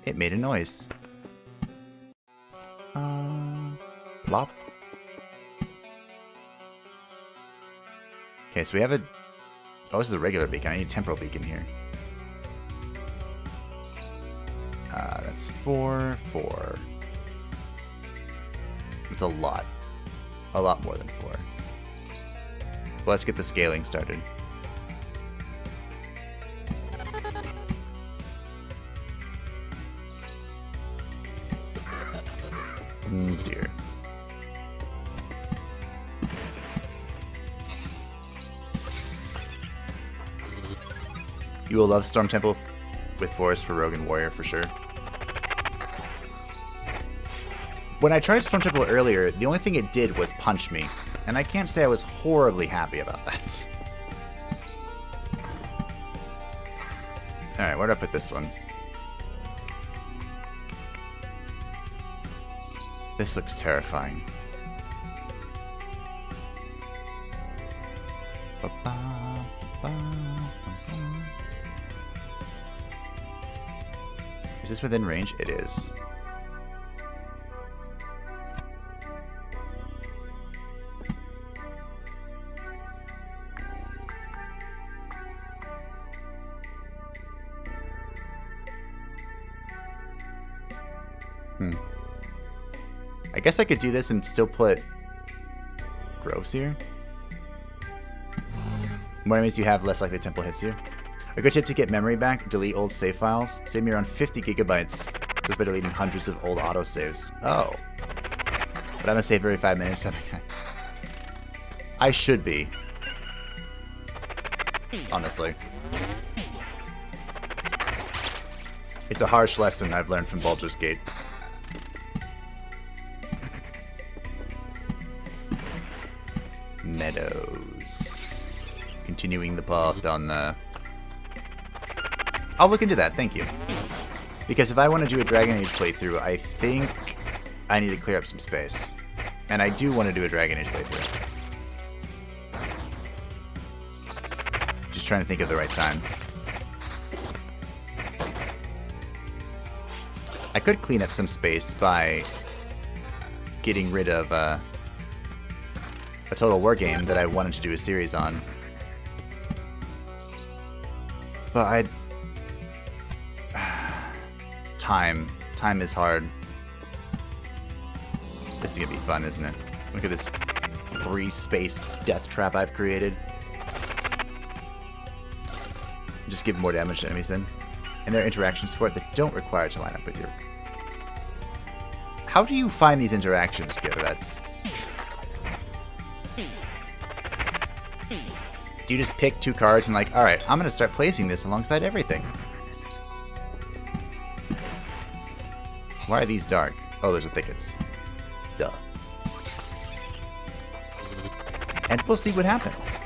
It made a noise. Plop. Okay, so we have a... Oh, this is a regular beacon. I need a temporal beacon here. That's 4, 4. It's a lot. A lot more than 4. Well, let's get the scaling started. Dear. You will love Storm Temple with Forest for Rogue and Warrior for sure. When I tried Storm Temple earlier, the only thing it did was punch me, and I can't say I was horribly happy about that. Alright, where do I put this one? This looks terrifying. Is this within range? It is. I guess I could do this and still put groves here. More enemies you have, less likely temple hits you. A good tip to get memory back, delete old save files. Save me around 50 gigabytes just by deleting hundreds of old autosaves. Oh. But I'm gonna save every 5 minutes. I should be. Honestly. It's a harsh lesson I've learned from Baldur's Gate. Meadows. Continuing the path on the... I'll look into that, thank you. Because if I want to do a Dragon Age playthrough, I think I need to clear up some space. And I do want to do a Dragon Age playthrough. Just trying to think of the right time. I could clean up some space by getting rid of a Total War game that I wanted to do a series on. But Time is hard. This is gonna be fun, isn't it? Look at this free space death trap I've created. Just give more damage to enemies then. And there are interactions for it that don't require to line up with your... How do you find these interactions, Gyarados? Do you just pick 2 cards and like, alright, I'm going to start placing this alongside everything? Why are these dark? Oh, those are thickets. Duh. And we'll see what happens.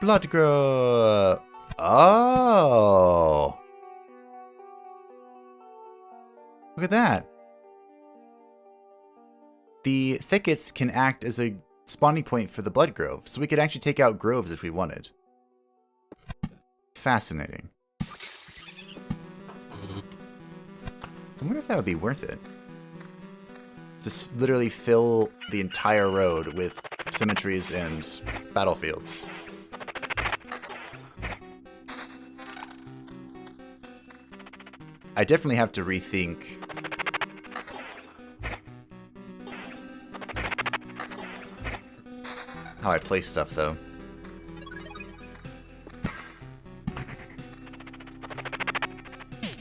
Blood grow. Oh. Look at that. The thickets can act as a spawning point for the blood grove, so we could actually take out groves if we wanted. Fascinating. I wonder if that would be worth it. Just literally fill the entire road with cemeteries and battlefields. I definitely have to rethink how I place stuff, though.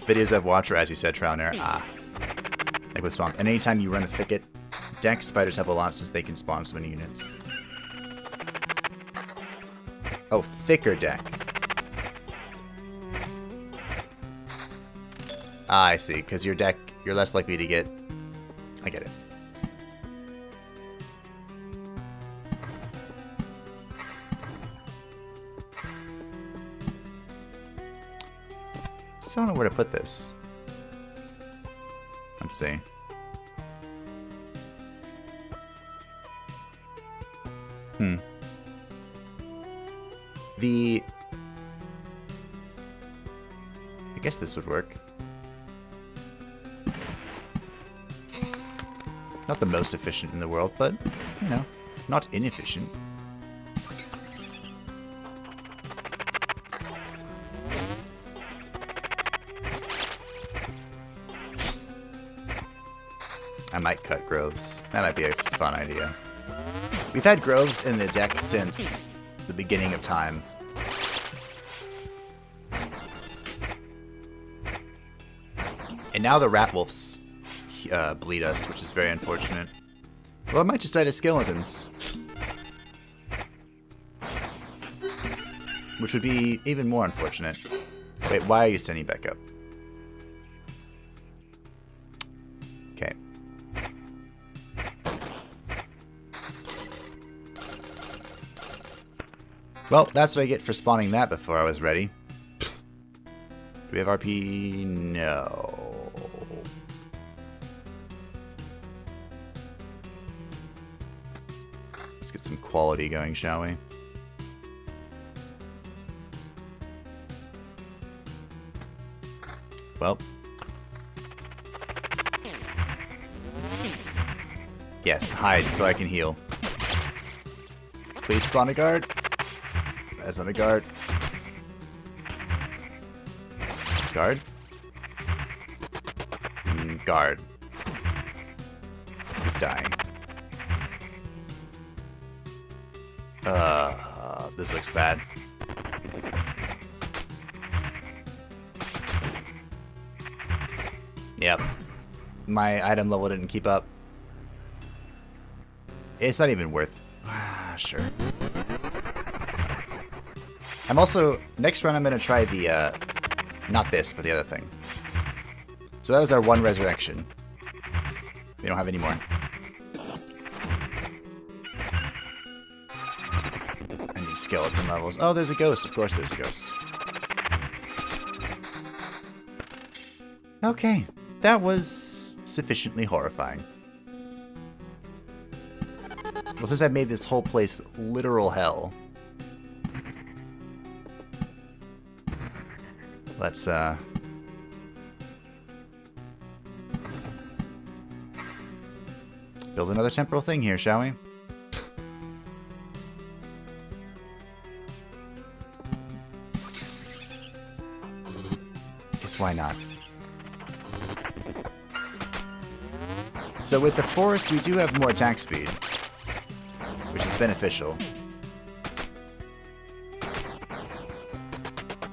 Videos I've watched, or as you said, trial and error. Like with Swamp. And anytime you run a thicket deck, spiders have a lot since they can spawn so many units. Oh, thicker deck. Ah, I see. Because your deck, you're less likely to get... I get it. Just don't know where to put this. Let's see. I guess this would work. Not the most efficient in the world, but, you know, not inefficient. I might cut groves. That might be a fun idea. We've had groves in the deck since the beginning of time. And now the rat wolves bleed us, which is very unfortunate. Well, I might just die to skeletons. Which would be even more unfortunate. Wait, why are you standing back up? Okay. Well, that's what I get for spawning that before I was ready. Do we have RP? No. Let's get some quality going, shall we? Well. Yes, hide so I can heal. Please spawn a guard. That's not a guard. Guard? Guard. He's dying. This looks bad. Yep. My item level didn't keep up. It's not even worth... sure. I'm also... Next run I'm going to try the... not this, but the other thing. So that was our one resurrection. We don't have any more. I need skeleton levels. Oh, there's a ghost. Of course there's a ghost. Okay. That was sufficiently horrifying. Well, since I made this whole place literal hell, let's, build another temporal thing here, shall we? Guess why not? So with the forest, we do have more attack speed, which is beneficial.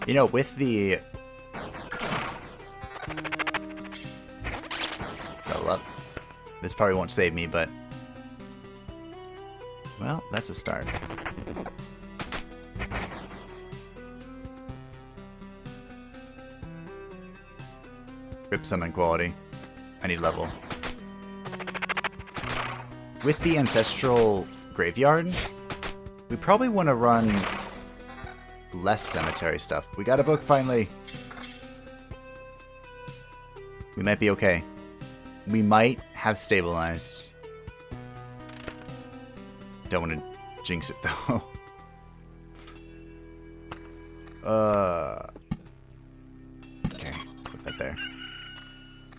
You know, with the... Level up. This probably won't save me, but... Well, that's a start. Rip summon quality. I need level. With the Ancestral Graveyard, we probably want to run less cemetery stuff. We got a book finally. We might be okay. We might have stabilized. Don't want to jinx it though. Okay, let's put that there.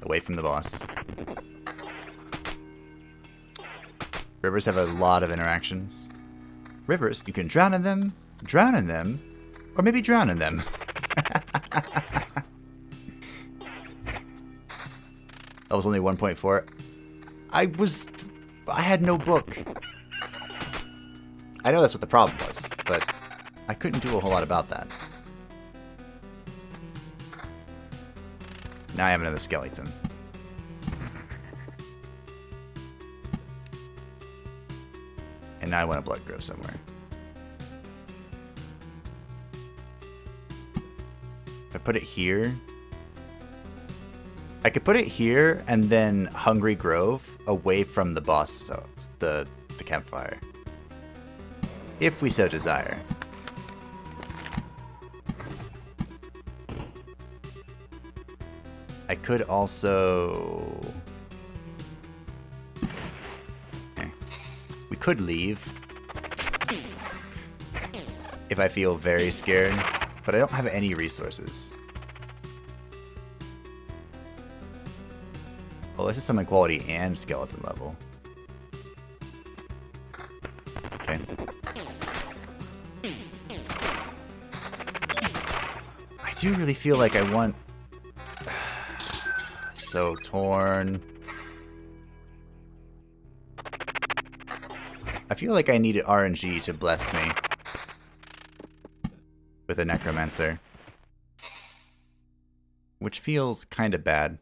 Away from the boss. Rivers have a lot of interactions. Rivers, you can drown in them, or maybe drown in them. That was only 1.4. I had no book. I know that's what the problem was, but I couldn't do a whole lot about that. Now I have another skeleton. And now I want a blood grove somewhere. If I put it here... I could put it here and then Hungry Grove away from the boss, so the campfire. If we so desire. I could also... Okay. We could leave. If I feel very scared. But I don't have any resources. Oh, this is summon quality and skeleton level. Okay. I do really feel like I want... So torn. I feel like I needed RNG to bless me with a Necromancer, which feels kind of bad.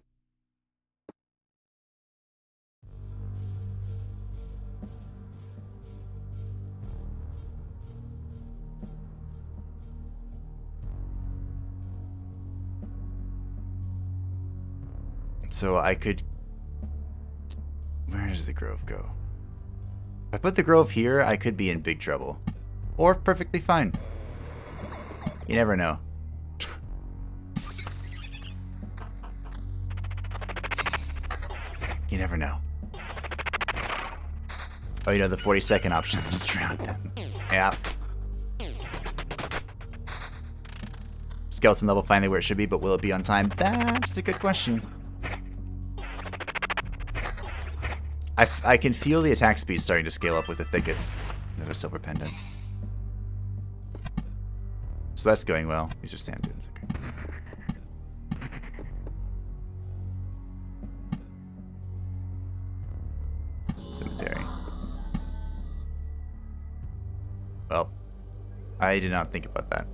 So I could... Where does the grove go? If I put the grove here, I could be in big trouble. Or perfectly fine. You never know. You never know. Oh, you know, the 40-second option is drown them. Yeah. Skeleton level finally where it should be, but will it be on time? That's a good question. I can feel the attack speed starting to scale up with the thickets. Another silver pendant. So that's going well. These are sand dunes. Okay. Cemetery. Well, I did not think about that.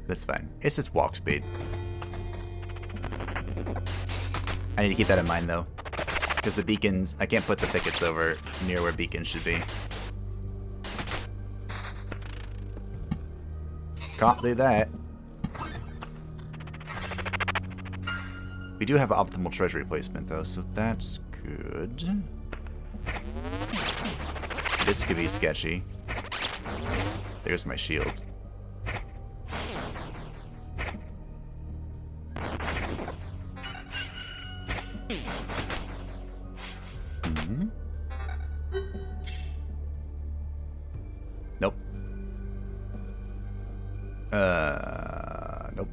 That's fine. It's just walk speed. I need to keep that in mind, though. Because the beacons... I can't put the thickets over near where beacons should be. Can't do that. We do have optimal treasury placement, though, so that's good. This could be sketchy. There's my shield. Nope. Nope.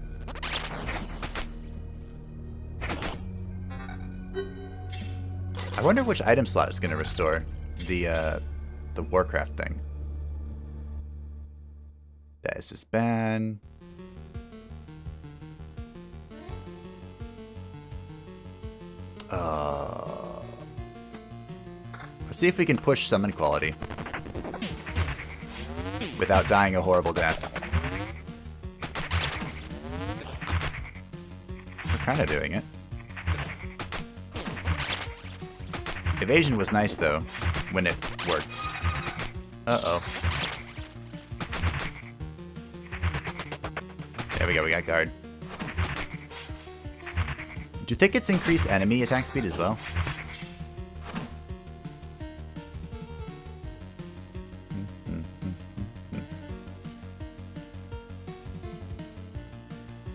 I wonder which item slot is going to restore the Warcraft thing. That is just bad. Let's see if we can push summon quality. without dying a horrible death. We're kind of doing it. Evasion was nice, though, when it worked. Uh-oh. There we go, we got guard. Do tickets increase enemy attack speed as well?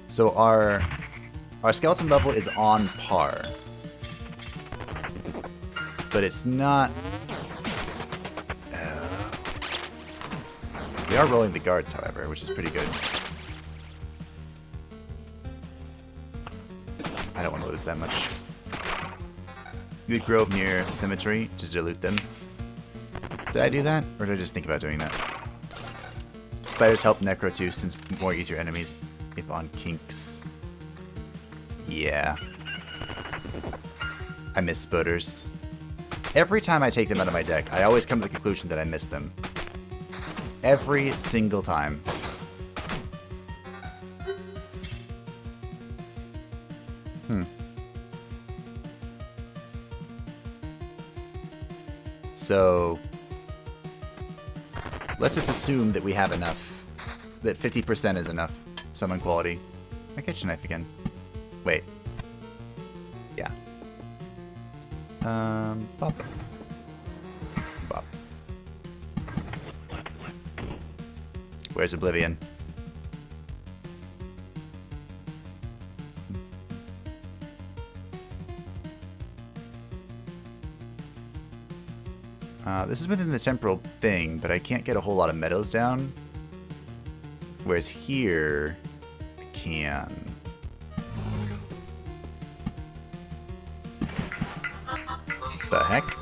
So our skeleton level is on par. But it's not... we are rolling the guards, however, which is pretty good. I don't want to lose that much. You would grow up near symmetry to dilute them. Did I do that? Or did I just think about doing that? Spiders help Necro too, since more easier enemies if on kinks. Yeah. I miss spooters. Every time I take them out of my deck, I always come to the conclusion that I miss them. Every single time. So, let's just assume that we have enough. That 50% is enough. Summon quality. My kitchen knife again. Wait. Yeah. Bop. Bop. Where's Oblivion? This is within the temporal thing, but I can't get a whole lot of meadows down. Whereas here, I can. The heck?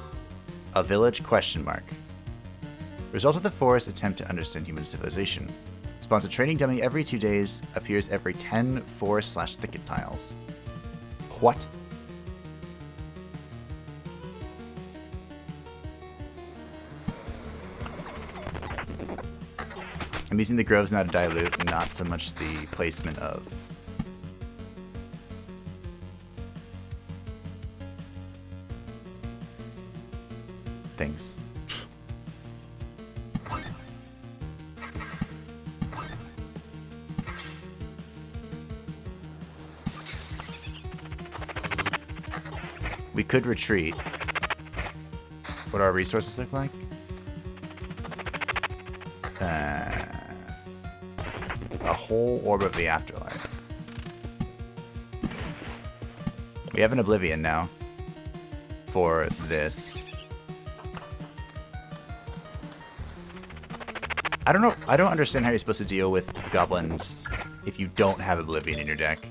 A village question mark. Result of the forest attempt to understand human civilization. Spawns a training dummy every 2 days, appears every 10 forest/thicket tiles. What? I'm using the groves now to dilute, not so much the placement of... things. We could retreat. What do our resources look like? A whole orb of the afterlife. We have an Oblivion now for this. I don't know. I don't understand how you're supposed to deal with goblins if you don't have Oblivion in your deck.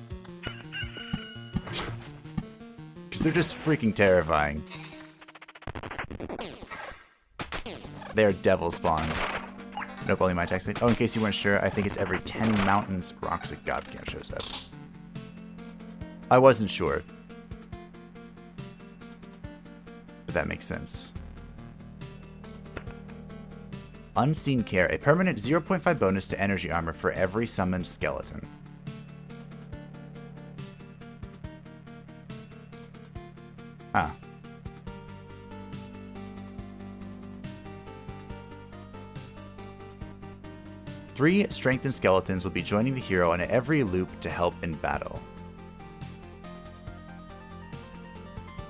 Because they're just freaking terrifying. They're devil spawn. Nope, only my attack speed. Oh, in case you weren't sure, I think it's every 10 mountains rocks a god camp shows up. I wasn't sure. But that makes sense. Unseen Care, a permanent 0.5 bonus to energy armor for every summoned skeleton. Huh. Three strengthened skeletons will be joining the hero in every loop to help in battle.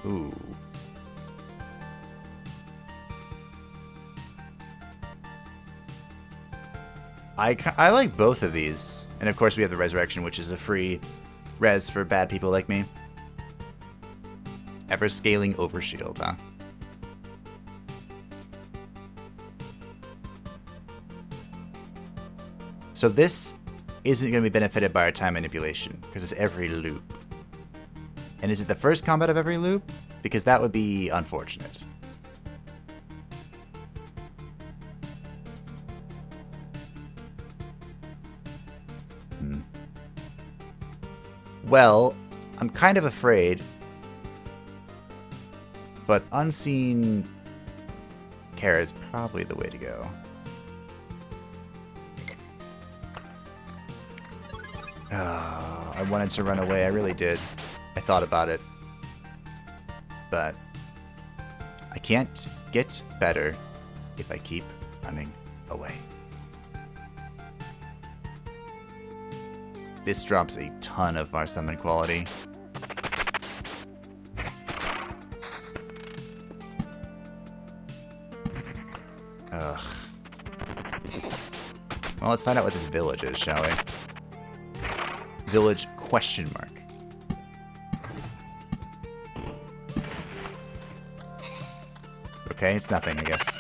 Ooh. I like both of these. And of course we have the Resurrection, which is a free res for bad people like me. Ever scaling overshield, huh? So this isn't going to be benefited by our time manipulation, because it's every loop. And is it the first combat of every loop? Because that would be unfortunate. Well, I'm kind of afraid, but Unseen Care is probably the way to go. Oh, I wanted to run away. I really did. I thought about it. But I can't get better if I keep running away. This drops a ton of our summon quality. Ugh. Well, let's find out what this village is, shall we? Village question mark. Okay, it's nothing, I guess.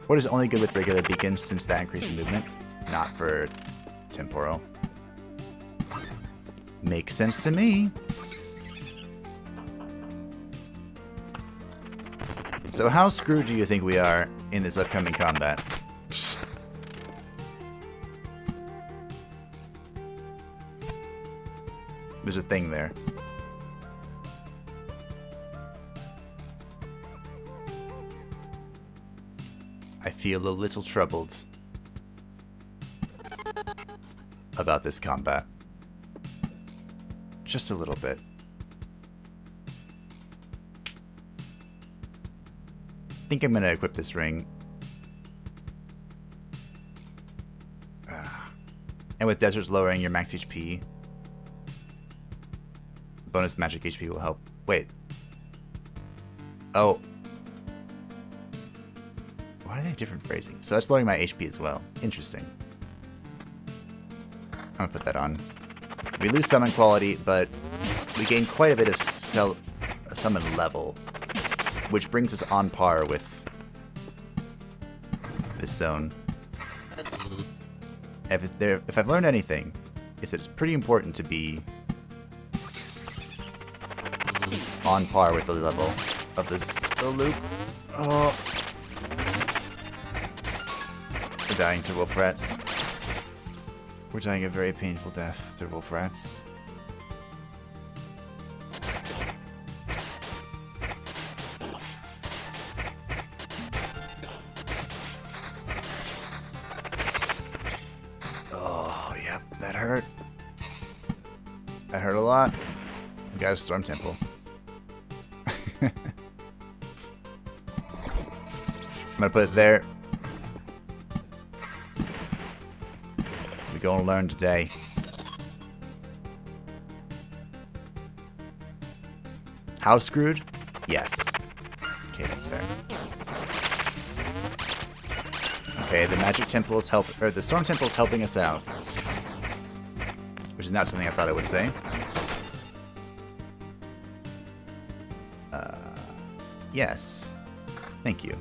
What is only good with regular beacons since that increase in movement? Not for temporal. Makes sense to me. So how screwed do you think we are in this upcoming combat? There's a thing there. I feel a little troubled about this combat. Just a little bit. I think I'm going to equip this ring. And with deserts lowering your max HP, bonus magic HP will help. Wait. Oh. Why do they have different phrasing? So that's lowering my HP as well. Interesting. I'm going to put that on. We lose summon quality, but we gain quite a bit of summon level, which brings us on par with this zone. If I've learned anything, it's that it's pretty important to be on par with the level of this loop. Oh. We're dying to wolf rats. We're dying a very painful death to wolf rats. Oh, yep, that hurt. That hurt a lot. We got a storm temple. I'm gonna put it there. We're gonna learn today. How screwed? Yes. Okay, that's fair. Okay, the magic temple is the storm temple is helping us out, which is not something I thought I would say. Yes. Thank you.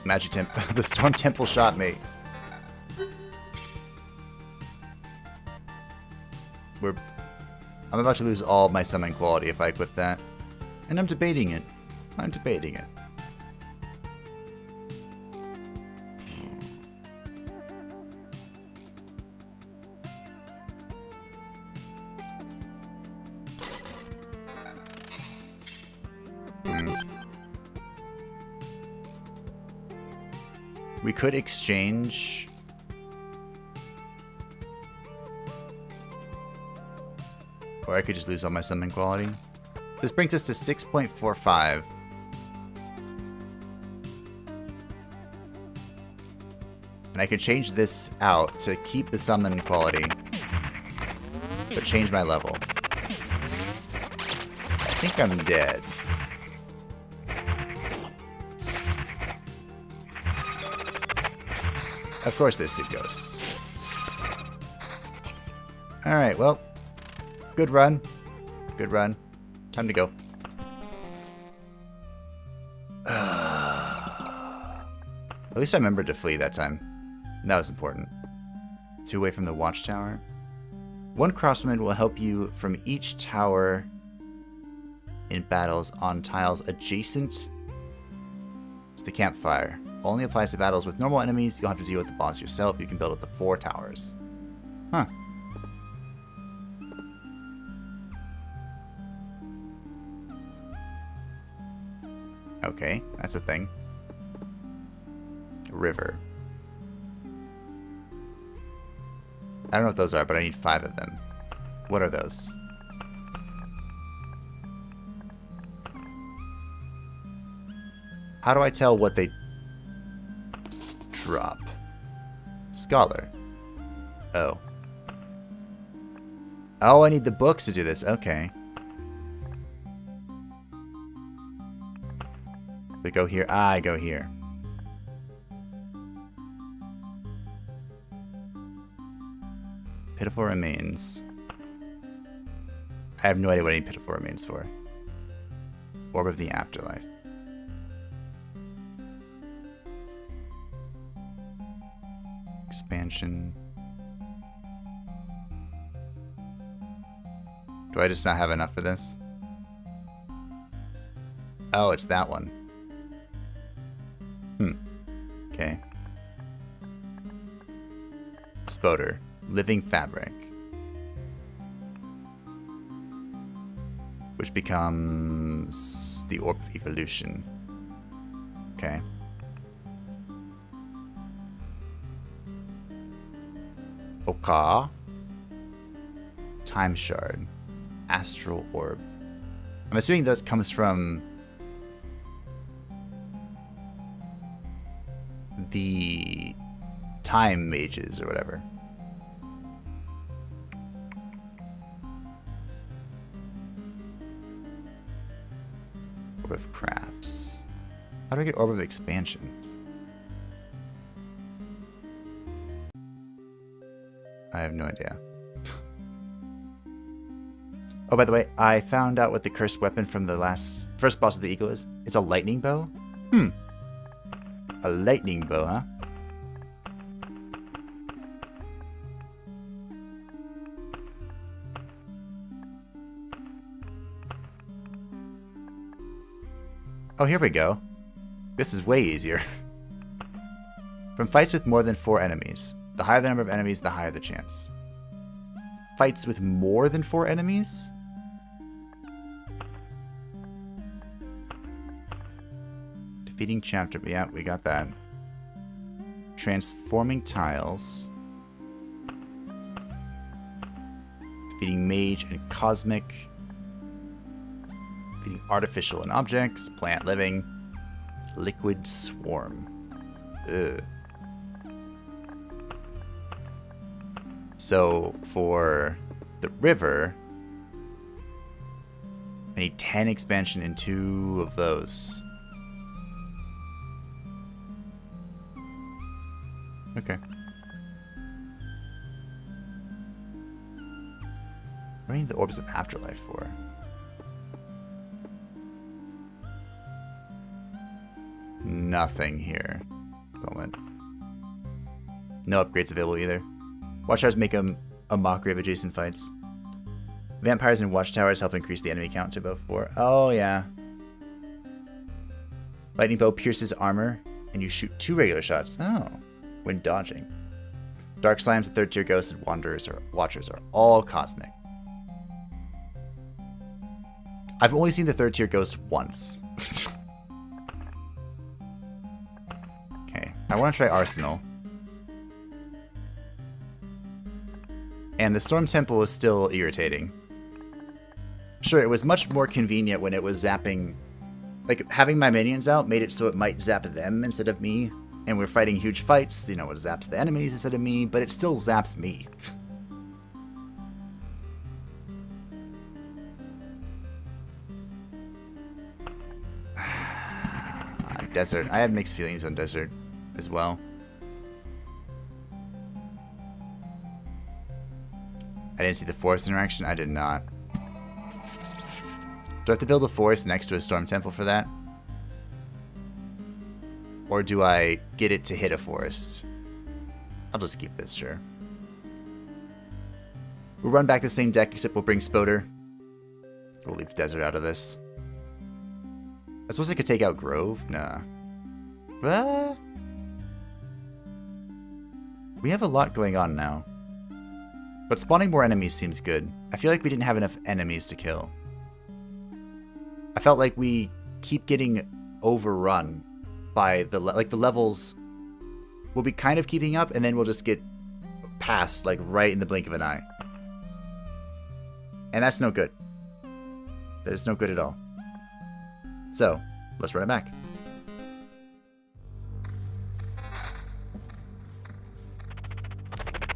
Magic temple. The storm temple shot me. I'm about to lose all my summon quality if I equip that. And I'm debating it. I'm debating it. We could exchange... Or I could just lose all my summon quality. So this brings us to 6.45. And I can change this out to keep the summon quality, but change my level. I think I'm dead. Of course there's two ghosts. Alright, well. Good run. Good run. Time to go. At least I remembered to flee that time. That was important. 2 away from the watchtower. 1 crossman will help you from each tower in battles on tiles adjacent to the campfire. Only applies to battles with normal enemies. You'll have to deal with the boss yourself. You can build up to 4 towers. Huh. Okay, that's a thing. River. I don't know what those are, but I need 5 of them. What are those? How do I tell what they drop? Scholar. Oh. Oh, I need the books to do this. Okay. We go here. Ah, I go here. Pitiful Remains. I have no idea what I need Pitiful Remains for. Orb of the Afterlife. Expansion. Do I just not have enough for this? Oh, it's that one. Okay. Spoder. Living Fabric. Which becomes the Orb of Evolution. Okay. Oka. Time Shard. Astral Orb. I'm assuming that comes from the Time Mages or whatever. Orb of Crafts. How do I get Orb of Expansions? I have no idea. Oh, by the way, I found out what the cursed weapon from the first boss of the Eagle is. It's a lightning bow? A lightning bow, huh? Oh, here we go. This is way easier. From fights with more than 4 enemies. The higher the number of enemies, the higher the chance. Fights with more than 4 enemies? Defeating chapter. Yeah, we got that. Transforming tiles. Defeating mage and cosmic. Defeating artificial and objects. Plant living. Liquid swarm. Ugh. So for the river, I need 10 expansion in 2 of those. Okay. What do I need the Orbs of Afterlife for? Nothing here. Moment. No upgrades available either. Watchtowers make a mockery of adjacent fights. Vampires and watchtowers help increase the enemy count to about 4. Oh, yeah. Lightning bow pierces armor, and you shoot 2 regular shots. Oh. When dodging. Dark slimes, the 3rd tier ghosts, and wanderers or watchers are all cosmic. I've only seen the 3rd tier ghost once. Okay, I want to try Arsenal. And the Storm Temple is still irritating. Sure, it was much more convenient when it was zapping. Like, having my minions out made it so it might zap them instead of me. And we're fighting huge fights, you know, it zaps the enemies instead of me, but it still zaps me. Desert. I have mixed feelings on Desert as well. I didn't see the forest interaction. I did not. Do I have to build a forest next to a storm temple for that? Or do I get it to hit a forest? I'll just keep this, sure. We'll run back the same deck, except we'll bring Spoder. We'll leave Desert out of this. I suppose I could take out Grove? Nah. We have a lot going on now. But spawning more enemies seems good. I feel like we didn't have enough enemies to kill. I felt like we keep getting overrun by the levels will be kind of keeping up, and then we'll just get past, like, right in the blink of an eye. And that's no good. That is no good at all. So, let's run it back.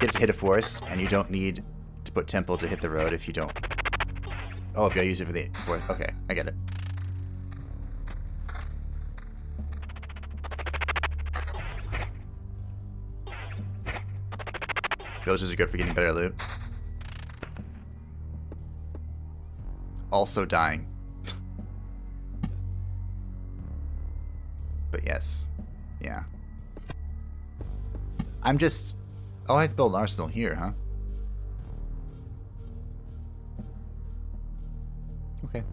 Get to hit a forest, and you don't need to put temple to hit the road if you don't. Oh, if you use it for the forest. Okay, I get it. Villages are good for getting better loot. Also dying. But yes. Yeah. I'm just... Oh, I have to build an arsenal here, huh? Okay.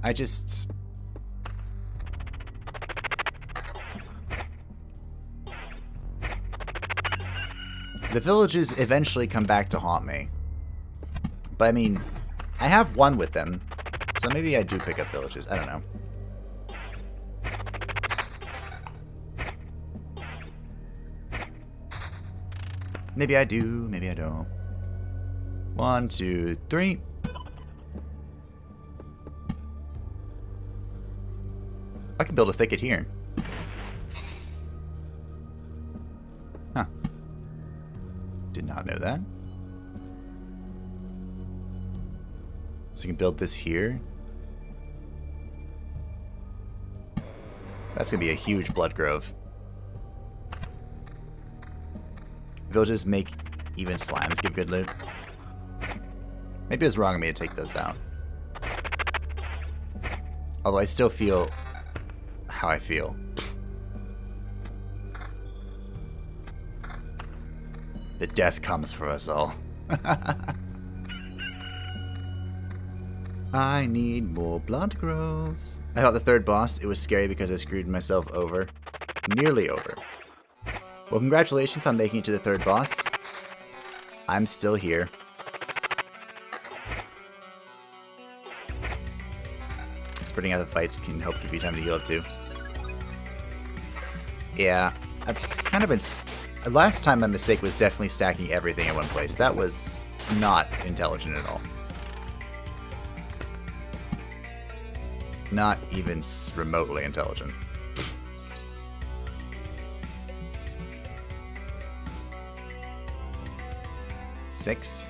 I just... The villages eventually come back to haunt me. But I mean, I have one with them, so maybe I do pick up villages. I don't know. Maybe I do, maybe I don't. 1, 2, 3. I can build a thicket here. Huh. Did not know that. So you can build this here. That's going to be a huge blood grove. Villages make even slimes give good loot. Maybe it was wrong of me to take those out. Although I still feel how I feel. The death comes for us all. I need more blood groves. I fought the third boss. It was scary because I screwed myself over. Nearly over. Well, congratulations on making it to the third boss. I'm still here. Spreading out the fights can help give you time to heal up too. Yeah, I've kind of been... Last time my mistake was definitely stacking everything in one place. That was not intelligent at all. Not even remotely intelligent. Six.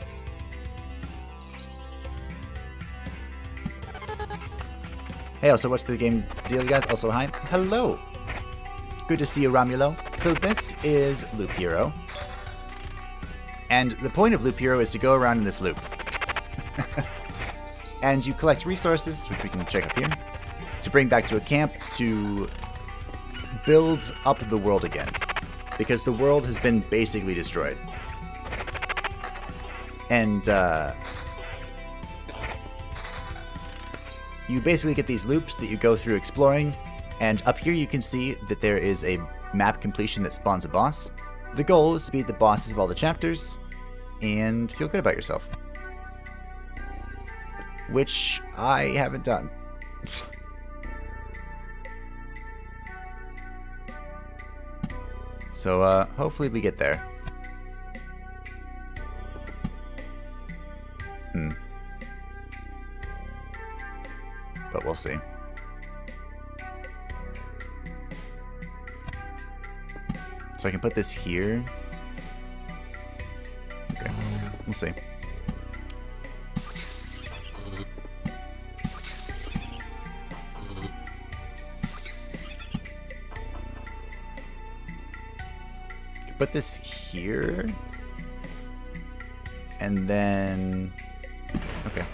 Hey, also, what's the game deal, guys? Also, hi. Hello. Good to see you, Romulo. So this is Loop Hero. And the point of Loop Hero is to go around in this loop. And you collect resources, which we can check up here, to bring back to a camp to build up the world again. Because the world has been basically destroyed. And, you basically get these loops that you go through exploring, and up here you can see that there is a map completion that spawns a boss. The goal is to beat the bosses of all the chapters, and feel good about yourself. Which I haven't done. So, hopefully we get there. But we'll see. So I can put this here. Okay, we'll see. Put this here. And then... Okay.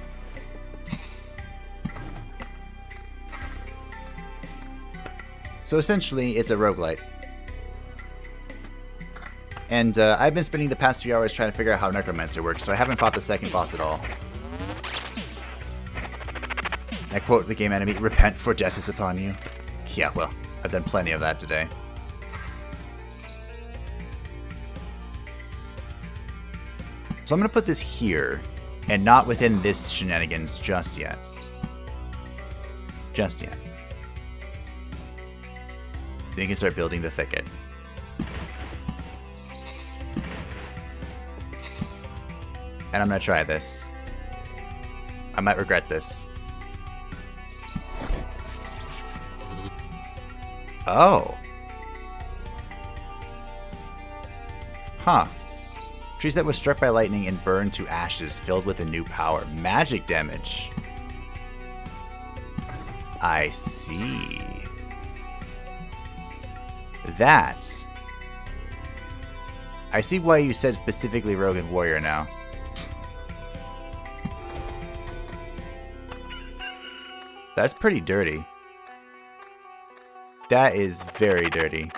So essentially, it's a roguelite. And I've been spending the past few hours trying to figure out how Necromancer works, so I haven't fought the second boss at all. I quote the game enemy, "Repent for death is upon you." Yeah, well, I've done plenty of that today. So I'm going to put this here, and not within this shenanigans just yet. just yet. Then you can start building the thicket. And I'm gonna try this. I might regret this. Oh. Huh. Trees that were struck by lightning and burned to ashes filled with a new power. Magic damage. I see. That. I see why you said specifically Rogue and Warrior now. That's pretty dirty. That is very dirty.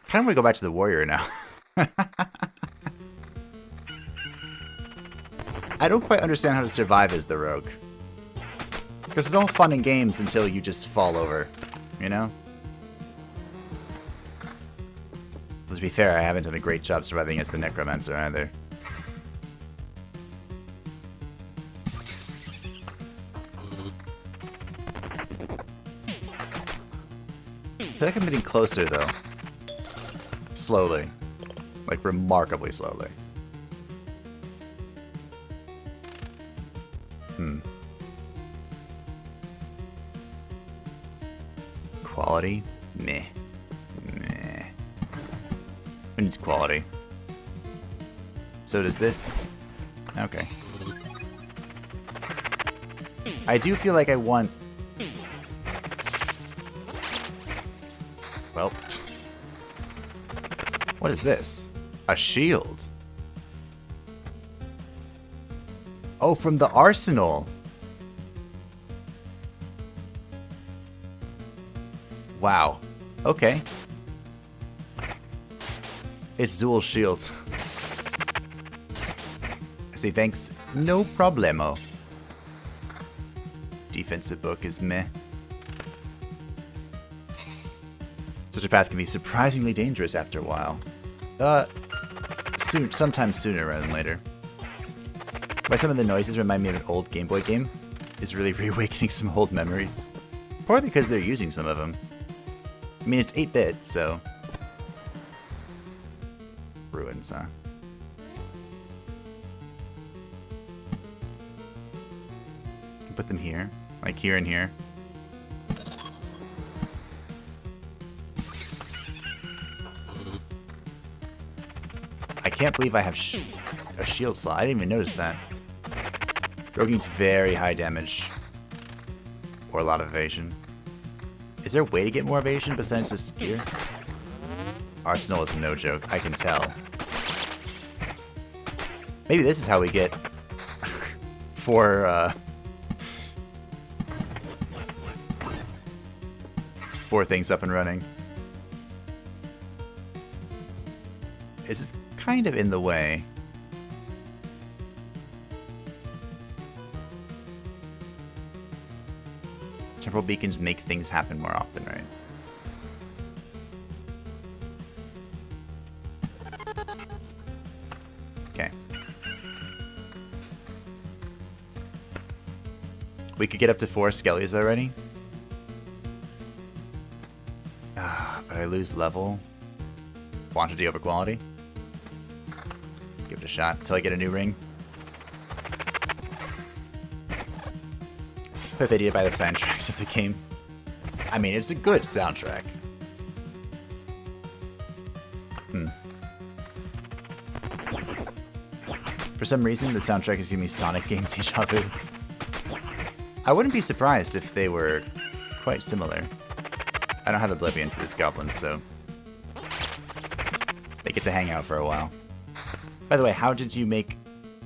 Kind of want to go back to the warrior now. I don't quite understand how to survive as the rogue. Because it's all fun and games until you just fall over, you know? Let's be fair, I haven't done a great job surviving as the Necromancer either. I feel like I'm getting closer though. Slowly. Like remarkably slowly. Quality? Meh. Meh. Who needs quality? So does this. Okay. I do feel like I want... Well... What is this? A shield. Oh, from the arsenal. Wow. Okay. It's dual shields. I say thanks. No problemo. Defensive book is meh. Such a path can be surprisingly dangerous after a while. Sometime sooner rather than later. Why some of the noises remind me of an old Game Boy game is really reawakening some old memories. Probably because they're using some of them. I mean, it's 8-bit, so... Ruins, huh? Put them here. Like here and here. I can't believe I have a shield slot. I didn't even notice that. Rogue needs very high damage. Or a lot of evasion. Is there a way to get more evasion besides just gear? Arsenal is no joke. I can tell. Maybe this is how we get 4 things up and running. This is kind of in the way. Temporal beacons make things happen more often, right? Okay. We could get up to 4 skellies already. But I lose level. Quantity over quality. Give it a shot until I get a new ring. Fifth idea by the soundtracks of the game. I mean, it's a good soundtrack. For some reason, the soundtrack is giving me Sonic game deja vu. I wouldn't be surprised if they were quite similar. I don't have Oblivion for this goblin, so they get to hang out for a while. By the way, how did you make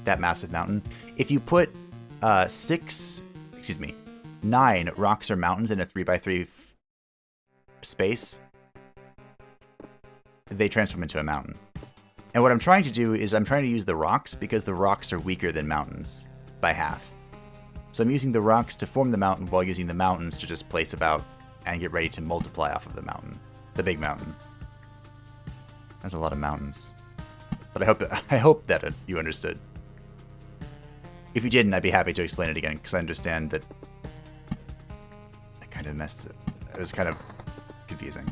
that massive mountain? If you put 9 rocks or mountains in a 3x3 space, they transform into a mountain. And what I'm trying to do is I'm trying to use the rocks because the rocks are weaker than mountains by half. So I'm using the rocks to form the mountain while using the mountains to just place about and get ready to multiply off of the mountain. The big mountain. That's a lot of mountains. But I hope that you understood. If you didn't, I'd be happy to explain it again, because I understand that I kind of messed it. It was kind of confusing.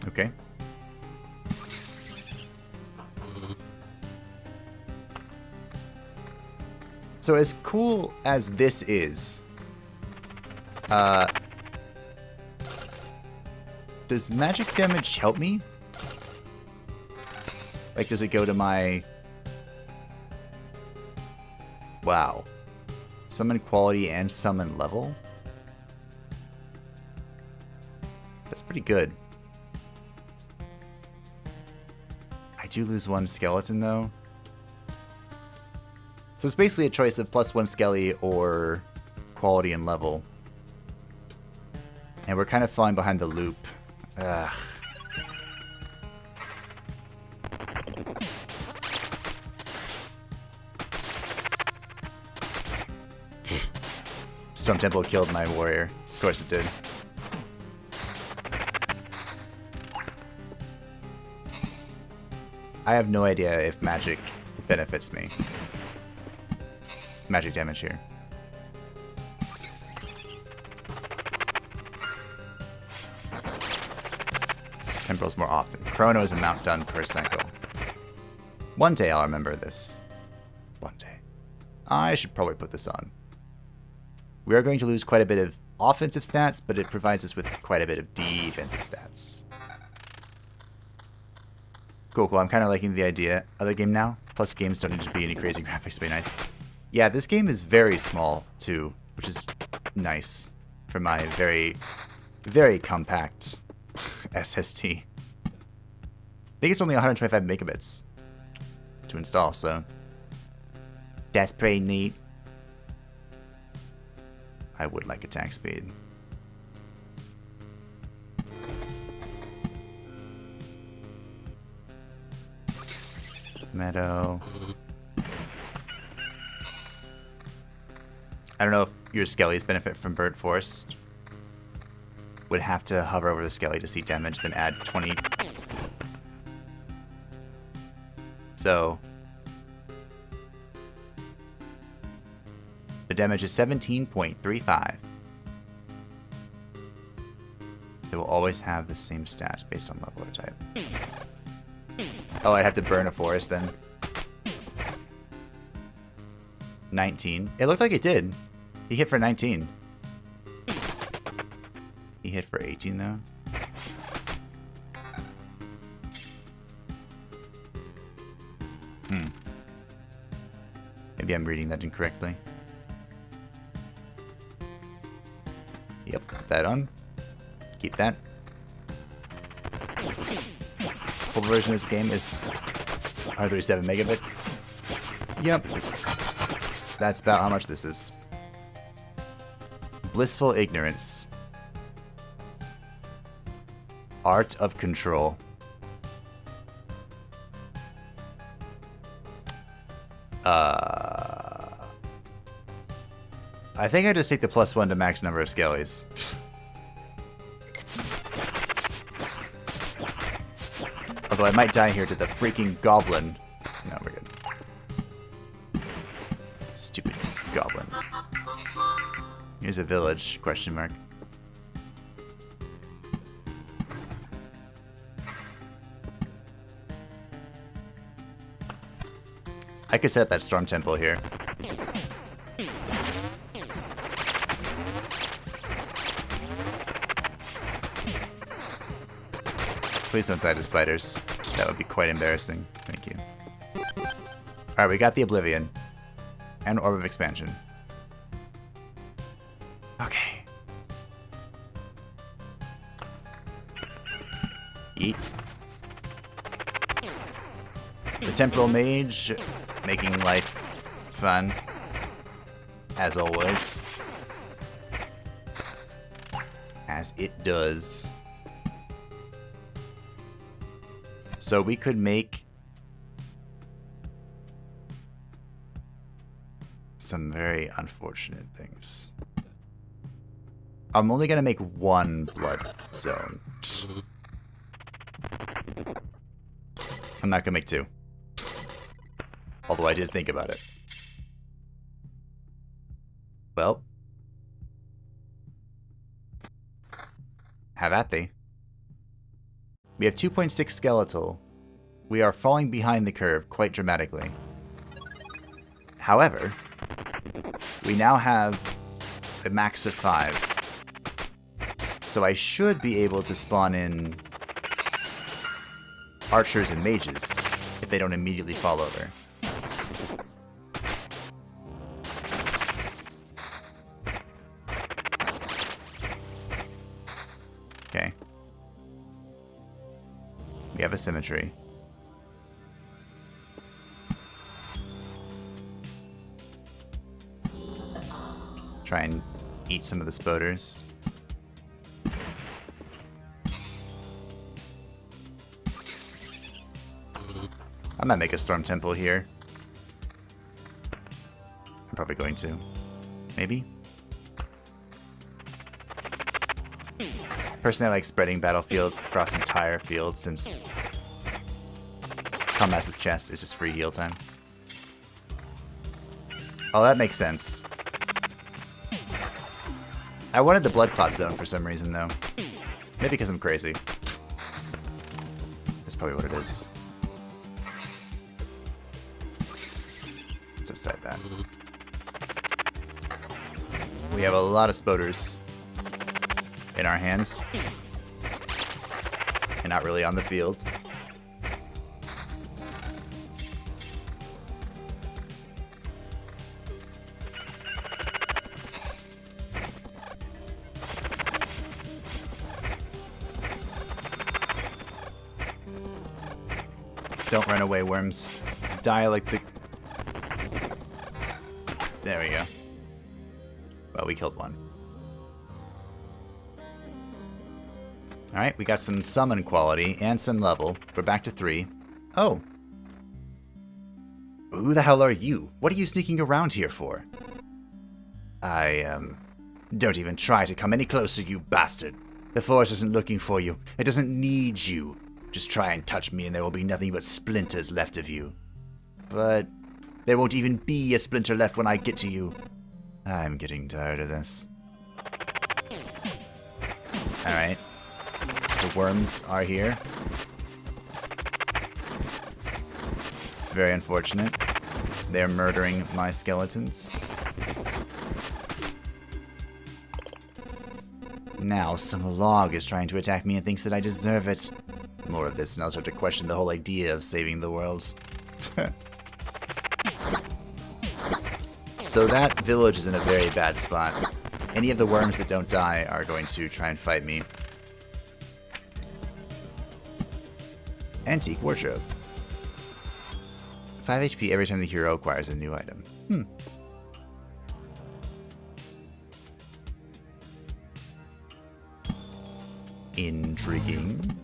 Okay. So as cool as this is, does magic damage help me? Like, does it go to my... Wow. Summon quality and summon level? That's pretty good. I do lose one skeleton, though. So it's basically a choice of +1 skelly or quality and level. And we're kind of falling behind the loop. Ugh. Storm Temple killed my warrior. Of course it did. I have no idea if magic benefits me. Magic damage here. Temporals more often. Chrono is amount done per cycle. One day I'll remember this. One day. I should probably put this on. We are going to lose quite a bit of offensive stats, but it provides us with quite a bit of defensive stats. Cool, cool. I'm kind of liking the idea of the game now. Plus, games don't need to be any crazy graphics to be nice. Yeah, this game is very small, too, which is nice for my very, very compact SSD. I think it's only 125 megabits to install, so that's pretty neat. I would like attack speed. Meadow. I don't know if your skellies benefit from Bird Forest. Would have to hover over the skelly to see damage, then add 20. So the damage is 17.35. They will always have the same stats based on level or type. Oh, I'd have to burn a forest then. 19. It looked like it did. He hit for 19. He hit for 18 though. Maybe I'm reading that incorrectly. Yep, put that on. Keep that. Full version of this game is 137 megabits. Yep. That's about how much this is. Blissful Ignorance. Art of Control. I think I just take the +1 to max number of skellies. Although I might die here to the freaking goblin. No, we're good. Stupid goblin. Here's a village, question mark. I could set up that storm temple here. Please don't die to spiders. That would be quite embarrassing. Thank you. Alright, we got the Oblivion. And Orb of Expansion. Okay. Yeet. The Temporal Mage, making life fun. As always. As it does. So we could make some very unfortunate things. I'm only gonna make one blood zone. I'm not gonna make two. Although I did think about it. Well. Have at thee. We have 2.6 skeletal. We are falling behind the curve quite dramatically. However, we now have a max of 5. So I should be able to spawn in archers and mages if they don't immediately fall over. Okay. We have a symmetry. Try and eat some of the spoders. I might make a storm temple here. I'm probably going to. Maybe? Personally, I like spreading battlefields across entire fields since combat with chest is just free heal time. Oh, that makes sense. I wanted the blood clot zone for some reason, though. Maybe because I'm crazy. That's probably what it is. What's outside that? We have a lot of spoders in our hands. And not really on the field. Don't run away, worms. Die like the... There we go. Well, we killed one. Alright, we got some summon quality and some level. We're back to 3. Oh. Who the hell are you? What are you sneaking around here for? Don't even try to come any closer, you bastard. The Force isn't looking for you. It doesn't need you. Just try and touch me and there will be nothing but splinters left of you. But there won't even be a splinter left when I get to you. I'm getting tired of this. Alright. The worms are here. It's very unfortunate. They're murdering my skeletons. Now some log is trying to attack me and thinks that I deserve it. More of this and I'll start to question the whole idea of saving the world. So that village is in a very bad spot. Any of the worms that don't die are going to try and fight me. Antique wardrobe. 5 HP every time the hero acquires a new item. Intriguing.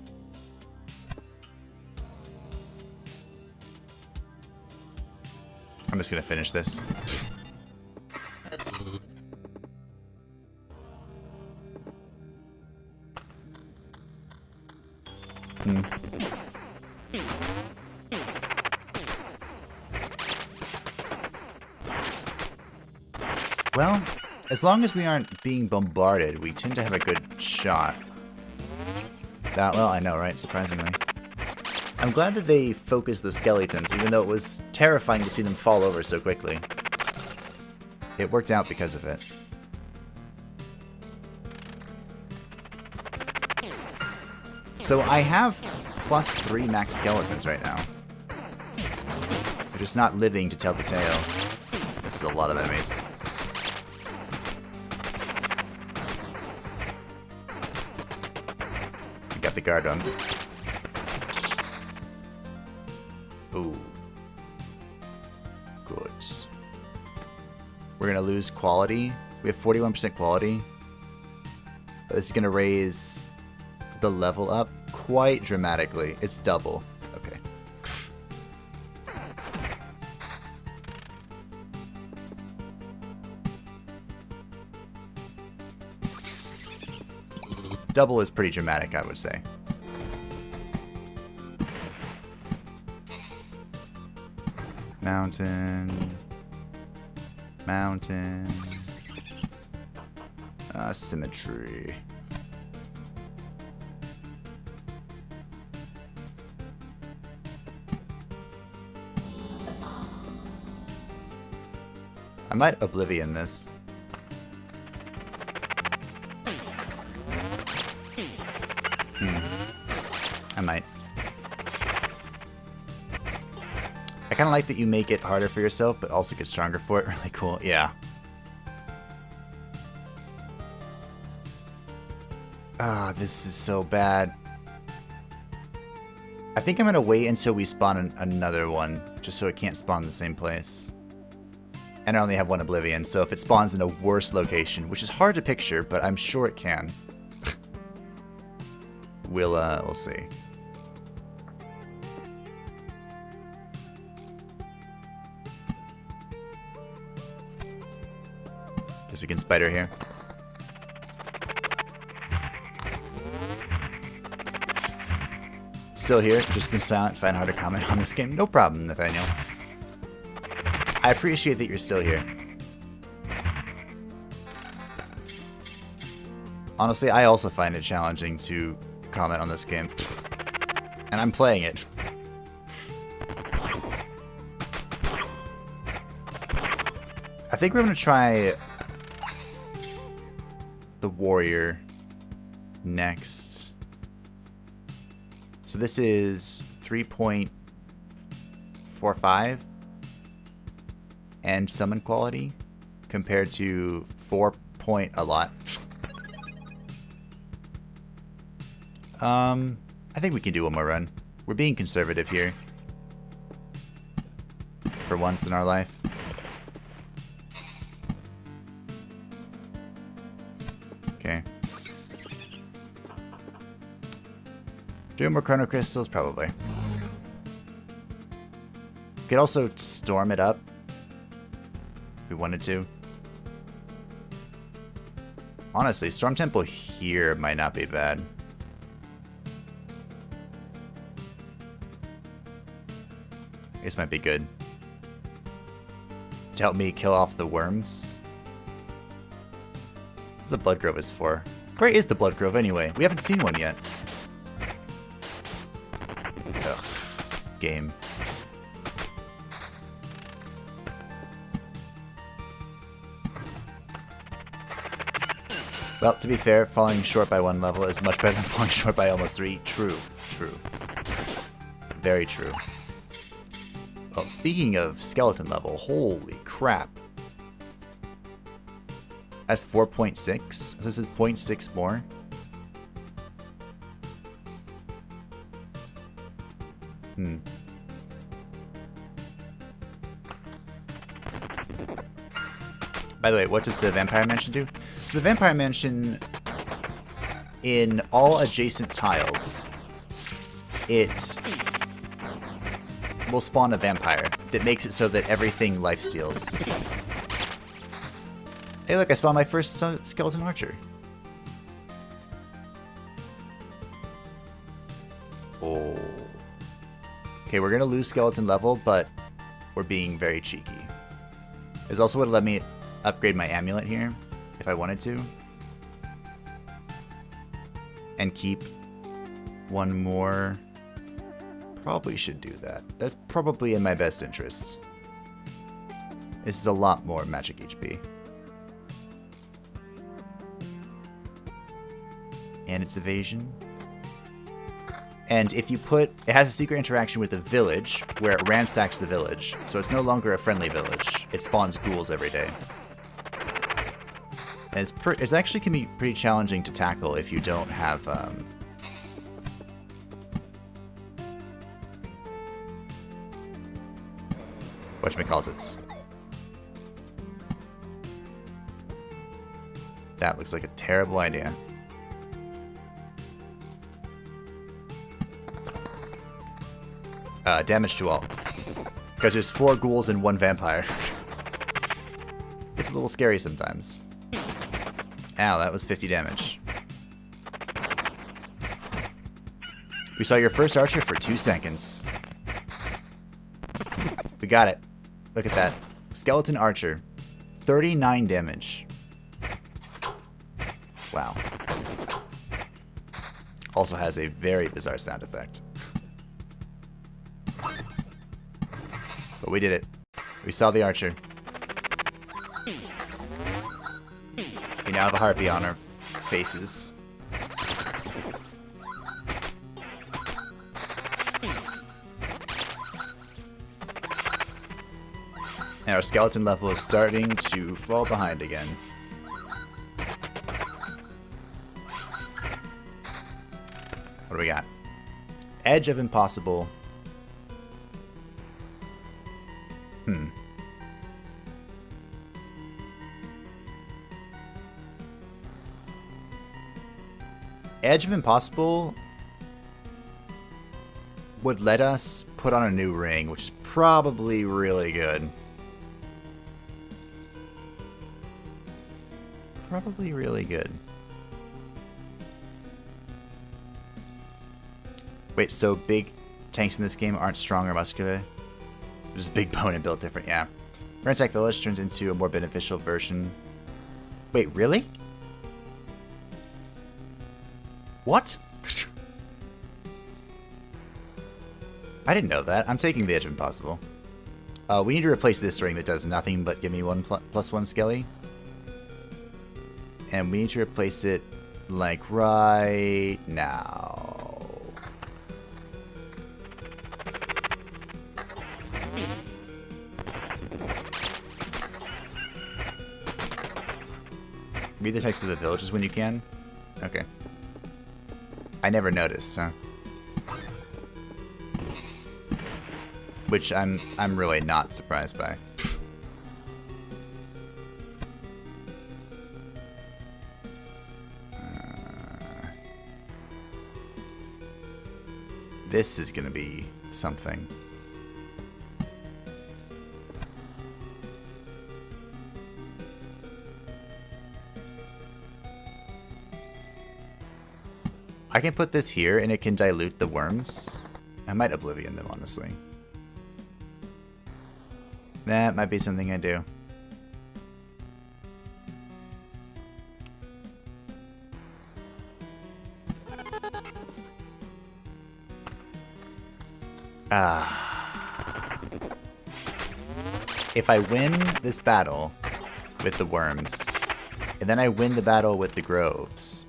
I'm just gonna finish this. Well, as long as we aren't being bombarded, we tend to have a good shot. Well, I know, right? Surprisingly. I'm glad that they focused the skeletons, even though it was terrifying to see them fall over so quickly. It worked out because of it. So I have +3 max skeletons right now. They're just not living to tell the tale. This is a lot of enemies. We got the guard on. Ooh. Good. We're gonna lose quality. We have 41% quality. But this is gonna raise the level up quite dramatically. It's double. Okay. Double is pretty dramatic, I would say. Mountain. Mountain. Symmetry. I might Oblivion this. I might. I kind of like that you make it harder for yourself, but also get stronger for it. Really cool. Yeah. Ah, this is so bad. I think I'm going to wait until we spawn another one, just so it can't spawn in the same place. And I only have one Oblivion, so if it spawns in a worse location, which is hard to picture, but I'm sure it can. We'll see. Guess we can spider here. Still here, just been silent, find hard to comment on this game. No problem, Nathaniel. I appreciate that you're still here. Honestly, I also find it challenging to comment on this game. And I'm playing it. I think we're going to try the warrior next. So this is 3.45 and summon quality compared to 4 point a lot. I think we can do one more run. We're being conservative here. For once in our life. Okay. Do more Chrono Crystals? Probably. We could also storm it up. If we wanted to. Honestly, Storm Temple here might not be bad. This might be good. To help me kill off the worms. What's the Blood Grove is for? Where is the Blood Grove anyway? We haven't seen one yet. Ugh. Game. Well, to be fair, falling short by 1 level is much better than falling short by almost 3. True. True. Very true. Well, speaking of skeleton level, holy crap. That's 4.6. This is 0.6 more. By the way, what does the Vampire Mansion do? So the Vampire Mansion, in all adjacent tiles, it will spawn a vampire that makes it so that everything lifesteals. Hey look, I spawned my first skeleton archer. Oh. Okay, we're gonna lose skeleton level, but we're being very cheeky. This also would let me upgrade my amulet here, if I wanted to. And keep one more. Probably should do that. That's probably in my best interest. This is a lot more magic HP. And its evasion. And if you put... It has a secret interaction with the village, where it ransacks the village. So it's no longer a friendly village. It spawns ghouls every day. And it's actually can be pretty challenging to tackle if you don't have... whatchamacallits. That looks like a terrible idea. Damage to all. Because there's 4 ghouls and 1 vampire. It's a little scary sometimes. Ow, that was 50 damage. We saw your first archer for 2 seconds. We got it. Look at that. Skeleton archer. 39 damage. Wow. Also has a very bizarre sound effect. But we did it. We saw the archer. We now have a harpy on our faces. And our skeleton level is starting to fall behind again. What do we got? Edge of Impossible. Edge of Impossible would let us put on a new ring, which is probably really good. Probably really good. Wait, so big tanks in this game aren't strong or muscular? Just big bone and built different, yeah. Ransack Village turns into a more beneficial version. Wait, really? What? I didn't know that. I'm taking the Edge of Impossible. We need to replace this ring that does nothing but give me +1 skelly. And we need to replace it, like, right now. Read the text of the villages when you can? Okay. I never noticed, huh? Which I'm really not surprised by. This is gonna be something. I can put this here and it can dilute the worms. I might Oblivion them, honestly. That might be something I do. If I win this battle with the worms, and then I win the battle with the groves,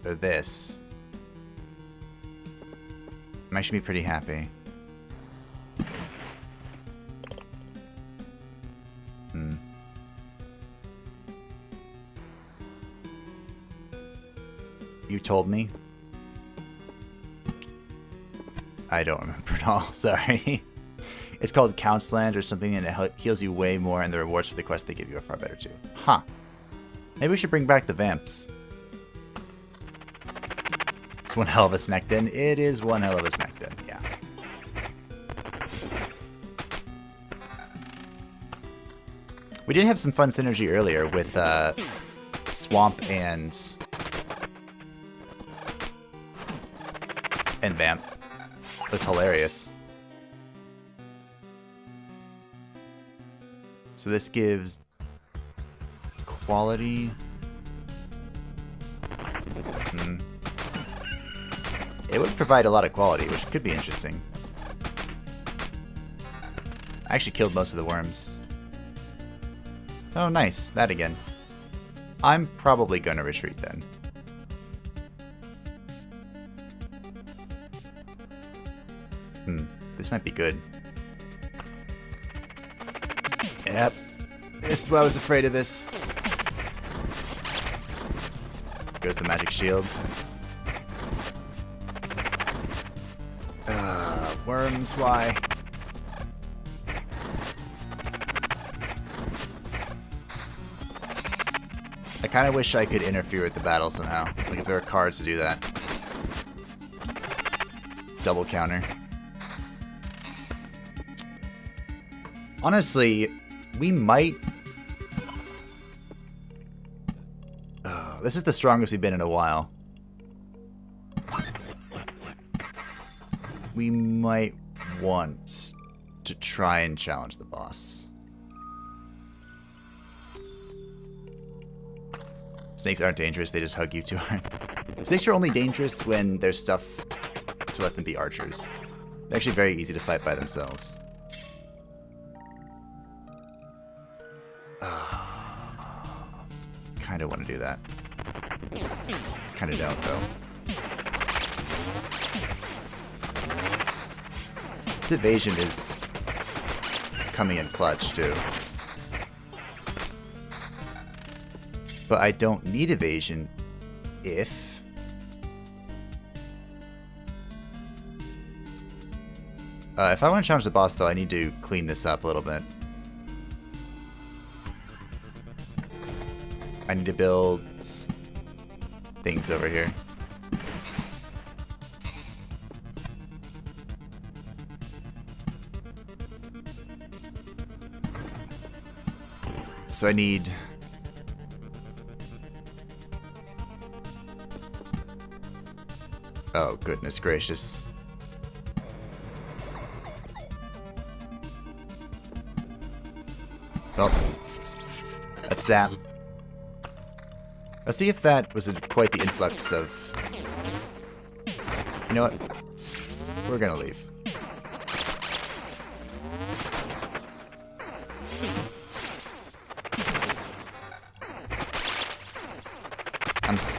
or this, I'm actually pretty happy. You told me? I don't remember at all, sorry. It's called Count's or something, and it heals you way more, and the rewards for the quest they give you are far better too. Huh. Maybe we should bring back the vamps. It's one hell of a snack den. It is one hell of a snack den, yeah. We did have some fun synergy earlier with Swamp and Vamp. It was hilarious. So this gives quality. It would provide a lot of quality, which could be interesting. I actually killed most of the worms. Oh, nice. That again. I'm probably gonna retreat then. This might be good. Yep. This is why I was afraid of this. Goes the magic shield. Worms, why? I kind of wish I could interfere with the battle somehow. Like if there are cards to do that. Double counter. Honestly, we might... this is the strongest we've been in a while. we might want to try and challenge the boss. Snakes aren't dangerous, they just hug you too hard. Snakes are only dangerous when there's stuff to let them be archers. They're actually very easy to fight by themselves. Kinda want to do that. Kinda don't, though. This evasion is coming in clutch, too. But I don't need evasion if... if I want to challenge the boss, though, I need to clean this up a little bit. I need to build things over here. So I need... Oh, goodness gracious. Well, that's sap. Let's see if that was quite the influx of... You know what? We're gonna leave.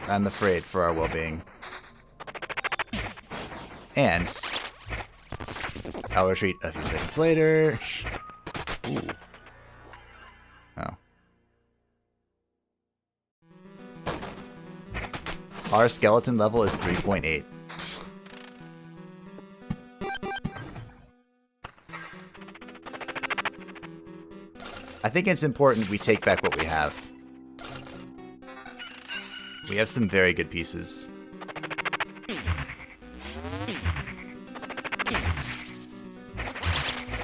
I'm afraid for our well-being. And I'll retreat a few seconds later. Ooh. Oh. Our skeleton level is 3.8. I think it's important we take back what we have. We have some very good pieces.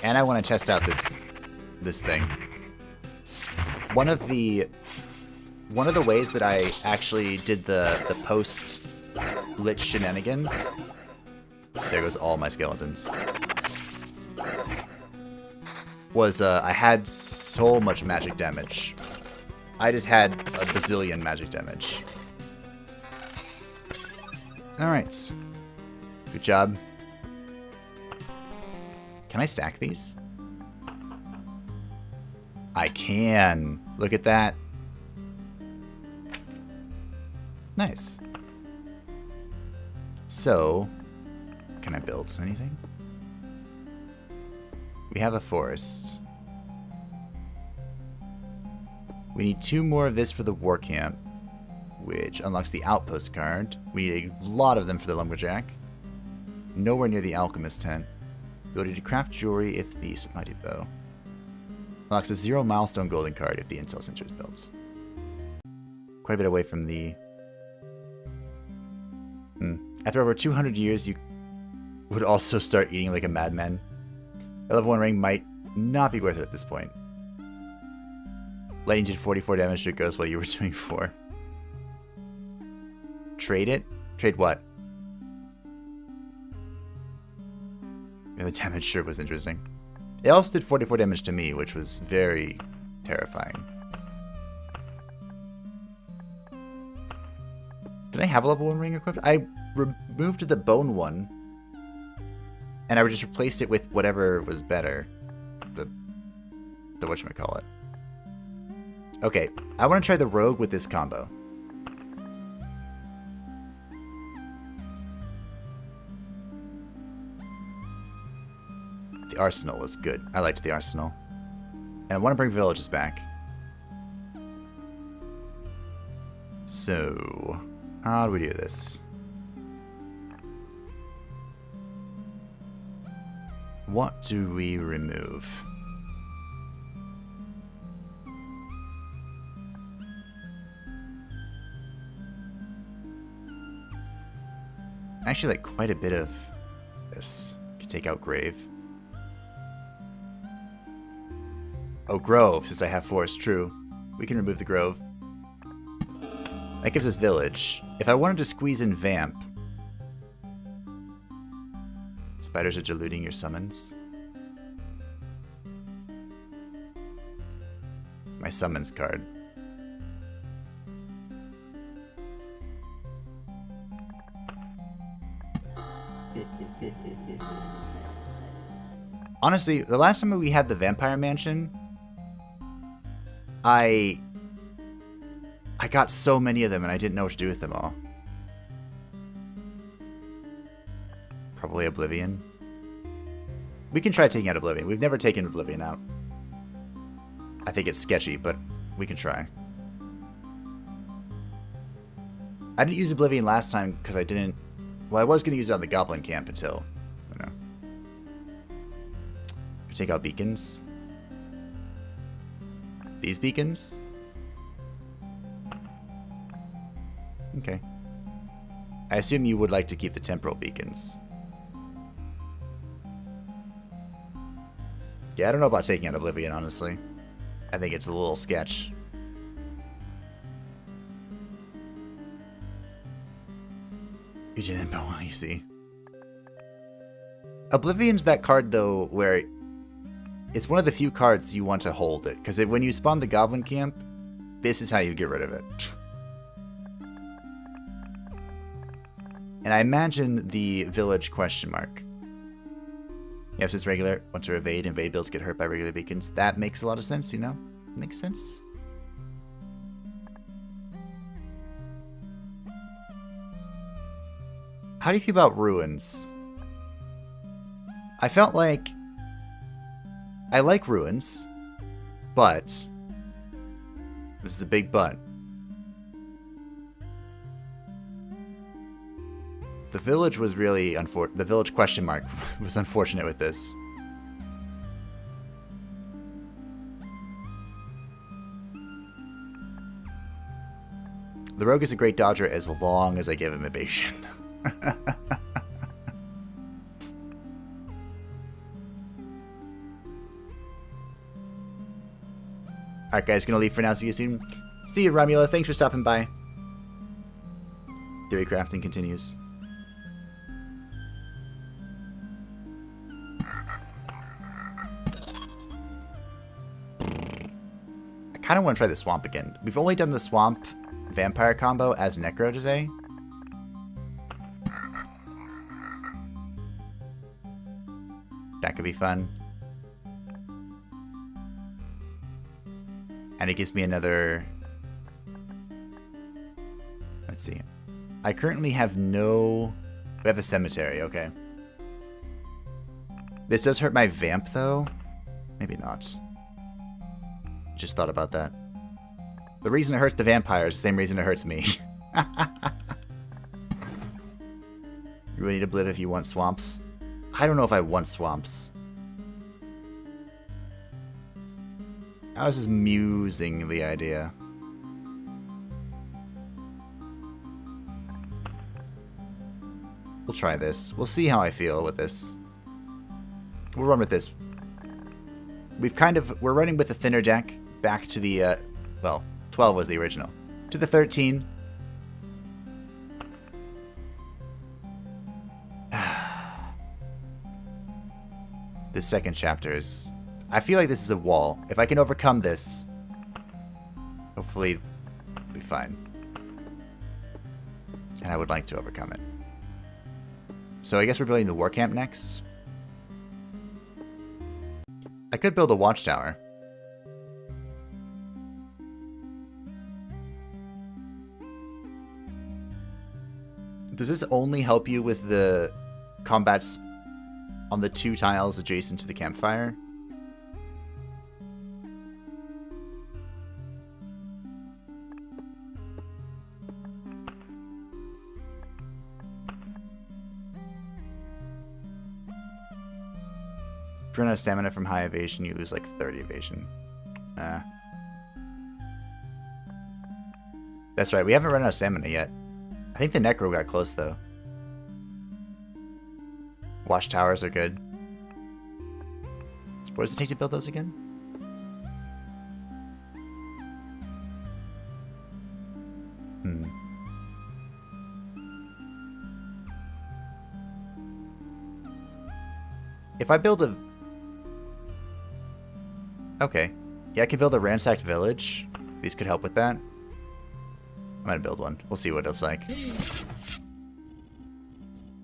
And I want to test out this thing. One of the ways that I actually did the post-lich shenanigans. There goes all my skeletons. Was I had so much magic damage. I just had a bazillion magic damage. Alright. Good job. Can I stack these? I can. Look at that. Nice. So, can I build anything? We have a forest. We need 2 more of this for the war camp, which unlocks the outpost card. We need a lot of them for the lumberjack. Nowhere near the alchemist tent. Ability to craft jewelry if the supply depot. Unlocks a 0 milestone golden card if the intel center is built. Quite a bit away from the... After over 200 years, you would also start eating like a madman. A level 1 ring might not be worth it at this point. Lightning did 44 damage to a ghost while you were doing 4. Trade it? Trade what? Yeah, the damage sure was interesting. It also did 44 damage to me, which was very terrifying. Did I have a level 1 ring equipped? I removed the bone one, and I just replaced it with whatever was better. The whatchamacallit. Okay, I want to try the rogue with this combo. The arsenal was good. I liked the arsenal. And I want to bring villages back. So, how do we do this? What do we remove? Actually, like quite a bit of this. Could take out grave. Oh, grove, since I have forest, true. We can remove the grove. That gives us village. If I wanted to squeeze in vamp, Spiders are diluting your summons. My summons card. Honestly, the last time we had the Vampire Mansion, I got so many of them and I didn't know what to do with them all. Probably Oblivion. We can try taking out Oblivion. We've never taken Oblivion out. I think it's sketchy, but we can try. I didn't use Oblivion last time because I didn't... Well, I was going to use it on the Goblin Camp until... You know. Take out beacons. These beacons? Okay. I assume you would like to keep the temporal beacons. Yeah, I don't know about taking out Oblivion, honestly. I think it's a little sketch. You didn't know, you see. Oblivion's that card, though, where it's one of the few cards you want to hold it. Because when you spawn the Goblin Camp, this is how you get rid of it. And I imagine the village question mark. Yes, it's regular. Want to evade. Invade builds get hurt by regular beacons. That makes a lot of sense, you know? Makes sense. How do you feel about ruins? I felt like... I like ruins, but... This is a big but. The village was really the village question mark was unfortunate with this. The rogue is a great dodger as long as I give him evasion. Alright guys, gonna leave for now. See you soon. See you, Romulo. Thanks for stopping by. Theory crafting continues. I kind of want to try the swamp again. We've only done the swamp vampire combo as Necro today. That could be fun. And it gives me another... Let's see. I currently have no... We have a cemetery, okay. This does hurt my vamp, though. Maybe not. Just thought about that. The reason it hurts the vampires is the same reason it hurts me. You really need to live if you want swamps. I don't know if I want swamps. I was just musing the idea. We'll try this. We'll see how I feel with this. We'll run with this. We're running with a thinner deck back to the, well, 12 was the original. To the 13. This second chapter is... I feel like this is a wall. If I can overcome this, hopefully it'll be fine. And I would like to overcome it. So I guess we're building the war camp next. I could build a watchtower. Does this only help you with the combats on the 2 tiles adjacent to the campfire? If you run out of stamina from high evasion, you lose like 30 evasion. That's right, we haven't run out of stamina yet. I think the Necro got close though. Watchtowers are good. What does it take to build those again? If I build a... Okay. Yeah, I could build a ransacked village. These could help with that. I'm gonna build one. We'll see what it's like.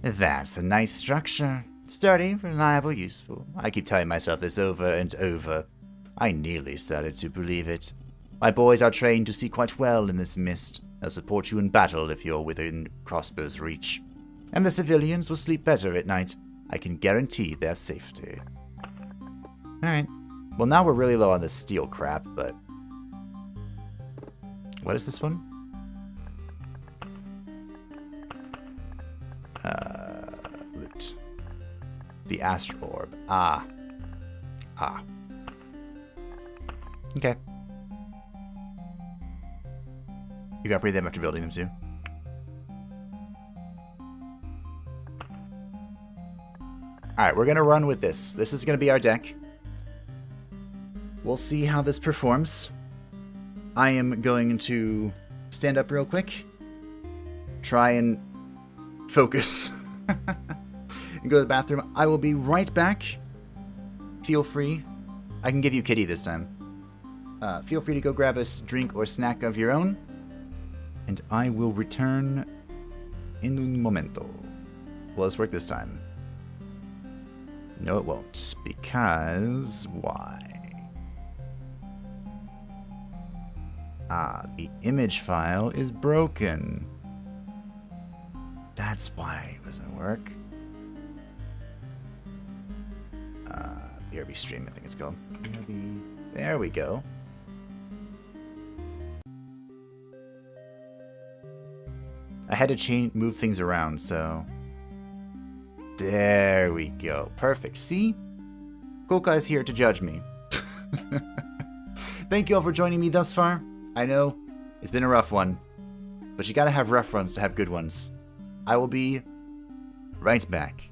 That's a nice structure. Sturdy, reliable, useful. I keep telling myself this over and over. I nearly started to believe it. My boys are trained to see quite well in this mist. They'll support you in battle if you're within crossbow's reach. And the civilians will sleep better at night. I can guarantee their safety. Alright. Well, now we're really low on the steel crap, but... What is this one? Loot. The Astral Orb. Ah. Okay. You can upgrade them after building them too. Alright, we're gonna run with this. This is gonna be our deck. We'll see how this performs. I am going to stand up real quick. Try and focus. And go to the bathroom. I will be right back. Feel free. I can give you kitty this time. Feel free to go grab a drink or snack of your own. And I will return in un momento. Well, let's work this time. No, it won't. Because... why? Ah, the image file is broken. That's why it doesn't work. BRB stream, I think it's called. BRB. There we go. I had to move things around, so... There we go. Perfect. See? Koka is here to judge me. Thank you all for joining me thus far. I know it's been a rough one, but you gotta have rough runs to have good ones. I will be right back.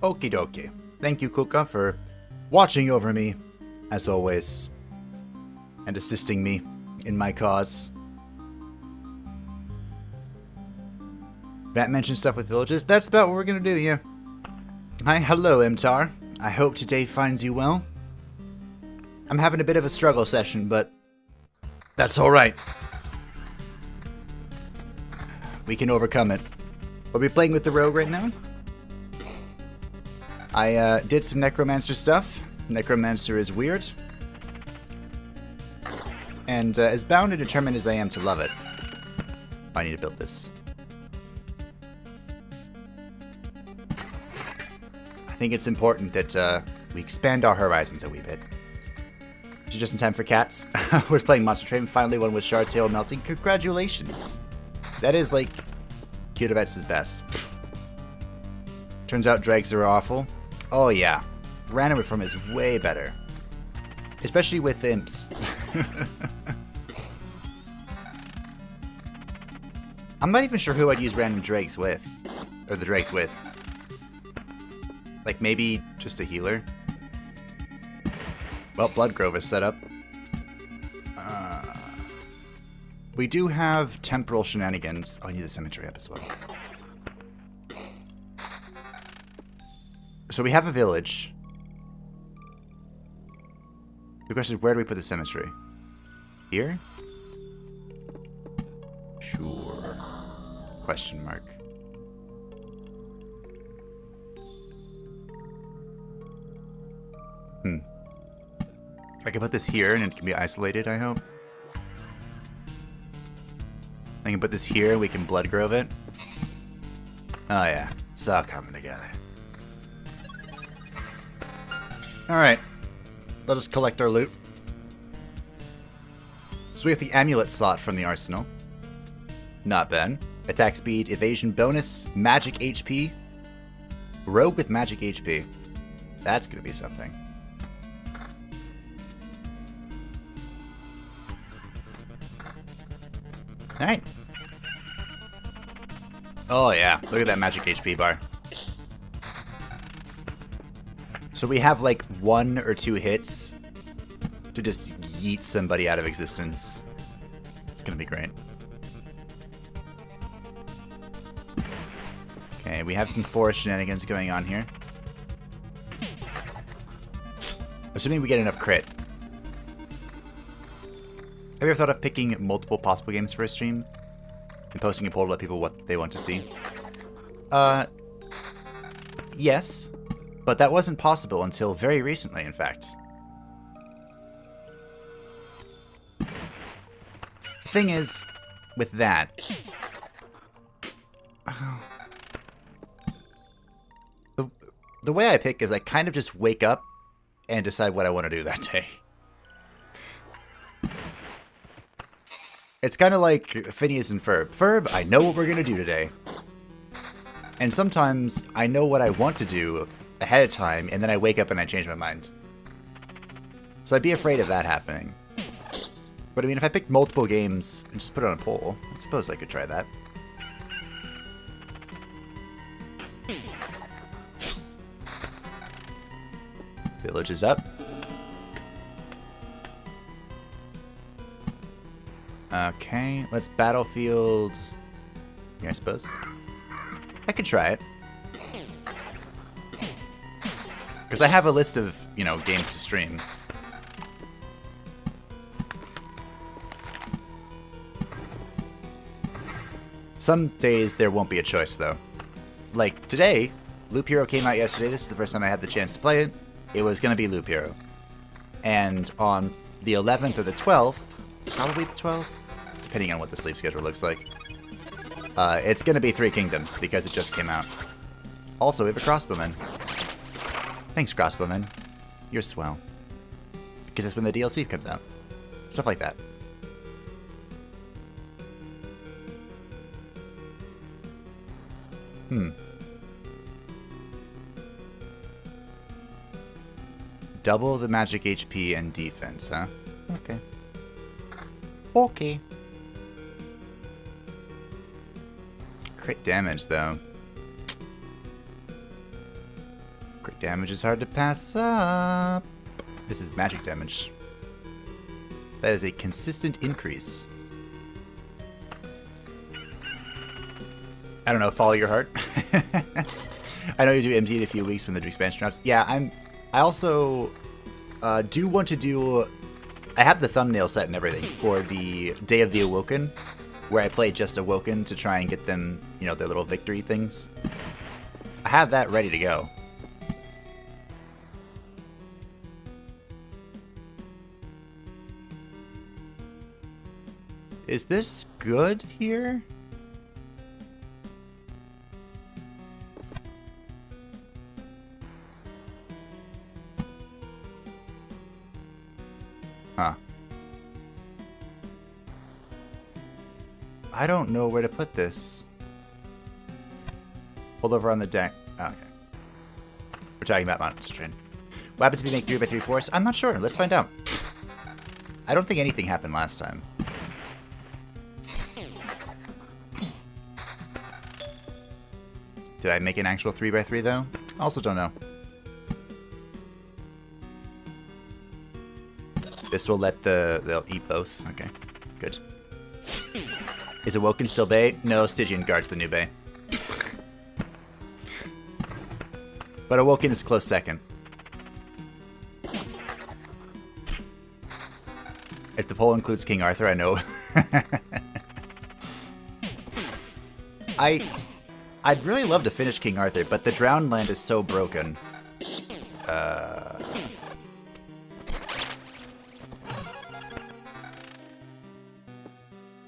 Okie dokie. Thank you, Kuka, for watching over me, as always, and assisting me in my cause. Matt mentioned stuff with villages. That's about what we're gonna do, yeah. Hi, hello, Imtar. I hope today finds you well. I'm having a bit of a struggle session, but that's alright. We can overcome it. We'll be playing with the rogue right now. I did some Necromancer stuff. Necromancer is weird. And as bound and determined as I am to love it. I need to build this. I think it's important that we expand our horizons a wee bit. Just in time for cats. We're playing Monster Train. Finally one with Shardtail melting. Congratulations. That is like Kudovets' best. Turns out dregs are awful. Oh yeah. Random Reform is way better. Especially with imps. I'm not even sure who I'd use random dregs with. Or the dregs with. Like maybe just a healer. Well, Bloodgrove is set up. We do have temporal shenanigans. Oh, I need the cemetery up as well. So we have a village. The question is, where do we put the cemetery? Here? Sure. Question mark. I can put this here and it can be isolated, I hope. I can put this here and we can Bloodgrove it. Oh yeah, it's all coming together. Alright, let us collect our loot. So we have the amulet slot from the arsenal. Not bad. Attack speed, evasion bonus, magic HP. Rogue with magic HP. That's gonna be something. Alright. Oh yeah, look at that magic HP bar. So we have like 1 or 2 hits to just yeet somebody out of existence. It's gonna be great. Okay, we have some forest shenanigans going on here. Assuming we get enough crit. Have you ever thought of picking multiple possible games for a stream? And posting a poll to let people what they want to see? Yes. But that wasn't possible until very recently, in fact. The thing is, with that... The way I pick is I kind of just wake up and decide what I want to do that day. It's kind of like Phineas and Ferb. Ferb, I know what we're going to do today. And sometimes I know what I want to do ahead of time, and then I wake up and I change my mind. So I'd be afraid of that happening. But I mean, if I picked multiple games and just put it on a poll, I suppose I could try that. Village is up. Okay, let's battlefield here, I suppose. I could try it. Because I have a list of, you know, games to stream. Some days there won't be a choice, though. Like, today, Loop Hero came out yesterday. This is the first time I had the chance to play it. It was going to be Loop Hero. And on the 11th or the 12th, probably the 12th, depending on what the sleep schedule looks like, it's going to be Three Kingdoms, because it just came out. Also, we have a Crossbowman. Thanks, Crossbowman. You're swell. Because that's when the DLC comes out. Stuff like that. Double the magic HP and defense, huh? Okay. Okay. Crit damage, though. damage is hard to pass up. This is magic damage. That is a consistent increase. I don't know, follow your heart. I know you do MD in a few weeks when the expansion drops. Yeah, I also do want to do... I have the thumbnail set and everything for the Day of the Awoken, where I play just Awoken to try and get them, you know, their little victory things. I have that ready to go. Is this good here? Huh. I don't know where to put this. Hold over on the deck. Oh, okay. We're talking about Monster Train. What happens if you make 3x3 force? I'm not sure. Let's find out. I don't think anything happened last time. Did I make an actual 3x3 though? Also don't know. This will let they'll eat both. Okay, good. Is Awoken still Bay? No, Stygian guards the new Bay. But Awoken is close second. If the poll includes King Arthur, I know. I'd really love to finish King Arthur, but the Drowned Land is so broken.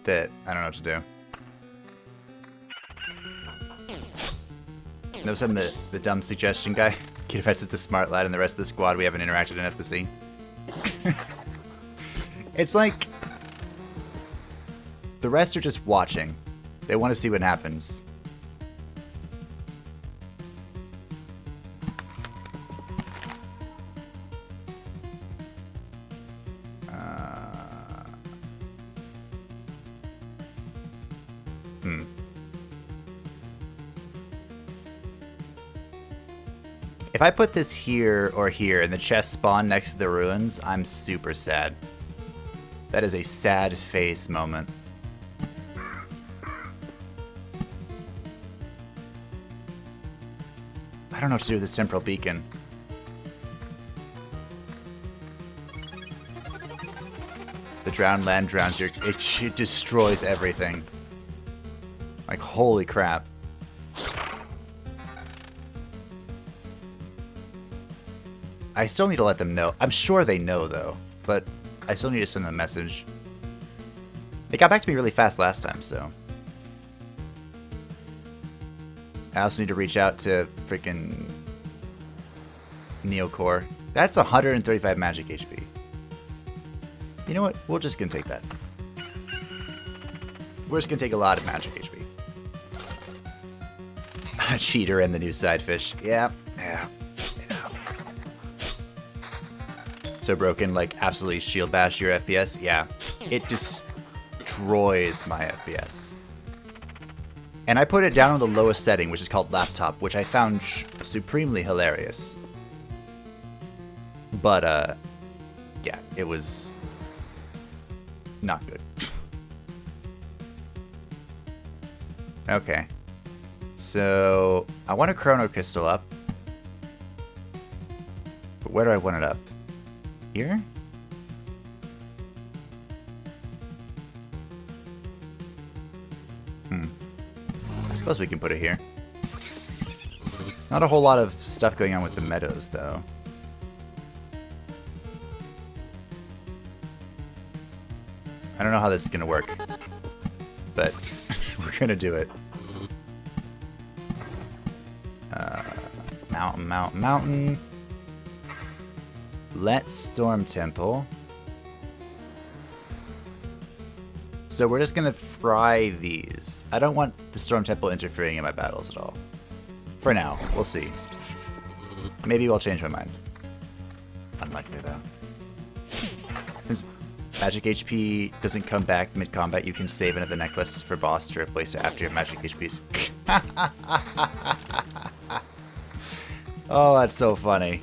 That I don't know what to do. Notice I'm the dumb suggestion guy. Kid is the smart lad, and the rest of the squad we haven't interacted enough to see. It's like the rest are just watching. They want to see what happens. If I put this here or here and the chest spawn next to the ruins, I'm super sad. That is a sad face moment. I don't know what to do with this temporal beacon. The Drowned Land drowns your... It destroys everything. Like, holy crap. I still need to let them know. I'm sure they know, though. But I still need to send them a message. They got back to me really fast last time, so... I also need to reach out to freaking Neocore. That's 135 magic HP. You know what? We're just gonna take that. We're just gonna take a lot of magic HP. A cheater and the new side fish. Yeah. So broken, like absolutely shield bash your FPS. Yeah, it destroys my FPS. And I put it down on the lowest setting, which is called laptop, which I found supremely hilarious. But yeah, it was not good. Okay, so I want a Chrono Crystal up, but where do I want it up? Here? I suppose we can put it here. Not a whole lot of stuff going on with the meadows, though. I don't know how this is gonna work, but we're gonna do it. Mountain. Let Storm Temple. So we're just gonna fry these. I don't want the Storm Temple interfering in my battles at all. For now, we'll see. Maybe we'll change my mind. Unlikely though. Since magic HP doesn't come back mid-combat, you can save another necklace for boss to replace it after your magic HP's. Oh, that's so funny.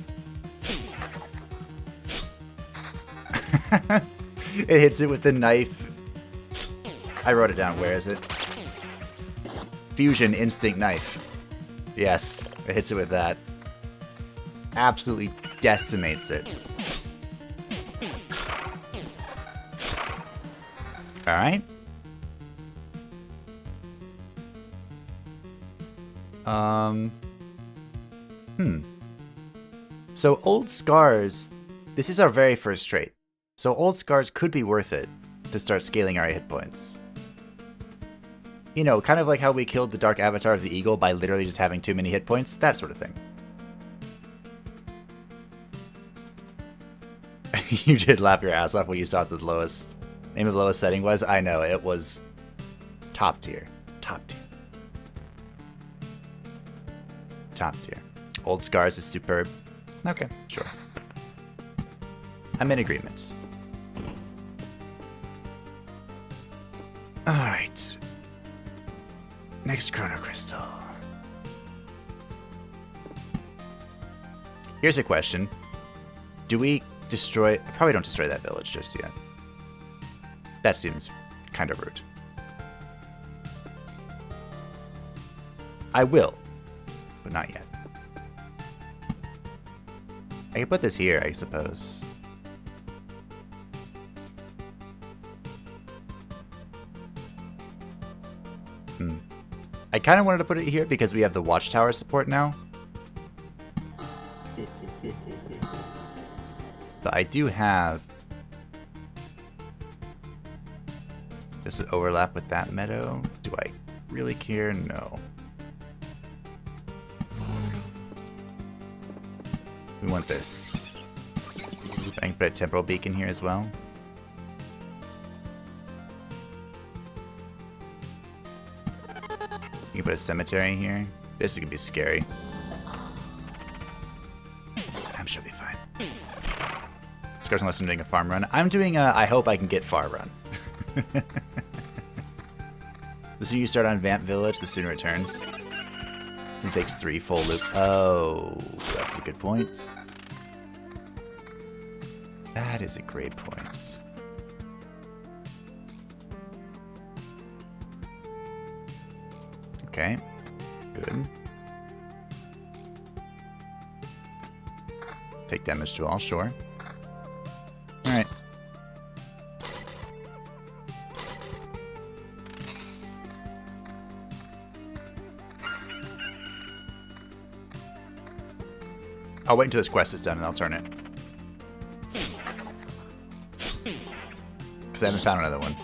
It hits it with the knife. I wrote it down. Where is it? Fusion Instinct Knife. Yes, it hits it with that. Absolutely decimates it. Alright. So Old Scars, this is our very first trait. So Old Scars could be worth it to start scaling our hit points. You know, kind of like how we killed the Dark Avatar of the Eagle by literally just having too many hit points, that sort of thing. You did laugh your ass off when you saw what the lowest name of the lowest setting was. I know, it was top tier. Top tier. Top tier. Old Scars is superb. Okay, sure. I'm in agreement. Alright. Next Chrono Crystal. Here's a question. Do we destroy... Probably don't destroy that village just yet. That seems kind of rude. I will, but not yet. I can put this here, I suppose. I kind of wanted to put it here because we have the Watchtower support now. But I do have... Does it overlap with that meadow? Do I really care? No. We want this. I can put a temporal beacon here as well. You can put a cemetery here. This is gonna be scary. I'm sure it'll be fine. Scars unless I'm doing a farm run. I'm doing a I hope I can get far run. The sooner you start on Vamp Village, the sooner it turns. Since it takes 3 full loop. Oh, that's a good point. That is a great point. Okay, good. Take damage to all, sure. Alright. I'll wait until this quest is done and I'll turn it. Because I haven't found another one.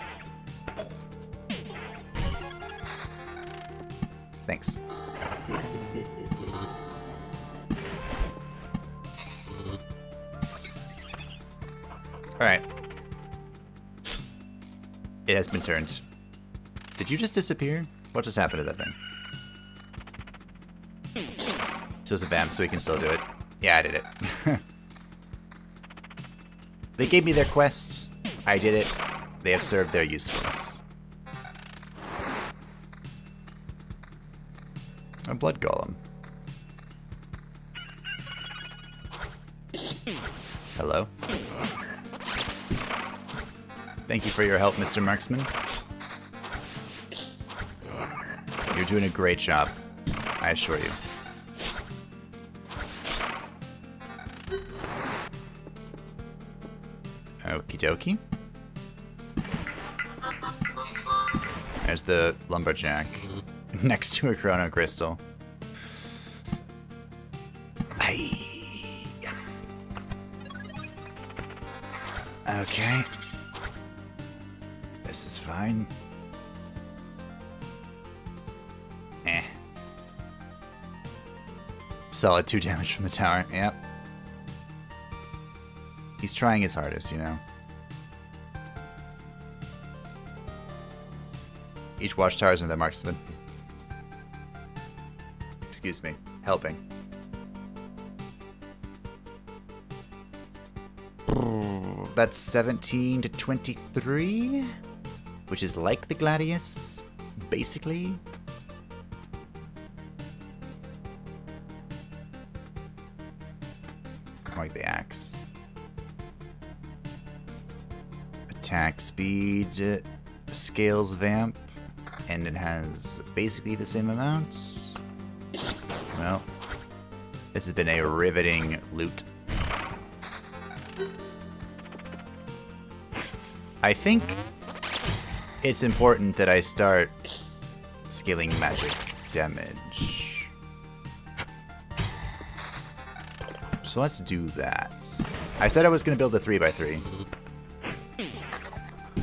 Thanks. Alright. It has been turned. Did you just disappear? What just happened to that thing? So it's a vamp, so we can still do it. Yeah, I did it. They gave me their quest. I did it. They have served their usefulness. A blood golem. Hello. Thank you for your help, Mr. Marksman. You're doing a great job, I assure you. Okie dokie. There's the lumberjack next to a chrono crystal. Okay. This is fine. Solid 2 damage from the tower. Yep. He's trying his hardest, you know. Each watchtower is another marksman. Excuse me. Helping. That's 17 to 23, which is like the Gladius, basically. Like the axe. Attack speed, scales vamp, and it has basically the same amount. Well, this has been a riveting loot. I think it's important that I start scaling magic damage. So let's do that. I said I was going to build a 3x3.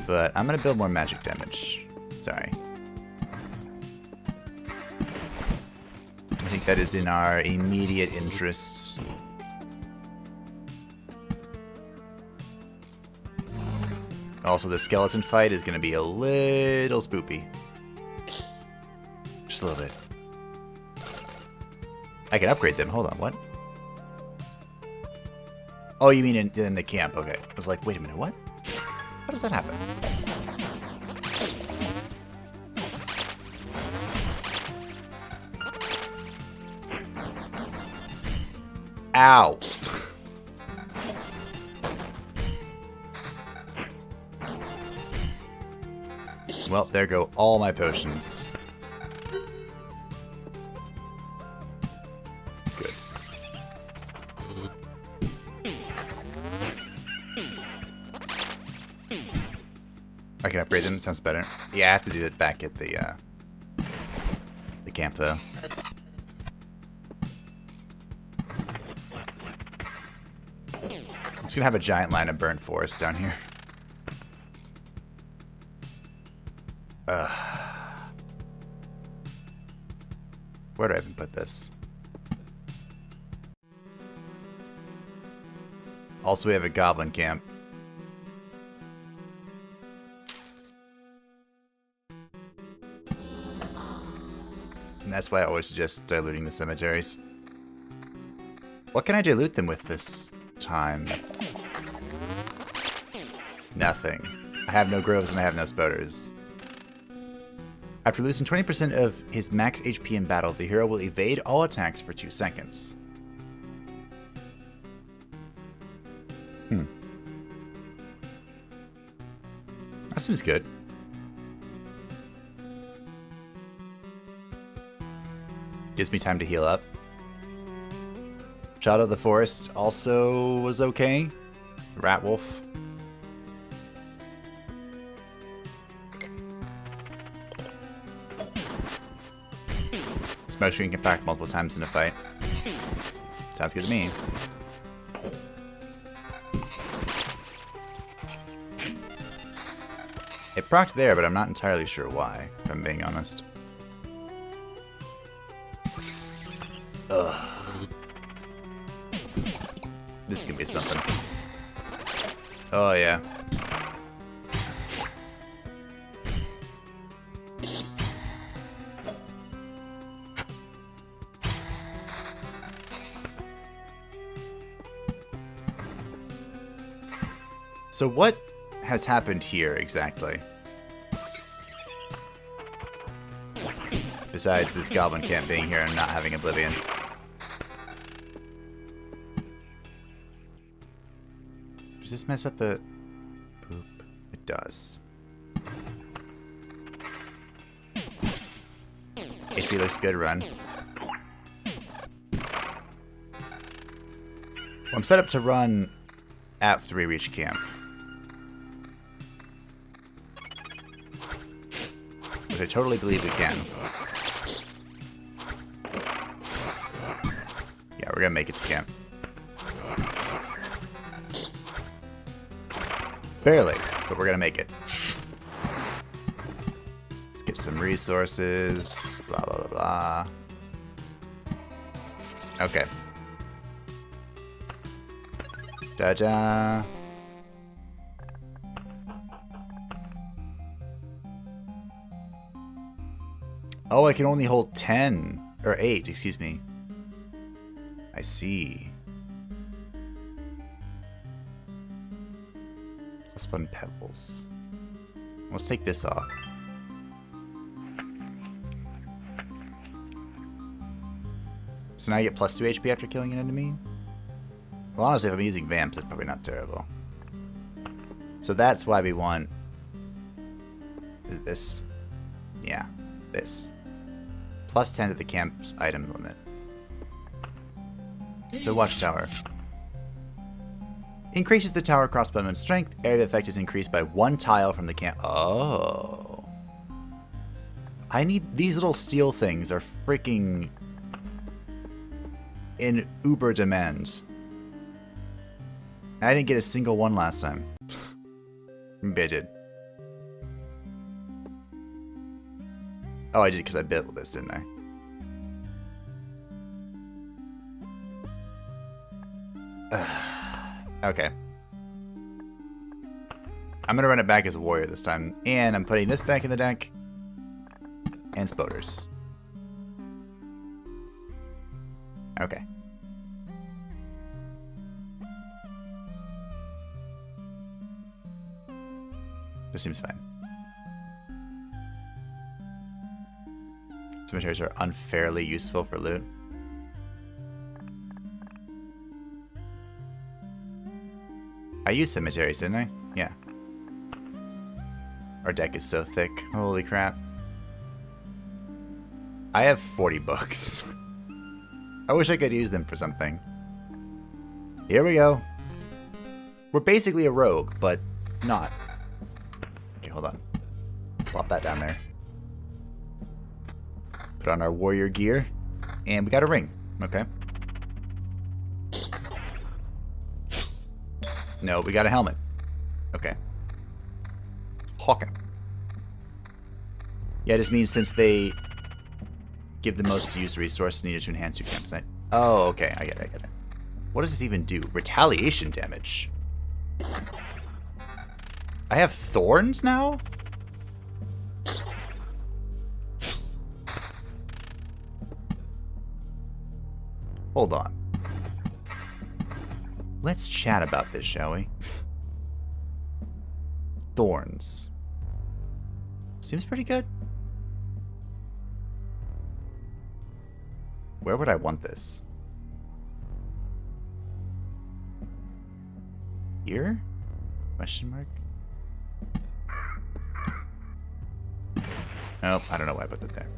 But I'm going to build more magic damage. Sorry. I think that is in our immediate interest. Also, the skeleton fight is going to be a little spoopy. Just a little bit. I can upgrade them. Hold on, what? Oh, you mean in the camp. Okay. I was like, wait a minute, what? How does that happen? Ow! Well, there go all my potions. Good. I can upgrade them, sounds better. Yeah, I have to do it back at the camp, though. I'm just gonna have a giant line of burnt forest down here. Where do I even put this? Also, we have a goblin camp. And that's why I always suggest diluting the cemeteries. What can I dilute them with this time? Nothing. I have no groves and I have no spoders. After losing 20% of his max HP in battle, the hero will evade all attacks for 2 seconds. That seems good. Gives me time to heal up. Child of the Forest also was okay. Rat Wolf. Smoke screen can back multiple times in a fight. Sounds good to me. It procced there, but I'm not entirely sure why, if I'm being honest. Ugh. This could be something. Oh, yeah. So what has happened here exactly? Besides this goblin camp being here and not having Oblivion. Does this mess up the... Poop? It does. HP looks good, run. Well, I'm set up to run after we reach camp. Which I totally believe we can. Yeah, we're gonna make it to camp. Barely, but we're gonna make it. Let's get some resources. Blah, blah, blah, blah. Okay. Da-da. Oh, I can only hold 10. Or 8, excuse me. I see. +1 pebbles. Let's take this off. So now I get +2 HP after killing an enemy? Well, honestly, if I'm using vamps, it's probably not terrible. So that's why we want this. Yeah, this. Plus 10 to the camp's item limit. So watchtower. Increases the tower crossbowman's strength. Area of effect is increased by 1 tile from the camp. Oh. I need... These little steel things are freaking... in uber demand. I didn't get a single one last time. Maybe I did. Oh, I did because I built this, didn't I? Okay. I'm gonna run it back as a warrior this time. And I'm putting this back in the deck. And spoders. Okay. This seems fine. Cemeteries are unfairly useful for loot. I used cemeteries, didn't I? Yeah. Our deck is so thick. Holy crap. I have 40 books. I wish I could use them for something. Here we go. We're basically a rogue, but not. Okay, hold on. Plop that down there. Put on our warrior gear. And we got a ring. Okay. No, we got a helmet. Okay. Hawking. Yeah, it just means since they give the most used resource needed to enhance your campsite. Oh, okay. I get it. What does this even do? Retaliation damage. I have thorns now? Hold on. Let's chat about this, shall we? Thorns. Seems pretty good. Where would I want this? Here? Question mark? Nope, I don't know why I put that there.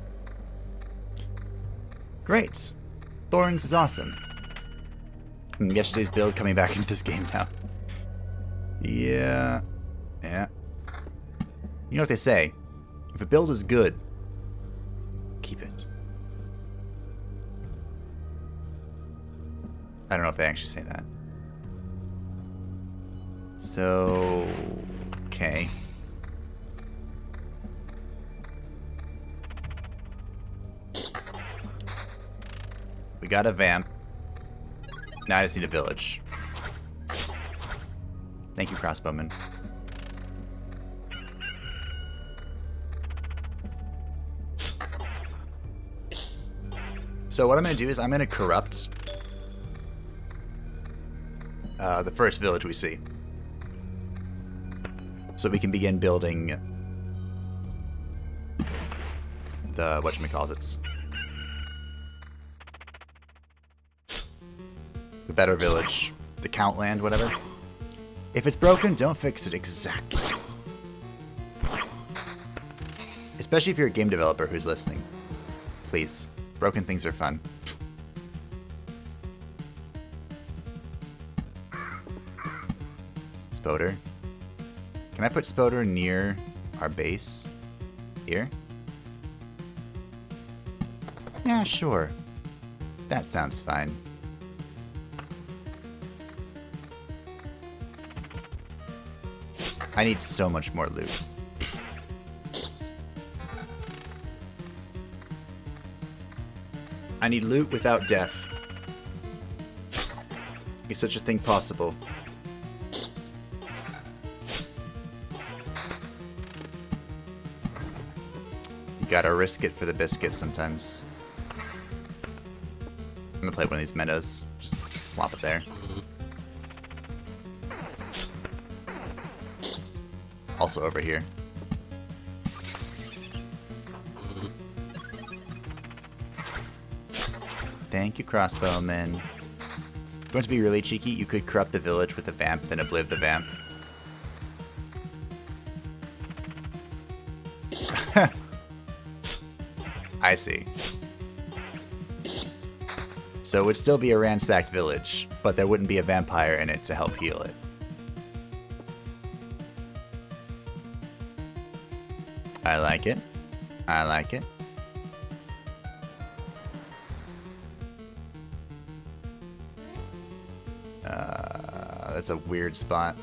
Great. Thorns is awesome. Yesterday's build coming back into this game now. Yeah. Yeah. You know what they say? If a build is good, keep it. I don't know if they actually say that. So... okay. We got a vamp. Now I just need a village. Thank you, crossbowman. So what I'm going to do is I'm going to corrupt the first village we see. So we can begin building the whatchamacallits. The better village. The count land, whatever. If it's broken, don't fix it exactly. Especially if you're a game developer who's listening. Please. Broken things are fun. Spoder. Can I put Spoder near our base? Here? Yeah, sure. That sounds fine. I need so much more loot. I need loot without death. Is such a thing possible? You gotta risk it for the biscuit sometimes. I'm gonna play one of these meadows. Just plop it there. Also over here. Thank you, crossbowman. want to be really cheeky, you could corrupt the village with a vamp, then obliv the vamp. I see. So it would still be a ransacked village, but there wouldn't be a vampire in it to help heal it. I like it. I like it. That's a weird spot.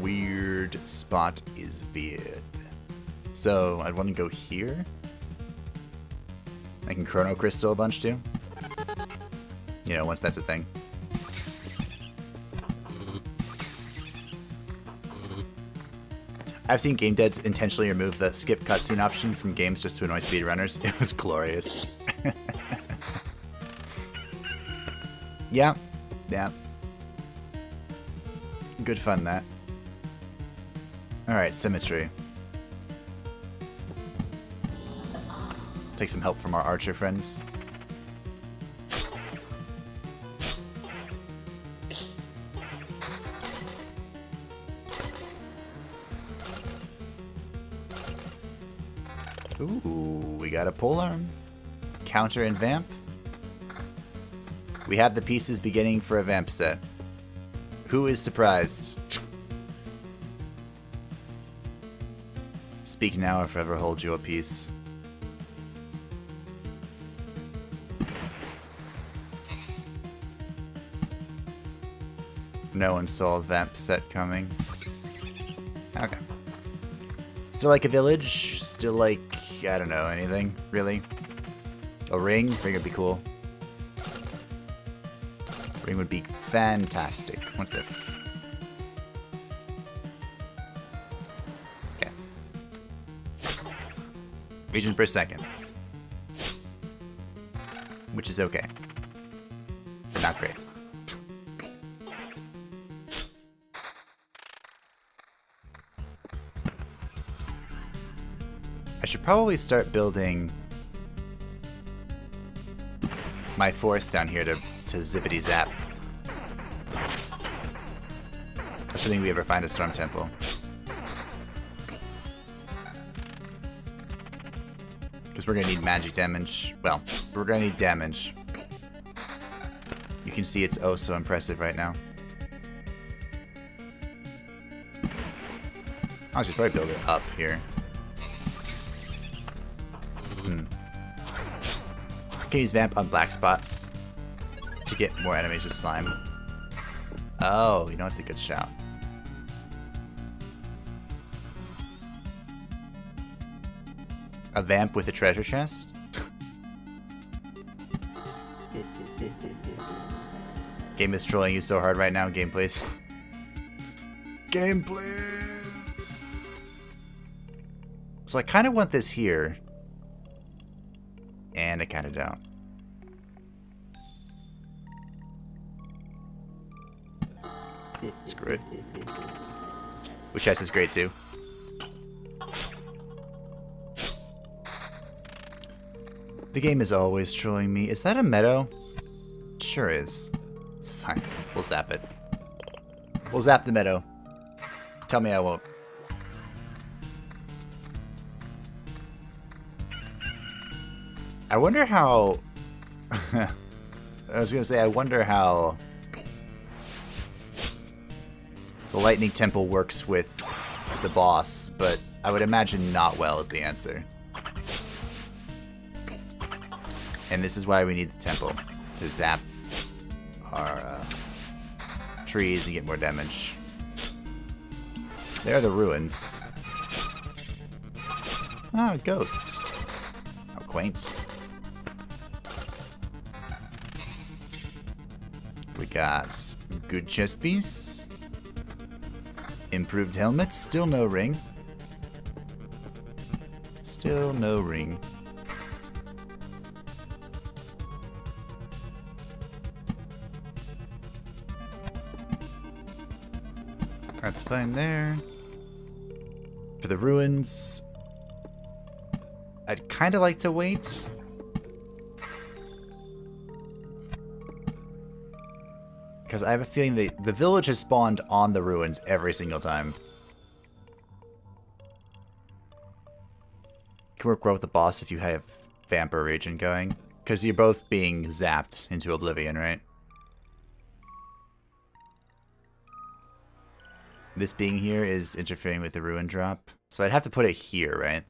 Weird spot is weird. So I'd want to go here. I can Chrono Crystal a bunch too. You know, once that's a thing. I've seen game devs intentionally remove the skip cutscene option from games just to annoy speedrunners. It was glorious. Yeah. Yeah. Good fun, that. Alright, symmetry. Take some help from our archer friends. Ooh, we got a polearm. Counter and vamp. We have the pieces beginning for a vamp set. Who is surprised? Speak now or forever hold your peace. No one saw a vamp set coming. Okay. Still like a village? Still like, I don't know, anything, really? A ring? Ring would be cool. Ring would be fantastic. What's this? Okay. Region per second. Which is okay. But not great. I should probably start building my forest down here to zippity zap. Assuming we ever find a storm temple. Because we're gonna need magic damage. Well, we're gonna need damage. You can see it's oh so impressive right now. I should probably build it up here. I can use vamp on black spots to get more enemies with slime. Oh, you know it's a good shout. A vamp with a treasure chest? Game is trolling you so hard right now, game please. Game please! So I kind of want this here. And I kind of don't. Screw it. Which chest is great too. The game is always trolling me. Is that a meadow? Sure is. It's fine. We'll zap it. We'll zap the meadow. Tell me I won't. I wonder how... I was gonna say, I wonder how the Lightning Temple works with the boss, but I would imagine not well is the answer. And this is why we need the temple, to zap our trees and get more damage. There are the ruins. Ah, ghosts. How quaint. We got good chest piece. Improved helmet. Still no ring. Still no ring. That's fine there. For the ruins, I'd kind of like to wait. Because I have a feeling the village has spawned on the ruins every single time. Can work well with the boss if you have Vampire Region going. Because you're both being zapped into oblivion, right? This being here is interfering with the ruin drop. So I'd have to put it here, right?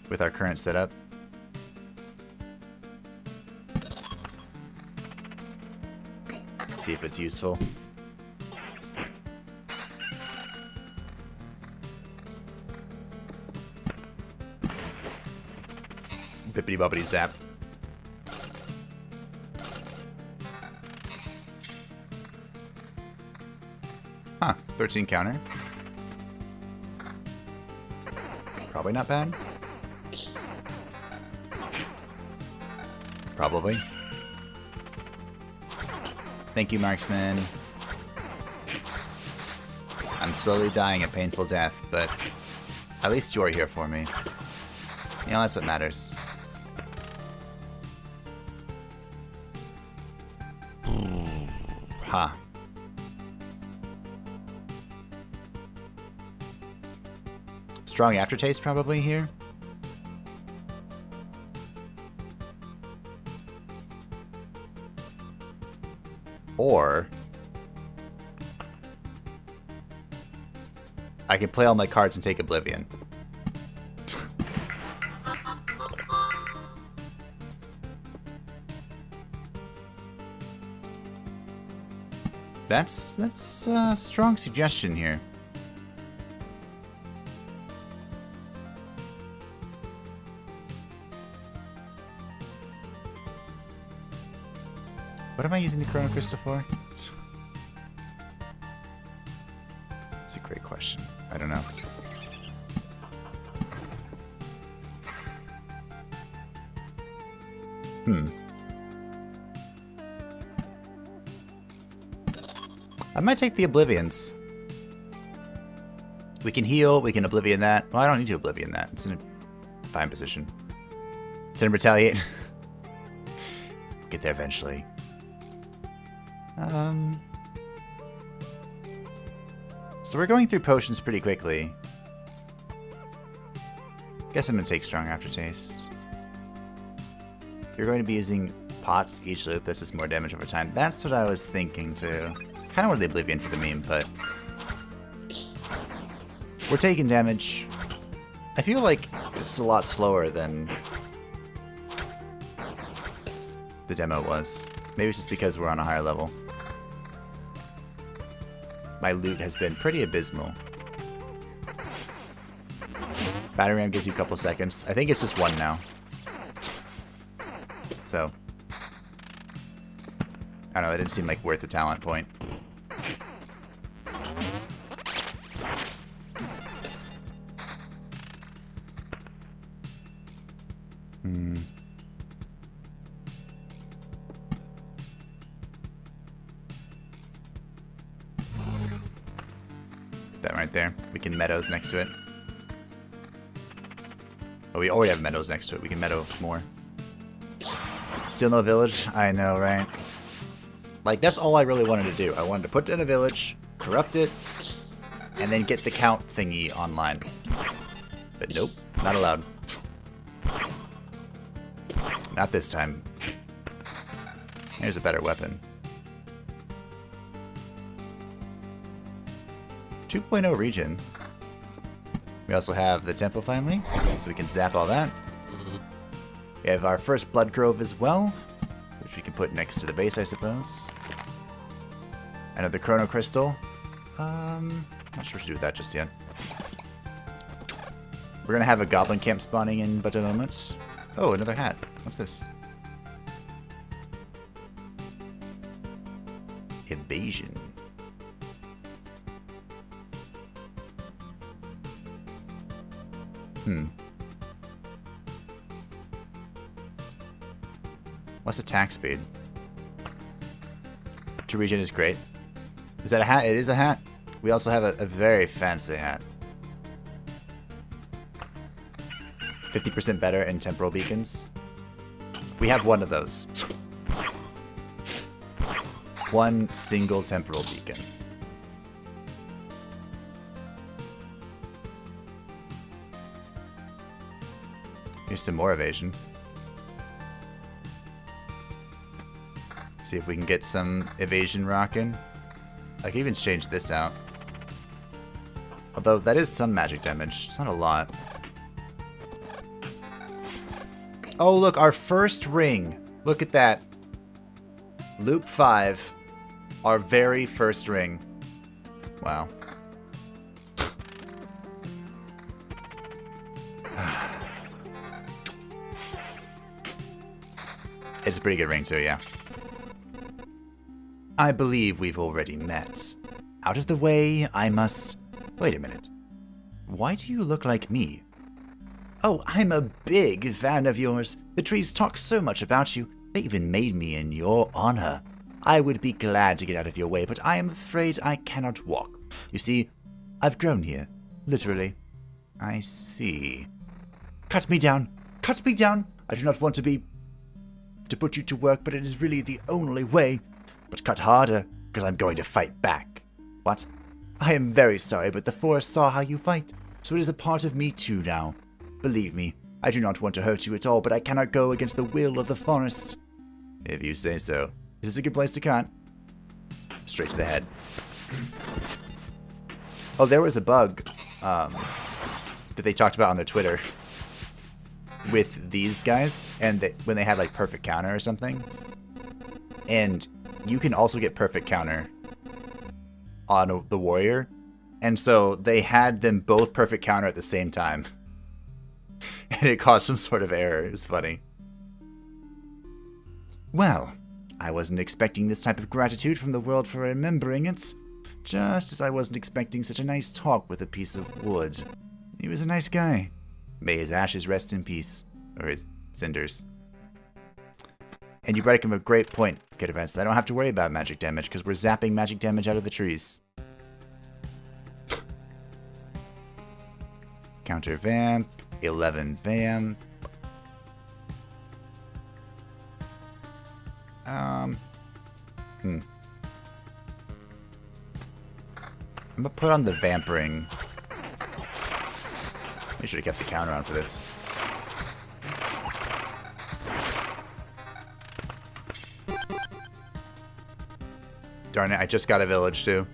With our current setup. See if it's useful. Bippity boppity zap. Huh, 13 counter. Probably not bad. Probably. Thank you, marksman. I'm slowly dying a painful death, but at least you're here for me. You know, that's what matters. Huh. Strong aftertaste probably here. Or I can play all my cards and take Oblivion. That's a strong suggestion here. What am I using the Chrono Crystal for? That's a great question. I don't know. I might take the Oblivions. We can heal, we can Oblivion that. Well, I don't need to Oblivion that. It's in a fine position. It's in Retaliate. Get there eventually. So we're going through potions pretty quickly. Guess I'm gonna take Strong Aftertaste. You're going to be using pots each loop. This is more damage over time. That's what I was thinking too. Kind of wanted the Oblivion for the meme, but we're taking damage. I feel like this is a lot slower than the demo was. Maybe it's just because we're on a higher level. My loot has been pretty abysmal. Battery ram gives you a couple seconds. I think it's just one now. So, I don't know, it didn't seem like worth the talent point. That right there. We can meadows next to it. Oh, we already have meadows next to it. We can meadow more. Still no village? I know, right? Like, that's all I really wanted to do. I wanted to put in a village, corrupt it, and then get the count thingy online. But nope, not allowed. Not this time. Here's a better weapon. 2.0 region. We also have the temple finally, so we can zap all that. We have our first blood grove as well, which we can put next to the base, I suppose. Another chrono crystal. Not sure what to do with that just yet. We're gonna have a goblin camp spawning in but a moment. Oh, another hat. What's this? Evasion. What's attack speed? 2 region is great. Is that a hat? It is a hat. We also have a very fancy hat. 50% better in temporal beacons. We have one of those. One single temporal beacon. Here's some more evasion. See if we can get some evasion rocking. I can even change this out. Although that is some magic damage. It's not a lot. Oh, look, our first ring. Look at that. Loop 5. Our very first ring. Wow. It's a pretty good ring too, yeah. I believe we've already met. Out of the way, I must... Wait a minute. Why do you look like me? Oh, I'm a big fan of yours. The trees talk so much about you. They even made me in your honor. I would be glad to get out of your way, but I am afraid I cannot walk. You see, I've grown here. Literally. I see. Cut me down. Cut me down. I do not want to put you to work, but it is really the only way. But cut harder, because I'm going to fight back. What? I am very sorry, but the forest saw how you fight, so it is a part of me too now. Believe me, I do not want to hurt you at all, but I cannot go against the will of the forest. If you say so. This is a good place to cut. Straight to the head. Oh, there was a bug that they talked about on their Twitter with these guys, and when they had like perfect counter or something. And you can also get perfect counter on the warrior, and so they had them both perfect counter at the same time, and it caused some sort of error. It was funny. Well, I wasn't expecting this type of gratitude from the world for remembering it, just as I wasn't expecting such a nice talk with a piece of wood. He was a nice guy. May his ashes rest in peace, or his cinders. And you brought up a great point, Good Events. I don't have to worry about magic damage, because we're zapping magic damage out of the trees. Counter Vamp, 11 Vamp. I'm gonna put on the Vamp Ring. I should have kept the counter on for this. Darn it, I just got a village too.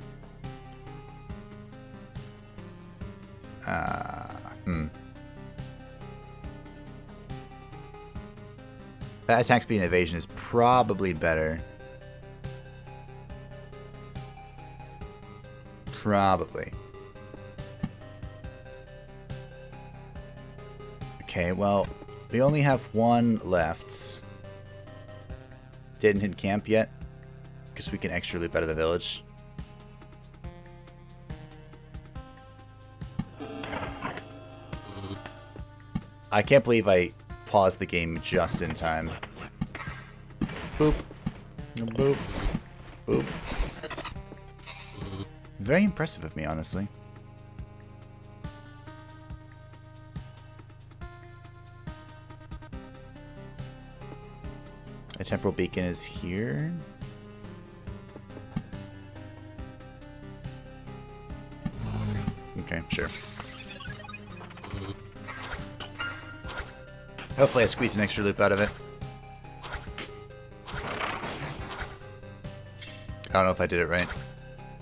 That attack speed and evasion is probably better. Probably. Okay, well, we only have one left. Didn't hit camp yet, because we can extra loop out of the village. I can't believe I paused the game just in time. Boop. Boop. Boop. Very impressive of me, honestly. A temporal beacon is here. Okay, sure. Hopefully I squeeze an extra loop out of it. I don't know if I did it right.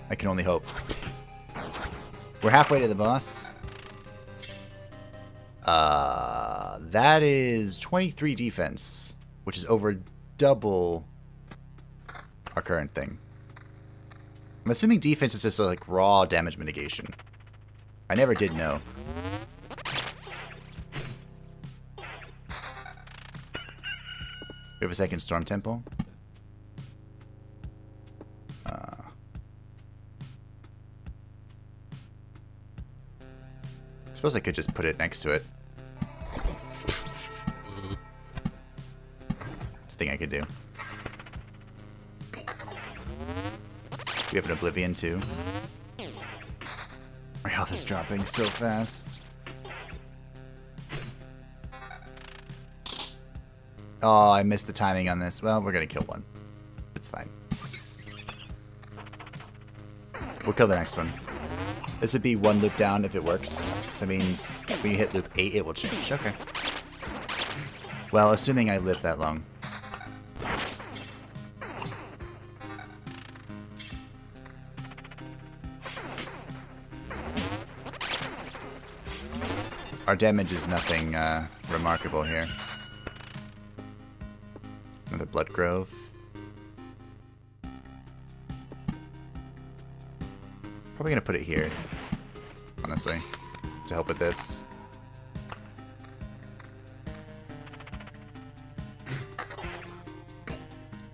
I can only hope. We're halfway to the boss. That is 23 defense, which is over double our current thing. I'm assuming defense is just like raw damage mitigation. I never did know. We have a second Storm Temple. I suppose I could just put it next to it. This thing I could do. We have an Oblivion too. My health is dropping so fast. Oh, I missed the timing on this. Well, we're gonna kill one. It's fine. We'll kill the next one. This would be one loop down if it works. So that means when you hit loop 8, it will change. Okay. Well, assuming I live that long. Our damage is nothing remarkable here. Another Blood Grove. Probably gonna put it here, honestly, to help with this.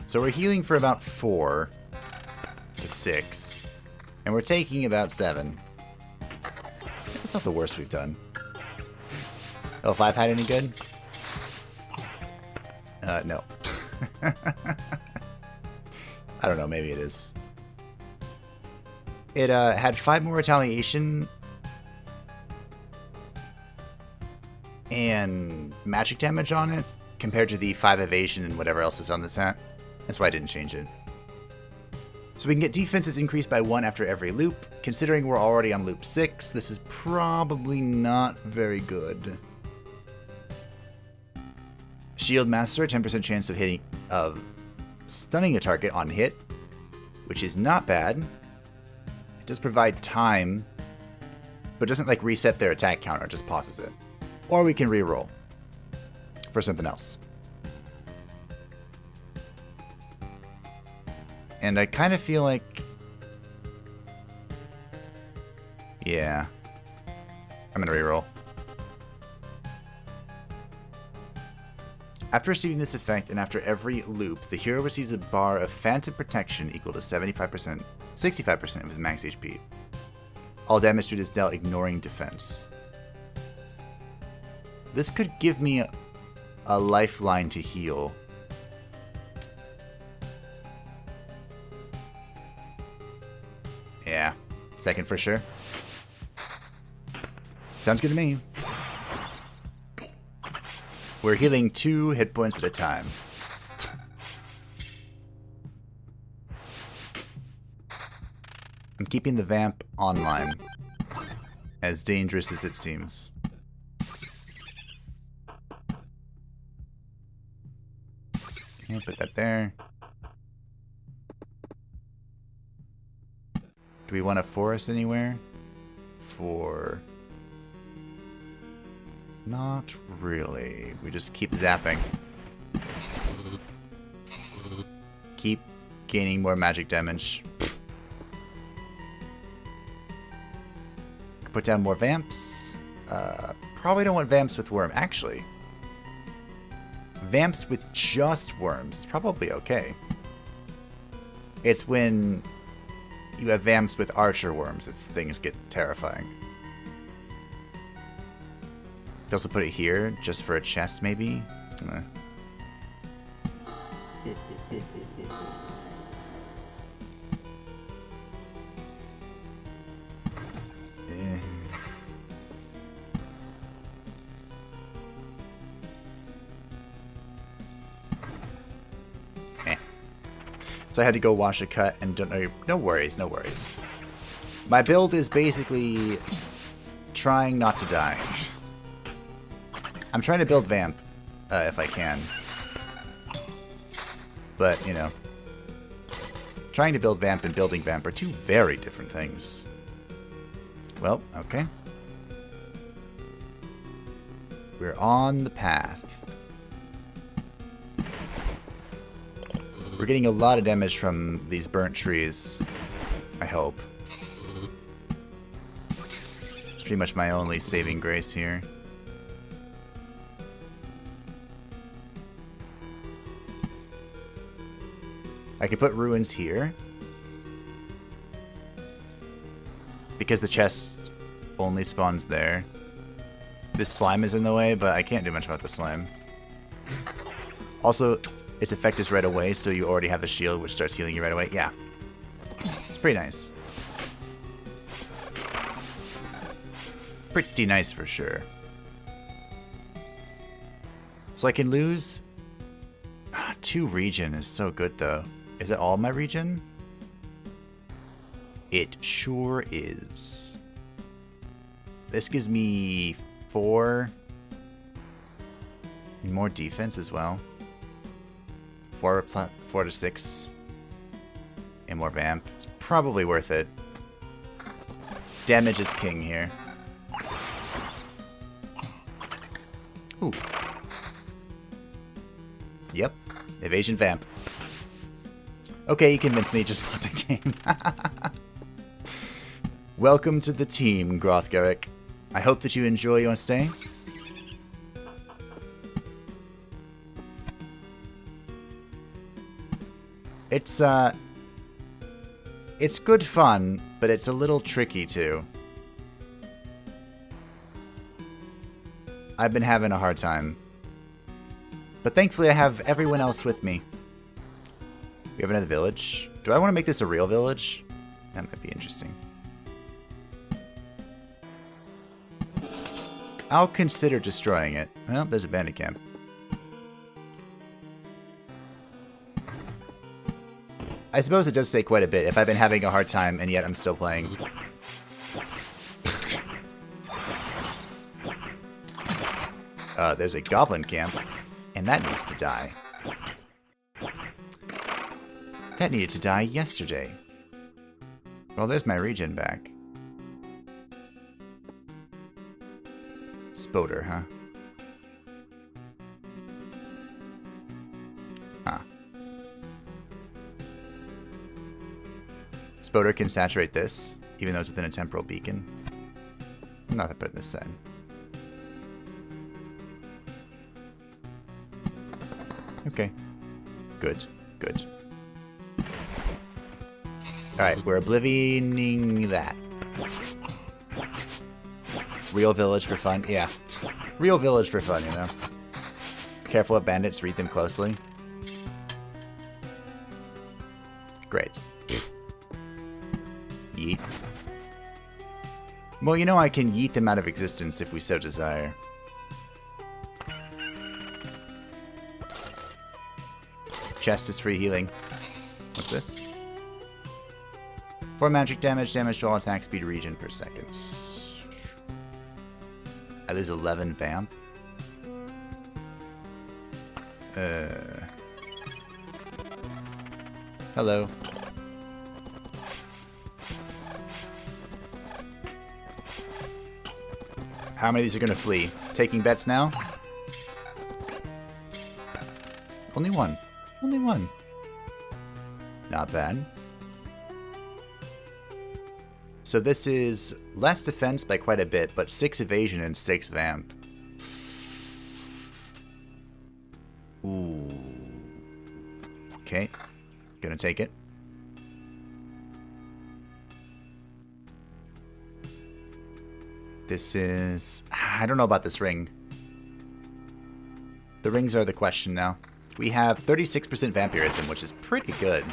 So we're healing for about 4 to 6, and we're taking about 7. That's not the worst we've done. Oh, if I've had any good? No. I don't know, maybe it is. It had 5 more retaliation and magic damage on it compared to the 5 evasion and whatever else is on this hat. That's why I didn't change it. So we can get defenses increased by 1 after every loop. Considering we're already on loop 6, this is probably not very good. Shield Master, 10% chance of stunning a target on hit, which is not bad. It does provide time, but doesn't like reset their attack counter, just pauses it. Or we can reroll for something else. And I kind of feel like, yeah, I'm gonna reroll. After receiving this effect and after every loop, the hero receives a bar of Phantom Protection equal to 65% of his max HP. All damage to it is dealt ignoring defense. This could give me a lifeline to heal. Yeah, second for sure. Sounds good to me. We're healing 2 hit points at a time. I'm keeping the vamp online, as dangerous as it seems. Okay, put that there. Do we want a forest anywhere? Not really. We just keep zapping. Keep gaining more magic damage. Put down more vamps. Probably don't want vamps with worm. Actually, vamps with just worms is probably okay. It's when you have vamps with archer worms that things get terrifying. Could also put it here, just for a chest, maybe? So I had to go wash a cut and don't know. No worries, no worries. My build is basically trying not to die. I'm trying to build Vamp, if I can. But, you know. Trying to build Vamp and building Vamp are two very different things. Well, okay. We're on the path. We're getting a lot of damage from these burnt trees, I hope. It's pretty much my only saving grace here. I could put ruins here. Because the chest only spawns there. This slime is in the way, but I can't do much about the slime. Also, its effect is right away, so you already have a shield which starts healing you right away. Yeah. It's pretty nice. Pretty nice for sure. So I can lose 2 regen is so good though. Is it all my regen? It sure is. This gives me 4. And more defense as well. 4 to 6. And more vamp. It's probably worth it. Damage is king here. Ooh. Yep. Evasion vamp. Okay, you convinced me. Just bought the game. Welcome to the team, Grothgaric. I hope that you enjoy your stay. It's good fun, but it's a little tricky too. I've been having a hard time. But thankfully I have everyone else with me. We have another village. Do I want to make this a real village? That might be interesting. I'll consider destroying it. Well, there's a bandit camp. I suppose it does say quite a bit if I've been having a hard time and yet I'm still playing. There's a goblin camp, and that needs to die. That needed to die yesterday. Well, there's my regen back. Spoder, huh? Huh. Spoder can saturate this, even though it's within a temporal beacon. I'm not gonna put it in this side. Okay. Good. Good. Alright, we're oblivioning that. Real village for fun? Yeah. Real village for fun, you know? Careful of bandits, read them closely. Great. Yeet. Well, you know I can yeet them out of existence if we so desire. Chest is free healing. What's this? 4 magic damage, damage to all attack speed regen per second. I lose 11 vamp. Hello. How many of these are going to flee? Taking bets now? Only one. Only one. Not bad. So this is less defense by quite a bit, but 6 evasion and 6 vamp. Ooh. Okay. Gonna take it. This is... I don't know about this ring. The rings are the question now. We have 36% vampirism, which is pretty good.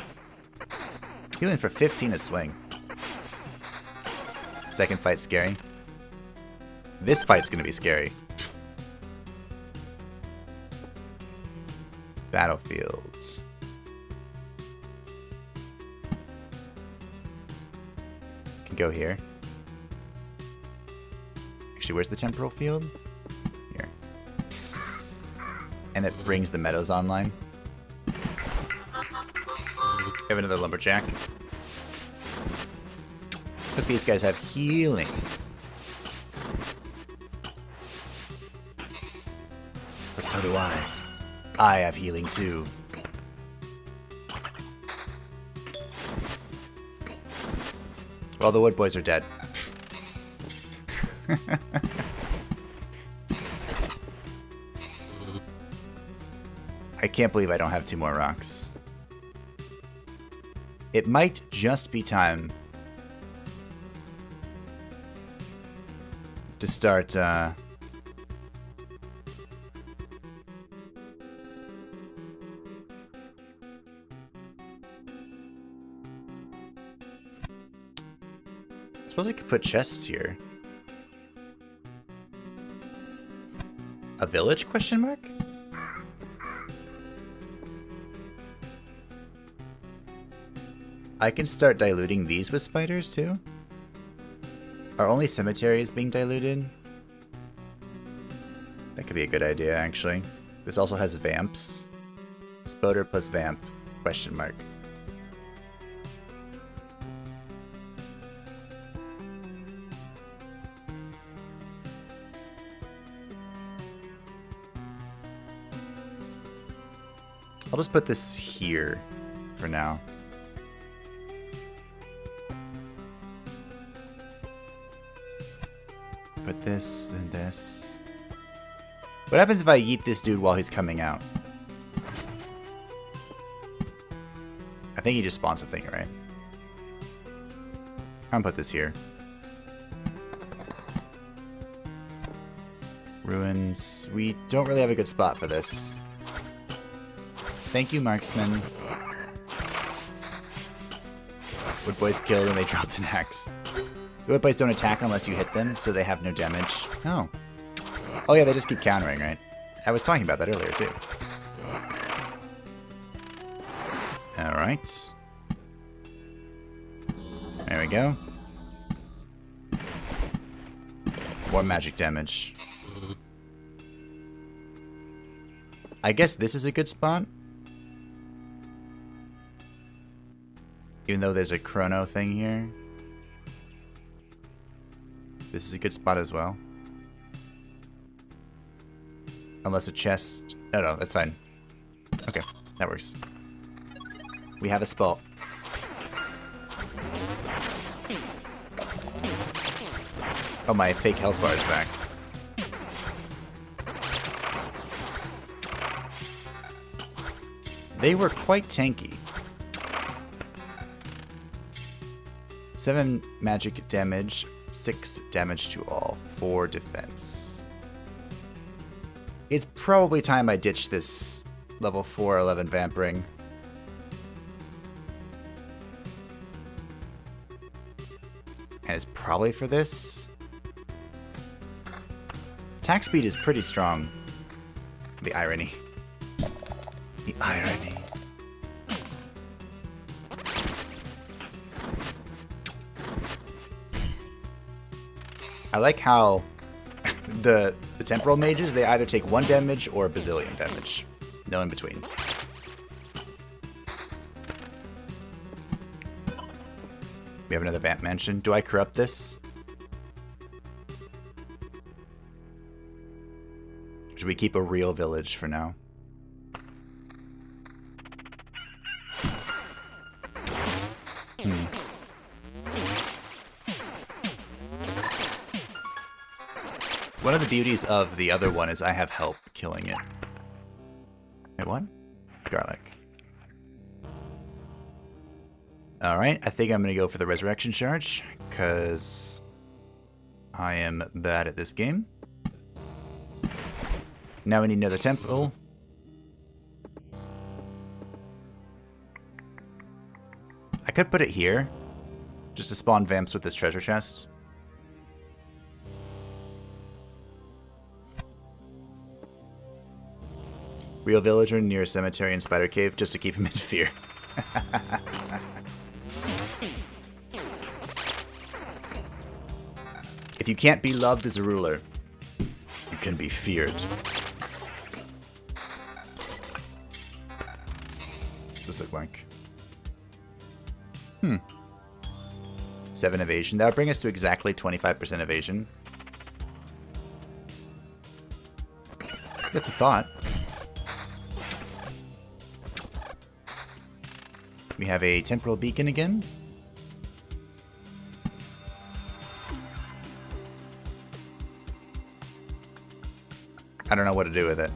Healing for 15 a swing. Second fight's scary. This fight's gonna be scary. Battlefields. Can go here. Actually, where's the temporal field? Here. And it brings the meadows online. We have another lumberjack. But these guys have healing. But so do I. I have healing too. Well, the wood boys are dead. I can't believe I don't have 2 more rocks. It might just be time to start, I suppose I could put chests here. A village, question mark? I can start diluting these with spiders too. Are only cemeteries being diluted? That could be a good idea, actually. This also has vamps. Spoder plus vamp, question mark. I'll just put this here for now. Put this and this. What happens if I yeet this dude while he's coming out? I think he just spawns a thing, right? I'm gonna put this here. Ruins. We don't really have a good spot for this. Thank you, marksman. Wood boys killed and they dropped an axe. The wood boys don't attack unless you hit them, so they have no damage. Oh. Oh yeah, they just keep countering, right? I was talking about that earlier, too. Alright. There we go. More magic damage. I guess this is a good spot. Even though there's a chrono thing here. This is a good spot as well. Unless a chest... No, that's fine. Okay, that works. We have a spot. Oh, my fake health bar is back. They were quite tanky. 7 magic damage, 6 damage to all, 4 defense. It's probably time I ditch this level 4 11 vamp ring. And it's probably for this. Attack speed is pretty strong. The irony. The irony. I like how the temporal mages, they either take 1 damage or a bazillion damage. No in between. We have another vamp mansion. Do I corrupt this? Should we keep a real village for now? One of the beauties of the other one is I have help killing it. Wait, what? Garlic. Alright, I think I'm going to go for the resurrection charge, because I am bad at this game. Now we need another temple. I could put it here, just to spawn vamps with this treasure chest. Real villager near a cemetery and spider cave, just to keep him in fear. If you can't be loved as a ruler, you can be feared. What's this look like? 7 evasion. That would bring us to exactly 25% evasion. That's a thought. We have a temporal beacon again. I don't know what to do with it.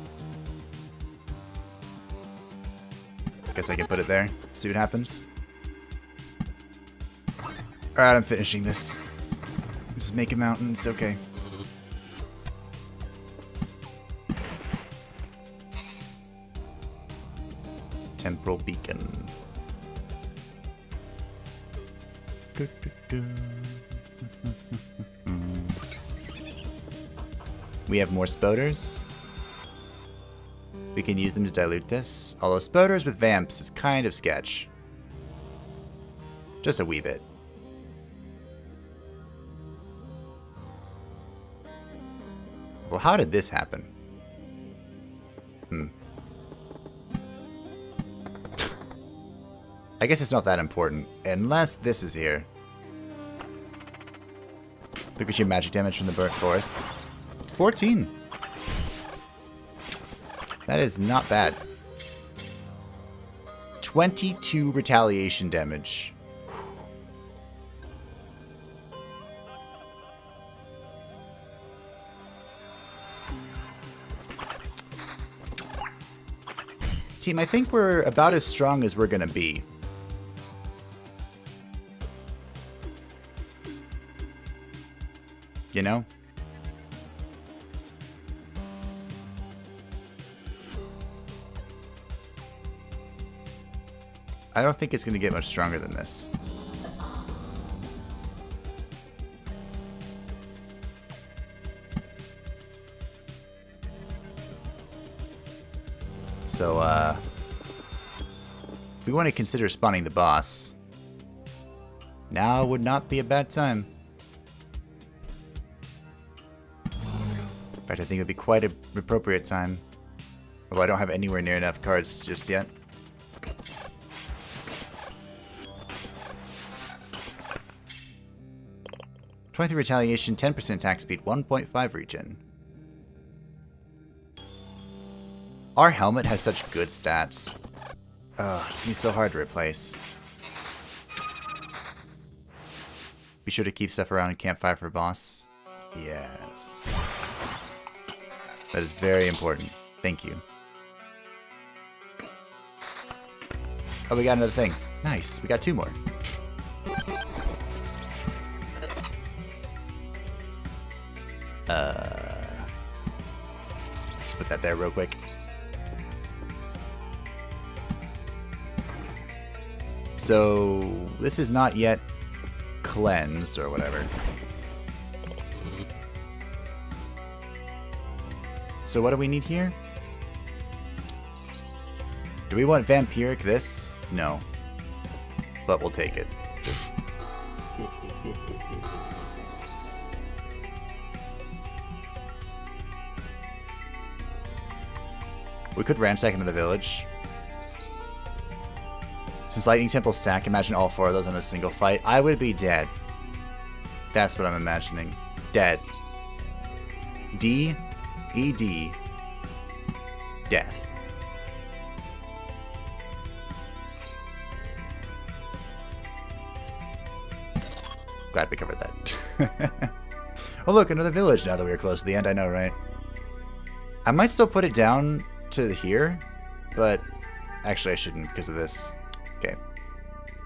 Guess I can put it there. See what happens. Alright, I'm finishing this. Just make a mountain. It's okay. Temporal beacon. We have more spoders. We can use them to dilute this. Although spoders with vamps is kind of sketch. Just a wee bit. Well, how did this happen? I guess it's not that important, unless this is here. Look at your magic damage from the burnt forest. 14. That is not bad. 22 retaliation damage. Team, I think we're about as strong as we're gonna be. You know? I don't think it's gonna get much stronger than this. So, if we want to consider spawning the boss, now would not be a bad time. In fact, I think it would be quite an appropriate time. Although I don't have anywhere near enough cards just yet. .23 retaliation, 10% attack speed, 1.5 regen. Our helmet has such good stats. Ugh, it's gonna be so hard to replace. Be sure to keep stuff around in campfire for boss. Yes. That is very important. Thank you. Oh, we got another thing. Nice. We got 2 more. Just put that there real quick. So, this is not yet cleansed or whatever. So what do we need here? Do we want vampiric this? No. But we'll take it. We could ransack into the village. Since Lightning Temple stack, imagine all 4 of those in a single fight. I would be dead. That's what I'm imagining. Dead. D-E-D. Death. Glad we covered that. Oh look, another village now that we're close to the end. I know, right? I might still put it down to here, but actually I shouldn't because of this. Okay,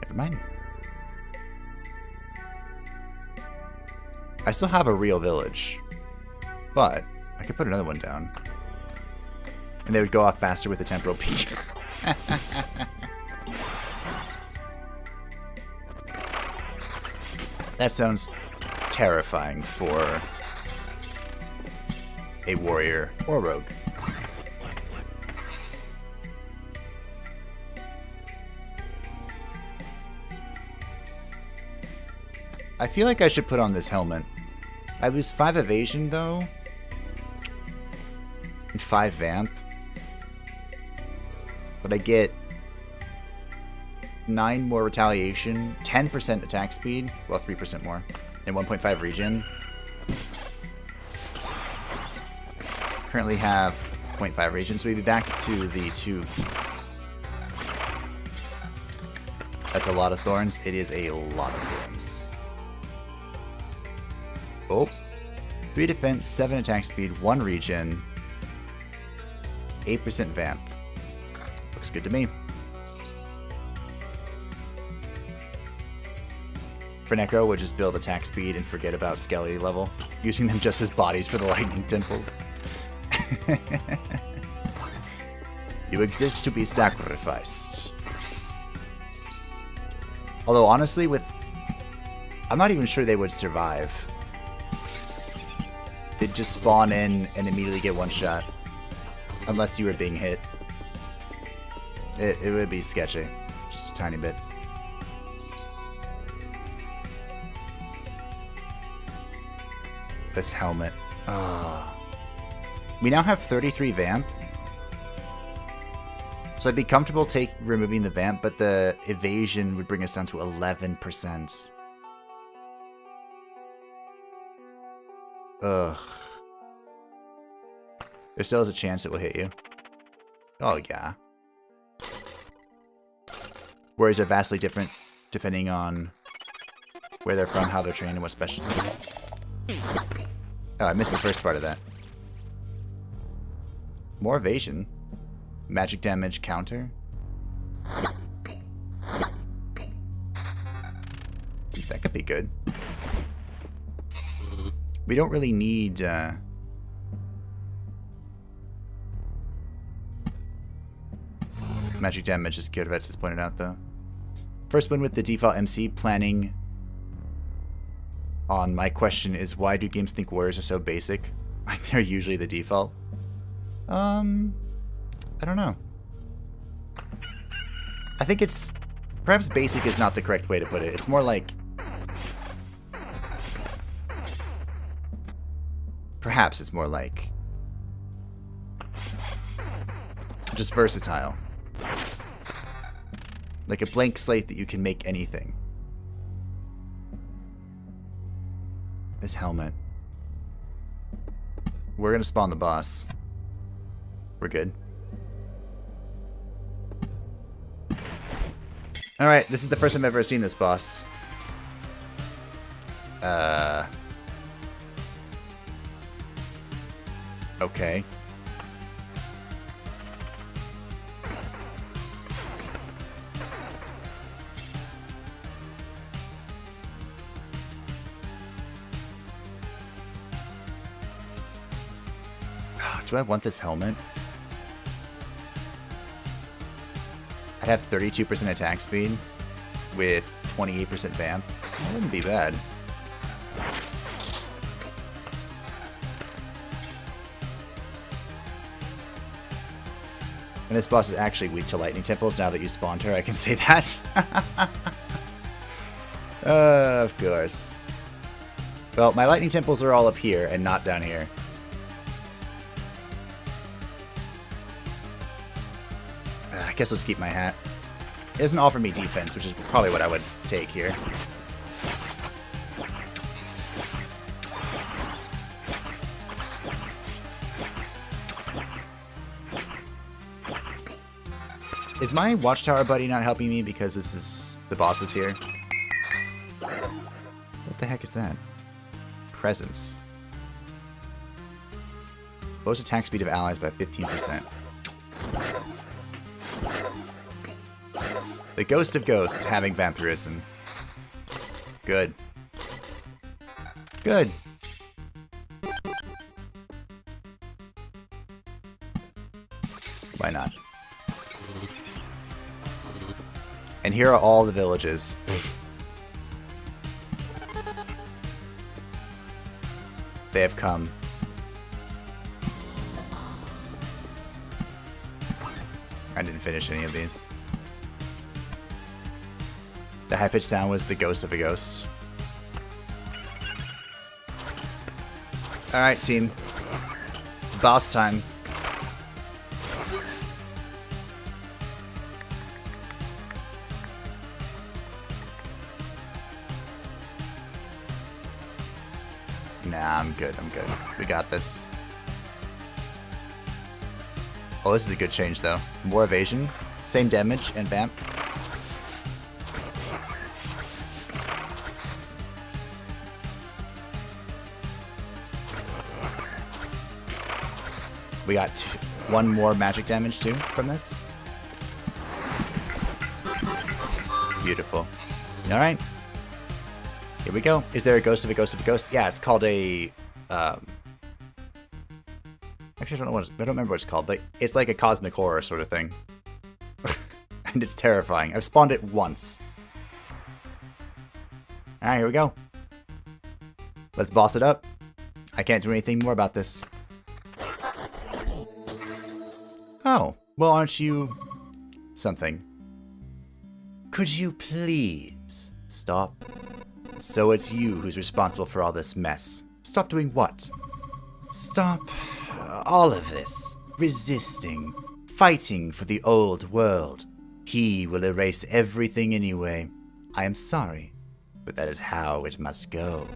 never mind. I still have a real village, but I could put another one down. And they would go off faster with the temporal peak. That sounds terrifying for a warrior or rogue. I feel like I should put on this helmet. I lose 5 evasion, though. And 5 vamp. But I get 9 more retaliation, 10% attack speed, well, 3% more, and 1.5 regen. Currently have 0.5 regen, so we'd be back to the 2. That's a lot of thorns. It is a lot of thorns. Oh. 3 defense, 7 attack speed, 1 regen, 8% vamp. Looks good to me. For Necro, we'll just build attack speed and forget about Skelly level, using them just as bodies for the lightning temples. You exist to be sacrificed. Although, honestly, I'm not even sure they would survive. They'd just spawn in and immediately get one shot. Unless you were being hit. It would be sketchy. Just a tiny bit. This helmet. Ah. We now have 33 vamp. So I'd be comfortable removing the vamp, but the evasion would bring us down to 11%. Ugh. There still is a chance it will hit you. Oh, yeah. Warriors are vastly different depending on where they're from, how they're trained, and what specialties. Oh, I missed the first part of that. More evasion. Magic damage counter. That could be good. We don't really need... Magic damage is good, Vets has pointed out, though. First win with the default MC. Planning on my question is, why do games think warriors are so basic? Like, they're usually the default. I don't know. I think it's... Perhaps basic is not the correct way to put it. It's more like... Perhaps it's more like... just versatile. Like a blank slate that you can make anything. This helmet. We're gonna spawn the boss. We're good. Alright, this is the first time I've ever seen this boss. Okay. Do I want this helmet? I'd have 32% attack speed with 28% vamp. That wouldn't be bad. And this boss is actually weak to lightning temples. Now that you spawned her, I can say that. Of course. Well, my lightning temples are all up here and not down here. I guess let's keep my hat. It doesn't offer me defense, which is probably what I would take here. Is my watchtower buddy not helping me because the boss is here? What the heck is that? Presence. Lowers attack speed of allies by 15%. The Ghost of Ghosts having vampirism. Good. Good. Why not? And here are all the villages. They have come. I didn't finish any of these. The high-pitched sound was the ghost of a ghost. Alright, team. It's boss time. Nah, I'm good, I'm good. We got this. Oh, this is a good change, though. More evasion, same damage, and vamp. We got one more magic damage, too, from this. Beautiful. Alright. Here we go. Is there a ghost of a ghost of a ghost? Yeah, it's called a... Actually, I don't remember what it's called, but it's like a cosmic horror sort of thing. And it's terrifying. I've spawned it once. Alright, here we go. Let's boss it up. I can't do anything more about this. Oh, well, aren't you... something? Could you please stop? So it's you who's responsible for all this mess. Stop doing what? Stop all of this. Resisting. Fighting for the old world. He will erase everything anyway. I am sorry, but that is how it must go.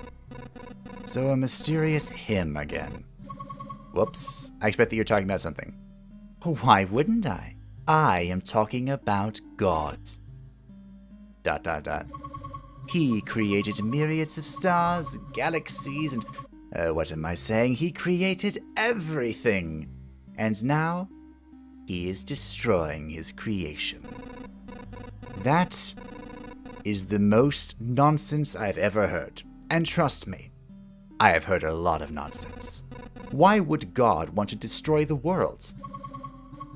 So a mysterious him again. Whoops. I expect that you're talking about something. Why wouldn't I? I am talking about God. ... He created myriads of stars, galaxies, and... what am I saying? He created everything. And now, he is destroying his creation. That is the most nonsense I've ever heard. And trust me, I have heard a lot of nonsense. Why would God want to destroy the world?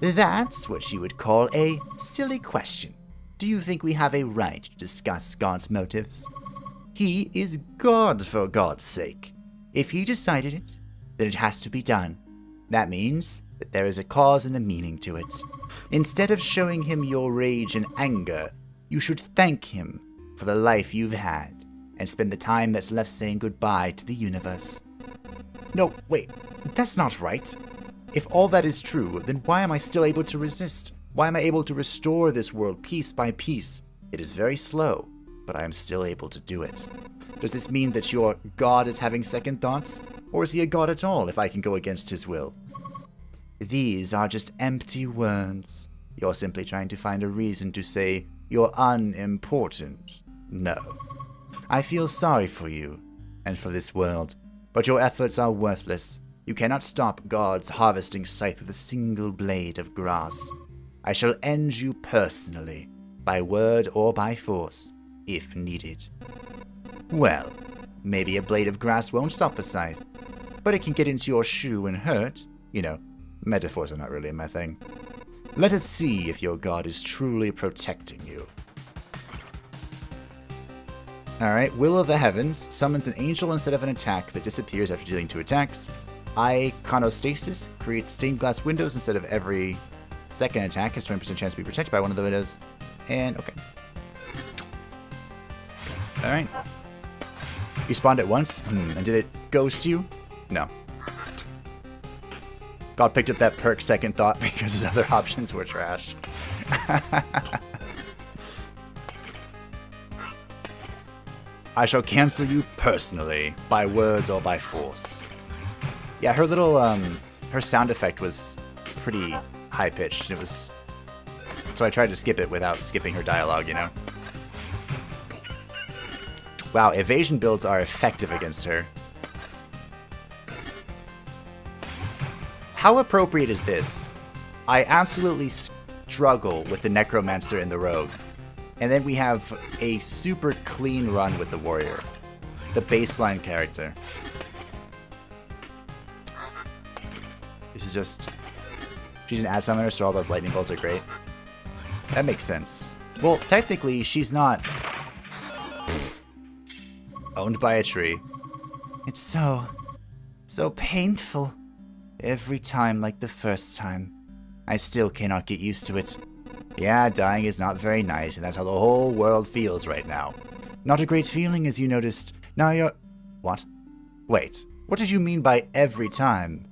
That's what you would call a silly question. Do you think we have a right to discuss God's motives? He is God, for God's sake. If he decided it, then it has to be done. That means that there is a cause and a meaning to it. Instead of showing him your rage and anger, you should thank him for the life you've had and spend the time that's left saying goodbye to the universe. No, wait, that's not right. If all that is true, then why am I still able to resist? Why am I able to restore this world piece by piece? It is very slow, but I am still able to do it. Does this mean that your God is having second thoughts? Or is he a god at all if I can go against his will? These are just empty words. You're simply trying to find a reason to say you're unimportant. No. I feel sorry for you, and for this world, but your efforts are worthless. You cannot stop God's harvesting scythe with a single blade of grass. I shall end you personally, by word or by force, if needed. Well, maybe a blade of grass won't stop the scythe, but it can get into your shoe and hurt. You know, metaphors are not really my thing. Let us see if your God is truly protecting you. Alright, Will of the Heavens summons an angel instead of an attack that disappears after dealing 2 attacks. Iconostasis creates stained glass windows instead of every second attack, has 20% chance to be protected by one of the windows. And, okay. Alright. You spawned at once? And did it ghost you? No. God picked up that perk second thought because his other options were trash. I shall cancel you personally, by words or by force. Yeah, her little, her sound effect was pretty high-pitched. It was... So I tried to skip it without skipping her dialogue, you know? Wow, evasion builds are effective against her. How appropriate is this? I absolutely struggle with the Necromancer and the Rogue. And then we have a super clean run with the Warrior. The baseline character. This is just... She's an ad summoner, so all those lightning bolts are great. That makes sense. Well, technically, she's not... owned by a tree. It's so painful. Every time like the first time. I still cannot get used to it. Yeah, dying is not very nice, and that's how the whole world feels right now. Not a great feeling, as you noticed. Now you're... What? Wait, what did you mean by every time?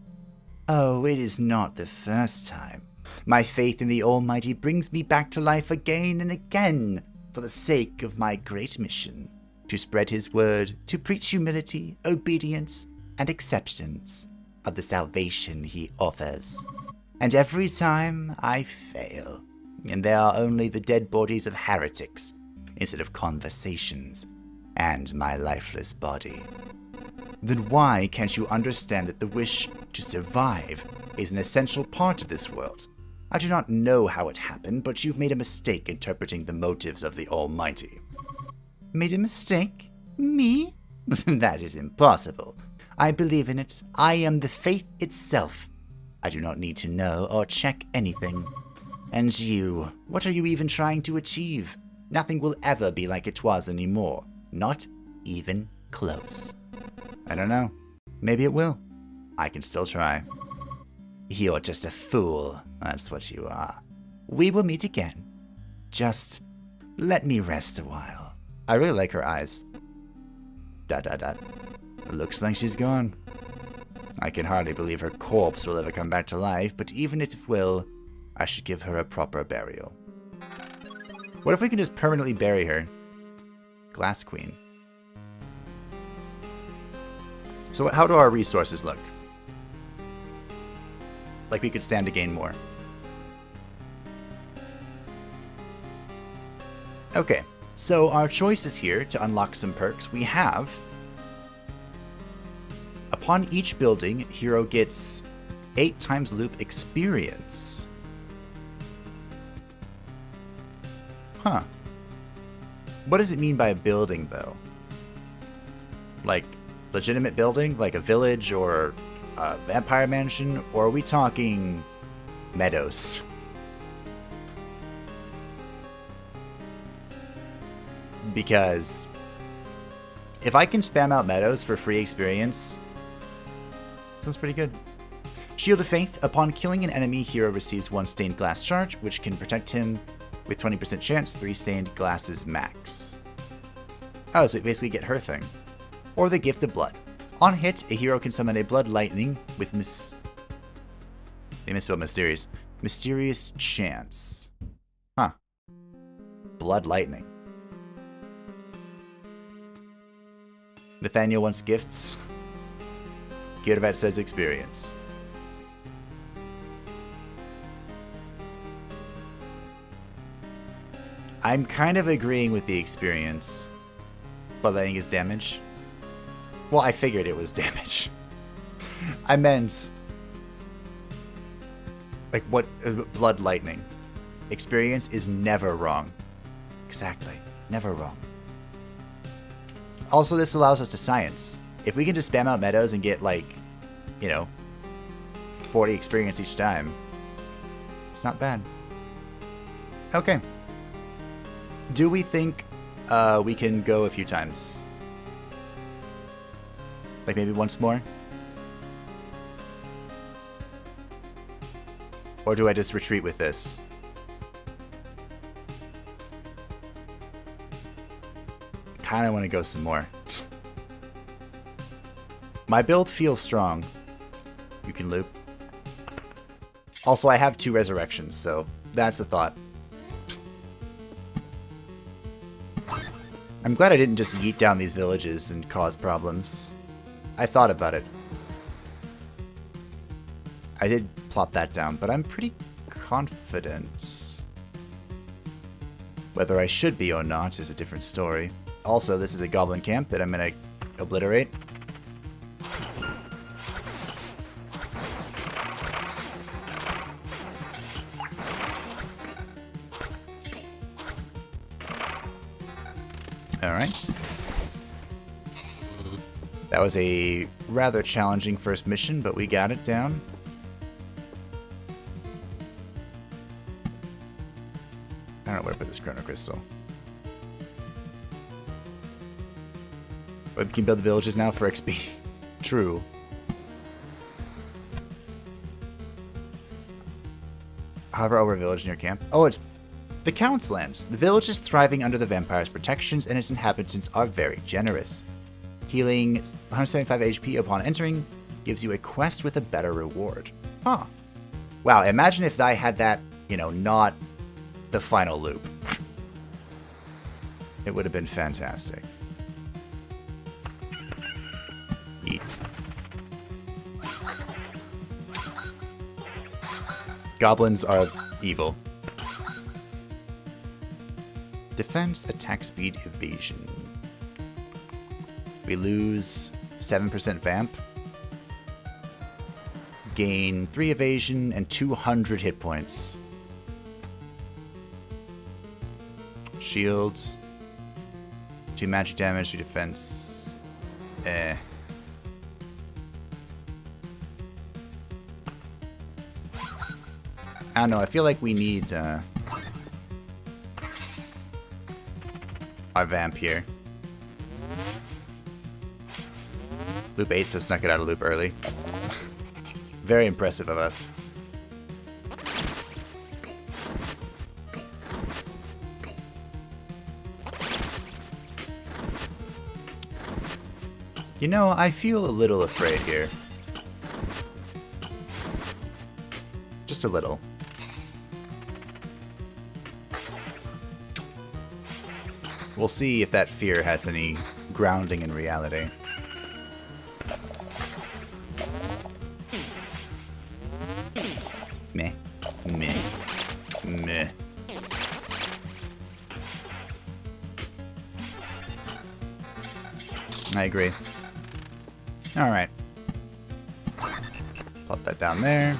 Oh, it is not the first time. My faith in the Almighty brings me back to life again and again, for the sake of my great mission. To spread his word, to preach humility, obedience, and acceptance of the salvation he offers. And every time I fail, and there are only the dead bodies of heretics, instead of conversations, and my lifeless body. Then why can't you understand that the wish to survive is an essential part of this world? I do not know how it happened, but you've made a mistake interpreting the motives of the Almighty. Made a mistake? Me? That is impossible. I believe in it. I am the faith itself. I do not need to know or check anything. And you, what are you even trying to achieve? Nothing will ever be like it was anymore. Not even close. I don't know. Maybe it will. I can still try. You're just a fool. That's what you are. We will meet again. Just let me rest a while. I really like her eyes. ... Looks like she's gone. I can hardly believe her corpse will ever come back to life, but even if it will, I should give her a proper burial. What if we can just permanently bury her? Glass Queen. So how do our resources look? Like we could stand to gain more. Okay, so our choices here to unlock some perks. We have... Upon each building, hero gets 8 times loop experience. Huh. What does it mean by a building, though? Like, legitimate building? Like a village or a vampire mansion? Or are we talking meadows? Because if I can spam out meadows for free experience, sounds pretty good. Shield of Faith. Upon killing an enemy, hero receives 1 stained glass charge, which can protect him with 20% chance, 3 stained glasses max. Oh, so we basically get her thing. Or the Gift of Blood. On hit, a hero can summon a Blood Lightning with They misspelled mysterious. Mysterious chance. Huh. Blood Lightning. Nathaniel wants gifts. Kirvet says experience. I'm kind of agreeing with the experience. Blood Lightning is damage. Well, I figured it was damage. I meant... Like, what? Blood Lightning. Experience is never wrong. Exactly. Never wrong. Also, this allows us to science. If we can just spam out meadows and get, like, you know, 40 experience each time, it's not bad. Okay. Do we think we can go a few times? Like maybe once more? Or do I just retreat with this? Kind of want to go some more. My build feels strong. You can loop. Also, I have 2 resurrections, so that's a thought. I'm glad I didn't just yeet down these villages and cause problems. I thought about it. I did plop that down, but I'm pretty confident. Whether I should be or not is a different story. Also, this is a goblin camp that I'm going to obliterate. Alright. That was a rather challenging first mission, but we got it down. I don't know where to put this chrono crystal. But we can build the villages now for XP. True. Hover over a village near camp. Oh, it's the Count's lands. The village is thriving under the vampire's protections, and its inhabitants are very generous. Healing 175 HP upon entering gives you a quest with a better reward. Huh. Wow, imagine if I had that, you know, not the final loop. It would have been fantastic. Eat. Goblins are evil. Defense, attack speed, evasion. We lose 7% vamp. Gain 3 evasion and 200 hit points. Shield. 2 magic damage, 2 defense. I don't know, I feel like we need our vamp here. Loop 8, so snuck it out of loop early. Very impressive of us. You know, I feel a little afraid here. Just a little. We'll see if that fear has any grounding in reality. Meh. Meh. Meh. I agree. Alright. Plop that down there.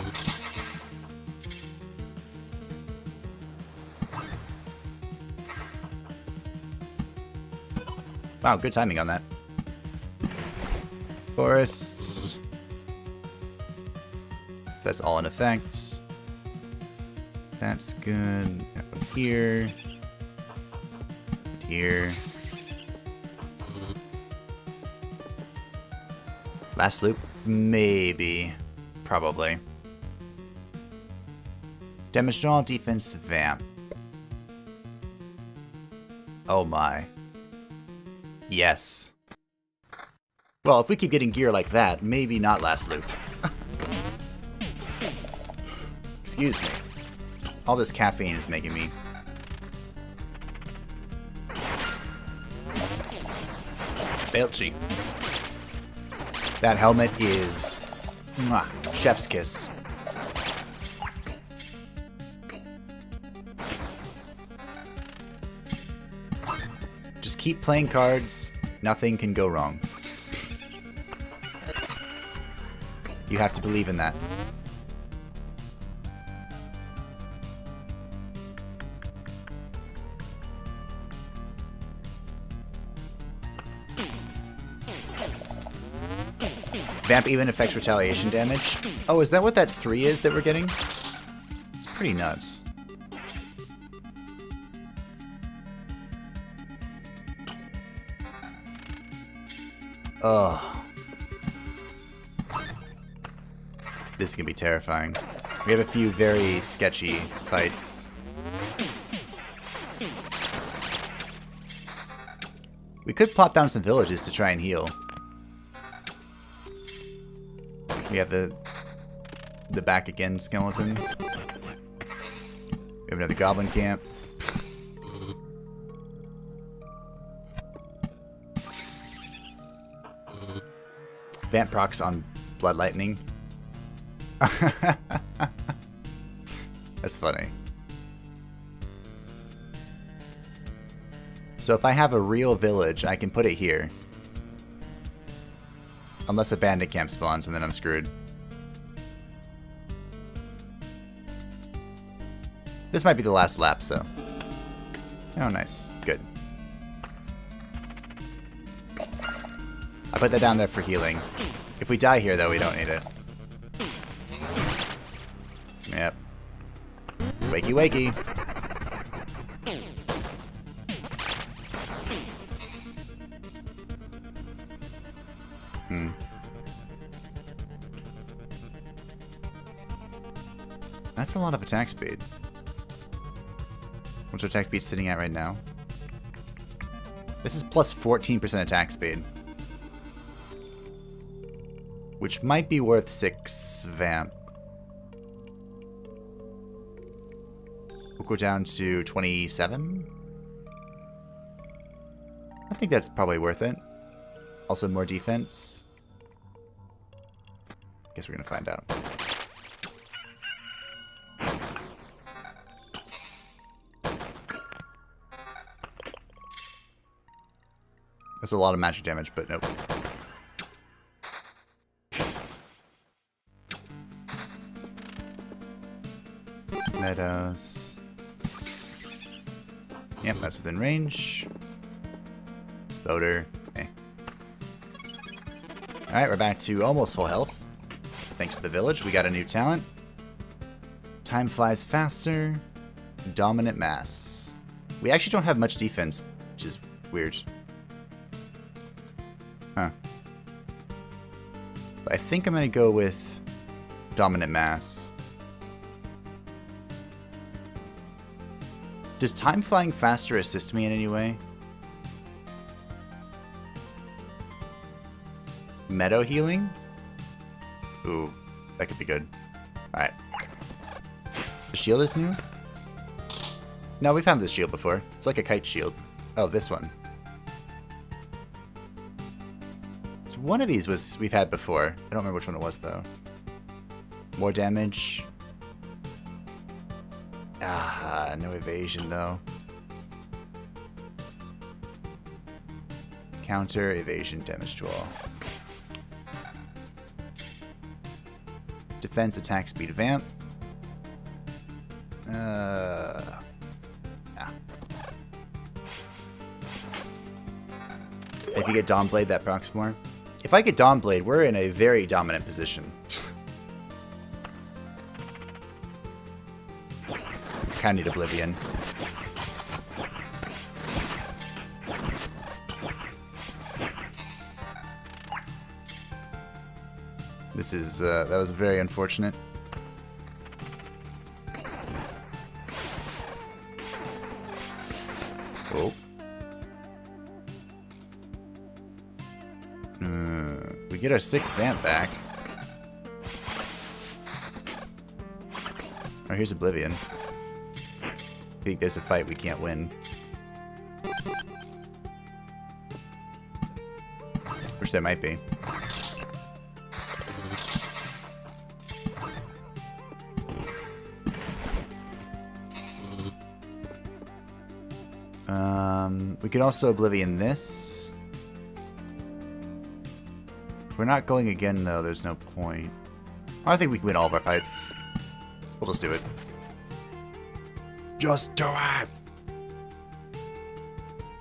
Wow, good timing on that. Forests. So that's all in effect. That's good. That one here. Here. Last loop? Maybe. Probably. Dimensional defense vamp. Oh my. Yes. Well, if we keep getting gear like that, maybe not last loop. Excuse me. All this caffeine is making me... belchy. That helmet is... mwah, chef's kiss. Just keep playing cards. Nothing can go wrong. You have to believe in that. Vamp even affects retaliation damage. Oh, is that what that 3 is that we're getting? It's pretty nuts. Ugh. This is gonna be terrifying. We have a few very sketchy fights. We could plop down some villages to try and heal. We have the back again skeleton. We have another goblin camp. Vamp procs on Blood Lightning. That's funny. So if I have a real village, I can put it here. Unless a bandit camp spawns, and then I'm screwed. This might be the last lap, so... oh, nice. Good. I put that down there for healing. If we die here, though, we don't need it. Yep. Wakey, wakey. That's a lot of attack speed. What's our attack speed sitting at right now? This is plus 14% attack speed. Which might be worth 6 vamp. We'll go down to 27. I think that's probably worth it. Also more defense. Guess we're gonna find out. That's a lot of magic damage, but nope. Meadows. Yep, that's within range. Spoder. Eh. Alright, we're back to almost full health. Thanks to the village, we got a new talent. Time flies faster. Dominant mass. We actually don't have much defense, which is weird. Huh. But I think I'm gonna go with dominant mass. Does time flying faster assist me in any way? Meadow healing? Ooh, that could be good. Alright. The shield is new? No, we found this shield before. It's like a kite shield. Oh, this one. So one of these we've had before. I don't remember which one it was, though. More damage. Ah, no evasion, though. Counter, evasion, damage to all. Defense, attack, speed, vamp. Yeah. If you get Dawnblade, that procs more. If I get Dawnblade, we're in a very dominant position. Kind of need Oblivion. This is, that was very unfortunate. Oh. We get our 6th vamp back. Oh, here's Oblivion. I think there's a fight we can't win. Which there might be. We could also Oblivion this. If we're not going again, though, there's no point. I think we can win all of our fights. We'll just do it. Just do it!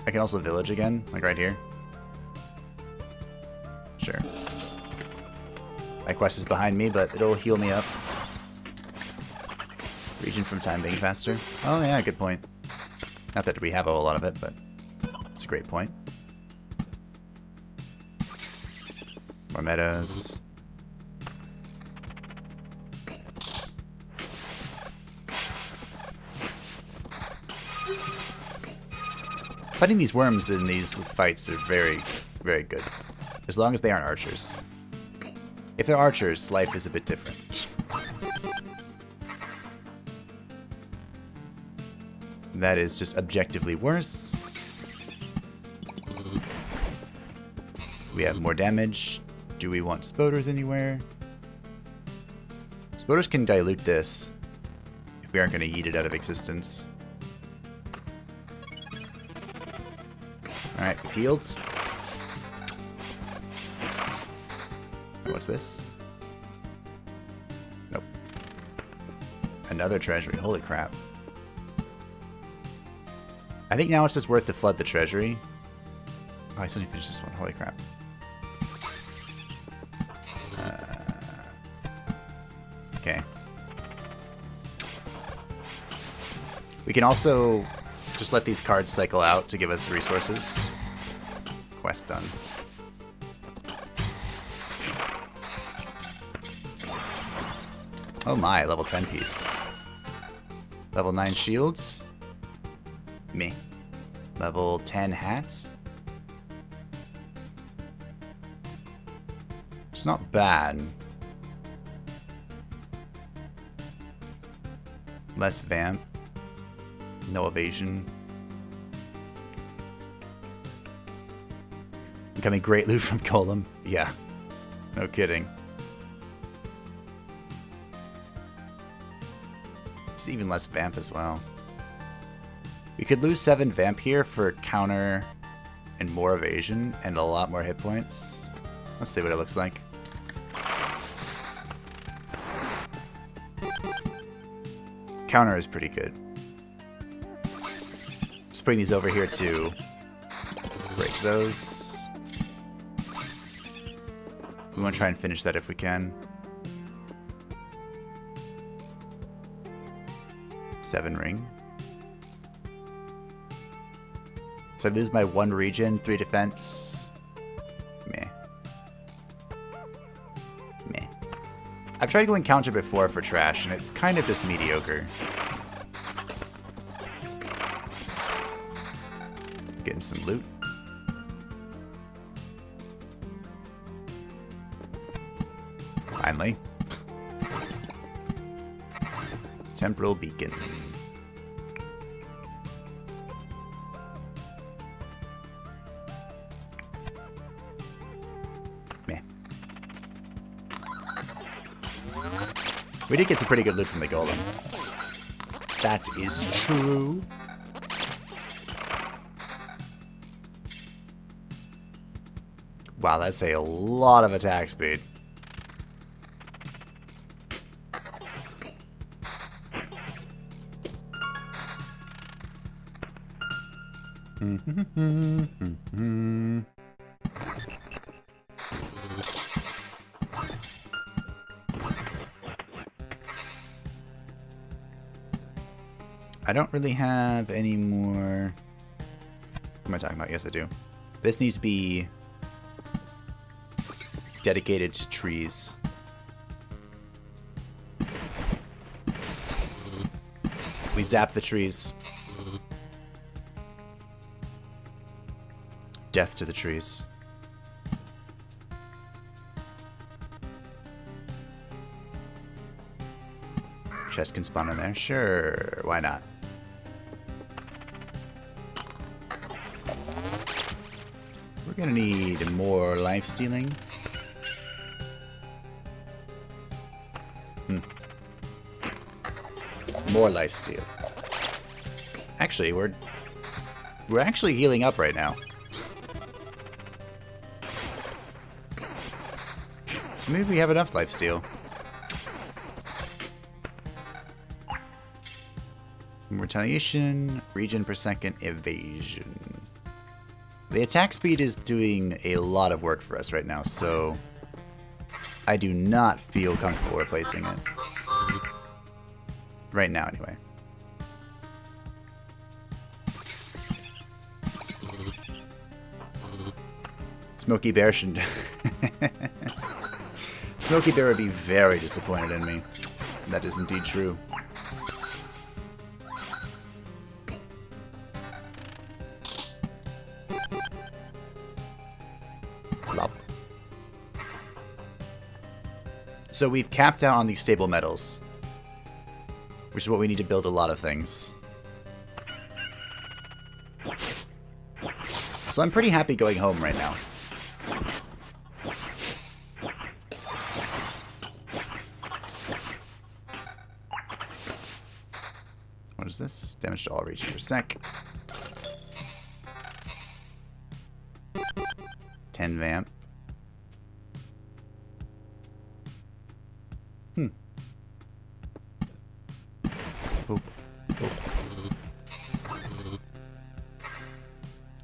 I can also village again, like right here. Sure. My quest is behind me, but it'll heal me up. Region from time being faster. Oh yeah, good point. Not that we have a whole lot of it, but it's a great point. More meadows. Fighting these worms in these fights are very, very good. As long as they aren't archers. If they're archers, life is a bit different. That is just objectively worse. We have more damage. Do we want spoders anywhere? Spoders can dilute this if we aren't going to yeet it out of existence. Alright, fields. What's this? Nope. Another treasury. Holy crap. I think now it's just worth to flood the treasury. Oh, I still need to finish this one. Holy crap. Okay. We can also just let these cards cycle out to give us resources. Quest done. Oh my, level 10 piece. Level 9 shields. Me. Level 10 hats. It's not bad. Less vamp. No evasion. Becoming great loot from Golem. Yeah. No kidding. It's even less vamp as well. We could lose 7 vamp here for counter and more evasion and a lot more hit points. Let's see what it looks like. Counter is pretty good. Just bring these over here to break those. We want to try and finish that if we can. 7 ring. So I lose my 1 region, 3 defense. Meh. Meh. I've tried going counter before for trash, and it's kind of just mediocre. Getting some loot. Finally. Temporal beacon. Meh. We did get some pretty good loot from the golem. That is true. Wow, that's a lot of attack speed. I don't really have any more... What am I talking about? Yes, I do. This needs to be dedicated to trees. We zap the trees. Death to the trees. Chest can spawn in there. Sure, why not? We're gonna need more life stealing. More life steal. Actually, we're actually healing up right now. So maybe we have enough life steal. Retaliation, regen per second, evasion. The attack speed is doing a lot of work for us right now, so I do not feel comfortable replacing it. Right now, anyway. Smokey Bear should... Smokey Bear would be very disappointed in me. That is indeed true. Plop. So we've capped out on these stable metals, which is what we need to build a lot of things. So I'm pretty happy going home right now. What is this? Damage to all regions per sec. 10 vamp. Oop. Oop.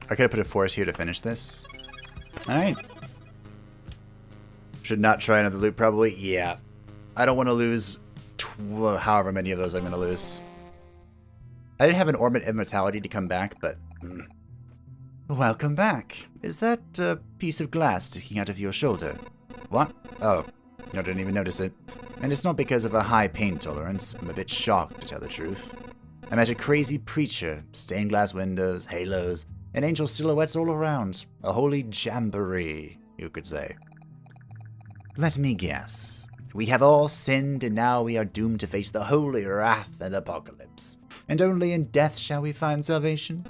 I could have put a forest here to finish this. Alright. Should not try another loot, probably. Yeah. I don't want to lose however many of those I'm going to lose. I didn't have an Orb of Immortality to come back, but... Welcome back. Is that a piece of glass sticking out of your shoulder? What? Oh. I didn't even notice it. And it's not because of a high pain tolerance. I'm a bit shocked, to tell the truth. I met a crazy preacher, stained glass windows, halos, and angel silhouettes all around. A holy jamboree, you could say. Let me guess. We have all sinned, and now we are doomed to face the holy wrath and apocalypse. And only in death shall we find salvation?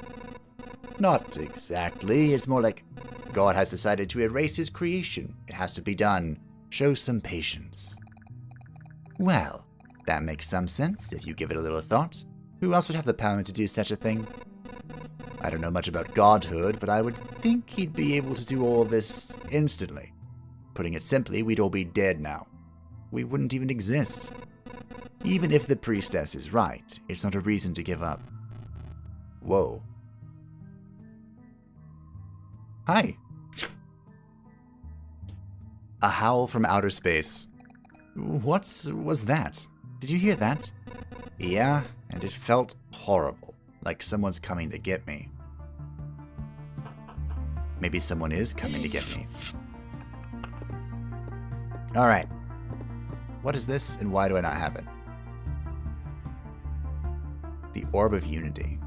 Not exactly. It's more like God has decided to erase his creation. It has to be done. Show some patience. Well, that makes some sense if you give it a little thought. Who else would have the power to do such a thing? I don't know much about godhood, but I would think he'd be able to do all this instantly. Putting it simply, we'd all be dead now. We wouldn't even exist. Even if the priestess is right, it's not a reason to give up. Whoa. Hi. A howl from outer space. What was that? Did you hear that? Yeah, and it felt horrible, like someone's coming to get me. Maybe someone is coming to get me. Alright. What is this, and why do I not have it? The Orb of Unity.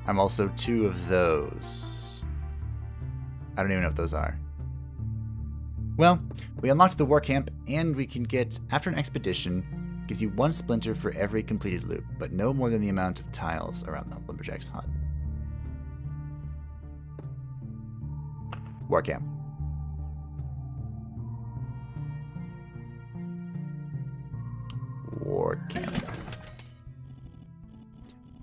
I'm also 2 of those. I don't even know what those are. Well, we unlocked the war camp, and we can get, after an expedition, gives you 1 splinter for every completed loop, but no more than the amount of tiles around the lumberjack's hut. War camp. War camp.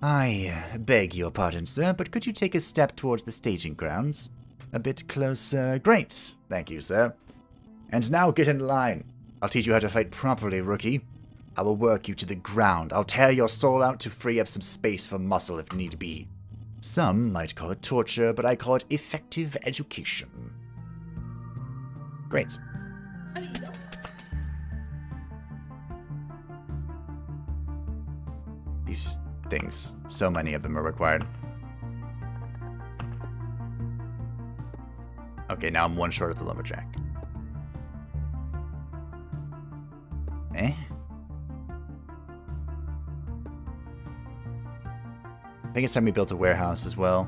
I beg your pardon, sir, but could you take a step towards the staging grounds? A bit closer. Great. Thank you, sir. And now get in line. I'll teach you how to fight properly, rookie. I will work you to the ground. I'll tear your soul out to free up some space for muscle if need be. Some might call it torture, but I call it effective education. Great. These things, so many of them are required. Okay, now I'm 1 short of the lumberjack. I think it's time we built a warehouse as well.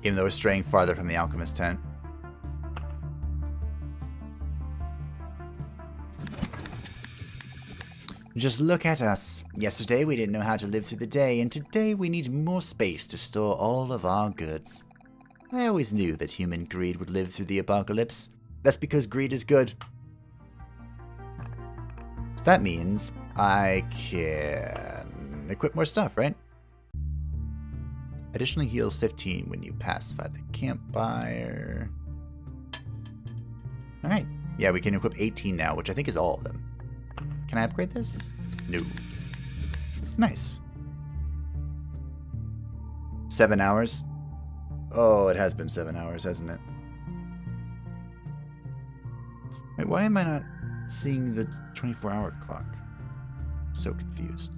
Even though we're straying farther from the alchemist tent. Just look at us. Yesterday we didn't know how to live through the day, and today we need more space to store all of our goods. I always knew that human greed would live through the apocalypse. That's because greed is good. So that means I can equip more stuff, right? Additionally heals 15 when you pacify the campfire. Alright. Yeah, we can equip 18 now, which I think is all of them. Can I upgrade this? No. Nice. 7 hours. Oh, it has been 7 hours, hasn't it? Wait, why am I not seeing the 24-hour clock? So confused.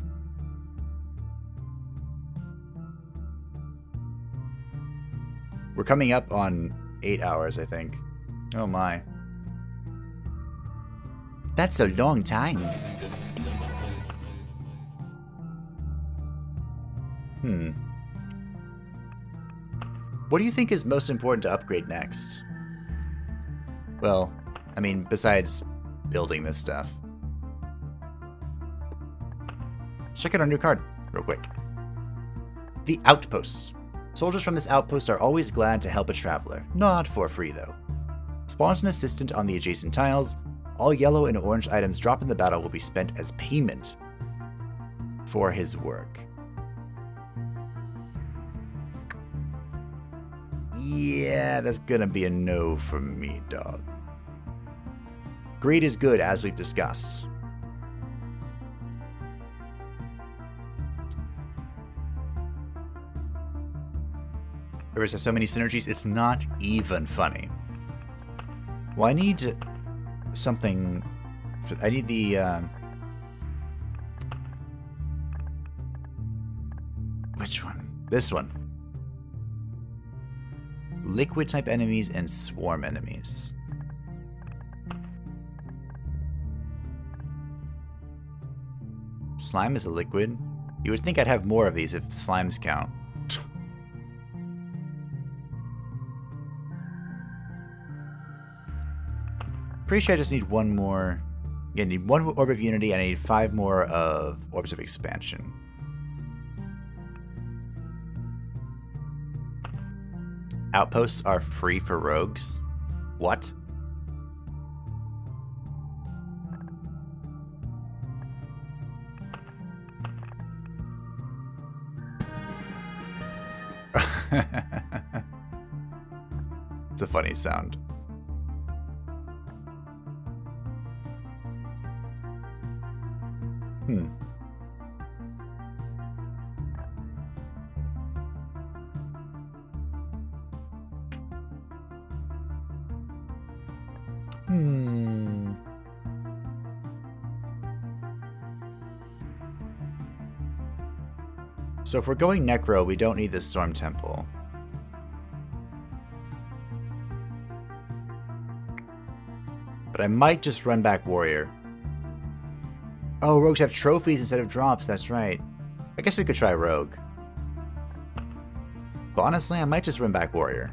We're coming up on 8 hours, I think. Oh my. That's a long time. What do you think is most important to upgrade next? Well, I mean, besides building this stuff. Check out our new card, real quick. The Outpost. Soldiers from this outpost are always glad to help a traveler. Not for free, though. Spawns an assistant on the adjacent tiles. All yellow and orange items dropped in the battle will be spent as payment for his work. Yeah, that's gonna be a no from me, dog. Greed is good, as we've discussed. Rivers have so many synergies, it's not even funny. Well, I need something. I need the. Which one? This one. Liquid type enemies and swarm enemies. Slime is a liquid. You would think I'd have more of these if slimes count. Pretty sure I just need 1 more. Yeah, I need 1 Orb of Unity and I need 5 more of Orbs of Expansion. Outposts are free for rogues? What? It's a funny sound. So if we're going Necro, we don't need the Storm Temple. But I might just run back Warrior. Oh, rogues have trophies instead of drops, that's right. I guess we could try Rogue. But honestly, I might just run back Warrior.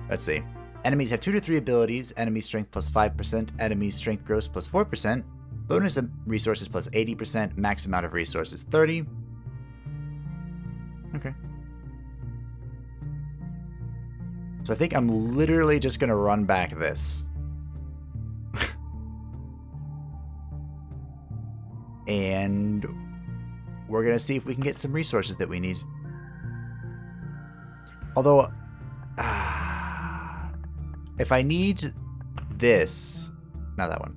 Let's see. Enemies have 2 to 3 abilities. Enemy strength plus 5%. Enemy strength gross plus 4%. Bonus of resources plus 80%. Max amount of resources 30. Okay. So I think I'm literally just going to run back this. And we're going to see if we can get some resources that we need. Although, if I need this, not that one.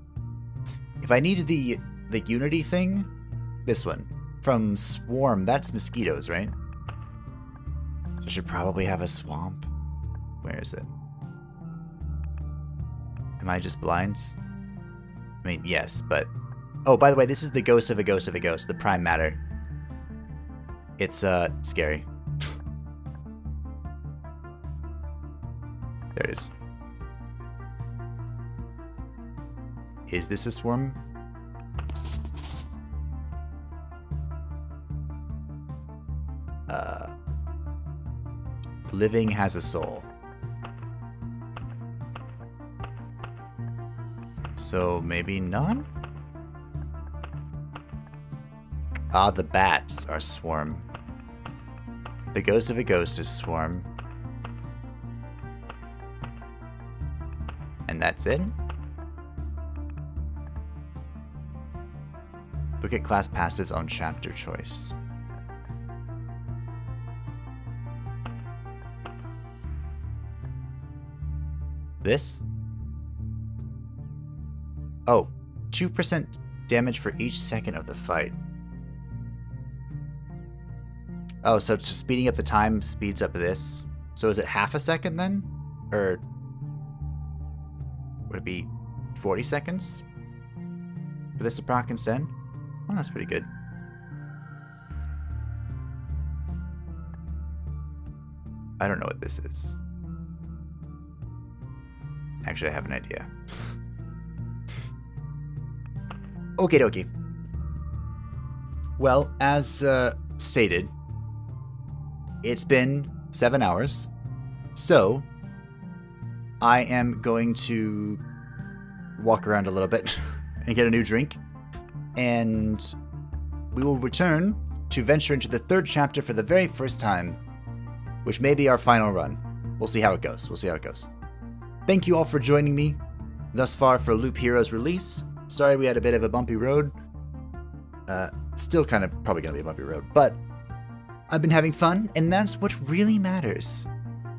If I need the Unity thing, this one from Swarm, that's mosquitoes, right? So I should probably have a swamp. Where is it? Am I just blind? I mean, yes, but... Oh, by the way, this is the ghost of a ghost of a ghost, the prime matter. It's, scary. There it is. Is this a swarm? Living has a soul. So maybe none? Ah, the bats are swarm. The ghost of a ghost is swarm. And that's it? Look at class passives on chapter choice. This? Oh, 2% damage for each second of the fight. Oh, so it's speeding up the time speeds up this. So is it half a second then? Or would it be 40 seconds? For this to proc instead? Oh, that's pretty good. I don't know what this is. Actually, I have an idea. Okie dokie. Well, as stated, it's been 7 hours. So, I am going to walk around a little bit and get a new drink. And we will return to venture into the 3rd chapter for the very first time, which may be our final run. We'll see how it goes. We'll see how it goes. Thank you all for joining me thus far for Loop Heroes release. Sorry we had a bit of a bumpy road. Still kind of probably going to be a bumpy road, but I've been having fun, and that's what really matters.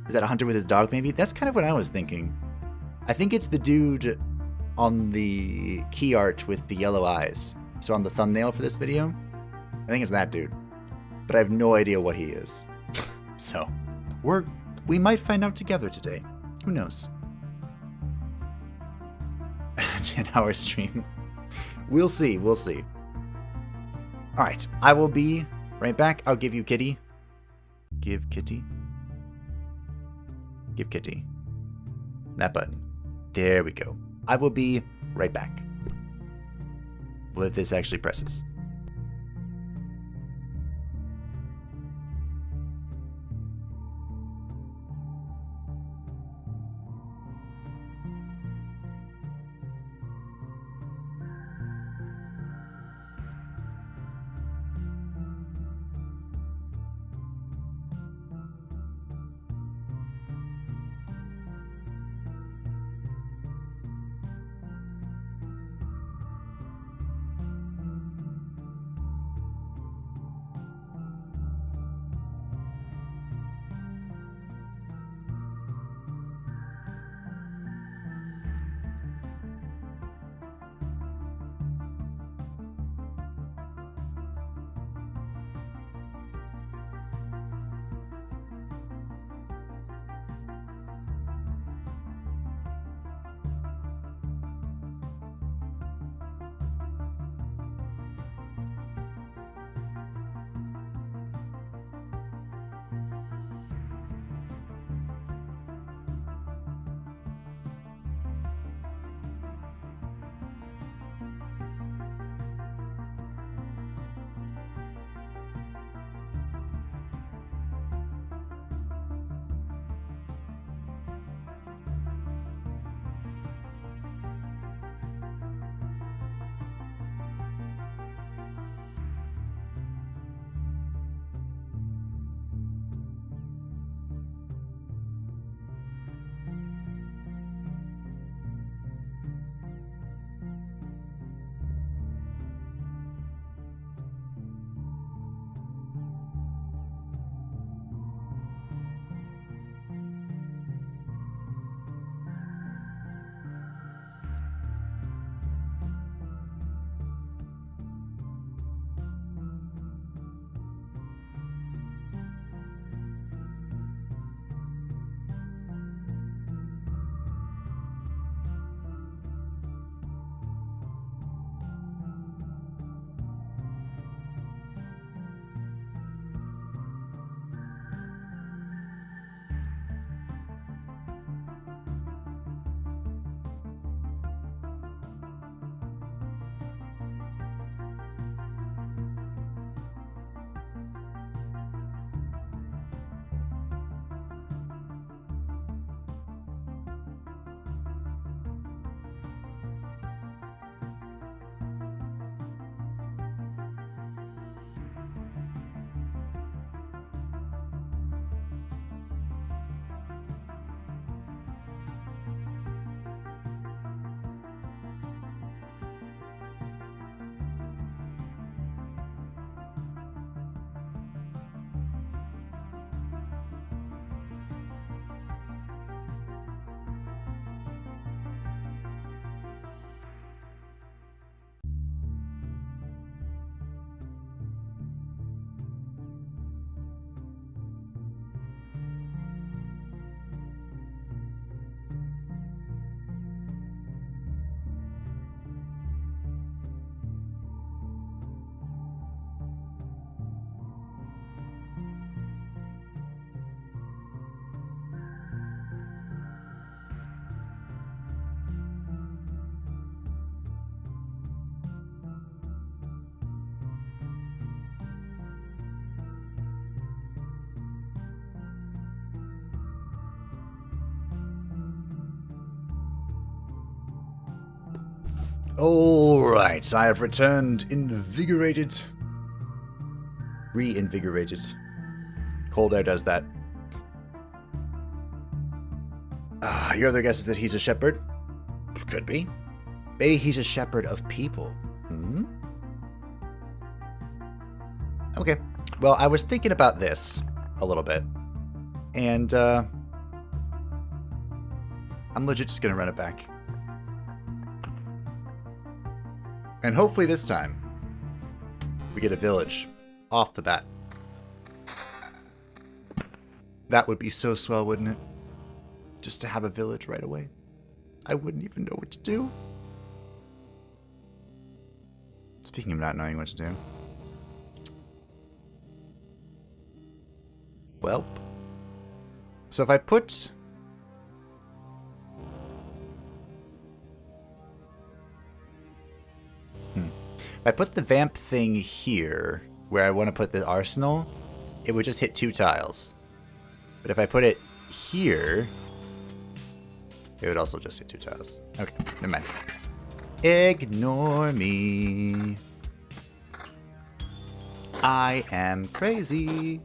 Is that a hunter with his dog, maybe? That's kind of what I was thinking. I think it's the dude on the key art with the yellow eyes. So on the thumbnail for this video, I think it's that dude. But I have no idea what he is. So, we might find out together today. Who knows? 10-hour stream. We'll see, we'll see. Alright, I will be right back. I'll give you Kitty. Give Kitty. Give Kitty. That button. There we go. I will be right back. Well, if this actually presses. Alright, I have returned invigorated. Reinvigorated. Cold air does that. Your other guess is that he's a shepherd? Could be. Maybe he's a shepherd of people. Hmm? Okay. Well, I was thinking about this a little bit. And, I'm legit just gonna run it back. And hopefully this time, we get a village off the bat. That would be so swell, wouldn't it? Just to have a village right away. I wouldn't even know what to do. Speaking of not knowing what to do. Well. So if I put... If I put the vamp thing here, where I want to put the arsenal, it would just hit 2 tiles. But if I put it here, it would also just hit 2 tiles. Okay, never mind. Ignore me. I am crazy.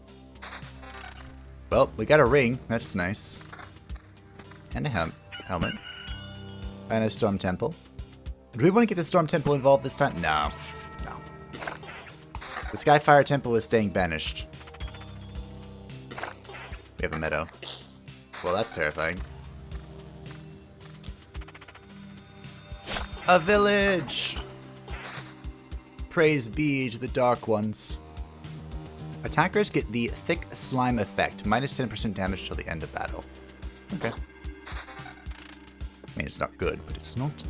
Well, we got a ring. That's nice. And a helmet. And a storm temple. Do we want to get the storm temple involved this time? No. No. The Skyfire temple is staying banished. We have a meadow. Well, that's terrifying. A village! Praise be to the Dark Ones. Attackers get the Thick Slime effect. Minus 10% damage till the end of battle. Okay. I mean, it's not good, but it's not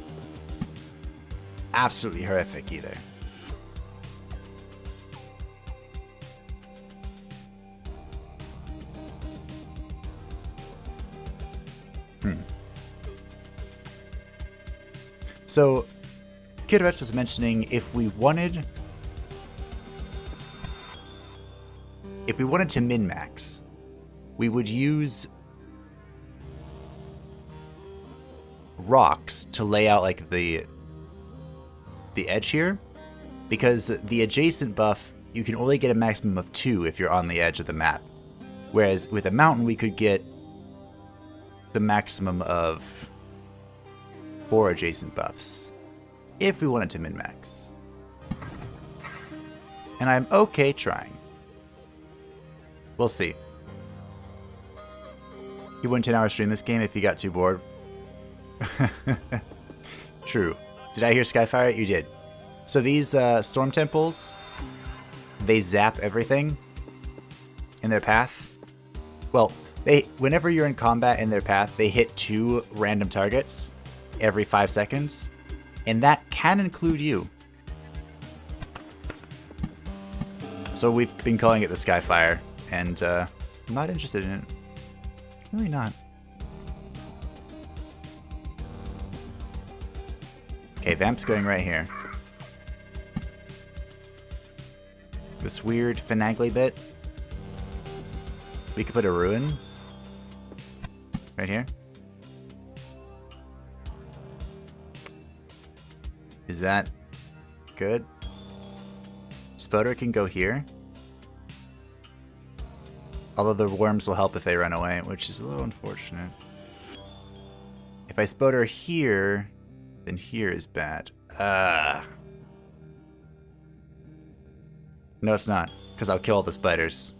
absolutely horrific either. So, Kidovich was mentioning if we wanted to min-max, we would use rocks to lay out like the edge here, because the adjacent buff, you can only get a maximum of 2 if you're on the edge of the map. Whereas with a mountain, we could get the maximum of 4 adjacent buffs if we wanted to min-max. And I'm okay trying. We'll see. You wouldn't 10-hour stream this game if you got too bored. True. Did I hear Skyfire? You did. So these storm temples, they zap everything in their path. Well, whenever you're in combat in their path, they hit 2 random targets every 5 seconds, and that can include you. So we've been calling it the Skyfire, and I'm not interested in it. Really not. Okay, Vamp's going right here. This weird finagly bit. We could put a ruin right here. Is that good? Spoder can go here. Although the worms will help if they run away, which is a little unfortunate. If I Spoder here, then here is bad. No, it's not, because I'll kill all the spiders.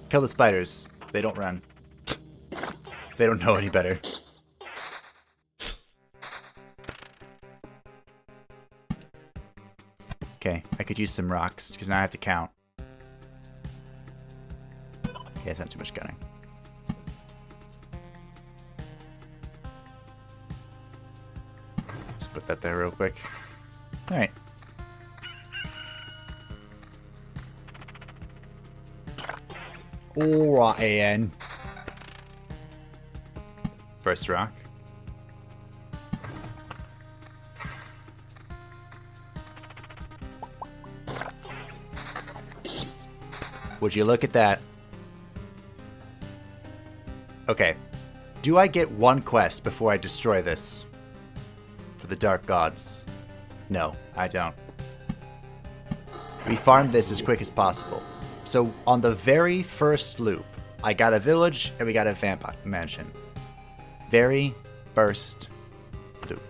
Kill the spiders. They don't run. They don't know any better. Okay, I could use some rocks, because now I have to count. Okay, that's not too much gunning. Just put that there real quick. Alright. Alright, Ian. First rock. Would you look at that? Okay. Do I get one quest before I destroy this? For the Dark Gods? No, I don't. We farmed this as quick as possible. So on the very first loop, I got a village and we got a vamp mansion. Very first loop.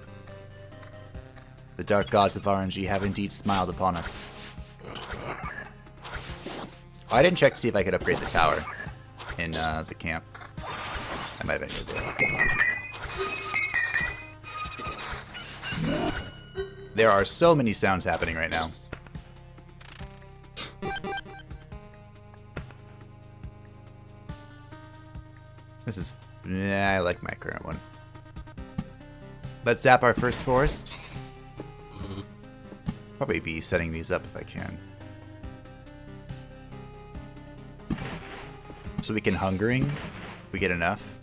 The Dark Gods of RNG have indeed smiled upon us. Oh, I didn't check to see if I could upgrade the tower in the camp. I might have been able to. There are so many sounds happening right now. This is... yeah, I like my current one. Let's zap our first forest. Probably be setting these up if I can. So we can hungering. We get enough.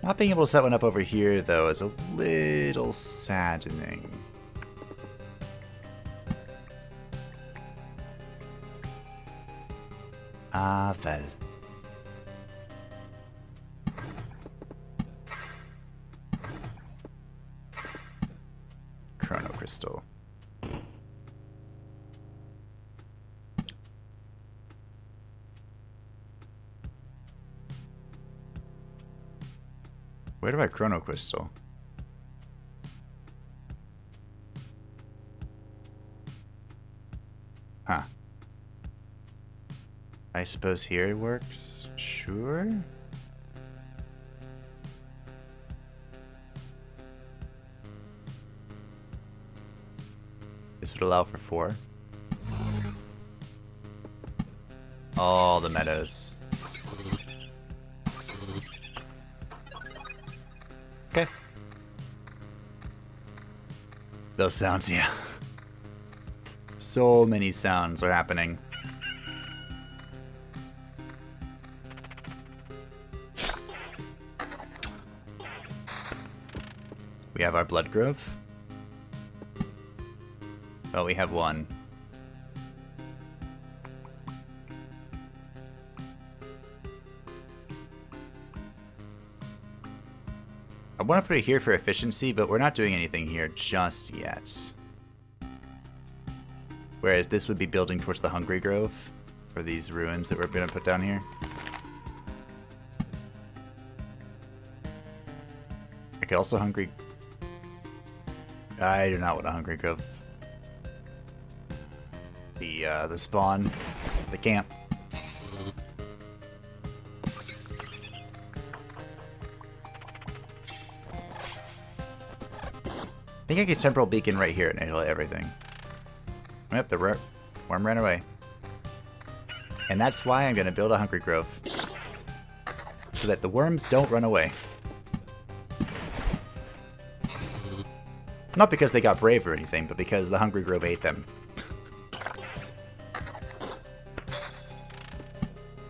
Not being able to set one up over here, though, is a little saddening. Ah, well. Chrono Crystal. Where do I Chrono Crystal? Huh. I suppose here it works? Sure? This would allow for 4. All the meadows. Okay. Those sounds, yeah. So many sounds are happening. We have our Blood Grove. Well, we have one. I want to put it here for efficiency, but we're not doing anything here just yet. Whereas this would be building towards the Hungry Grove, for these ruins that we're going to put down here. I could also Hungry... I do not want a Hungry Grove. The spawn, the camp. I think I get Temporal Beacon right here and it'll hit everything. Yep, the worm ran away. And that's why I'm going to build a Hungry Grove. So that the worms don't run away. Not because they got brave or anything, but because the Hungry Grove ate them.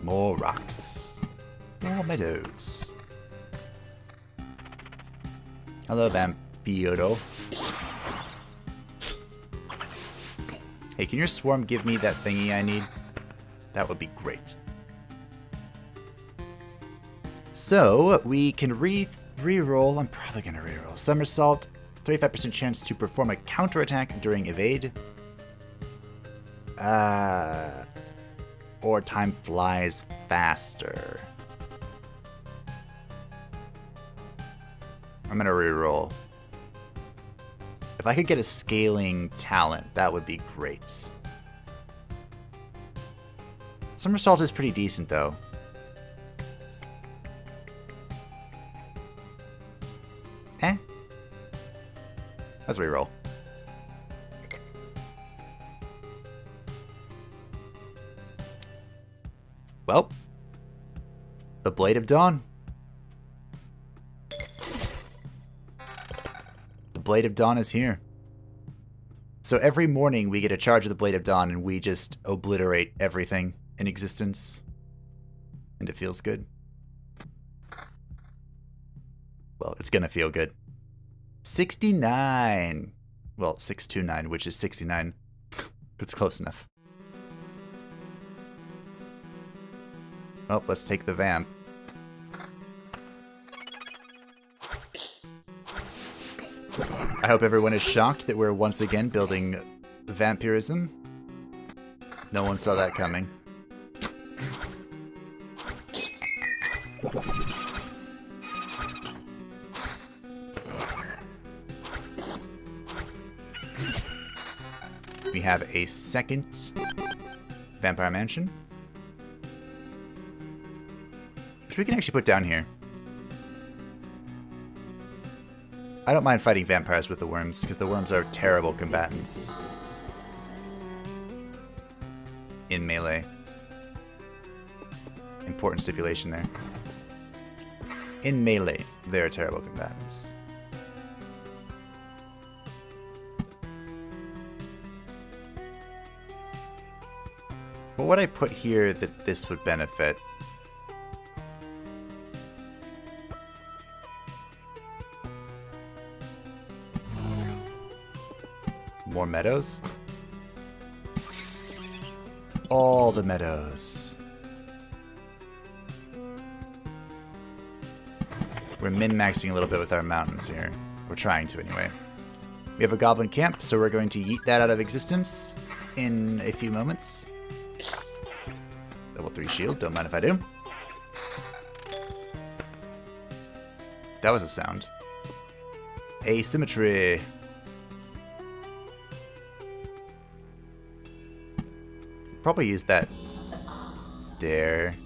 More rocks. More meadows. Hello, Vampiro. Hey, can your swarm give me that thingy I need? That would be great. So, we can re-roll. I'm probably going to re-roll. Somersault. 35% chance to perform a counterattack during evade. Or time flies faster. I'm going to re-roll. If I could get a scaling talent, that would be great. Somersault is pretty decent, though. Eh? Let's re-roll. Well, the Blade of Dawn. The Blade of Dawn is here. So every morning we get a charge of the Blade of Dawn and we just obliterate everything in existence. And it feels good. Well, it's gonna feel good. 69. Well, 629, which is 69. But it's close enough. Oh, let's take the vamp. I hope everyone is shocked that we're once again building vampirism. No one saw that coming. We have a second vampire mansion, which we can actually put down here. I don't mind fighting vampires with the worms, because the worms are terrible combatants in melee. Important stipulation there. In melee, they are terrible combatants. What would I put here that this would benefit? More meadows? All the meadows. We're min-maxing a little bit with our mountains here. We're trying to anyway. We have a goblin camp, so we're going to yeet that out of existence in a few moments. Level 3 shield, don't mind if I do. That was a sound. Asymmetry. Probably use that there.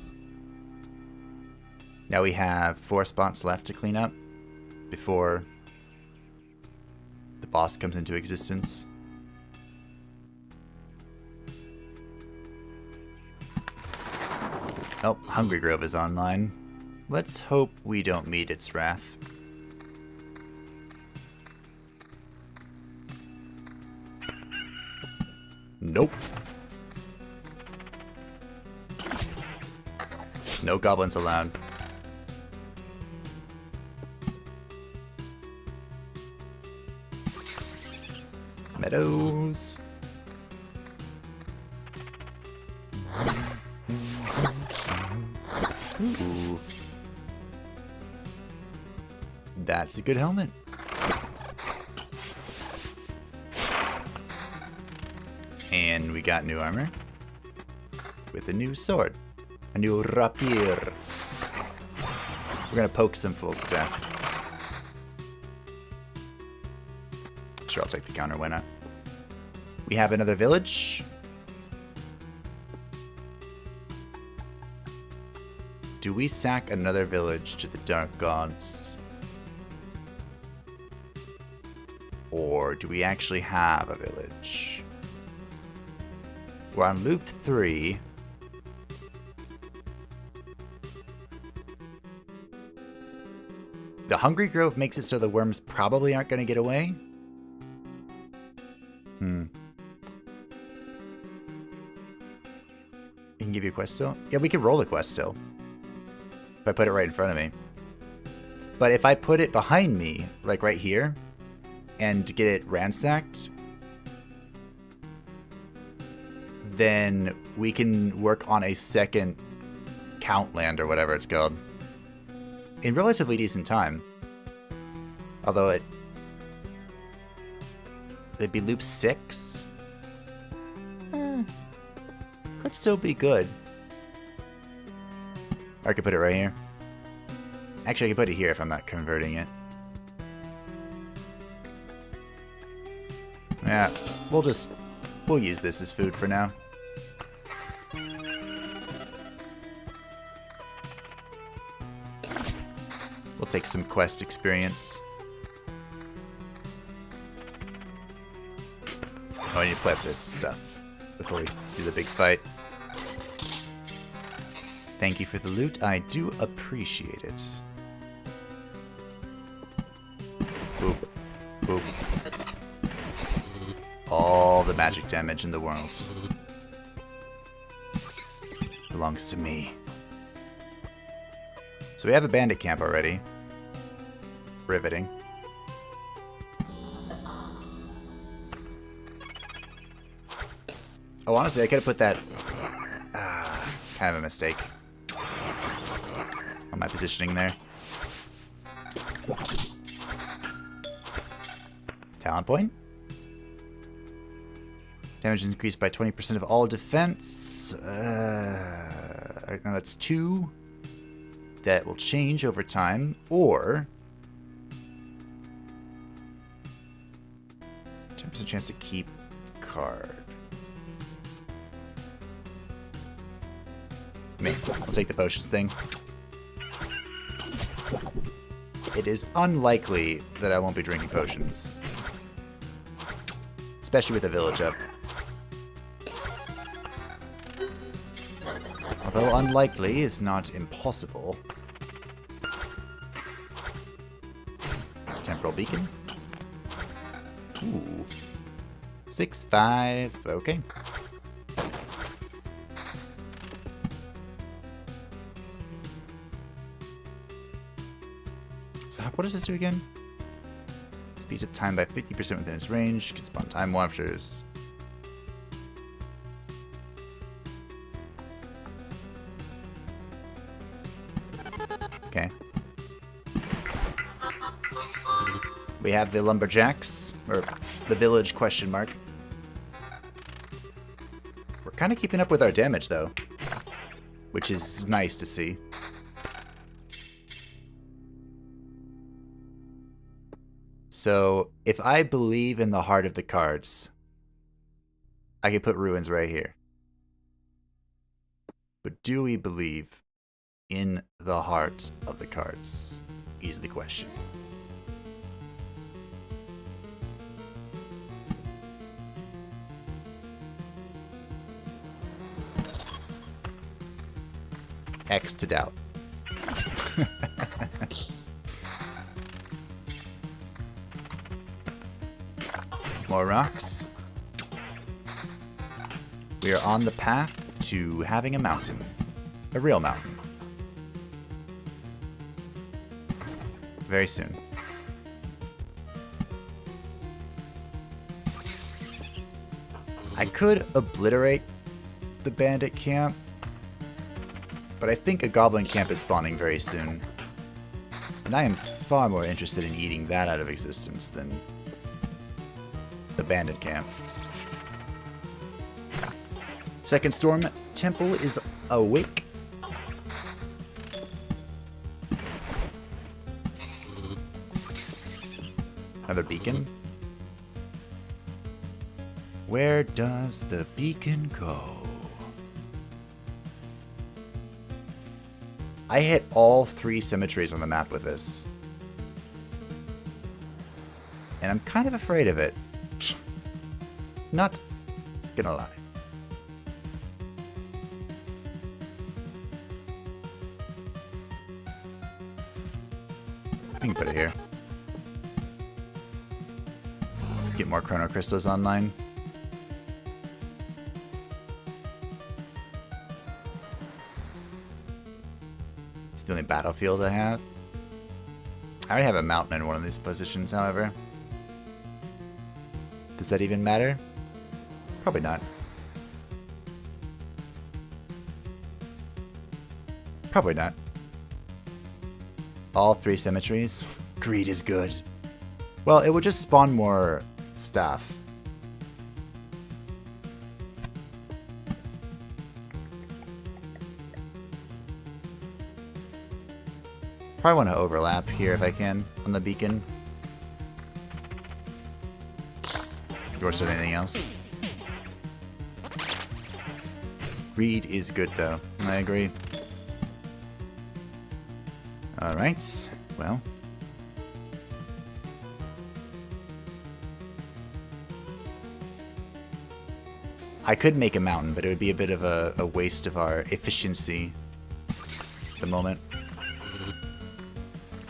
Now we have 4 spots left to clean up before the boss comes into existence. Oh, Hungry Grove is online. Let's hope we don't meet its wrath. Nope. No goblins allowed. Meadows. Ooh. That's a good helmet. And we got new armor with a new sword. A new rapier. We're gonna poke some fools to death. Sure, I'll take the counter, why not? We have another village. Do we sack another village to the Dark Gods? Or do we actually have a village? We're on loop 3. The Hungry Grove makes it so the worms probably aren't going to get away. You can give you a quest still? Yeah, we can roll a quest still. If I put it right in front of me. But if I put it behind me, like right here, and get it ransacked, then we can work on a second count land or whatever it's called. In relatively decent time. Although it'd be loop 6. Could still be good. Or I could put it right here. Actually, I could put it here if I'm not converting it. Yeah, we'll use this as food for now. We'll take some quest experience. Oh, I need to play up this stuff before we do the big fight. Thank you for the loot. I do appreciate it. Boop. Boop. All the magic damage in the world belongs to me. So we have a bandit camp already. Riveting. Oh, honestly, I could have put that... kind of a mistake. On my positioning there. Talent point. Damage is increased by 20% of all defense. No, that's 2. That will change over time. Or 10% chance to keep card. Me. I'll take the potions thing. It is unlikely that I won't be drinking potions. Especially with the village up. Although unlikely is not impossible. Temporal beacon. Ooh. 6-5. Okay. So what does this do again? Speeds up time by 50% within its range. Can spawn time wafers. Okay. We have the lumberjacks, or the village question mark. We're kind of keeping up with our damage though, which is nice to see. So if I believe in the heart of the cards, I can put ruins right here. But do we believe in the heart of the cards? Is the question. X to doubt. More rocks. We are on the path to having a mountain. A real mountain. Very soon. I could obliterate the bandit camp, but I think a goblin camp is spawning very soon. And I am far more interested in eating that out of existence than the bandit camp. Second Storm Temple is awake. Another beacon. Where does the beacon go? I hit all 3 symmetries on the map with this. And I'm kind of afraid of it. Not gonna lie. We can put it here. Get more Chrono Crystals online. It's the only battlefield I have. I already have a mountain in one of these positions, however. Does that even matter? Probably not. Probably not. All 3 symmetries? Greed is good. Well, it would just spawn more stuff. Probably want to overlap here if I can on the beacon. Or so anything else. Greed is good though. I agree. Alright. Well. I could make a mountain, but it would be a bit of a waste of our efficiency at the moment.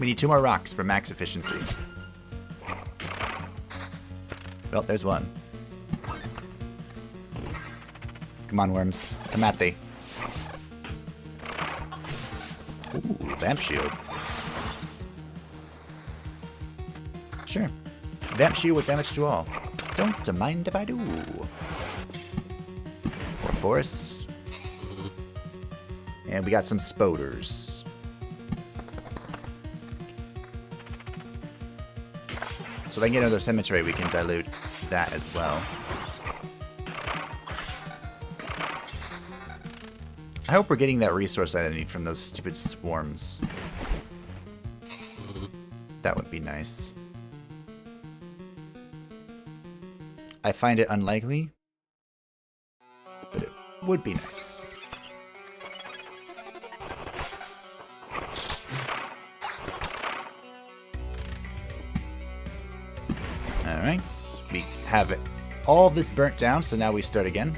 We need 2 more rocks for max efficiency. Well, there's one. Come on, worms. Come at thee. Ooh, vamp shield. Sure. Vamp shield with damage to all. Don't mind if I do. More forests. And we got some spoders. So if I can get another cemetery, we can dilute that as well. I hope we're getting that resource that I need from those stupid swarms. That would be nice. I find it unlikely, but it would be nice. Alright, we have it. All this burnt down, so now we start again.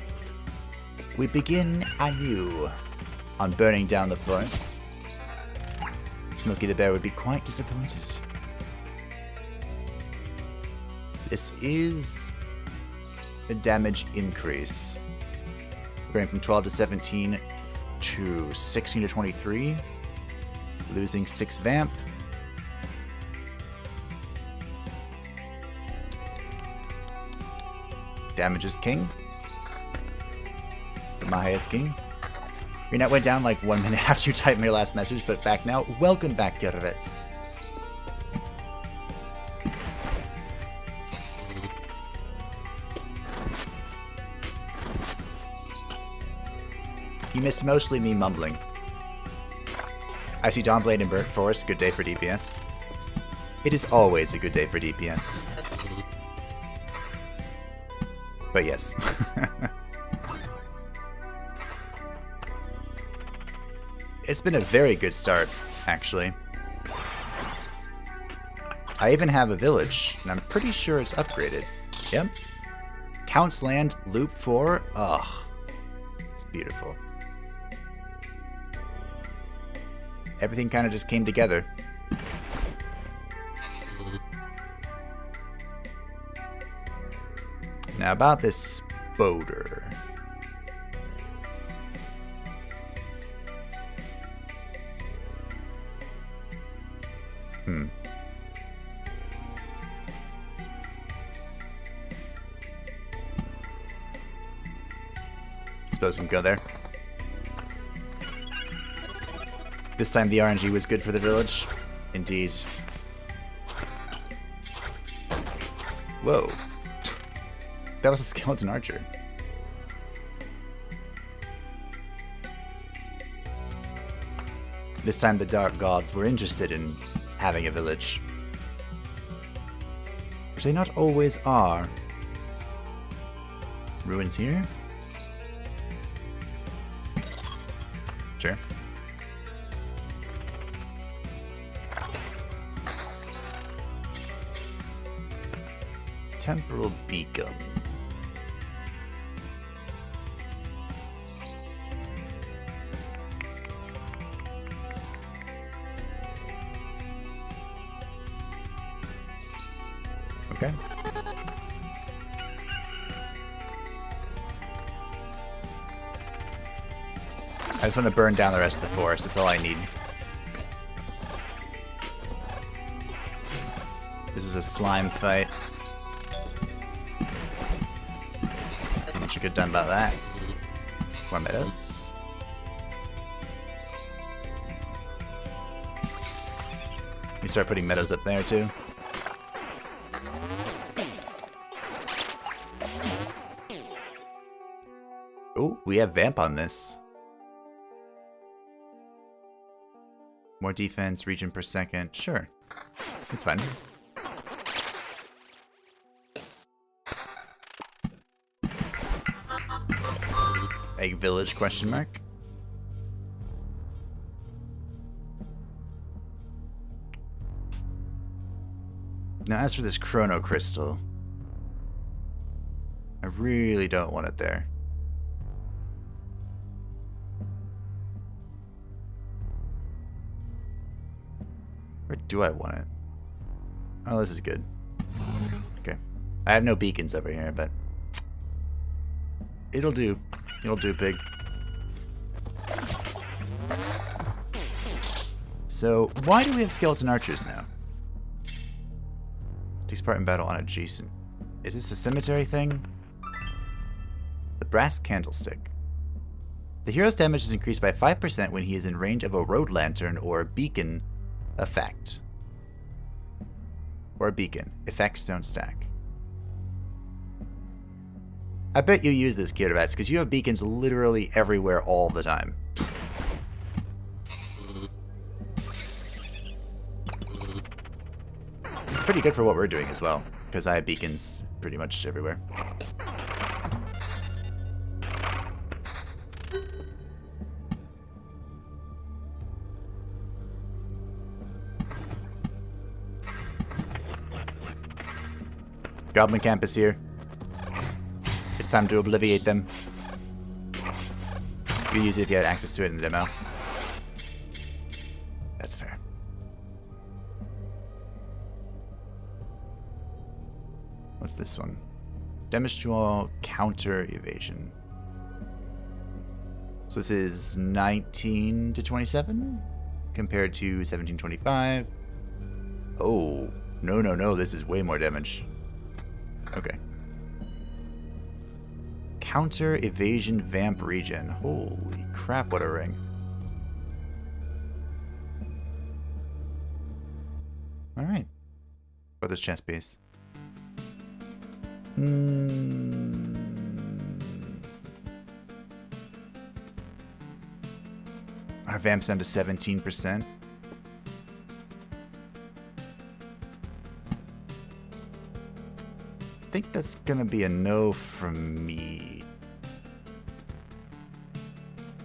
We begin anew on burning down the forest. Smokey the Bear would be quite disappointed. This is a damage increase. We're going from 12 to 17 to 16 to 23. Losing 6 vamp. Damage is king. My highest king. Your net went down like 1 minute after you typed my last message, but back now. Welcome back, Gervitz. You missed mostly me mumbling. I see Dawnblade and Burnt Forest. Good day for DPS. It is always a good day for DPS. But yes. It's been a very good start, actually. I even have a village, and I'm pretty sure it's upgraded. Yep. Count's Land, Loop 4. Ugh. It's beautiful. Everything kind of just came together. Now about this Spoder. Suppose we can go there. This time the RNG was good for the village. Indeed. Whoa. That was a skeleton archer. This time the dark gods were interested in having a village. Which they not always are. Ruins here? Sure. Temporal Beacon. Okay. I just want to burn down the rest of the forest. That's all I need. This is a slime fight. What you could have done about that? More meadows. You start putting meadows up there too. Oh, we have vamp on this. More defense, region per second. Sure. That's fine. Egg village question mark. Now as for this chrono crystal, I really don't want it there. Where do I want it? Oh, this is good. Okay. I have no beacons over here, but it'll do. It'll do, pig. So, why do we have skeleton archers now? Takes part in battle on adjacent. Is this a cemetery thing? The brass candlestick. The hero's damage is increased by 5% when he is in range of a road lantern or a beacon effect. or a beacon. Effects don't stack. I bet you use this, Kirivats, because you have beacons literally everywhere all the time. It's pretty good for what we're doing as well, because I have beacons pretty much everywhere. Goblin camp is here. It's time to obliviate them. You use it if you had access to it in the demo. That's fair. What's this one? Damage to all, counter evasion. So this is 19 to 27 compared to 1725. Oh, no, this is way more damage. Okay. Counter evasion vamp regen. Holy crap, what a ring. Alright. What this chest piece? Our vamp's down to 17%. I think that's gonna be a no from me.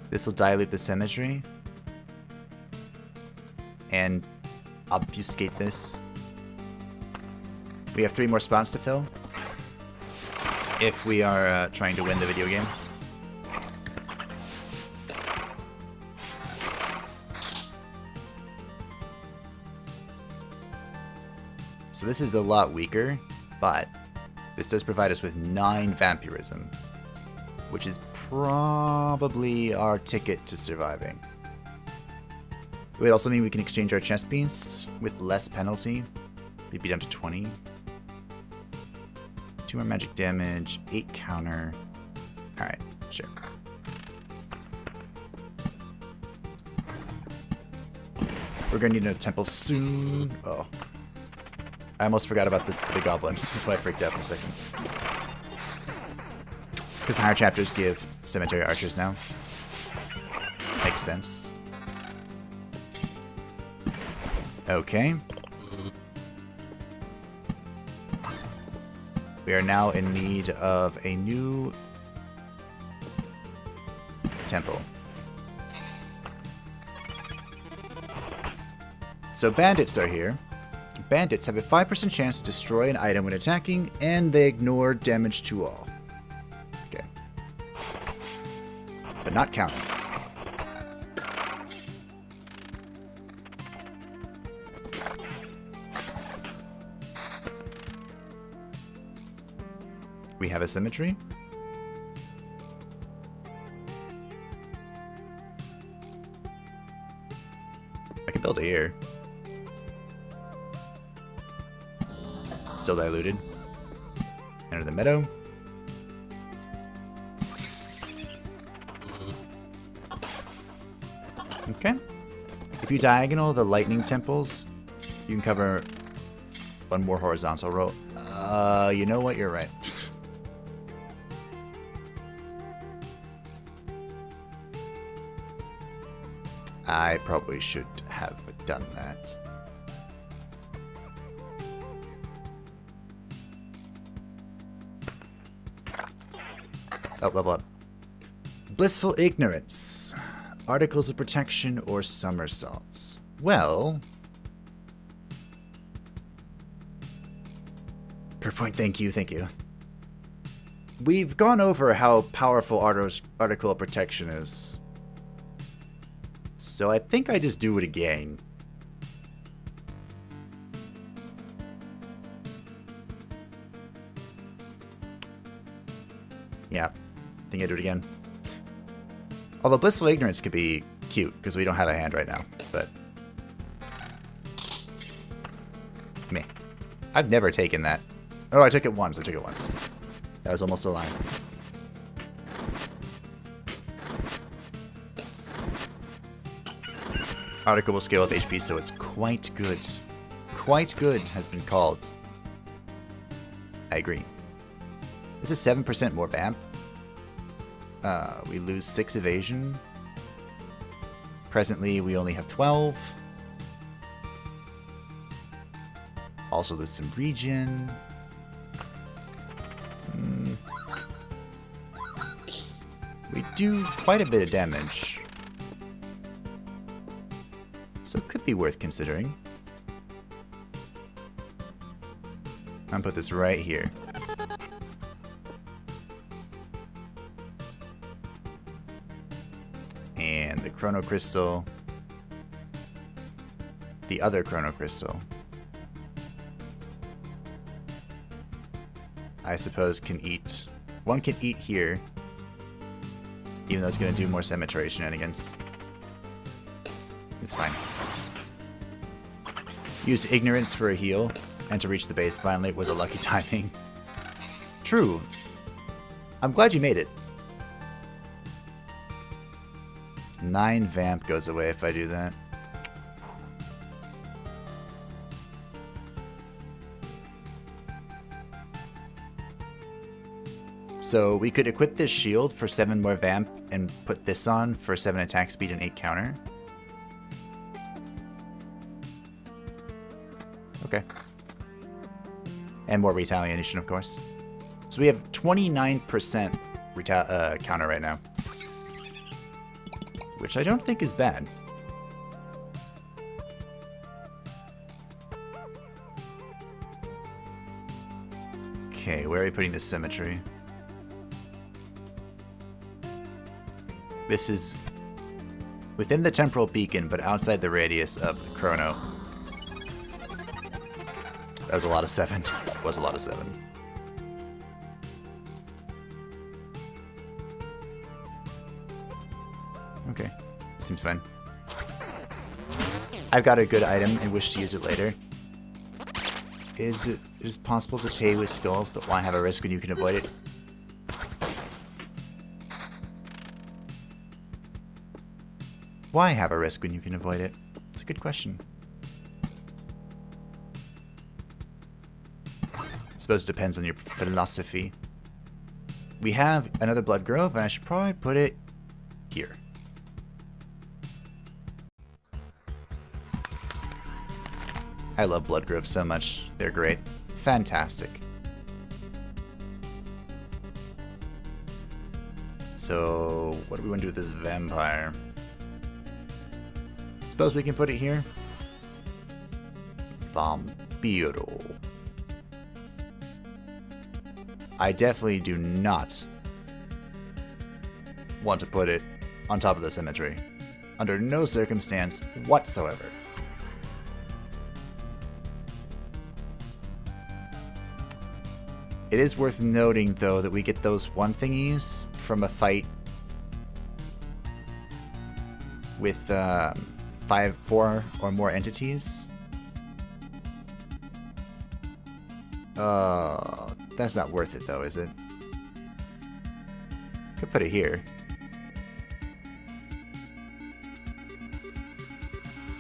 This will dilute the symmetry and obfuscate this. We have 3 more spots to fill if we are trying to win the video game. So this is a lot weaker, but this does provide us with 9 vampirism, which is probably our ticket to surviving. It would also mean we can exchange our chest piece with less penalty. We'd be down to 20. 2 more magic damage, 8 counter. Alright, sure. We're gonna need a temple soon. Oh. I almost forgot about the goblins. That's why I freaked out for a second. Because higher chapters give cemetery archers now. Makes sense. Okay. We are now in need of a new temple. So bandits are here. Bandits have a 5% chance to destroy an item when attacking, and they ignore damage to all. Okay. But not counters. We have a symmetry. I can build it here. Still diluted. Enter the meadow. Okay. If you diagonal the lightning temples, you can cover 1 more horizontal row. You know what? You're right. I probably should have done that. Oh, level up. Blissful Ignorance. Articles of Protection or Somersaults. Well... Per point, thank you. We've gone over how powerful Article of Protection is. So I think I just do it again. Yeah. I think I do it again. Although Blissful Ignorance could be cute, because we don't have a hand right now, but... Meh. I've never taken that. Oh, I took it once. That was almost a line. Article will scale with HP, so it's quite good. quite good has been called. I agree. This is 7% more vamp. We lose 6 evasion. Presently, we only have 12. Also lose some regen. We do quite a bit of damage. So it could be worth considering. I'm gonna put this right here. And the Chrono Crystal. The other Chrono Crystal. I suppose can eat. One can eat here. Even though it's gonna do more cemetery shenanigans. It's fine. Used ignorance for a heal, and to reach the base finally was a lucky timing. True. I'm glad you made it. 9 vamp goes away if I do that. So we could equip this shield for 7 more vamp and put this on for 7 attack speed and 8 counter. Okay. And more retaliation, of course. So we have 29% counter right now. Which I don't think is bad. Okay, where are we putting this symmetry? This is within the temporal beacon, but outside the radius of the chrono. That was a lot of 7. It was a lot of 7. Okay, seems fine. I've got a good item and wish to use it later. Is it possible to pay with skulls, but why have a risk when you can avoid it? Why have a risk when you can avoid it? It's a good question. I suppose it depends on your philosophy. We have another Blood Grove, and I should probably put it here. I love Blood Grove so much. They're great. Fantastic. So, what do we want to do with this vampire? Suppose we can put it here. Vampiro. I definitely do not want to put it on top of the symmetry. Under no circumstance whatsoever. It is worth noting, though, that we get those 1 thingies from a fight with 4 or more entities. That's not worth it, though, is it? Could put it here.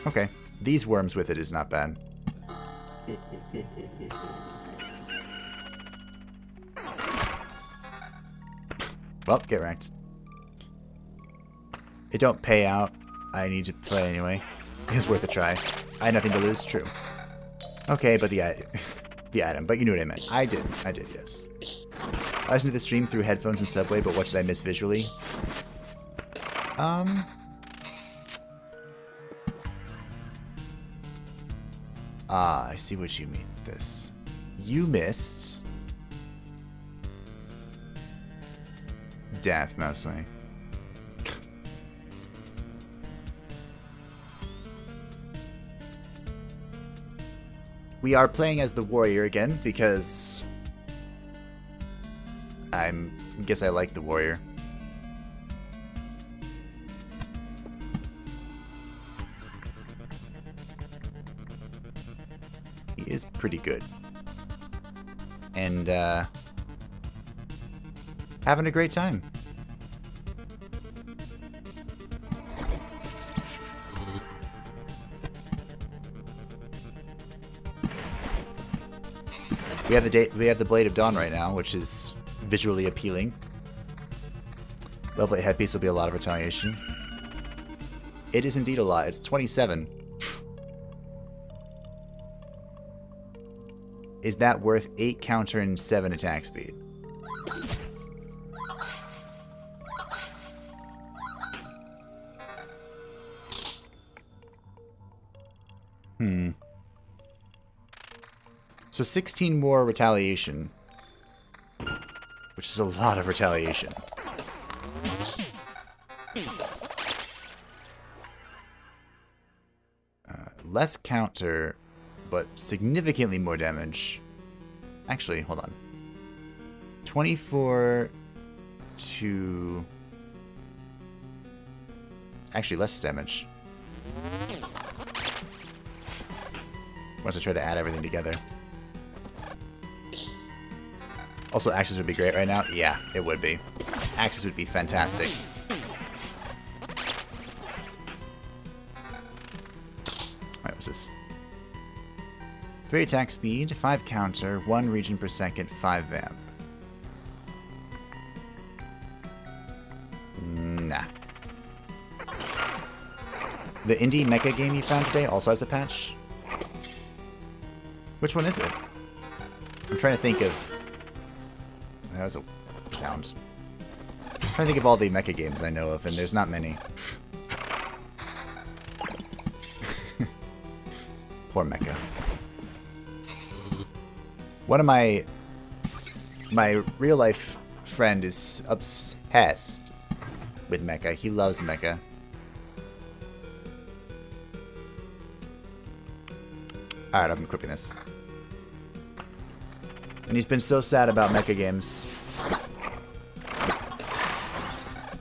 Okay, these worms with it is not bad. Well, get wrecked. It don't pay out. I need to play anyway. It's worth a try. I had nothing to lose, true. Okay, but the item, but you knew what I meant. I did, yes. I listened to the stream through headphones and Subway, but what did I miss visually? I see what you mean with this. You missed death, mostly. We are playing as the warrior again, because I guess I like the warrior. He is pretty good. And, having a great time. We have the Blade of Dawn right now, which is visually appealing. Level 8 headpiece will be a lot of retaliation. It is indeed a lot. It's 27. Is that worth 8 counter and 7 attack speed? So 16 more retaliation, which is a lot of retaliation. Less counter, but significantly more damage. Actually, hold on. 24 to... Actually, less damage. Once I try to add everything together. Also, axes would be great right now. Yeah, it would be. Axes would be fantastic. Alright, what's this? 3 attack speed, 5 counter, 1 region per second, 5 vamp. Nah. The indie mecha game you found today also has a patch? Which one is it? I'm trying to think of... That was a sound. I'm trying to think of all the mecha games I know of, and there's not many. Poor mecha. One of my real life friend is obsessed with mecha. He loves mecha. Alright, I'm equipping this. And he's been so sad about mecha games.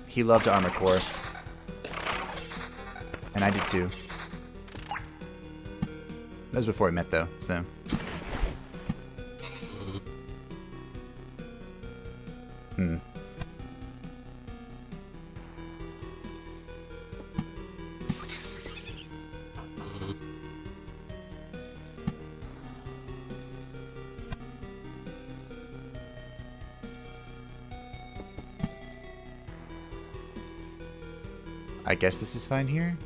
He loved Armored Core. And I did too. That was before we met though, so... I guess this is fine here.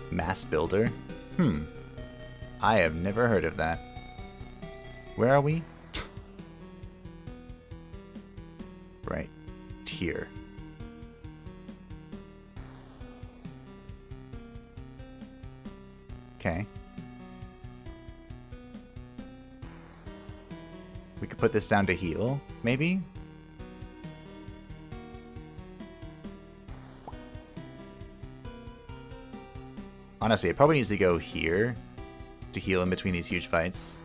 Mass Builder? I have never heard of that. Where are we? Right here. Okay. We could put this down to heal, maybe? Honestly, it probably needs to go here to heal in between these huge fights.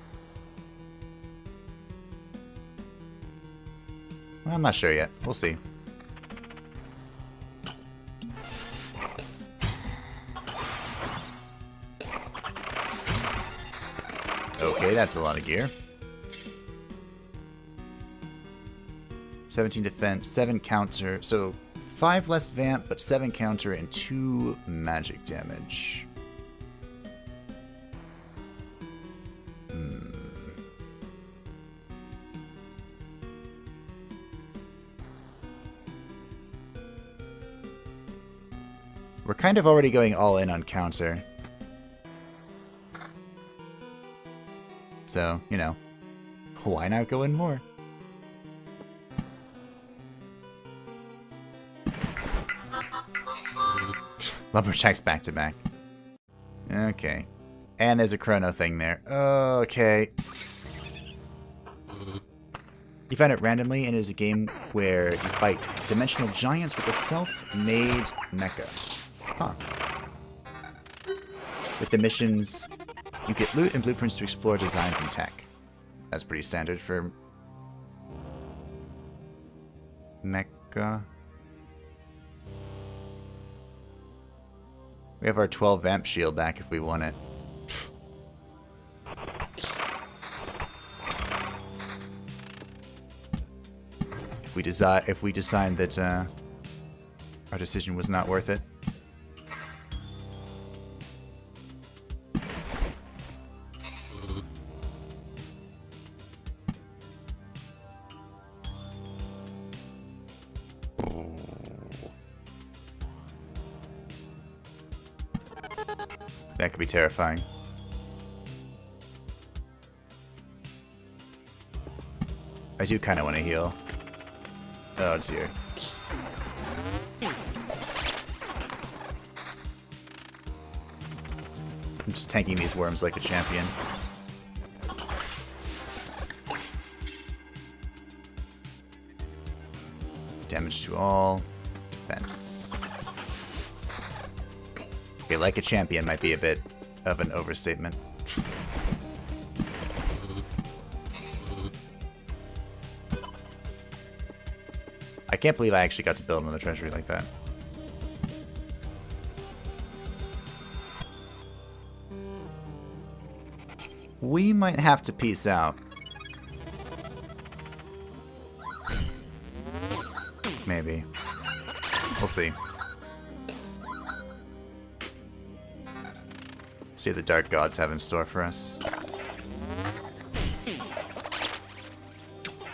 Well, I'm not sure yet. We'll see. Okay, that's a lot of gear. 17 defense, 7 counter. So 5 less vamp, but 7 counter and 2 magic damage. We're kind of already going all in on counter. So, you know, why not go in more? Lumberjacks back to back. Okay. And there's a chrono thing there. Okay. You find it randomly, and it is a game where you fight dimensional giants with a self-made mecha. Huh. With the missions, you get loot and blueprints to explore designs and tech. That's pretty standard for mecha. We have our 12 vamp shield back if we want it. If we decide that our decision was not worth it. That could be terrifying. I do kind of want to heal. Oh dear. I'm just tanking these worms like a champion. Damage to all. Defense. Okay, like a champion might be a bit of an overstatement. I can't believe I actually got to build another treasury like that. We might have to peace out. Maybe. We'll see. See what the Dark Gods have in store for us.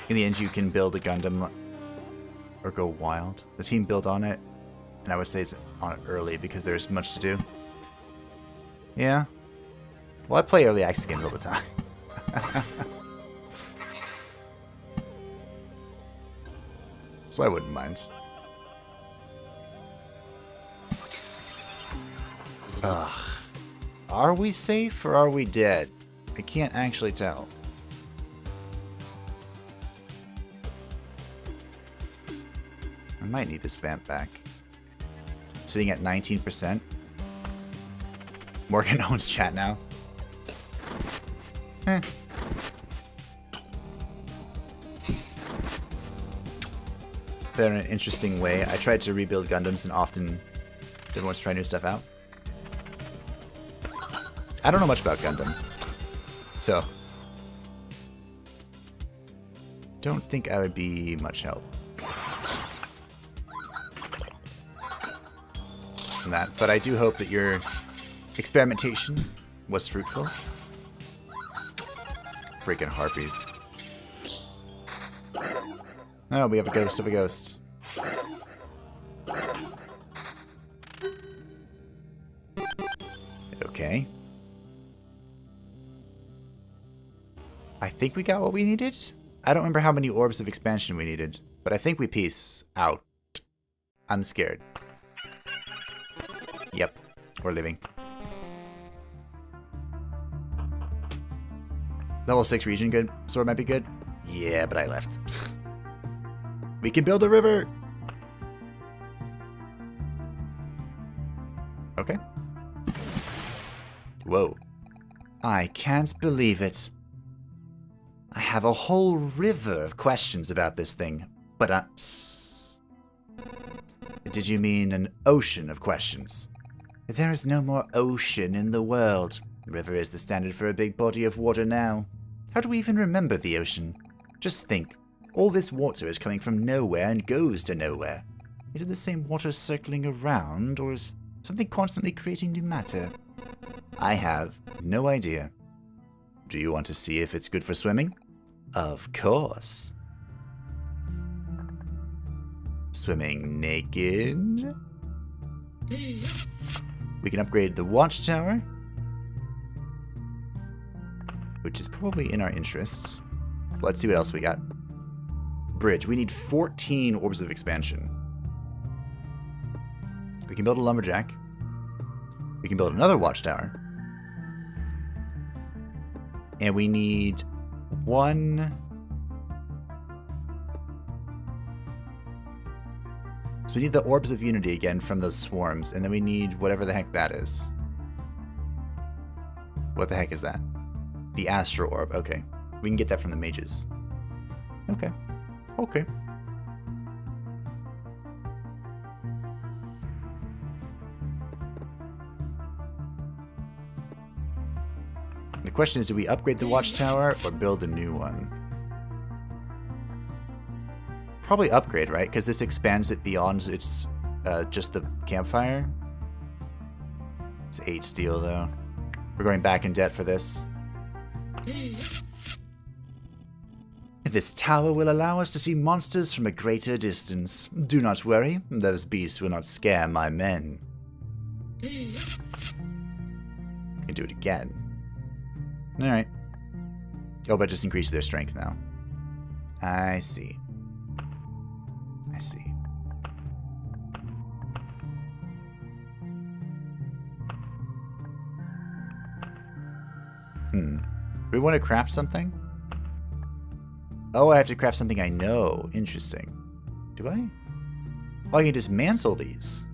In the end, you can build a Gundam or go wild. The team built on it, and I would say it's on it early because there's much to do. Yeah. Well, I play early access games all the time. So I wouldn't mind. Ugh. Are we safe or are we dead? I can't actually tell. I might need this vamp back. Sitting at 19%. Morgan owns chat now. Eh. They're in an interesting way. I tried to rebuild Gundams and often didn't want to try new stuff out. I don't know much about Gundam, so don't think I would be much help in that. But I do hope that your experimentation was fruitful. Freaking harpies. Oh, we have a ghost of a ghost. Okay. I think we got what we needed. I don't remember how many orbs of expansion we needed, but I think we peace out. I'm scared. Yep, we're leaving. Level 6 region good. Sword might be good. Yeah, but I left. We can build a river! Okay. Whoa. I can't believe it. I have a whole river of questions about this thing, but did you mean an ocean of questions? There is no more ocean in the world. River is the standard for a big body of water now. How do we even remember the ocean? Just think. All this water is coming from nowhere and goes to nowhere. Is it the same water circling around, or is something constantly creating new matter? I have no idea. Do you want to see if it's good for swimming? Of course. Swimming naked. We can upgrade the watchtower, which is probably in our interest. Let's see what else we got. Bridge. We need 14 orbs of expansion. We can build a lumberjack. We can build another watchtower. And we need one... So we need the orbs of unity again from those swarms, and then we need whatever the heck that is. What the heck is that? The Astro Orb. Okay. We can get that from the mages. Okay. Okay. The question is, do we upgrade the watchtower or build a new one? Probably upgrade, right? Because this expands it beyond its just the campfire. It's 8 steel, though. We're going back in debt for this. This tower will allow us to see monsters from a greater distance. Do not worry, those beasts will not scare my men. can do it again. Alright. Oh, but just increase their strength now. I see. I see. Do we want to craft something? Oh, I have to craft something I know. Interesting. Do I? Oh, I can dismantle these.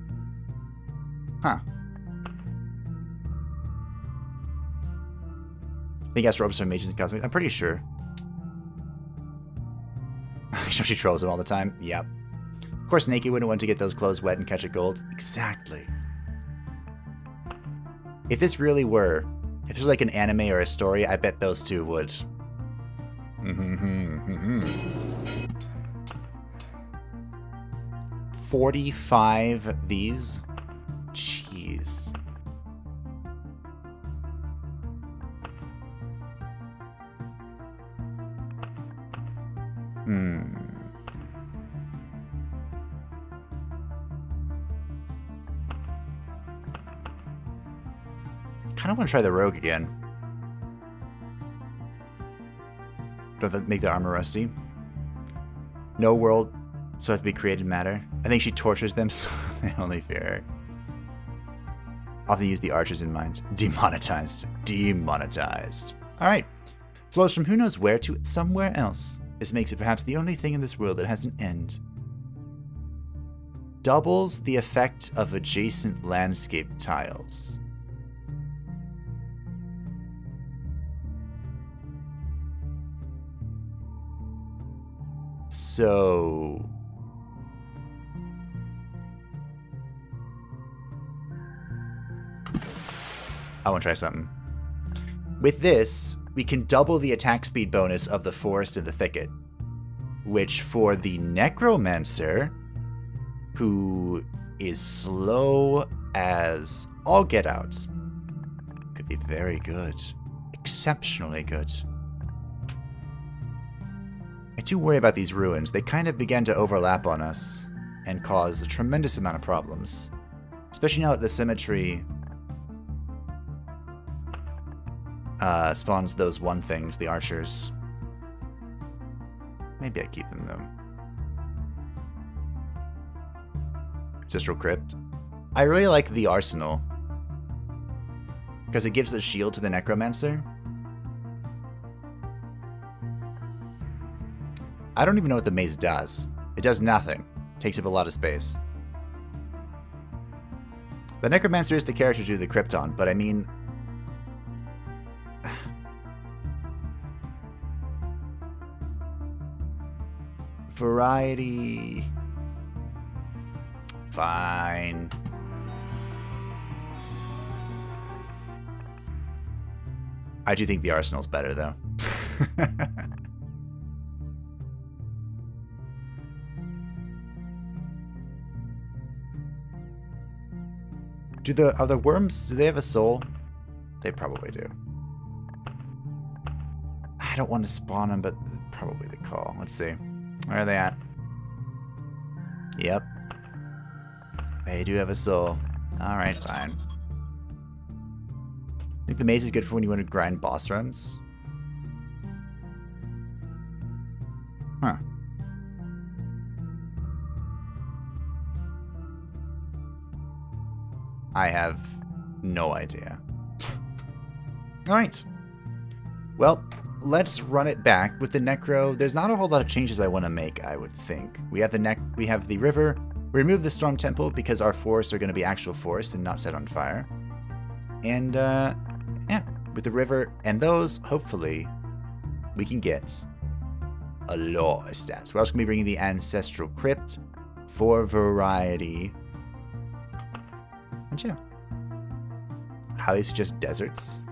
Huh. I think that's ropes for mages and cosmics. I'm pretty sure. She trolls him all the time. Yep. Of course, Naked wouldn't want to get those clothes wet and catch a gold. Exactly. If this really were, if this was like an anime or a story, I bet those two would. 45 these? Jeez. Kind of want to try the rogue again. Don't make the armor rusty. No world, so has to be created matter. I think she tortures them so they only fear her. Often use the archers in mind. Demonetized. Demonetized. Alright. Flows from who knows where to somewhere else. This makes it perhaps the only thing in this world that has an end. Doubles the effect of adjacent landscape tiles. So... I want to try something. With this, we can double the attack speed bonus of the forest and the thicket. Which for the Necromancer, who is slow as all get out, could be very good. Exceptionally good. I do worry about these ruins. They kind of began to overlap on us and cause a tremendous amount of problems. Especially now that the symmetry spawns those one things, the archers. Maybe I keep them though. Ancestral Crypt. I really like the arsenal. Because it gives a shield to the Necromancer. I don't even know what the maze does. It does nothing. It takes up a lot of space. The Necromancer is the character to do the crypt on, but I mean... variety... Fine. I do think the arsenal's better, though. Are the worms, do they have a soul? They probably do. I don't want to spawn them, but probably the call. Let's see. Where are they at? Yep. They do have a soul. Alright, fine. I think the maze is good for when you want to grind boss runs. Huh. I have no idea. Alright. Well, let's run it back with the Necro. There's not a whole lot of changes I want to make, I would think. We have the river. We removed the Storm Temple because our forests are going to be actual forests and not set on fire. And, yeah, with the river and those, hopefully, we can get a lot of stats. We're also going to be bringing the Ancestral Crypt for variety. And yeah. Highly suggest deserts.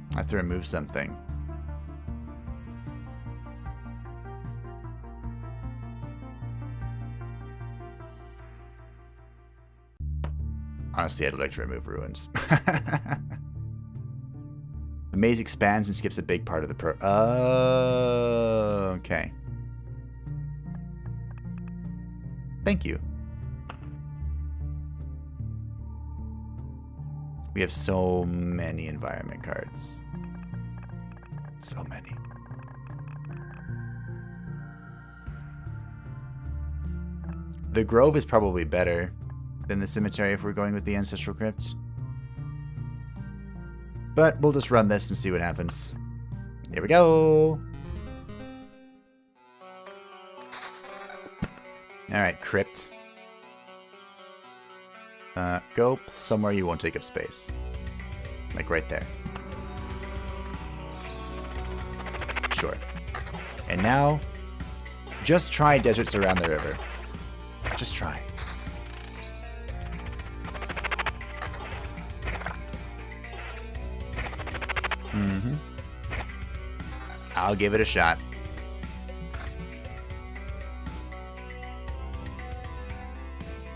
I have to remove something. Honestly, I'd like to remove ruins. The maze expands and skips a big part of the Oh, okay. Thank you. We have so many environment cards. So many. The Grove is probably better than the cemetery if we're going with the Ancestral Crypt. But we'll just run this and see what happens. Here we go! Alright, Crypt. Go somewhere you won't take up space. Like right there. Sure. And now, just try deserts around the river. Just try. I'll give it a shot.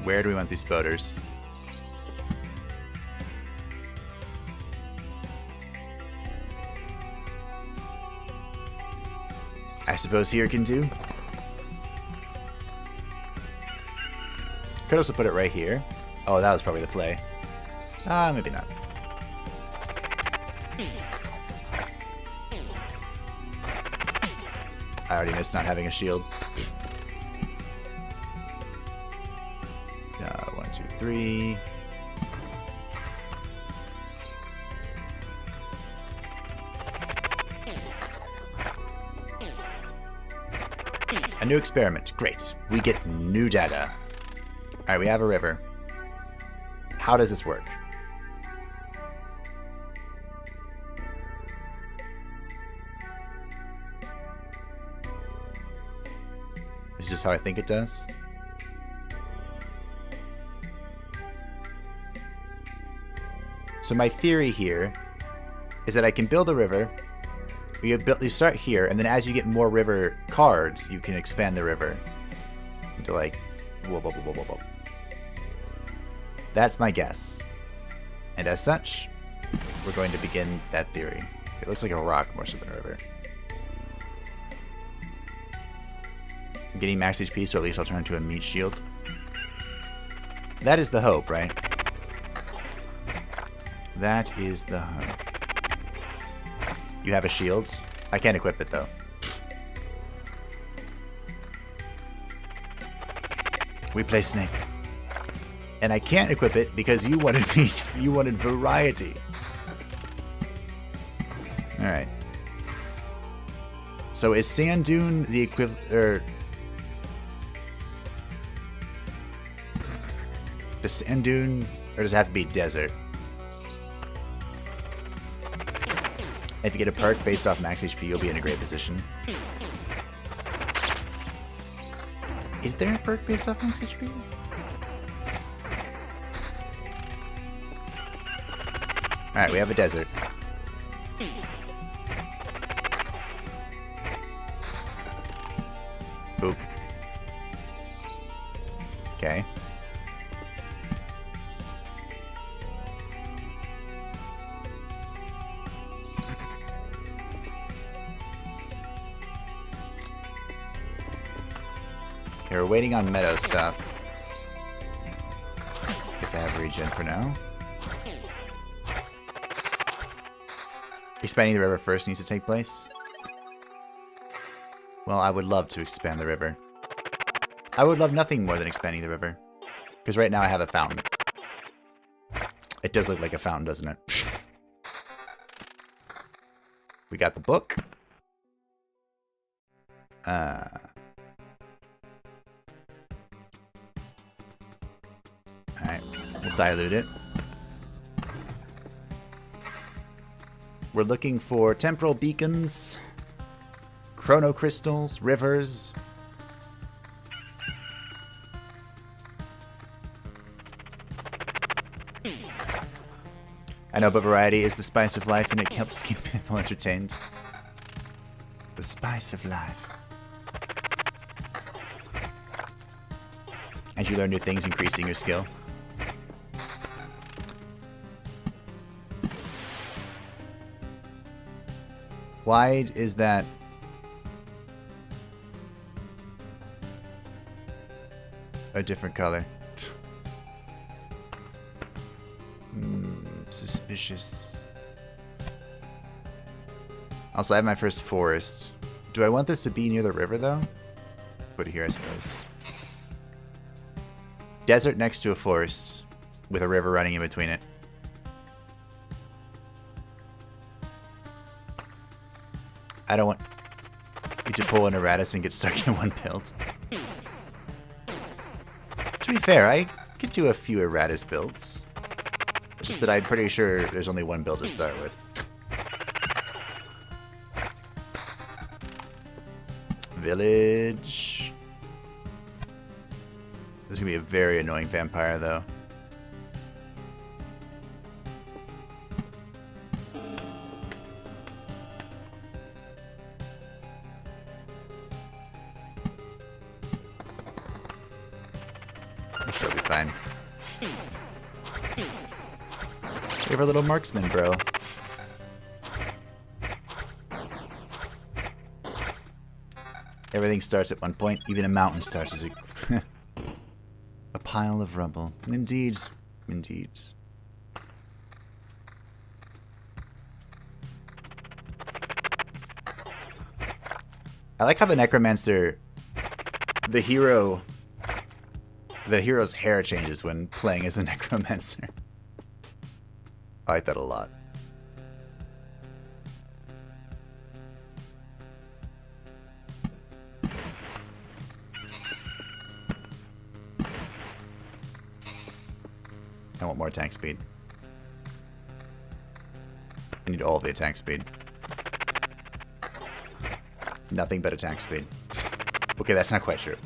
Where do we want these boaters? I suppose here can do. Could also put it right here. Oh, that was probably the play. Maybe not. I already missed not having a shield. 1, 2, 3. A new experiment. Great. We get new data. Alright, we have a river. How does this work? Is this how I think it does? So my theory here is that I can build a river. You start here, and then as you get more river cards, you can expand the river into like whoa, whoa, whoa, whoa, whoa. That's my guess. And as such, we're going to begin that theory. It looks like a rock more so than a river. I'm getting max HP, so at least I'll turn into a meat shield. That is the hope, right? That is the hope. You have a shield? I can't equip it, though. We play Snake. And I can't equip it because you wanted you wanted variety. Alright. So is Sand Dune the equivalent, does Sand Dune, or does it have to be desert? If you get a perk based off max HP, you'll be in a great position. Is there a perk based off max HP? Alright, we have a desert. Oop. Okay. Okay, we're waiting on meadow stuff. Guess I have regen for now. Expanding the river first needs to take place. Well, I would love to expand the river. I would love nothing more than expanding the river. Because right now I have a fountain. It does look like a fountain, doesn't it? We got the book. Alright, we'll dilute it. We're looking for temporal beacons, chrono crystals, rivers. I know, but variety is the spice of life, and it helps keep people entertained. The spice of life. As you learn new things, increasing your skill. Why is that? A different color. Suspicious. Also, I have my first forest. Do I want this to be near the river, though? Put it here, I suppose. Desert next to a forest with a river running in between it. I don't want you to pull an erratus and get stuck in one build. To be fair, I could do a few erratus builds. It's just that I'm pretty sure there's only one build to start with. Village. This is gonna be a very annoying vampire, though. I'm sure it'll be fine. We have our little marksman, bro. Everything starts at one point. Even a mountain starts as a pile of rubble. Indeed. Indeed. I like how the Necromancer, the hero's hair changes when playing as a Necromancer. I like that a lot. I want more attack speed. I need all of the attack speed. Nothing but attack speed. Okay, that's not quite true.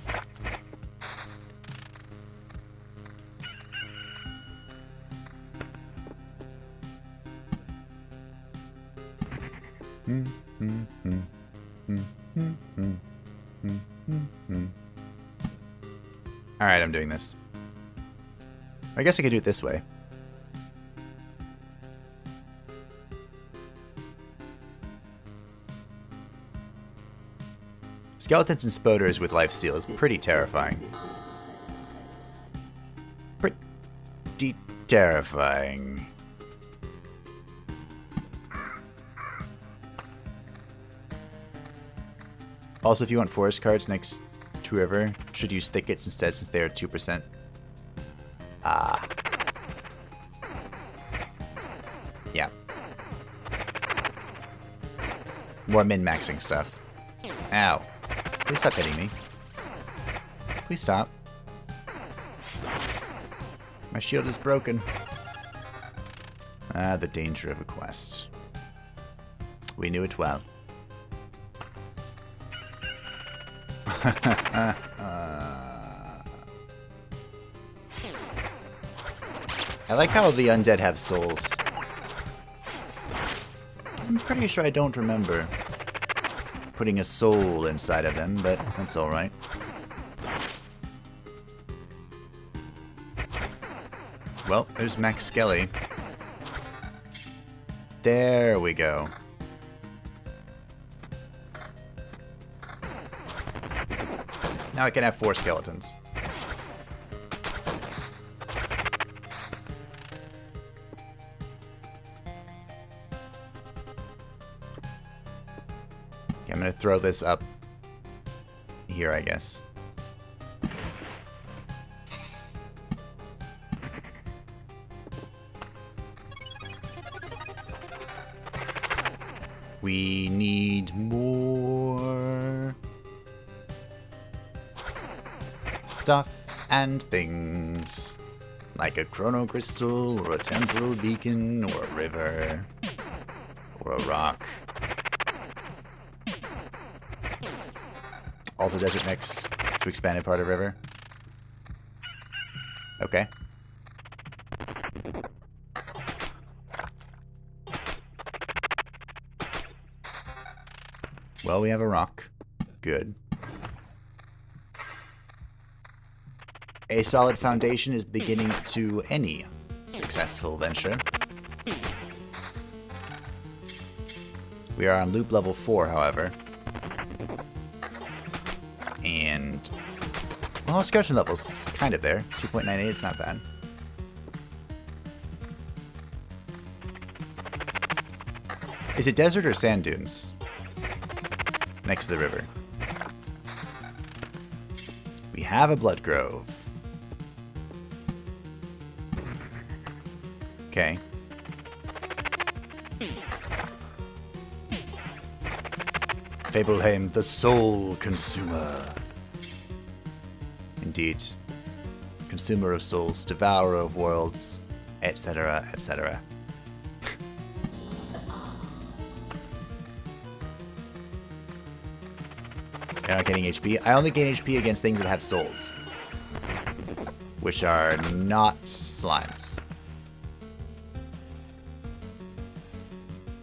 Alright, I'm doing this. I guess I could do it this way. Skeletons and spoders with lifesteal is pretty terrifying. Pretty terrifying. Also, if you want forest cards next to river, should use thickets instead since they are 2%. Ah. Yeah. More min-maxing stuff. Ow. Please stop hitting me. Please stop. My shield is broken. Ah, the danger of a quest. We knew it well. I like how the undead have souls. I'm pretty sure I don't remember putting a soul inside of them, but that's alright. Well, there's Max Skelly. There we go. Now I can have 4 skeletons. Okay, I'm gonna throw this up here, I guess. We need more stuff and things, like a chrono crystal, or a temporal beacon, or a river, or a rock. Also desert next to expanded part of river. Okay. Well, we have a rock. Good. A solid foundation is the beginning to any successful venture. We We are on loop level 4, however. And... well, skeleton level's kind of there. 2.98 is not bad. Is it desert or sand dunes? Next to the river. We have a blood grove. Okay. Fableheim, the soul consumer. Indeed. Consumer of souls, devourer of worlds, etc., etc. You're not getting HP. I only gain HP against things that have souls, which are not slimes.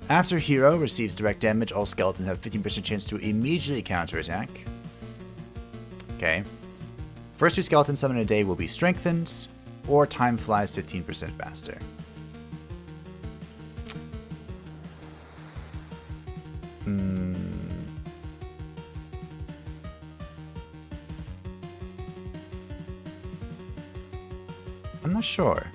After hero receives direct damage, all skeletons have 15% chance to immediately counterattack. Okay. First 2 skeletons summoned in a day will be strengthened, or time flies 15% faster. I'm not sure.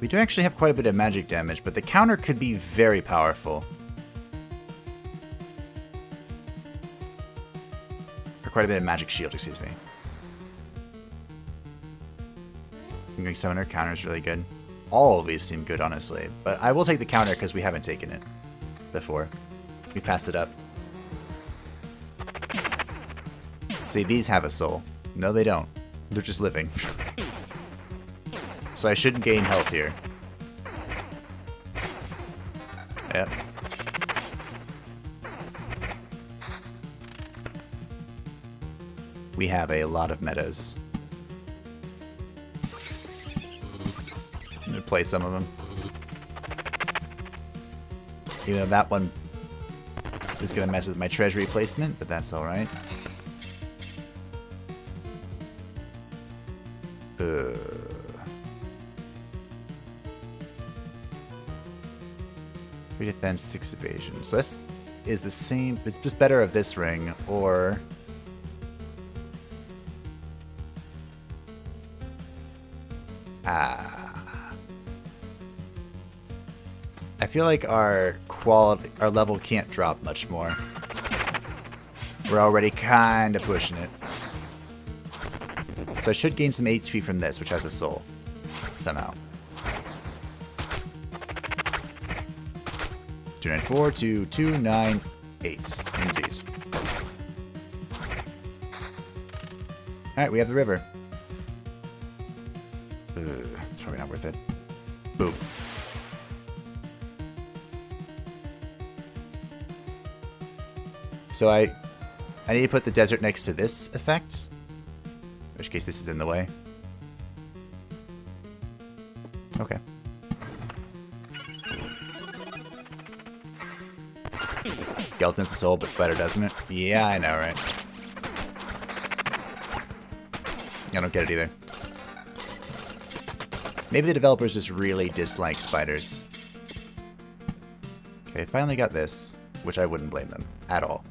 We do actually have quite a bit of magic damage, but the counter could be very powerful. Or quite a bit of magic shield, excuse me. Ring Summoner counter is really good. All of these seem good, honestly. But I will take the counter because we haven't taken it before. We passed it up. See, these have a soul. No, they don't. They're just living. So I shouldn't gain health here. Yep. We have a lot of meadows. I'm gonna play some of them. Even though that one is gonna mess with my treasury placement, but that's alright. Defense, 6 evasion. So this is the same. It's just better of this ring, or I feel like our level can't drop much more. We're already kind of pushing it. So I should gain some HP from this, which has a soul somehow. 294 to 298. Indeed. Alright, we have the river. It's probably not worth it. Boom. So I need to put the desert next to this effect. In which case this is in the way. Okay. Skeleton's a soul, but spider doesn't it? Yeah, I know, right? I don't get it either. Maybe the developers just really dislike spiders. Okay, finally got this, which I wouldn't blame them at all.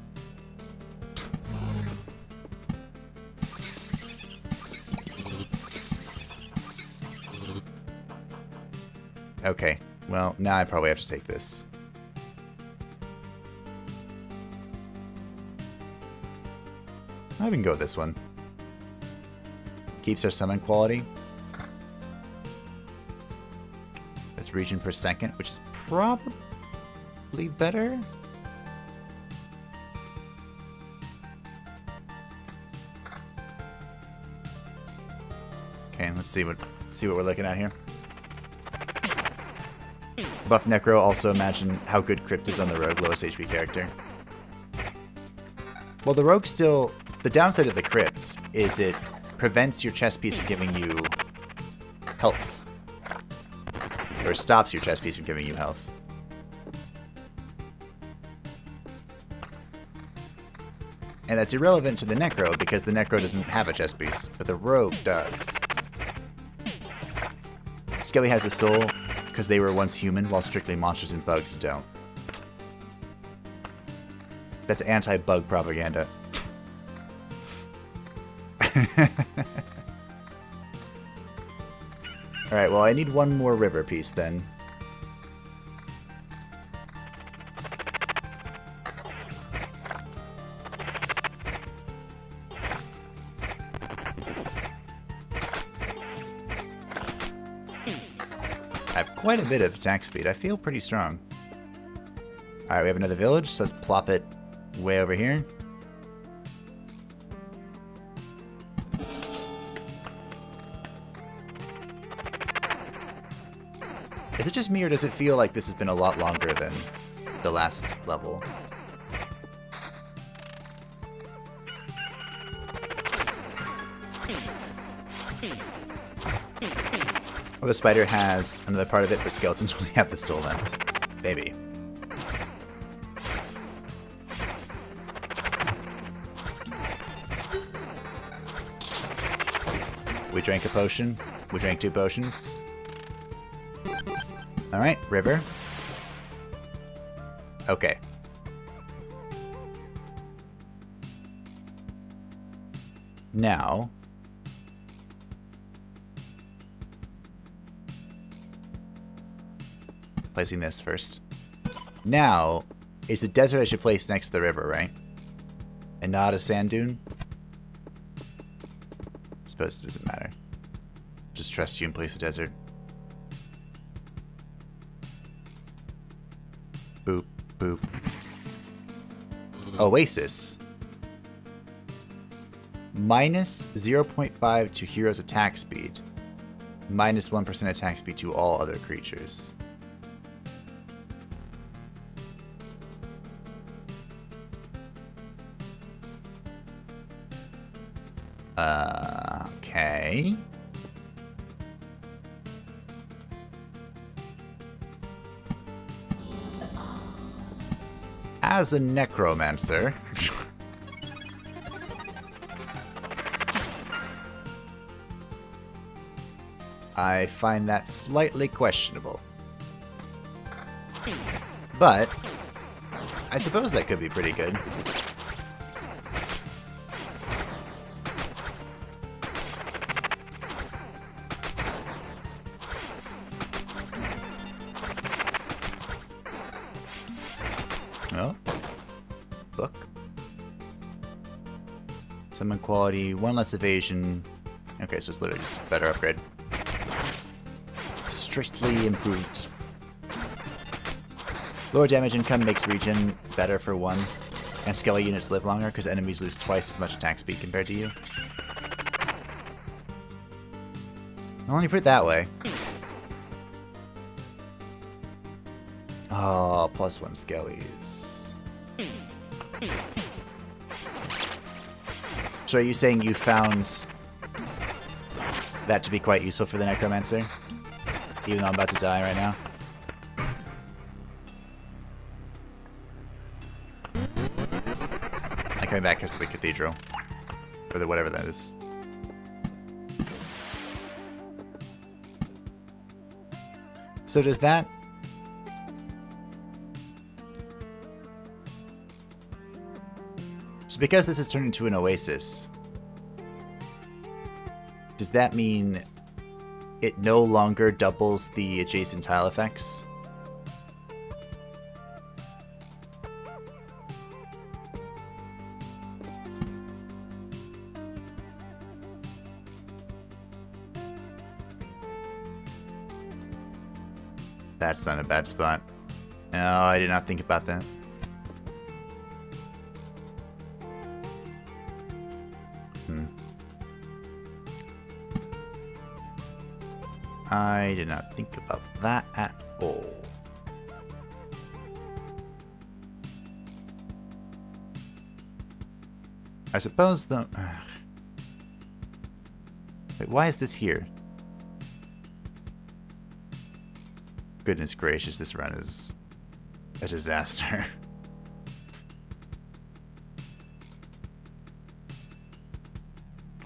Okay, well, now I probably have to take this. I can go with this one. Keeps our summon quality. It's region per second, which is probably better. Okay, let's see what we're looking at here. Buff Necro, also imagine how good Crypt is on the Rogue, lowest HP character. Well, the Rogue still... The downside of the Crypt is it prevents your chest piece from giving you health. Or stops your chest piece from giving you health. And that's irrelevant to the Necro, because the Necro doesn't have a chest piece, but the Rogue does. Skelly has a soul. because they were once human, while strictly monsters and bugs don't. That's anti-bug propaganda. Alright, well, I need one more river piece then. I have quite a bit of attack speed. I feel pretty strong. Alright, we have another village, so let's plop it way over here. Is it just me, or does it feel like this has been a lot longer than the last level? Well, the spider has another part of it, but skeletons only have the soul left. Baby. We drank a potion. We drank 2 potions. Alright, river. Okay. Now... placing this first. Now, it's a desert I should place next to the river, right? And not a sand dune? I suppose it doesn't matter. Just trust you and place a desert. Boop, boop. Oasis. Minus 0.5 to hero's attack speed. Minus 1% attack speed to all other creatures. Okay. As a necromancer, I find that slightly questionable. But I suppose that could be pretty good. Oh, book. Summon quality, 1 less evasion. Okay, so it's literally just a better upgrade. Strictly improved. Lower damage income makes regen better for 1. And skelly units live longer because enemies lose twice as much attack speed compared to you. Well, when you put it that way. Oh, +1 skellies. So are you saying you found that to be quite useful for the Necromancer? Even though I'm about to die right now? I'm coming back to the cathedral. Or the whatever that is. So does that... So because this has turned into an oasis, does that mean it no longer doubles the adjacent tile effects? That's not a bad spot. No, I did not think about that. I did not think about that at all. I suppose the... Wait, why is this here? Goodness gracious, this run is a disaster.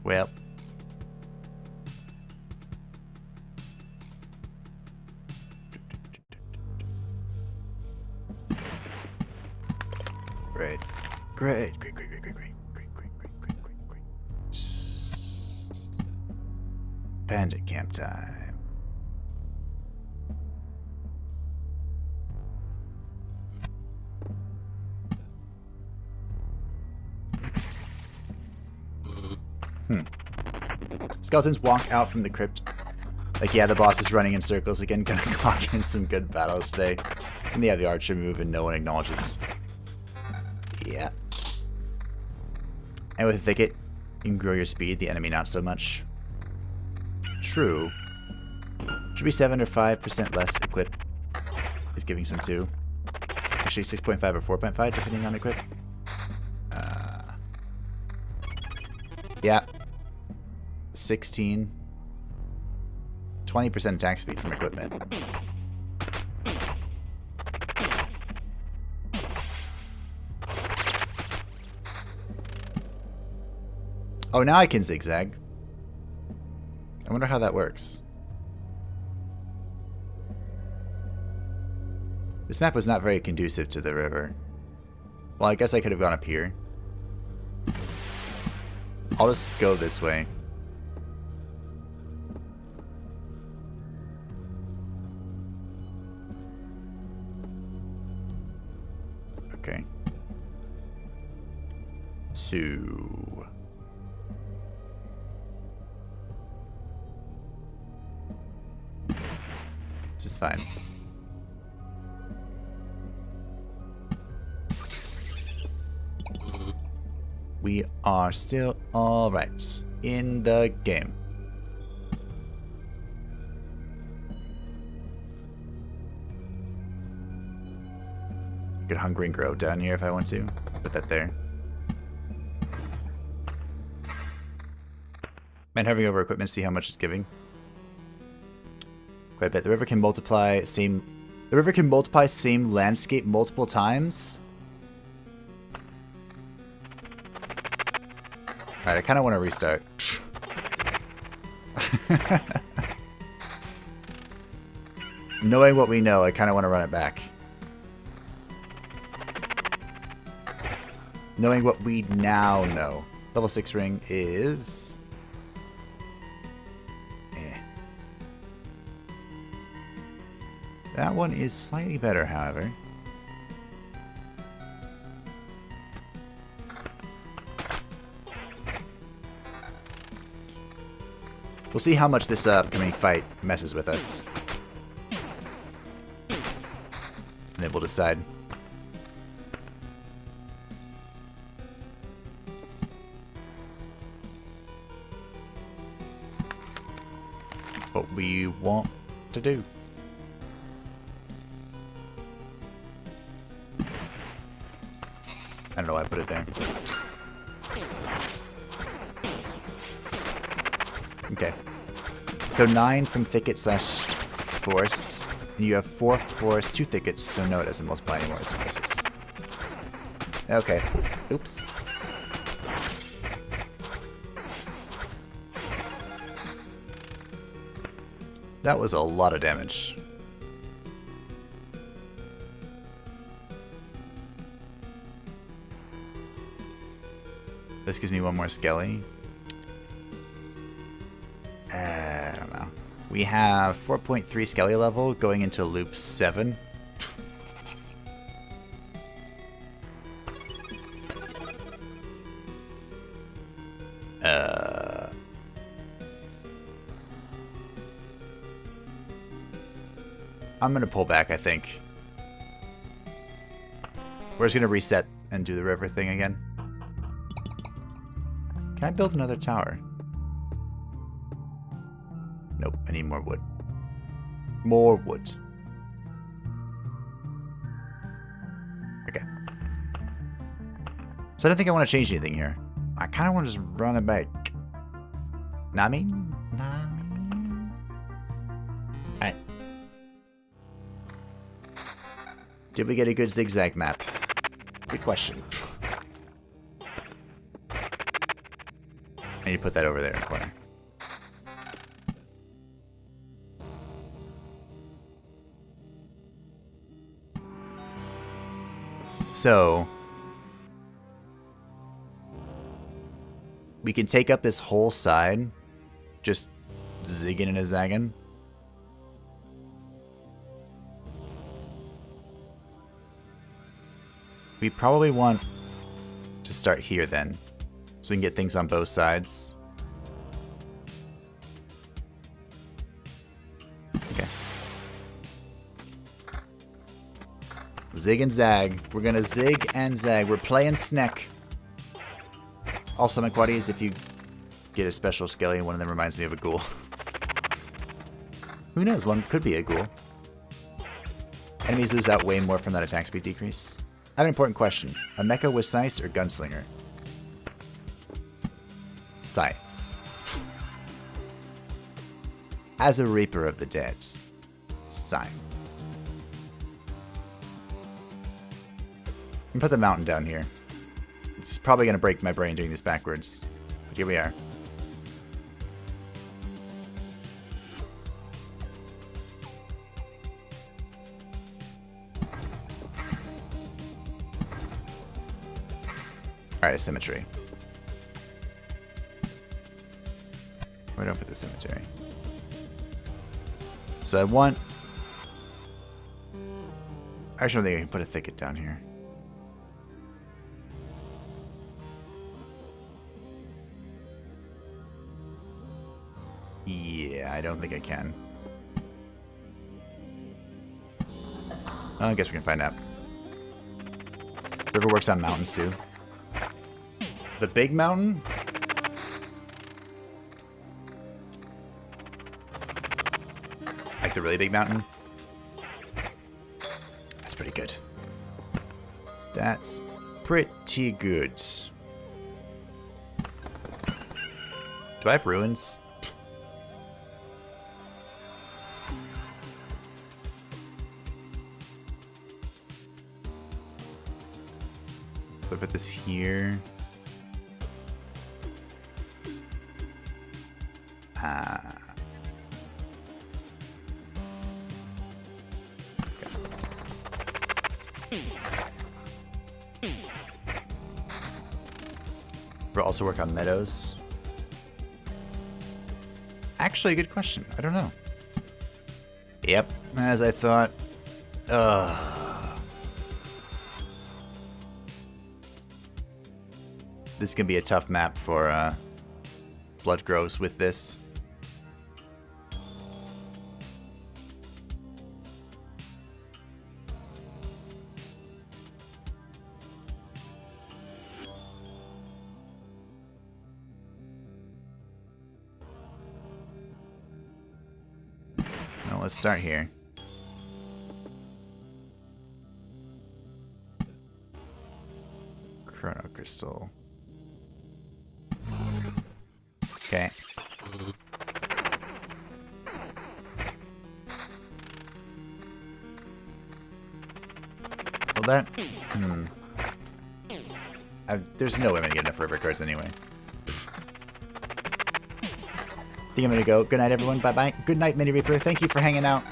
Well... Great, great, great, great, great, great, great, great, great, great, great, great. Bandit camp time. Skeletons walk out from the crypt. Like, yeah, the boss is running in circles again, gonna clock in some good battles today. And they have the archer move and no one acknowledges. Yeah. And with Thicket, you can grow your speed, the enemy not so much. True. Should be 7 or 5% less equip. Is giving some too. Actually 6.5 or 4.5 depending on equip. Yeah. 16. 20% attack speed from equipment. Oh, now I can zigzag. I wonder how that works. This map was not very conducive to the river. Well, I guess I could have gone up here. I'll just go this way. Okay. So... this is fine. We are still alright in the game. Could Hungry and Grow down here if I want to. Put that there. Man, hovering over equipment, see how much it's giving. Quite a bit. The river can multiply same. The river can multiply same landscape multiple times. Alright, I kind of want to restart. Knowing what we know, I kind of want to run it back. Knowing what we now know. Level 6 ring is... That one is slightly better, however. We'll see how much this upcoming fight messes with us. And then we'll decide. What we want to do. I don't know why I put it there. Okay. So 9 from thicket slash force. And you have 4 force, 2 thickets, so no, it doesn't multiply anymore. So this is... Okay. Oops. That was a lot of damage. This gives me one more skelly. I don't know. We have 4.3 skelly level going into loop 7. I'm gonna pull back, I think. We're just gonna reset and do the river thing again. Can I build another tower? Nope, I need more wood. More wood. Okay. So I don't think I want to change anything here. I kind of want to just run it back. Nami? Alright. Did we get a good zigzag map? Good question. I need to put that over there in the corner. So, We can take up this whole side, just zigging and a zagging. We probably want to start here then, so we can get things on both sides. Okay. Zig and zag. We're gonna zig and zag. We're playing Sneck. Also, McQuaddies, if you get a special skelly, one of them reminds me of a ghoul. Who knows? One could be a ghoul. Enemies lose out way more from that attack speed decrease. I have an important question. A mecha with scythe or gunslinger? Scythes. As a reaper of the dead. Scythes. I'm gonna put the mountain down here. It's probably gonna break my brain doing this backwards. But here we are. Alright, a cemetery. Where do I put the cemetery? So I want... I actually don't think I can put a thicket down here. Yeah, I don't think I can. I guess we can find out. River works on mountains too. The big mountain? Like the really big mountain? That's pretty good. That's pretty good. Do I have ruins? Do I put this here? We'll also work on meadows. Actually, a good question. I don't know. Yep, as I thought. This is gonna be a tough map for Blood Groves with this. Well, let's start here. Chrono Crystal. Okay. Well, that... there's no way I'm gonna get enough river cards anyway. I think I'm gonna go. Good night, everyone. Bye-bye. Good night, Mini Reaper. Thank you for hanging out.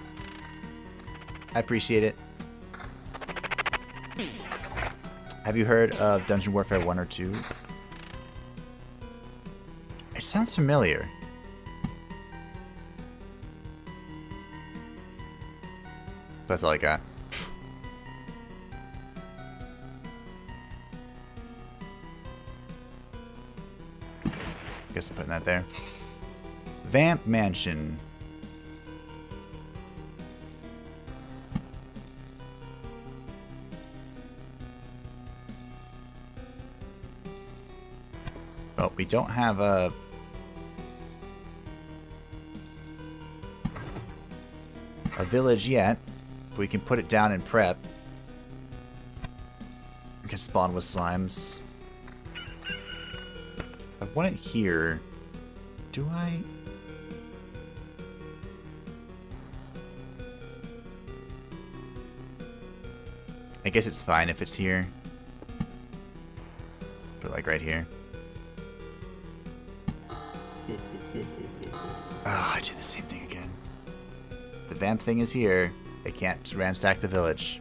I appreciate it. Have you heard of Dungeon Warfare 1 or 2? It sounds familiar. That's all I got. Guess I'm putting that there. Vamp Mansion. Oh, we don't have a village yet. But we can put it down in prep. We can spawn with slimes. I want it here. Do I? I guess it's fine if it's here. Put it like right here. Ah, I did the same thing again. The vamp thing is here. They can't ransack the village.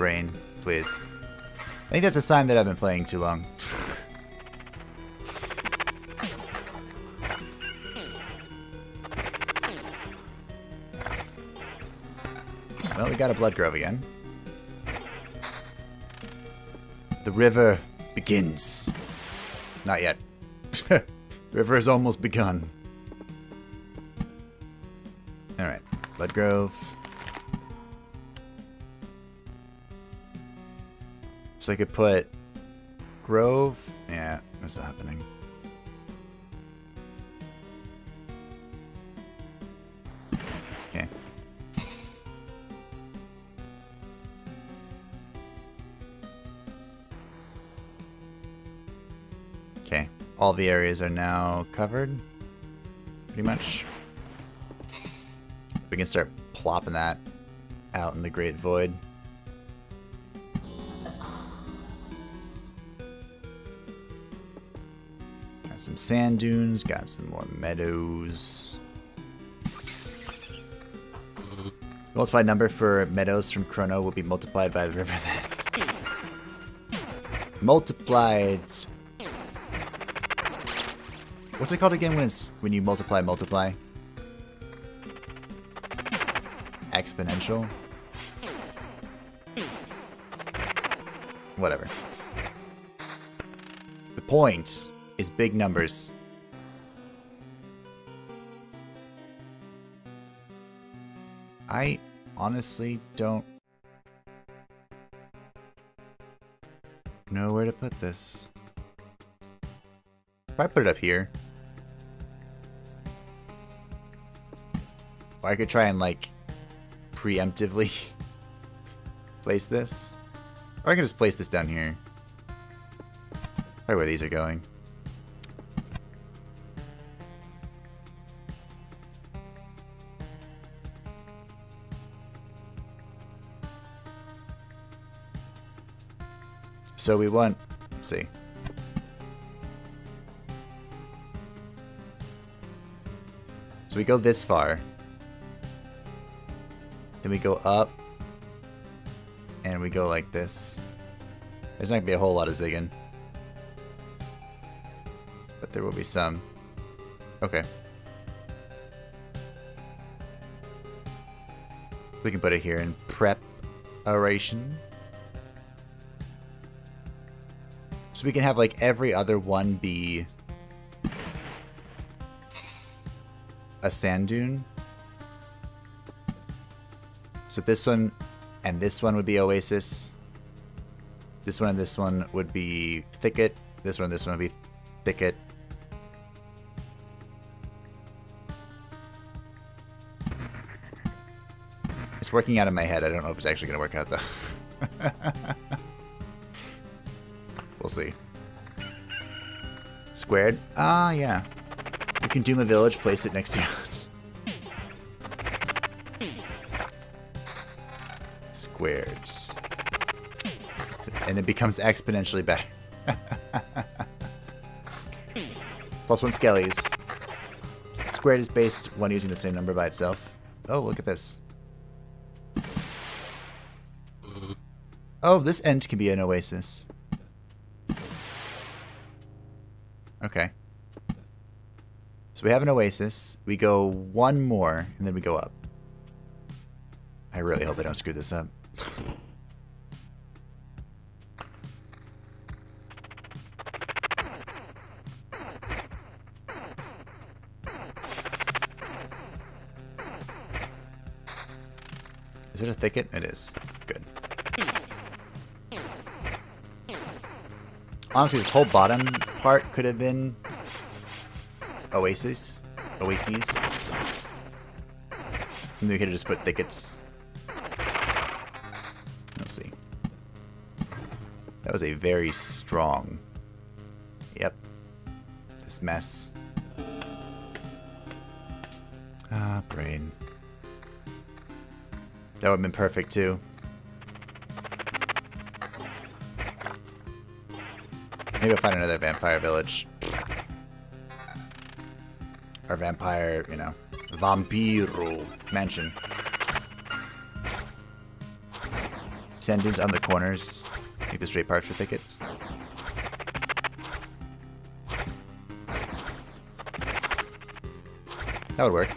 brain, please. I think that's a sign that I've been playing too long. Well, we got a blood grove again. The river begins. Not yet. River has almost begun. Alright, blood grove. So I could put grove. Yeah, what's happening? Okay. Okay, all the areas are now covered, pretty much. We can start plopping that out in the Great Void. Got some sand dunes, got some more meadows. The multiplied number for meadows from Chrono will be multiplied by the river then. Multiplied. What's it called again when you multiply? Exponential? Whatever. The point is big numbers. I honestly don't know where to put this. If I put it up here, or I could try and like preemptively place this, or I could just place this down here. Probably where these are going. So we want, let's see. So we go this far. Then we go up. And we go like this. There's not going to be a whole lot of zigging. But there will be some. Okay. We can put it here in preparation. So we can have like every other one be a sand dune. So this one and this one would be oasis. This one and this one would be thicket. This one and this one would be thicket. It's working out in my head. I don't know if it's actually going to work out though. We'll see. Squared? Ah, yeah. You can doom a village, place it next to yours. Squared. And it becomes exponentially better. +1 skellies. Squared is based when using the same number by itself. Oh, look at this. Oh, this end can be an oasis. Okay. So we have an oasis. We go one more, and then we go up. I really hope I don't screw this up. Is it a thicket? It is. Good. Honestly, this whole bottom part could have been oases. Oases. And we could have just put thickets. Let's see. That was a very strong. Yep. This mess. Ah, brain. That would have been perfect too. Maybe I'll find another vampire village. Or vampire, you know, vampiro mansion. Sand dunes on the corners, like the straight parts for thickets. That would work.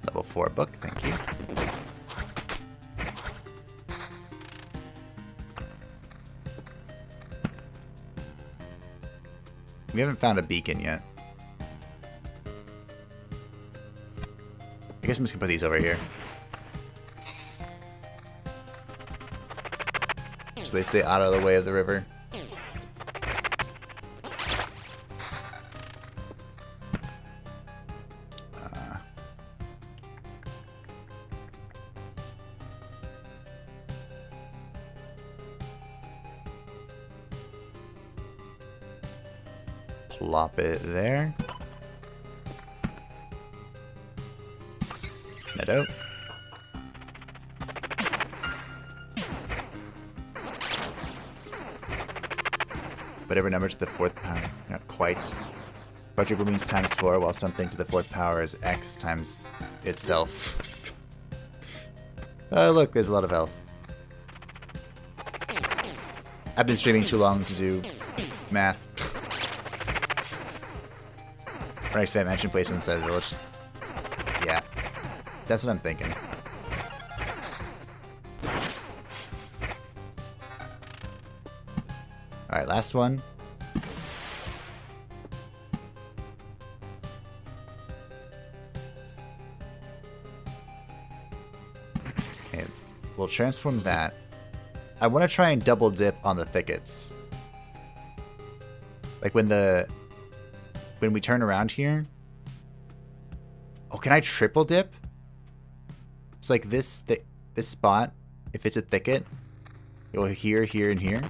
Level 4 book, thank you. We haven't found a beacon yet. I guess I'm just gonna put these over here. So they stay out of the way of the river. Plop it there. Meadow. Whatever number to the 4th power. Not quite. Quadruple means times 4, while something to the 4th power is x times itself. Oh, look, there's a lot of health. I've been streaming too long to do math. Our next fan mansion place inside the village. Yeah, that's what I'm thinking. Alright, last one. Okay, we'll transform that. I want to try and double dip on the thickets. Like when we turn around here. Oh, can I triple dip? It's like this spot, if it's a thicket, you'll here, here, and here.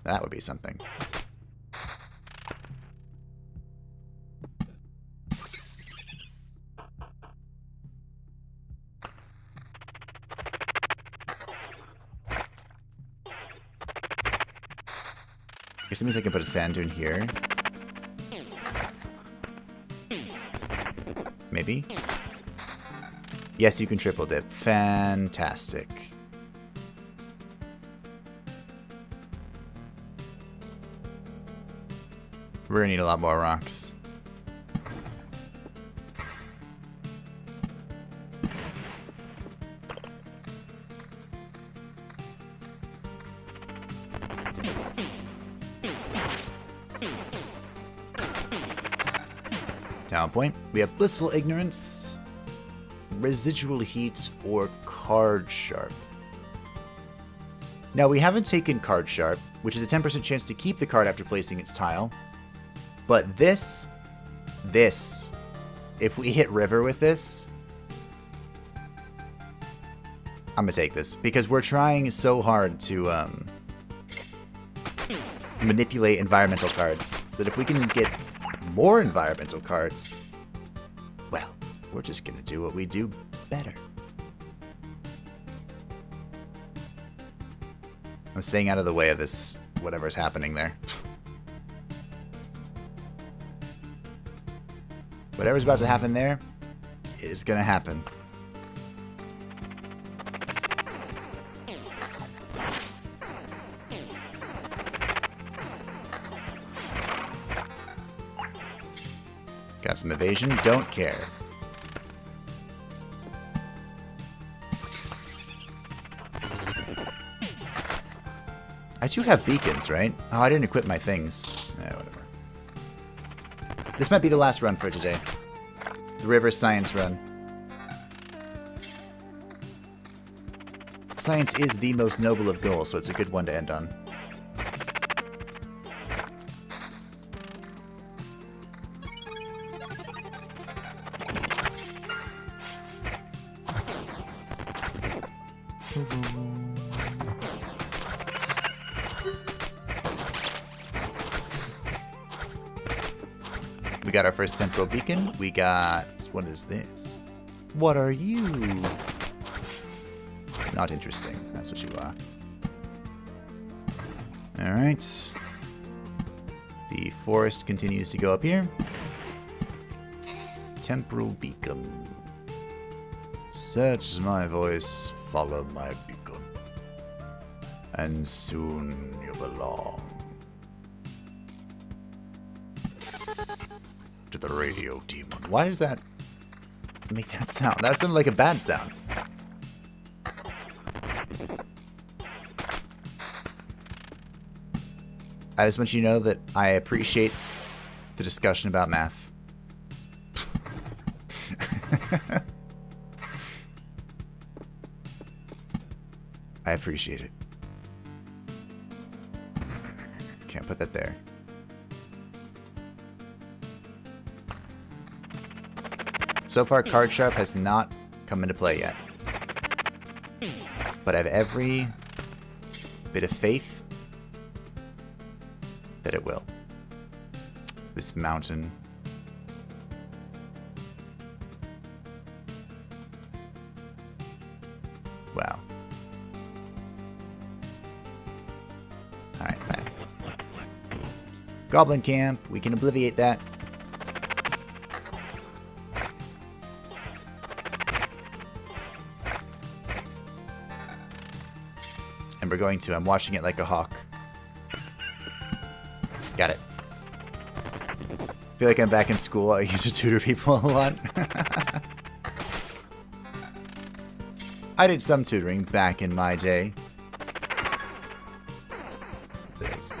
That would be something. I guess it means I can put a sand dune here. Maybe? Yes, you can triple dip. Fantastic. We're gonna need a lot more rocks. Down point. We have Blissful Ignorance, Residual Heat, or Card Sharp. Now, we haven't taken Card Sharp, which is a 10% chance to keep the card after placing its tile. But this, if we hit river with this, I'm gonna take this. Because we're trying so hard to manipulate environmental cards that if we can get more environmental cards, well, we're just gonna do what we do better. I'm staying out of the way of this, whatever's happening there. Whatever's about to happen there, is gonna happen. Got some evasion, don't care. I do have beacons, right? Oh, I didn't equip my things. Whatever. This might be the last run for today. The River Science run. Science is the most noble of goals, so it's a good one to end on. We got our first temporal beacon. We got... what is this? What are you? Not interesting. That's what you are. Alright. The forest continues to go up here. Temporal beacon. Search my voice, follow my beacon, and soon you belong to the radio demon. Why does that make that sound? That sounded like a bad sound. I just want you to know that I appreciate the discussion about math. I appreciate it. Can't put that there. So far, Card Sharp has not come into play yet. But I have every bit of faith that it will. This mountain. Wow. Alright, fine. Goblin camp, we can obliviate that. And we're going to, I'm watching it like a hawk. Got it. Feel like I'm back in school. I used to tutor people a lot. I did some tutoring back in my day.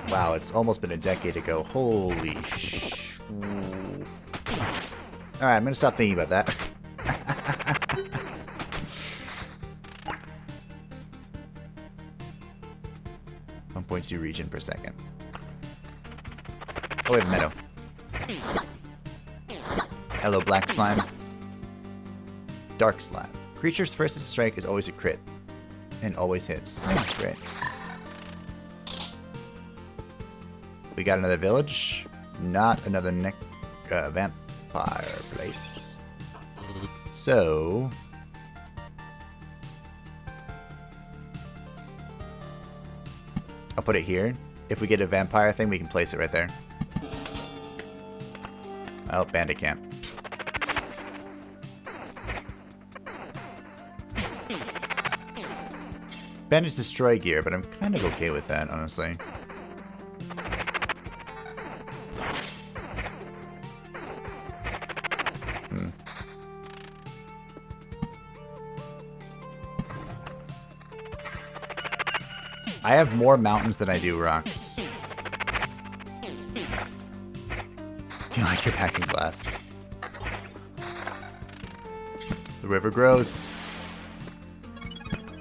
Wow, it's almost been a decade ago. Holy sh... Alright, I'm gonna stop thinking about that. 1.2 region per second. Oh, we have a meadow. Hello, black slime. Dark slime. Creature's first strike is always a crit. And always hits. Oh, great. We got another village. Not another vampire place. So... I'll put it here. If we get a vampire thing, we can place it right there. Oh, bandit camp. Bandits destroy gear, but I'm kind of okay with that, honestly. I have more mountains than I do rocks. You like your packing glass. The river grows.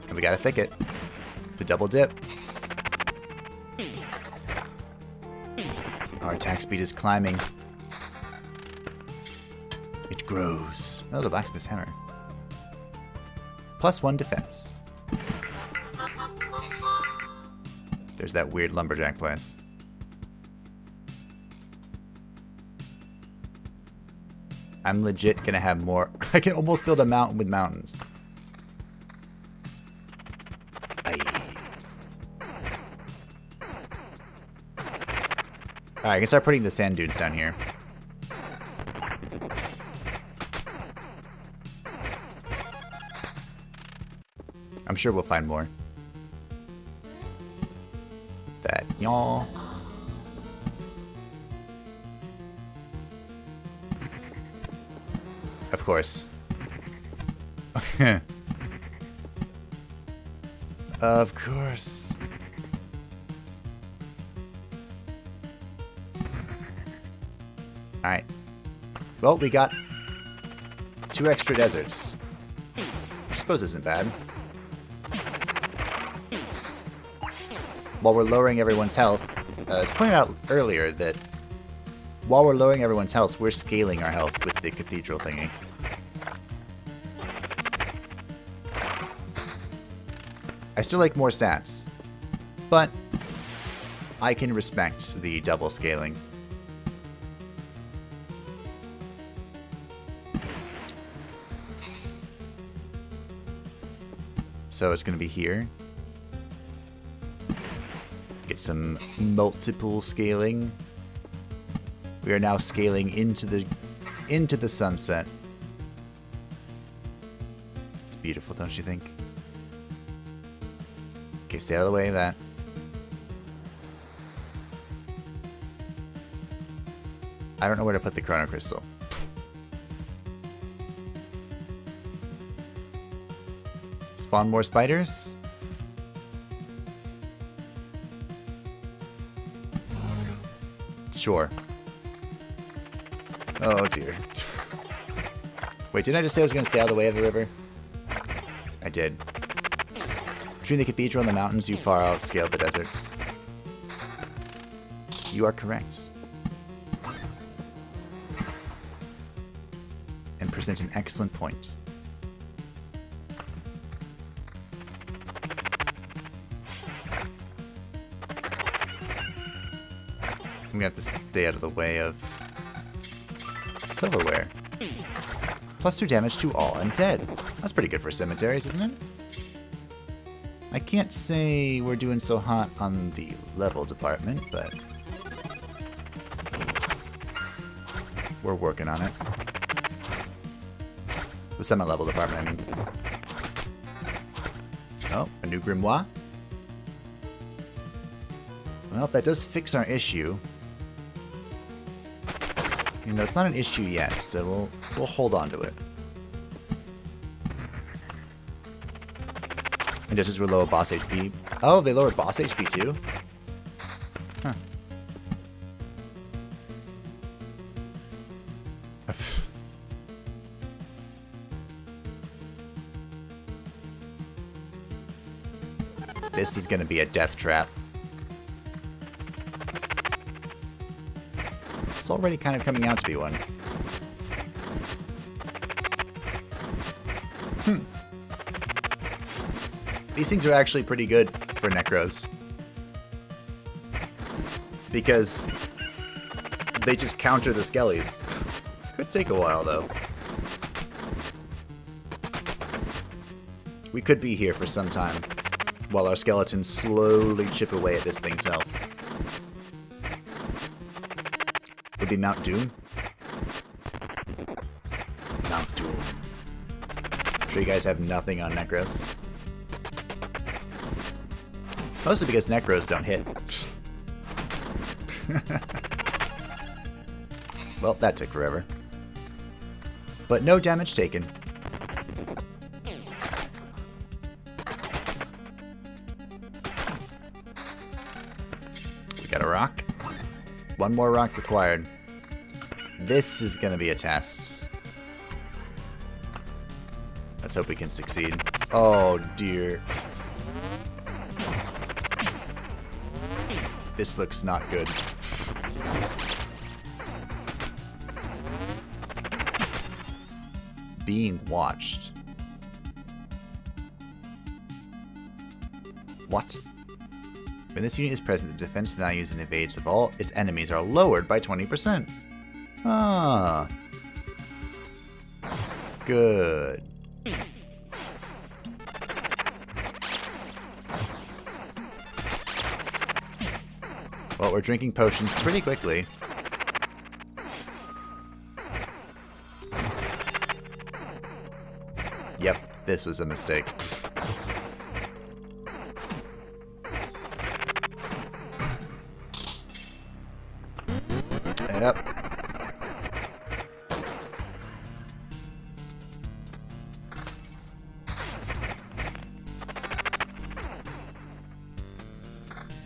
And we got a thicket to double dip. Our attack speed is climbing. It grows. Oh, the blacksmith's hammer. +1 defense. There's that weird lumberjack place. I'm legit gonna have more. I can almost build a mountain with mountains. Alright, I can start putting the sand dunes down here. I'm sure we'll find more. That y'all. Of course. Of course. Alright. Well, we got 2 extra deserts. I suppose isn't bad. While we're lowering everyone's health, I was pointing out earlier that while we're lowering everyone's health, we're scaling our health with the cathedral thingy. I still like more stats, but I can respect the double scaling. So it's going to be here. Get some multiple scaling. We are now scaling into the sunset. beautiful, don't you think? Okay, stay out of the way of that. I don't know where to put the chrono crystal. Spawn more spiders? Sure. Oh dear. Wait, didn't I just say I was going to stay out of the way of the river? I did. Between the cathedral and the mountains, you far outscaled the deserts. You are correct. And present an excellent point. I'm gonna have to stay out of the way of silverware. +2 damage to all undead. That's pretty good for cemeteries, isn't it? I can't say we're doing so hot on the level department, but we're working on it. The semi-level department, I mean. Oh, a new grimoire. Well, that does fix our issue. You know, it's not an issue yet, so we'll hold on to it. And just as we're low boss HP. Oh, they lowered boss HP too? Huh. This is gonna be a death trap. It's already kind of coming out to be one. These things are actually pretty good for Necros. Because they just counter the skellies. Could take a while though. We could be here for some time while our skeletons slowly chip away at this thing's health. Would be Mount Doom? Mount Doom. I'm sure you guys have nothing on Necros. Mostly because Necros don't hit. Well, that took forever. But no damage taken. We got a rock. One more rock required. This is gonna be a test. Let's hope we can succeed. Oh dear. This looks not good. Being watched. What? When this unit is present, the defense values and evades of all its enemies are lowered by 20%. Ah. Good. Well, we're drinking potions pretty quickly. Yep, this was a mistake. Yep.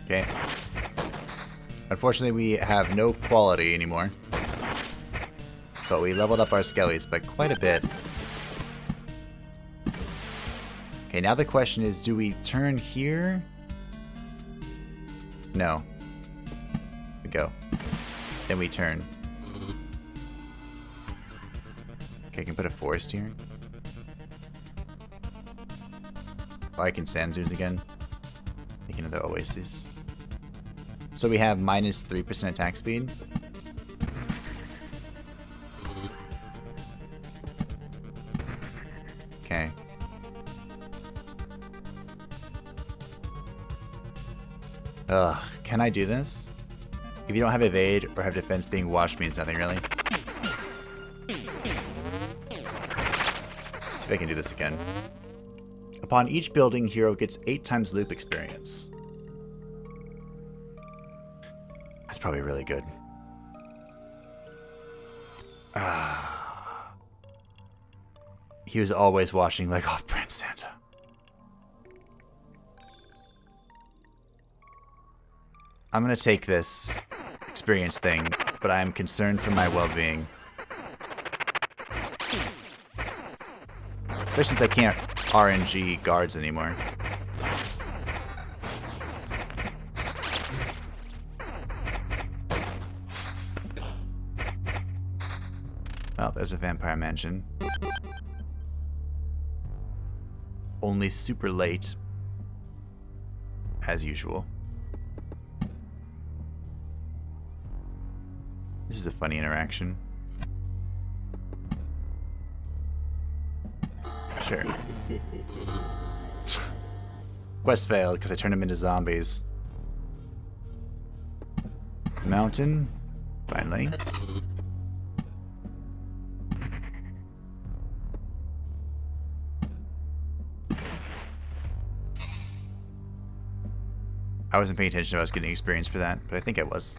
Okay. Unfortunately, we have no quality anymore. But we leveled up our skellies by quite a bit. Okay, now the question is, do we turn here? No. We go. Then we turn. Okay, I can put a forest here. Oh, I can sand dunes again. Make another oasis. So we have minus 3% attack speed. Okay. Ugh, can I do this? If you don't have evade or have defense, being washed means nothing really. See if I can do this again. Upon each building, hero gets 8 times loop experience. That's probably really good. He was always watching like off-brand Santa. I'm gonna take this experience thing, but I am concerned for my well-being. Especially since I can't RNG guards anymore. Well, there's a vampire mansion. Only super late, as usual. This is a funny interaction. Sure. Quest failed because I turned them into zombies. Mountain, finally. I wasn't paying attention if I was getting experience for that, but I think I was.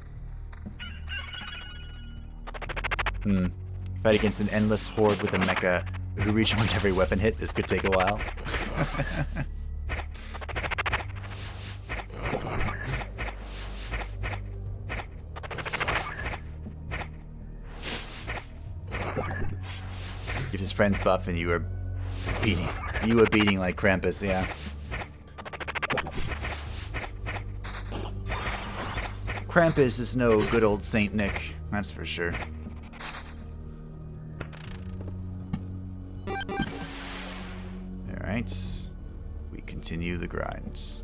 Fight against an endless horde with a mecha who rejoined every weapon hit. This could take a while. Gives his friends buff and you were beating. You were beating like Krampus, yeah. Krampus is no good old Saint Nick, that's for sure. Alright, we continue the grinds.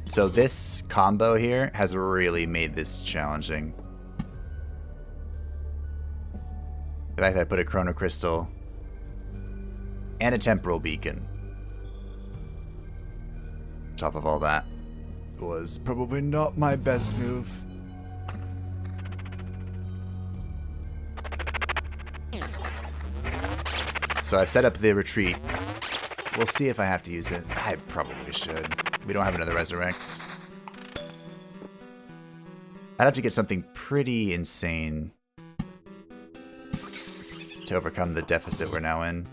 So this combo here has really made this challenging. The fact that I put a Chrono Crystal and a temporal beacon on top of all that was probably not my best move. So I've set up the retreat. We'll see if I have to use it. I probably should. We don't have another resurrect. I'd have to get something pretty insane to overcome the deficit we're now in.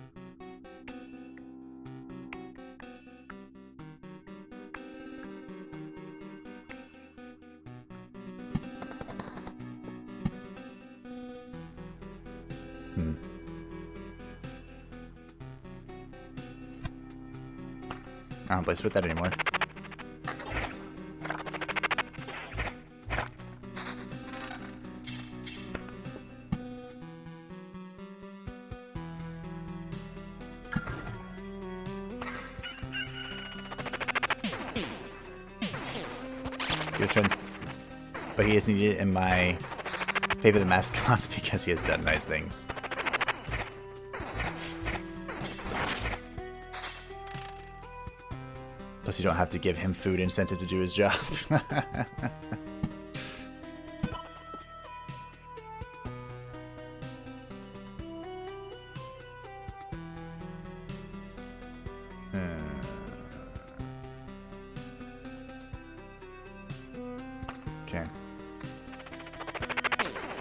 I don't place with that anymore. His friends, but he is needed in my favor the mascots because he has done nice things. Plus, you don't have to give him food incentive to do his job. Okay.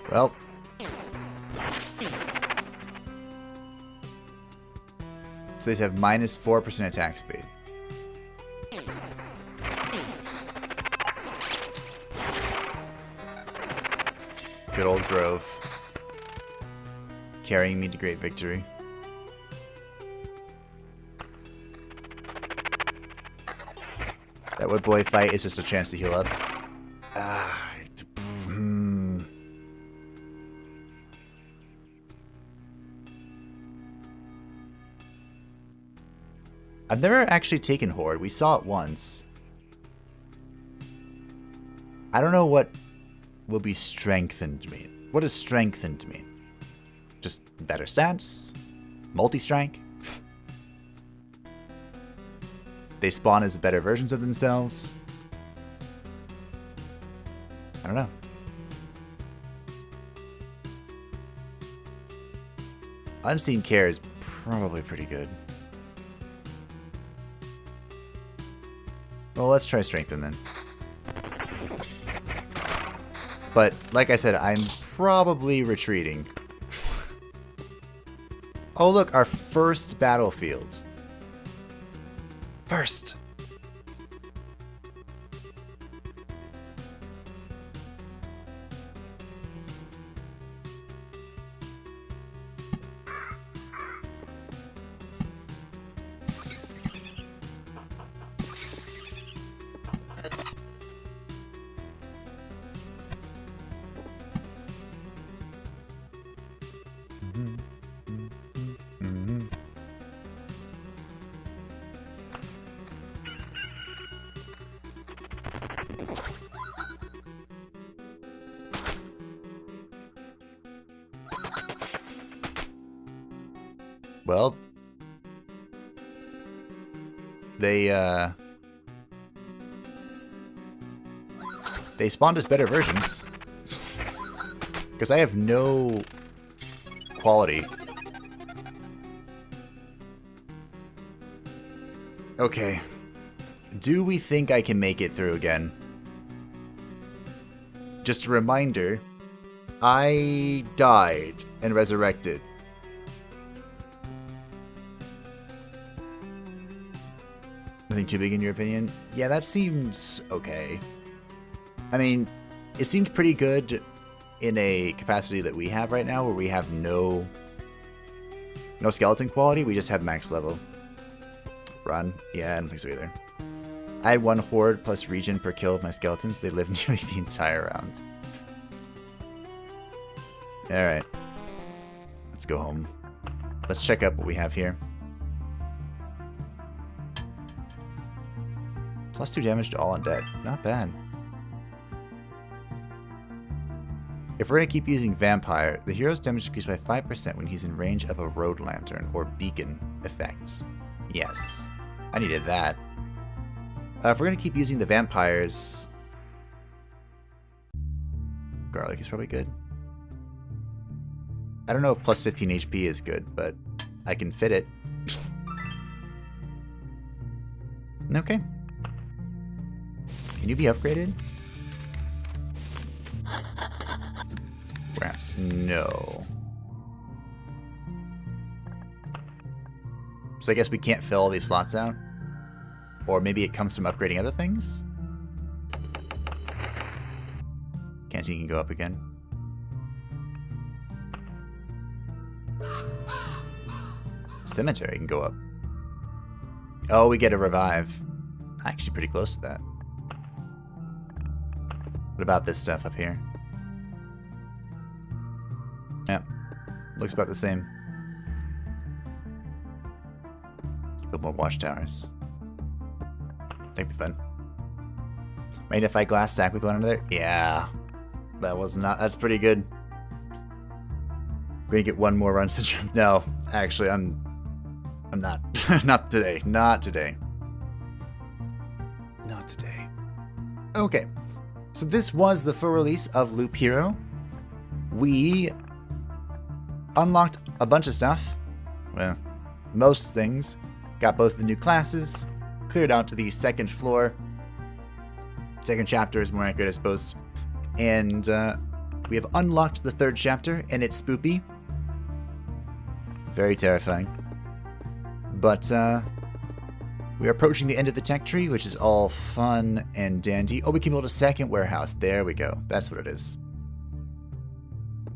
Well. So these have minus 4% attack speed. Good old Grove. Carrying me to great victory. That wood boy fight is just a chance to heal up. I've never actually taken Horde. We saw it once. I don't know what will be strengthened mean. What does strengthened mean? Just better stats? Multi-strike? They spawn as better versions of themselves? I don't know. Unseen Care is probably pretty good. Well, let's try Strengthen then. But, like I said, I'm probably retreating. Oh, look, our first battlefield. First! Well, they spawned us better versions. Because I have no quality. Okay. Do we think I can make it through again? Just a reminder, I died and resurrected. Nothing too big in your opinion? Yeah, that seems okay. I mean, it seemed pretty good in a capacity that we have right now, where we have no skeleton quality, we just have max level. Run? Yeah, I don't think so either. I had 1 horde plus regen per kill of my skeletons. They lived nearly the entire round. Alright. Let's go home. Let's check out what we have here. +2 damage to all undead. Not bad. If we're going to keep using Vampire, the hero's damage increased by 5% when he's in range of a road lantern or beacon effect. Yes. I needed that. If we're going to keep using the vampires... Garlic is probably good. I don't know if +15 HP is good, but I can fit it. Okay. Can you be upgraded? Perhaps no. So I guess we can't fill all these slots out? Or maybe it comes from upgrading other things? Canteen can go up again. Cemetery can go up. Oh, we get a revive. Actually pretty close to that. What about this stuff up here? Yeah, looks about the same. Build more watchtowers. That'd be fun. Magnify glass stack with one another? Yeah. That was not... That's pretty good. We're gonna get one more run syndrome. No, actually, I'm not. Not today. Not today. Not today. Okay. So this was the full release of Loop Hero. We unlocked a bunch of stuff. Well, most things. Got both the new classes. Cleared out to the second floor. Second chapter is more accurate, I suppose. And we have unlocked the third chapter, and it's spoopy. Very terrifying. But we are approaching the end of the tech tree, which is all fun and dandy. Oh, we can build a second warehouse. There we go. That's what it is.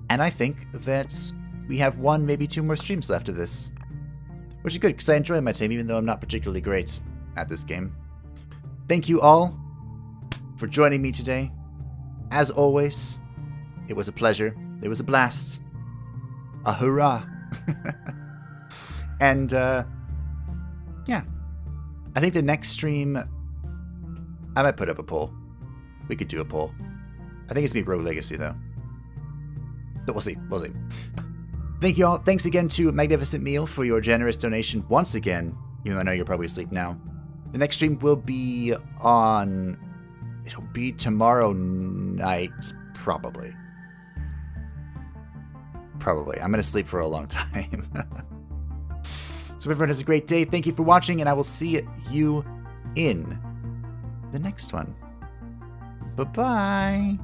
And I think that we have 1, maybe 2 more streams left of this. Which is good, because I enjoy my time, even though I'm not particularly great at this game. Thank you all for joining me today. As always, it was a pleasure. It was a blast. A hurrah. And, yeah. I think the next stream, I might put up a poll. We could do a poll. I think it's going to be Rogue Legacy, though. But we'll see. We'll see. Thank you all. Thanks again to Magnificent Meal for your generous donation once again, even though I know you're probably asleep now. The next stream will be on... It'll be tomorrow night, probably. Probably. I'm going to sleep for a long time. So everyone has a great day. Thank you for watching, and I will see you in the next one. Bye-bye.